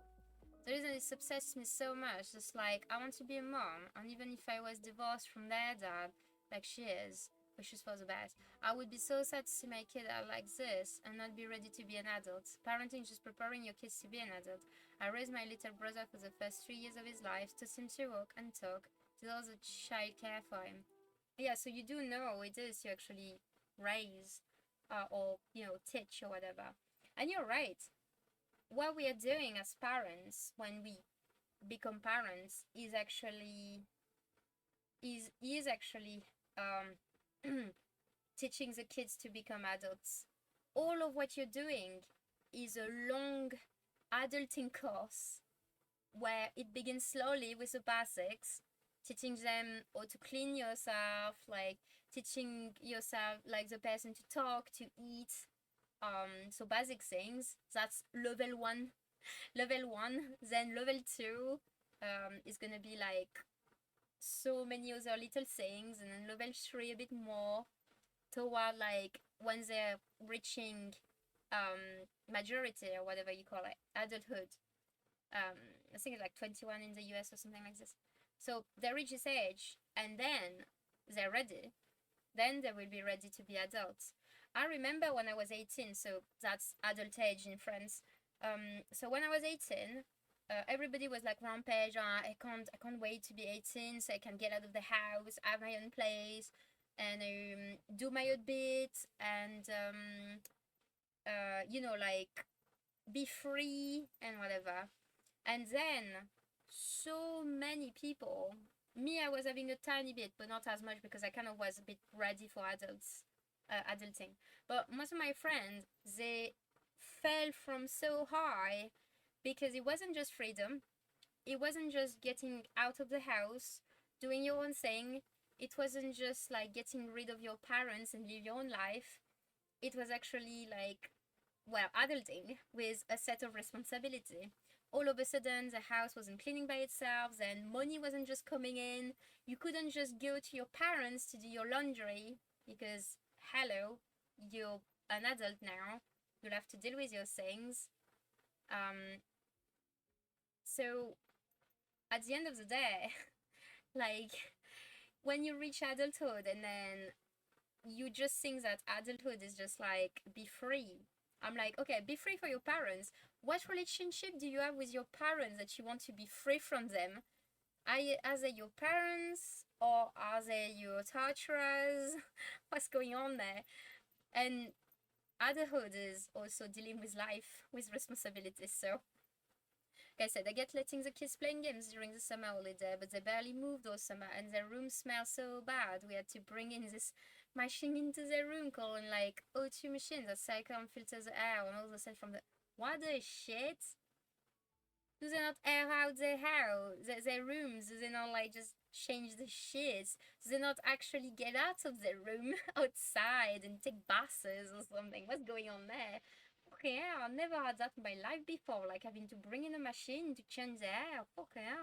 The reason it's obsessed me so much is like, I want to be a mom, and even if I was divorced from their dad, like she is, which is for the best, I would be so sad to see my kid out like this and not be ready to be an adult. Parenting is just preparing your kids to be an adult. I raised my little brother for the first 3 years of his life, taught him to walk and talk, did all the child care for him. Yeah, so you do know it is to actually raise, or, you know, teach or whatever. And you're right, what we are doing as parents when we become parents is actually teaching the kids to become adults. All of what you're doing is a long adulting course where it begins slowly with the basics, teaching them how to clean yourself, like teaching yourself, like, the person to talk, to eat, so basic things. That's level one. Then level two is gonna be like so many other little things, and then level three a bit more toward, like, when they're reaching majority, or whatever you call it, adulthood. I think it's like 21 in the US or something like this. So they reach this age, and then they're ready. Then they will be ready to be adults. I remember when I was 18, so that's adult age in France. So when I was 18, everybody was like rampage. I can't wait to be 18 so I can get out of the house, have my own place, and do my own bit, and you know, like, be free and whatever. And then so many people, me, I was having a tiny bit, but not as much, because I kind of was a bit ready for adulting. But most of my friends, they fell from so high, because it wasn't just freedom, it wasn't just getting out of the house, doing your own thing, it wasn't just like getting rid of your parents and live your own life. It was actually like, well, adulting with a set of responsibility, all of a sudden the house wasn't cleaning by itself, then money wasn't just coming in. You couldn't just go to your parents to do your laundry because, hello, you're an adult now. You'll have to deal with your things. Um, so at the end of the day, like when you reach adulthood and then you just think that adulthood is just like be free. I'm like, okay, be free for your parents. What relationship do you have with your parents that you want to be free from them? Are they your parents or are they your torturers? What's going on there? And adulthood is also dealing with life, with responsibilities. So like I said, I get letting the kids playing games during the summer holiday, but they barely moved all summer and their room smells so bad. We had to bring in this machine into their room called like O2 machine that cycle and filters the air and all the scent from the. What the shit? Do they not air out their house, their rooms? Do they not like just change the shit? Do they not actually get out of their room outside and take baths or something? What's going on there? Okay, I've never had that in my life before. Like having to bring in a machine to change the air. Okay,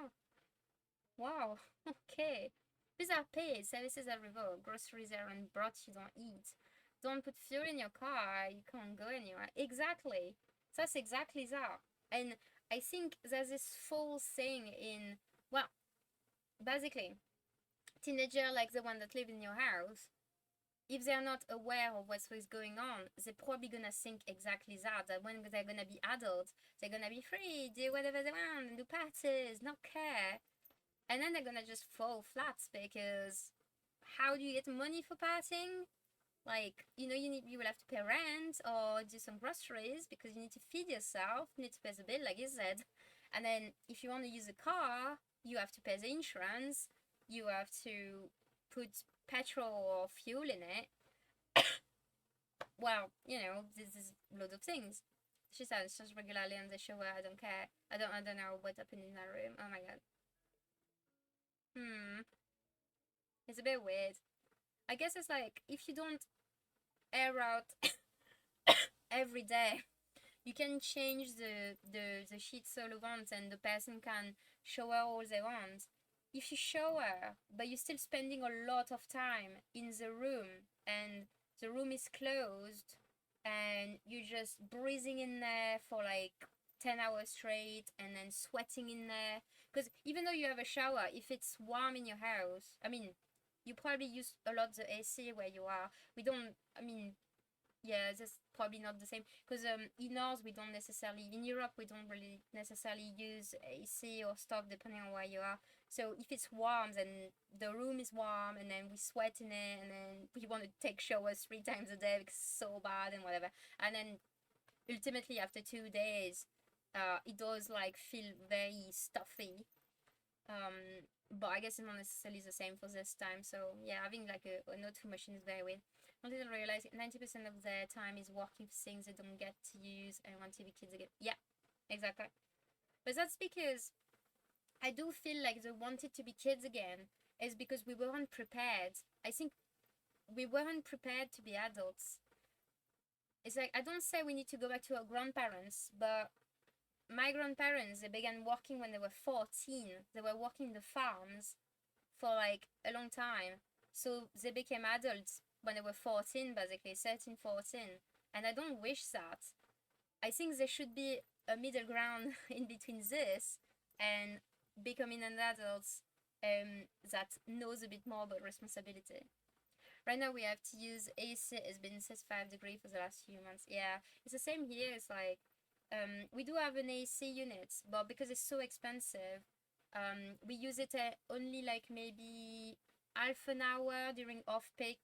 wow. Okay. These are paid. Services are revoked. Groceries are brought. You don't eat. Don't put fuel in your car. You can't go anywhere. Exactly. That's exactly that. And I think there's this false thing in, well, basically, teenager like the one that live in your house, if they're not aware of what's going on, they're probably gonna think exactly that. That when they're gonna be adults, they're gonna be free, do whatever they want, and do parties, not care. And then they're gonna just fall flat because how do you get money for partying? Like, you will have to pay rent or do some groceries because you need to feed yourself, you need to pay the bill, like you said. And then if you want to use a car, you have to pay the insurance, you have to put petrol or fuel in it. Well, this is loads of things. She says just regularly on the show where I don't care. I don't know what happened in that room. Oh my god. It's a bit weird. I guess it's like if you don't air out every day, you can change the sheets all you want and the person can shower all they want. If you shower, but you're still spending a lot of time in the room and the room is closed and you're just breathing in there for like 10 hours straight and then sweating in there. Because even though you have a shower, if it's warm in your house, I mean, you probably use a lot the AC where you are. We don't, I mean, yeah, that's probably not the same because in ours we don't necessarily, in Europe we don't really necessarily use AC or stuff depending on where you are. So if it's warm, then the room is warm, and then we sweat in it, and then we want to take showers 3 times a day because it's so bad and whatever. And then ultimately after 2 days, it does like feel very stuffy. But I guess it's not necessarily the same for this time. So yeah, having like an O2 machine is very weird. I didn't realize 90% of their time is working for things they don't get to use and want to be kids again. Yeah, exactly. But that's because I do feel like they wanted to be kids again is because we weren't prepared. I think we weren't prepared to be adults. It's like I don't say we need to go back to our grandparents, but my grandparents, they began working when they were 14. They were working the farms for like a long time. So they became adults when they were 14, basically, 13, 14. And I don't wish that. I think there should be a middle ground in between this and becoming an adult that knows a bit more about responsibility. Right now we have to use AC. It's been 65 degrees for the last few months. Yeah, it's the same here. It's like we do have an AC unit, but because it's so expensive, we use it only like maybe half an hour during off peak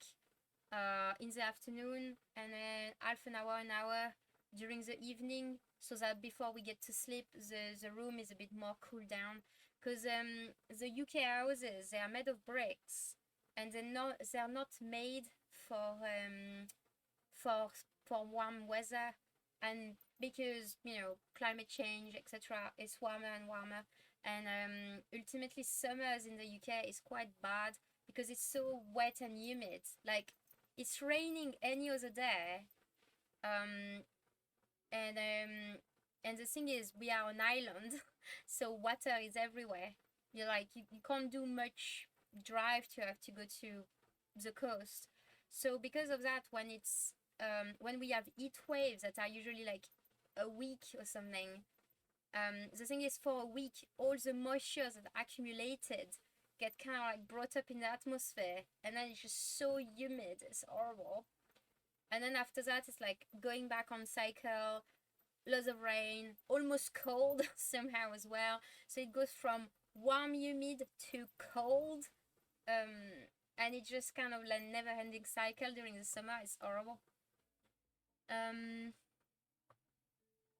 in the afternoon, and then half an hour during the evening, so that before we get to sleep, the room is a bit more cooled down. Because the UK houses, they are made of bricks, and they're not made for for for warm weather, and because climate change, etc., it's warmer and warmer, and ultimately summers in the UK is quite bad because it's so wet and humid. Like it's raining any other day, and And the thing is, we are an island, so water is everywhere. You're like, you can't do much drive to have to go to the coast. So because of that, when we have heat waves that are usually like a week or something, the thing is, for a week, all the moisture that accumulated get kind of like brought up in the atmosphere, and then it's just so humid, it's horrible. And then after that, it's like going back on cycle, lots of rain, almost cold somehow as well. So it goes from warm, humid to cold, and it's just kind of like never-ending cycle during the summer. It's horrible. Um,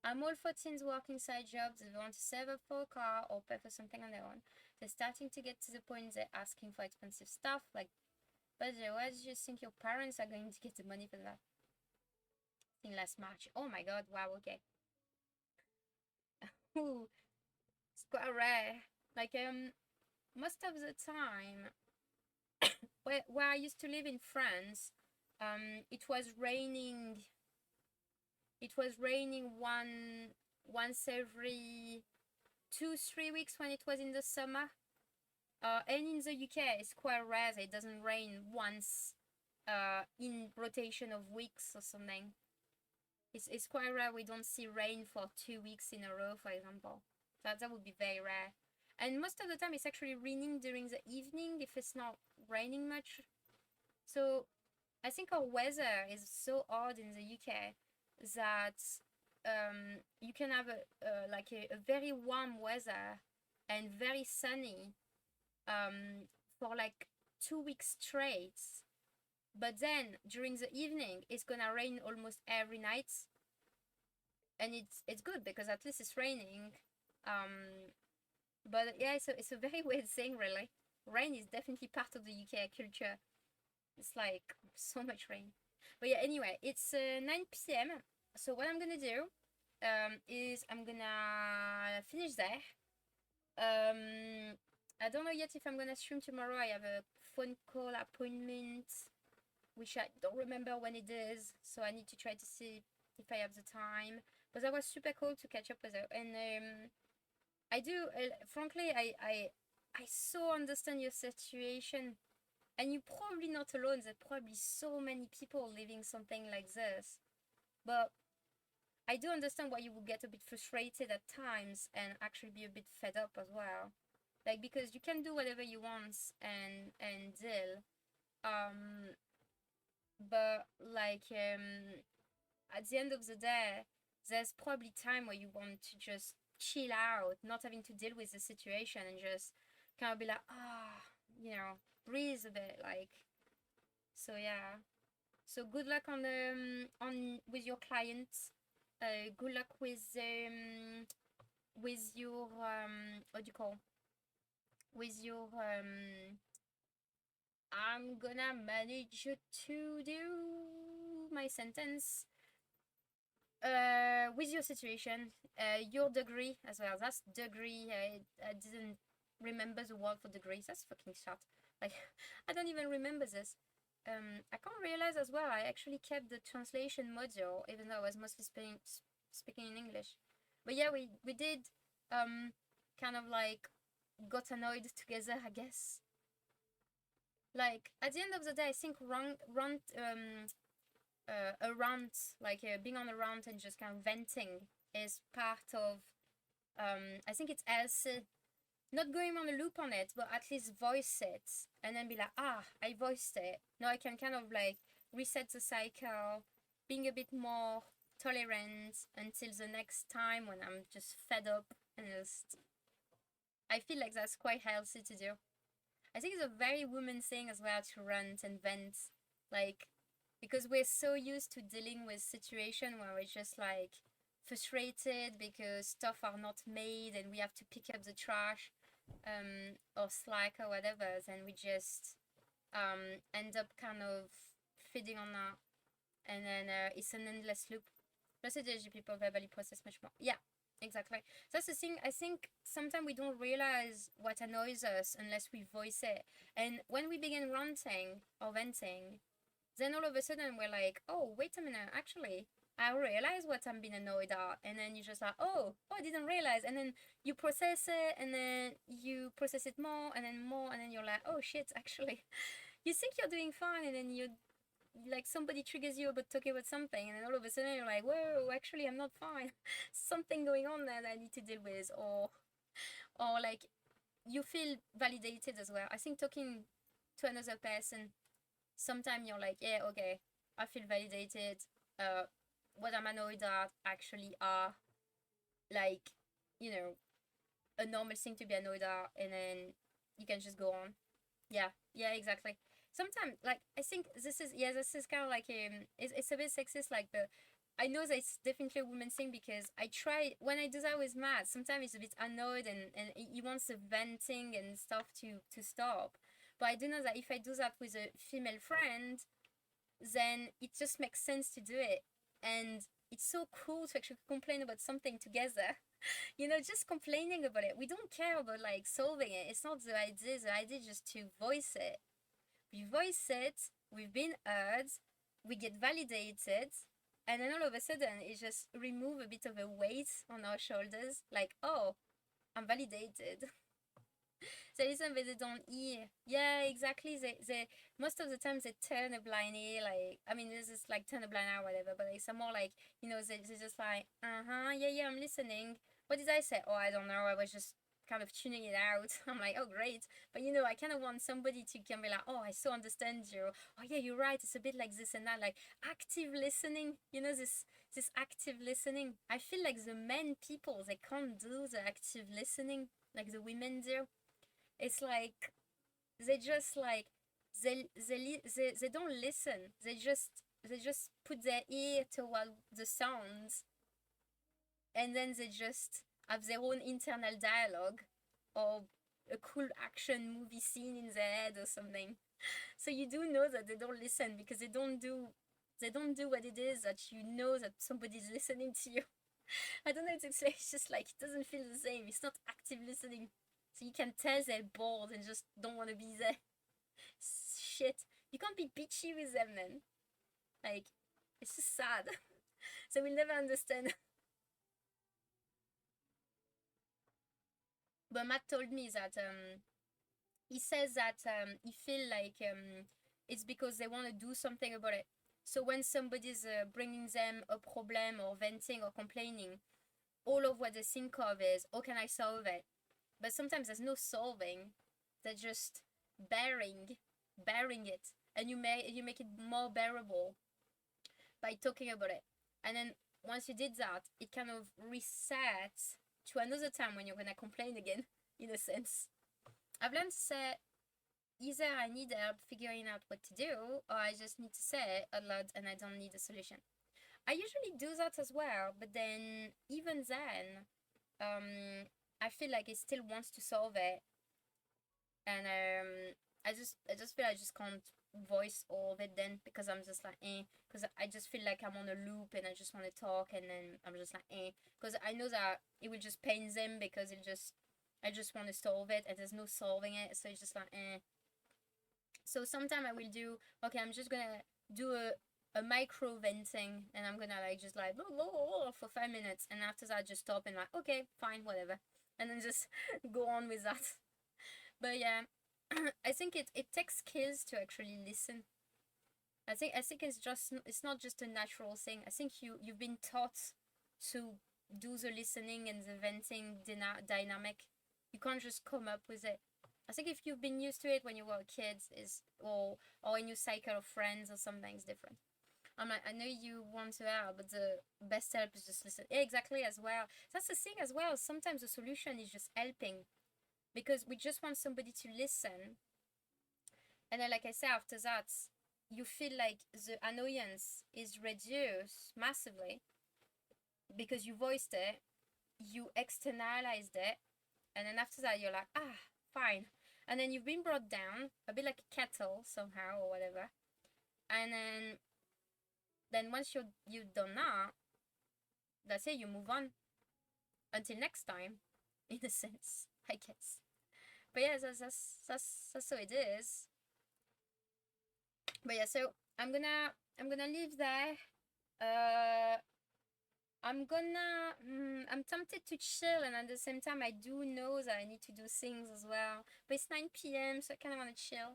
I'm all for teens working side jobs. If they want to save up for a car or pay for something on their own. They're starting to get to the point they're asking for expensive stuff. Like, but where do you think your parents are going to get the money for that? In last March. Oh my god, wow, okay. Ooh, it's quite rare. Like, most of the time, where I used to live in France, it was raining. It was raining once every 2-3 weeks when it was in the summer. And in the UK, it's quite rare that it doesn't rain once in rotation of weeks or something. It's quite rare we don't see rain for 2 weeks in a row, for example. That would be very rare. And most of the time, it's actually raining during the evening if it's not raining much. So I think our weather is so odd in the UK that you can have a very warm weather and very sunny for like 2 weeks straight. But then during the evening, it's gonna rain almost every night, and it's good because at least it's raining. But yeah, it's a very weird thing, really. Rain is definitely part of the UK culture. It's like so much rain. But yeah, anyway, it's 9 p.m. So what I'm gonna do is I'm gonna finish there. I don't know yet if I'm gonna stream tomorrow. I have a phone call appointment, which I don't remember when it is, so I need to try to see if I have the time. But that was super cool to catch up with her, and I do. Frankly, I so understand your situation, and you're probably not alone. There's probably so many people living something like this, but I do understand why you would get a bit frustrated at times and actually be a bit fed up as well. Like, because you can do whatever you want and deal. But like at the end of the day, there's probably time where you want to just chill out, not having to deal with the situation and just kind of be like, breathe a bit, like. So yeah. So good luck on with your clients. Good luck with your what do you call, with your I'm gonna manage to do my sentence. With your situation, your degree as well. That's degree. I didn't remember the word for degree. That's fucking short. Like, I don't even remember this. I can't realize as well. I actually kept the translation module, even though I was mostly speaking in English. But yeah, we did kind of like got annoyed together, I guess. Like at the end of the day, I think a rant, like being on a rant and just kind of venting, is part of. I think it's healthy. Not going on a loop on it, but at least voice it and then be like, I voiced it. Now I can kind of like reset the cycle, being a bit more tolerant until the next time when I'm just fed up and just. I feel like that's quite healthy to do. I think it's a very woman thing as well to rant and vent, like, because we're so used to dealing with situation where we're just like frustrated because stuff are not made and we have to pick up the trash, or slack or whatever, then we just end up kind of feeding on that, and then it's an endless loop. Plus, people verbally process much more. Yeah, exactly. That's the thing. I think sometimes we don't realize what annoys us unless we voice it. And when we begin ranting or venting, then all of a sudden we're like, oh, wait a minute, actually, I realize what I'm being annoyed at, and then you just like, oh, I didn't realize, and then you process it, and then you process it more, and then more, and then you're like, oh shit, actually, you think you're doing fine, and then you like somebody triggers you about talking about something, and then all of a sudden you're like, whoa, actually I'm not fine, something going on there that I need to deal with, or like you feel validated as well. I think talking to another person, sometimes you're like, yeah, okay, I feel validated. Uh, what I'm annoyed at actually are like, you know, a normal thing to be annoyed at, and then you can just go on. Yeah, exactly. Sometimes, like, I think this is kind of like it's a bit sexist, like the. I know that it's definitely a woman thing because I try when I do that with Matt. Sometimes he's a bit annoyed and he wants the venting and stuff to stop. But I do know that if I do that with a female friend, then it just makes sense to do it. And it's so cool to actually complain about something together. Just complaining about it. We don't care about like solving it. It's not the idea. The idea is just to voice it. We voice it, we've been heard, we get validated, and then all of a sudden it just remove a bit of a weight on our shoulders. Like, oh, I'm validated. They listen but they don't hear. Yeah, exactly. They most of the time they turn a blind ear. Like, I mean, this is like turn a blind eye or whatever, but it's more like, they just like, uh-huh, yeah, I'm listening. What did I say? Oh, I don't know, I was just kind of tuning it out. I'm like, oh great. But I kind of want somebody to can be like, oh, I so understand you. Oh yeah, you're right, it's a bit like this and that, like active listening, this active listening. I feel like the men people, they can't do the active listening like the women do. It's like they just like they don't listen. They just put their ear toward the sounds, and then they just have their own internal dialogue or a cool action movie scene in their head or something. So you do know that they don't listen because they don't do what it is that that somebody's listening to you. I don't know how to explain. It's just like it doesn't feel the same. It's not active listening. So you can tell they're bored and just don't want to be there. Shit. You can't be bitchy with them, man. Like, it's just sad. So we'll never understand. But Matt told me that he says that he feel like it's because they want to do something about it. So when somebody's bringing them a problem or venting or complaining, all of what they think of is, how can I solve it? But sometimes there's no solving. They're just bearing it, and you make it more bearable by talking about it. And then once you did that, it kind of resets to another time when you're gonna complain again, in a sense. I've learned to say either I need help figuring out what to do, or I just need to say it out loud and I don't need a solution. I usually do that as well, but then even then, I feel like it still wants to solve it, and I just feel I just can't voice all of it then because I'm just like because I just feel like I'm on a loop and I just want to talk, and then I'm just like because I know that it will just pain them because I just want to solve it and there's no solving it, so it's just like So sometime I will do, okay, I'm just gonna do a micro venting, and I'm gonna like just like blah, blah, blah, for 5 minutes, and after that just stop and like, okay, fine, whatever, and then just go on with that. But yeah, I think it takes skills to actually listen. I think it's not just a natural thing. I think you've been taught to do the listening and the venting dynamic. You can't just come up with it. I think if you've been used to it when you were kids, or in your cycle of friends or something, it's different. I'm like, I know you want to help, but the best help is just listen. Yeah, exactly, as well. That's the thing as well. Sometimes the solution is just helping because we just want somebody to listen. And then, like I said, after that, you feel like the annoyance is reduced massively because you voiced it, you externalized it, and then after that, you're like, fine. And then you've been brought down, a bit like a kettle somehow or whatever. And then once you've done that, that's it, you move on. Until next time, in a sense, I guess. But yeah, that's how it is. But yeah, so I'm gonna leave there. I'm gonna, I'm tempted to chill, and at the same time, I do know that I need to do things as well. But it's 9 p.m., so I kind of want to chill.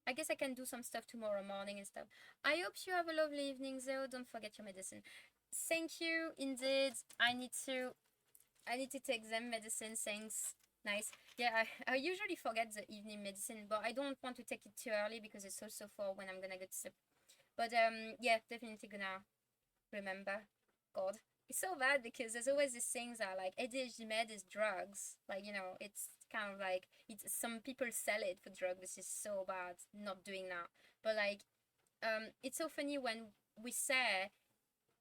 I guess I can do some stuff tomorrow morning and stuff. I hope you have a lovely evening, though. Don't forget your medicine. Thank you, indeed. I need to take them medicine. Thanks. Nice. Yeah, I usually forget the evening medicine, but I don't want to take it too early because it's also for when I'm gonna go to sleep. But yeah, definitely gonna remember. God, it's so bad because there's always these things that like ADHD med is drugs. Like, you know, it's kind of like it's some people sell it for drugs, which is so bad. Not doing that, but like it's so funny when we say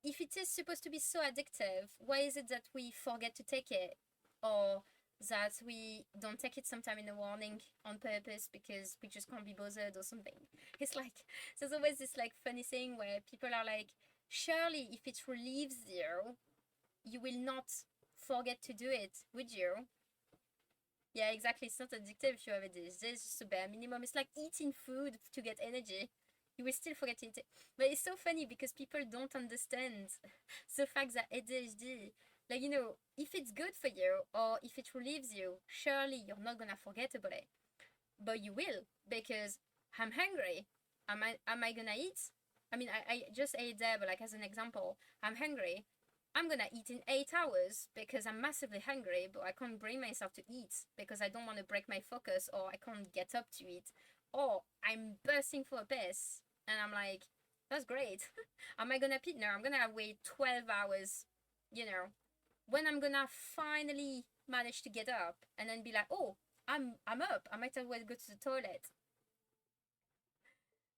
if it is supposed to be so addictive, why is it that we forget to take it, or that we don't take it sometime in the morning on purpose because we just can't be bothered or something? It's like there's always this like funny thing where people are like, surely if it relieves you, you will not forget to do it, would you? Yeah, exactly. It's not addictive if you have it. It's just a bare minimum. It's like eating food to get energy. You will still forget to eat it. But it's so funny because people don't understand the fact that ADHD, like, you know, if it's good for you or if it relieves you, surely you're not gonna forget about it. But you will, because I'm hungry. Am I gonna eat? I mean, I just ate there, but like as an example, I'm hungry. I'm gonna eat in 8 hours because I'm massively hungry, but I can't bring myself to eat because I don't want to break my focus, or I can't get up to eat, or I'm bursting for a piss and I'm like, that's great. Am I gonna pee? No, I'm gonna wait 12 hours, you know, when I'm gonna finally manage to get up and then be like, oh, I'm up. I might as well go to the toilet.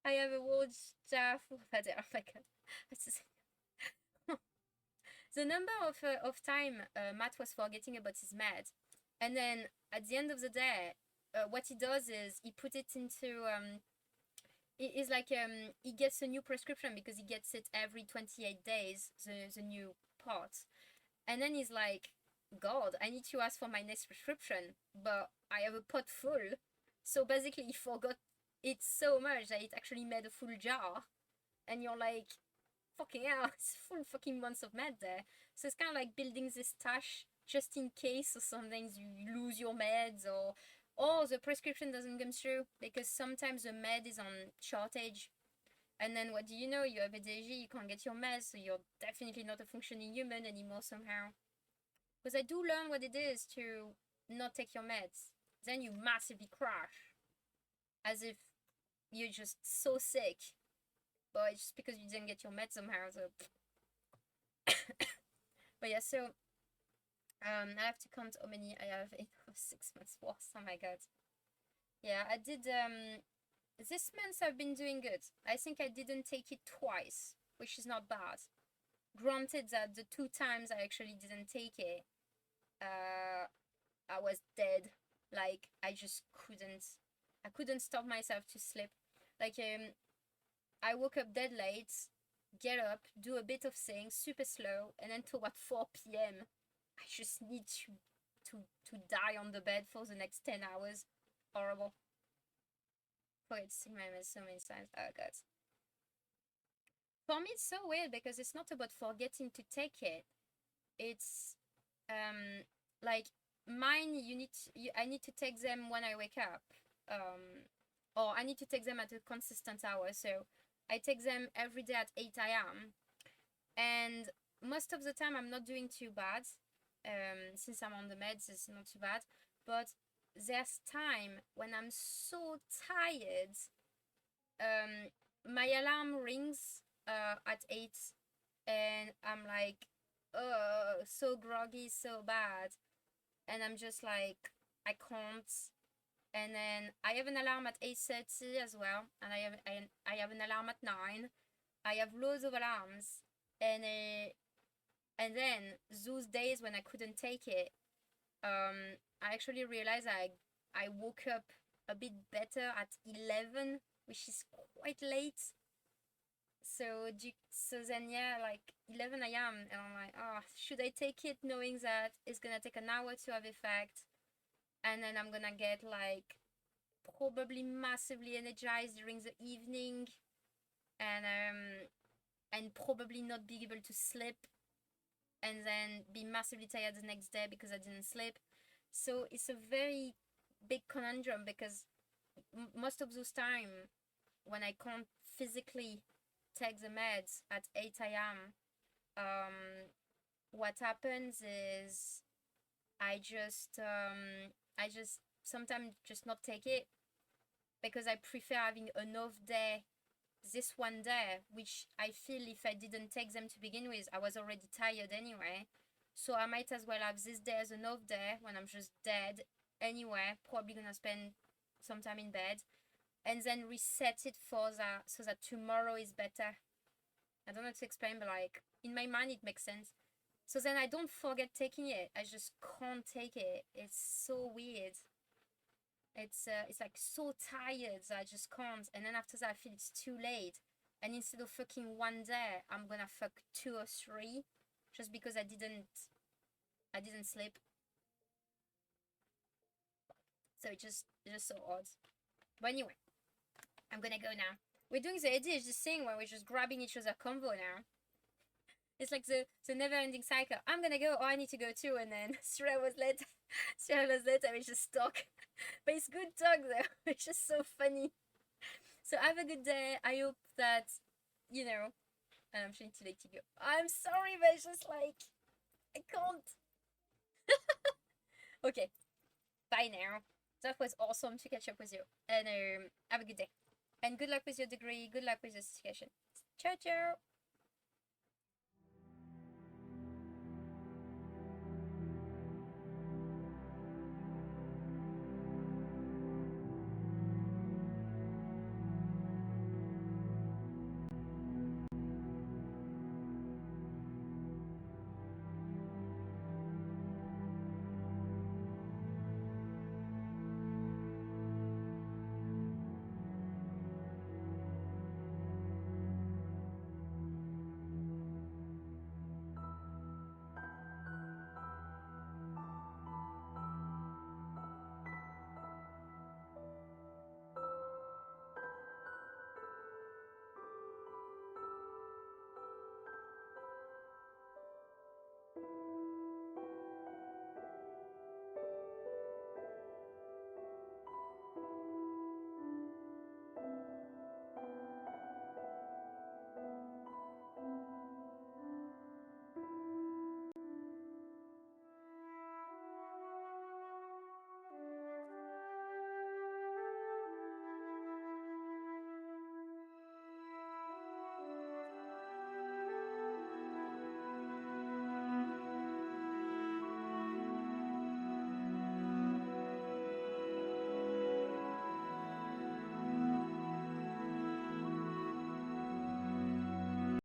I have a word staff. Oh my god. The number of time Matt was forgetting about his med, and then at the end of the day, what he does is he put it into it is like he gets a new prescription because he gets it every 28 days, the new part, and then he's like, God, I need to ask for my next prescription, but I have a pot full. So basically, he forgot it so much that it actually made a full jar. And you're like, fucking hell, it's full fucking months of med there. So it's kind of like building this stash just in case or something you lose your meds, or the prescription doesn't come through because sometimes the med is on shortage. And then what do you know? You have ADHD, you can't get your meds, so you're definitely not a functioning human anymore somehow. Because I do learn what it is to not take your meds. Then you massively crash. As if you're just so sick. But it's just because you didn't get your meds somehow. So. But yeah, so I have to count how many I have in 6 months worth. Oh my god. Yeah, I did this month I've been doing good. I think I didn't take it twice, which is not bad. Granted that the 2 times I actually didn't take it, I was dead. Like I just couldn't stop myself to sleep. Like I woke up dead late, get up, do a bit of things, super slow, and then till about 4 p.m. I just need to die on the bed for the next 10 hours. Horrible. Forget to see my meds so many times. Oh god. For me it's so weird because it's not about forgetting to take it. It's like mine, I need to take them when I wake up, or I need to take them at a consistent hour. So I take them every day at 8 a.m. and most of the time I'm not doing too bad. Since I'm on the meds, it's not too bad, but there's time when I'm so tired. My alarm rings at 8 and I'm like, so groggy, so bad, and I'm just like, I can't. And then I have an alarm at 8:30 as well, and I have an alarm at 9. I have loads of alarms, and then those days when I couldn't take it, I actually realized I woke up a bit better at 11, which is quite late. So then yeah, like 11 a.m. and I'm like, oh, should I take it knowing that it's gonna take an hour to have effect, and then I'm gonna get like probably massively energized during the evening, and probably not be able to sleep. and then be massively tired the next day because I didn't sleep. So it's a very big conundrum because most of those time when I can't physically take the meds at 8 a.m., what happens is I just sometimes just not take it because I prefer having an off day this one day, which I feel if I didn't take them to begin with, I was already tired anyway. So I might as well have this day as an off day when I'm just dead anyway, probably gonna spend some time in bed, and then reset it for that so that tomorrow is better. I don't know how to explain, but like in my mind it makes sense. So then I don't forget taking it. I just can't take it. It's so weird. It's like so tired that I just can't. And then after that, I feel it's too late. And instead of fucking one day, I'm gonna fuck 2 or 3, just because I didn't sleep. So it's just so odd. But anyway, I'm gonna go now. We're doing the ADHD thing where we're just grabbing each other combo now. It's like the never ending cycle. I'm gonna go, oh I need to go too, and then 3 hours later 3 hours later we just talk. But it's good talk though. It's just so funny. So have a good day. I hope that and I'm trying to let you go. I'm sorry, but it's just like I can't. Okay, bye now. That was awesome to catch up with you, and have a good day. And good luck with your degree. Good luck with your certification. Ciao, ciao.